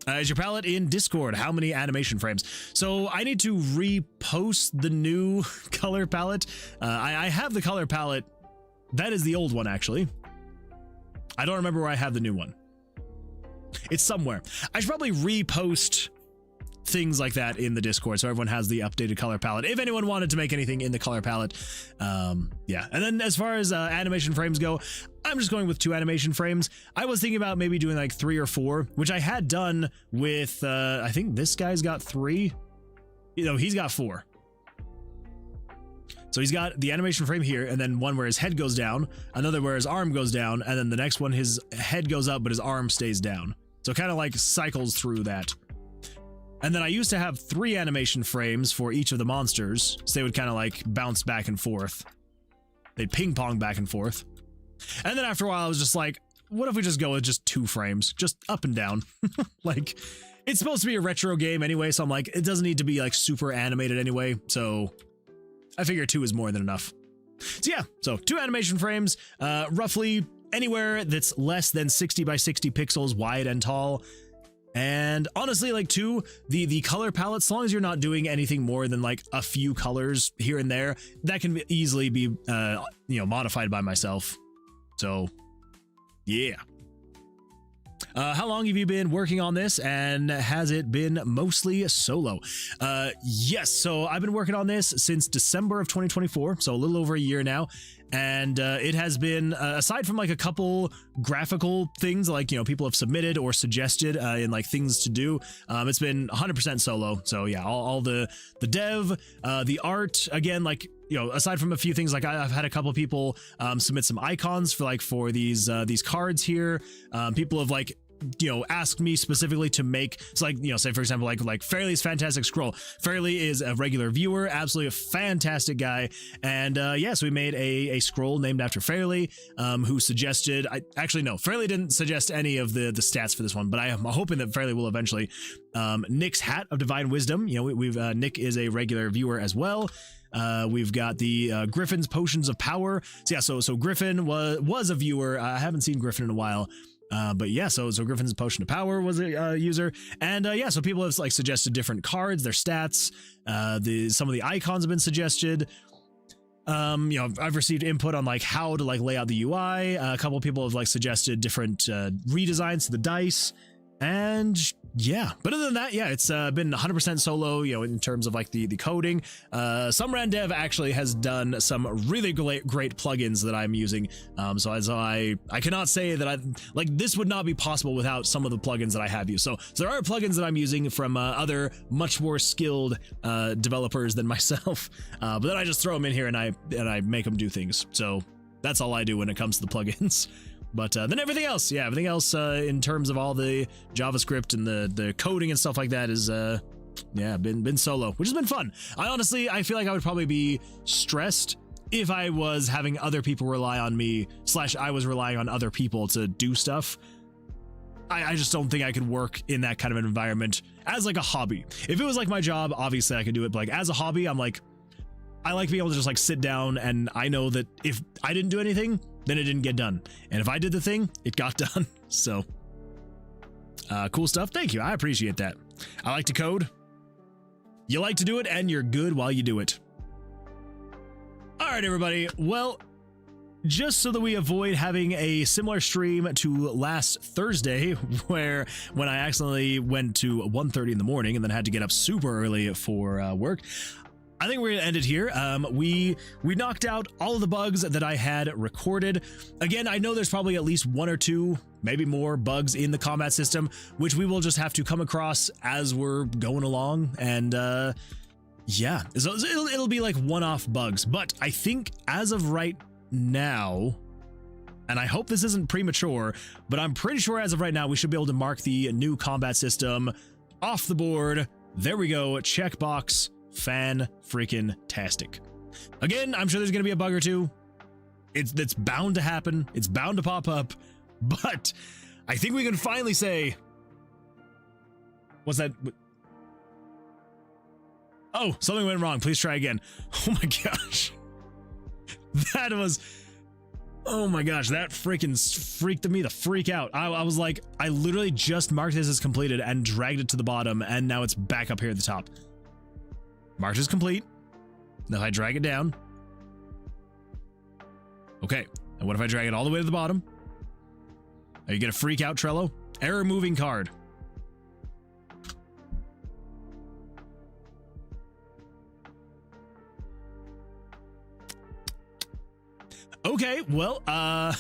is your palette in Discord? How many animation frames? So I need to repost the new color palette. I have the color palette. That is the old one, actually. I don't remember where I have the new one. It's somewhere. I should probably repost things like that in the Discord so everyone has the updated color palette. If anyone wanted to make anything in the color palette, yeah. And then as far as animation frames go, I'm just going with 2 animation frames. I was thinking about maybe doing like 3 or 4, which I had done with, I think this guy's got 3. You know, he's got 4. So he's got the animation frame here, and then one where his head goes down, another where his arm goes down, and then the next one his head goes up but his arm stays down. So kind of like cycles through that. And then I used to have 3 animation frames for each of the monsters, so they would kind of like bounce back and forth. They'd ping pong back and forth. And then after a while I was just like, what if we just go with just 2 frames, just up and down? Like, it's supposed to be a retro game anyway, so I'm like, it doesn't need to be like super animated anyway, so I figure 2 is more than enough. So yeah, so 2 animation frames, roughly anywhere that's less than 60 by 60 pixels wide and tall. And honestly, like the color palette, as long as you're not doing anything more than like a few colors here and there, that can easily be, you know, modified by myself. So yeah. How long have you been working on this, and has it been mostly solo? Yes, so I've been working on this since December of 2024, so a little over a year now. And it has been, aside from like a couple graphical things like, you know, people have submitted or suggested in like things to do, it's been 100% solo. So yeah, all the dev, the art, again, like, you know, aside from a few things, like I've had a couple people submit some icons for these cards here. People have like, you know, asked me specifically to make, so like, you know, say for example, like Fairly's Fantastic Scroll. Fairly is a regular viewer, absolutely a fantastic guy, and yes, we made a scroll named after Fairly, who suggested, Fairly didn't suggest any of the stats for this one, but I am hoping that Fairly will eventually. Nick's Hat of Divine Wisdom, you know, we've Nick is a regular viewer as well. We've got the Griffin's Potions of Power. So yeah, so Griffin was a viewer. I haven't seen Griffin in a while. But yeah, so Griffin's Potion of Power was a user, and yeah, so people have like suggested different cards, their stats. Some of the icons have been suggested. You know, I've received input on like how to like lay out the UI. A couple of people have like suggested different redesigns to the dice, and yeah. But other than that, yeah, it's been 100% solo. You know, in terms of like the coding. Some Ran Dev actually has done some really great plugins that I'm using. So I cannot say that this would not be possible without some of the plugins that I have used. So there are plugins that I'm using from other much more skilled developers than myself. But then I just throw them in here and I make them do things. So that's all I do when it comes to the plugins. But then everything else, yeah, everything else in terms of all the JavaScript and the coding and stuff like that is, yeah, been solo, which has been fun. I feel like I would probably be stressed if I was having other people rely on me, / I was relying on other people to do stuff. I just don't think I could work in that kind of an environment as like a hobby. If it was like my job, obviously I could do it, but like as a hobby, I'm like, I like being able to just like sit down and I know that if I didn't do anything, then it didn't get done. And if I did the thing, it got done. So cool stuff. Thank you. I appreciate that. I like to code. You like to do it and you're good while you do it. All right, everybody. Well, just so that we avoid having a similar stream to last Thursday, when I accidentally went to 1:30 in the morning and then had to get up super early for work, I think we're gonna end it here. We knocked out all of the bugs that I had recorded. Again, I know there's probably at least 1 or 2, maybe more bugs in the combat system, which we will just have to come across as we're going along. And yeah, so it'll be like one-off bugs. But I think as of right now, and I hope this isn't premature, but I'm pretty sure as of right now, we should be able to mark the new combat system off the board. There we go. Checkbox. Fan-freaking-tastic. Again, I'm sure there's going to be a bug or two. It's bound to happen. It's bound to pop up. But I think we can finally say... What's that? Oh, something went wrong. Please try again. Oh my gosh. That was... Oh my gosh, that freaking freaked me the freak out. I was like, I literally just marked this as completed and dragged it to the bottom, and now it's back up here at the top. Marked as complete. Now if I drag it down. Okay, and what if I drag it all the way to the bottom? Are you gonna freak out, Trello? Error moving card. Okay, well, I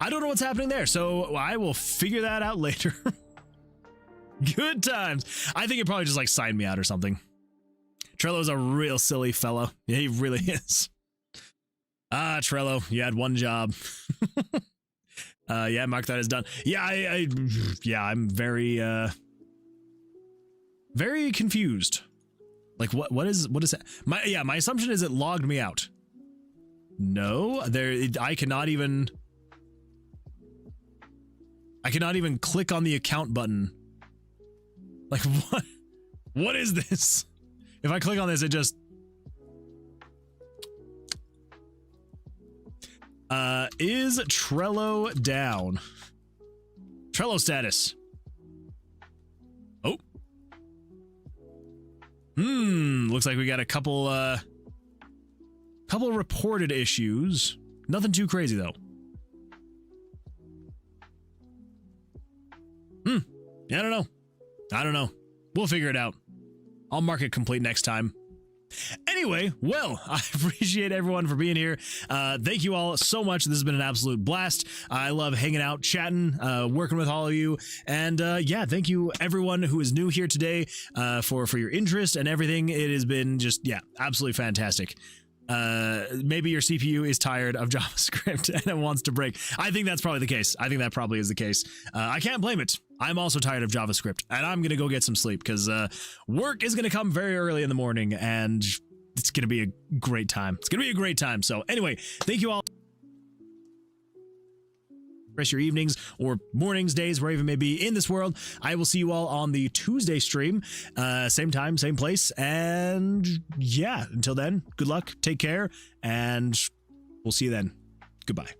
don't know what's happening there, so I will figure that out later. Good times. I think it probably just like signed me out or something. Trello's a real silly fellow. Yeah, he really is. Ah, Trello, you had one job. Yeah, mark that as done. Yeah, yeah, I'm very confused. Like what is that? My assumption is it logged me out. No, I cannot even click on the account button. Like what is this? If I click on this, it just is Trello down. Trello status. Oh. Looks like we got a couple reported issues. Nothing too crazy though. Yeah, I don't know. We'll figure it out. I'll mark it complete next time. Anyway, well, I appreciate everyone for being here. Thank you all so much. This has been an absolute blast. I love hanging out, chatting, working with all of you. And yeah, thank you everyone who is new here today for your interest and everything. It has been just, yeah, absolutely fantastic. Maybe your CPU is tired of JavaScript and it wants to break. I think that's probably the case. I think that probably is the case. I can't blame it. I'm also tired of JavaScript and I'm going to go get some sleep because work is going to come very early in the morning and it's going to be a great time. It's going to be a great time. So anyway, thank you all. Rest your evenings or mornings, days, wherever you may be in this world. I will see you all on the Tuesday stream. Same time, same place. And yeah, until then, good luck, take care, and we'll see you then. Goodbye.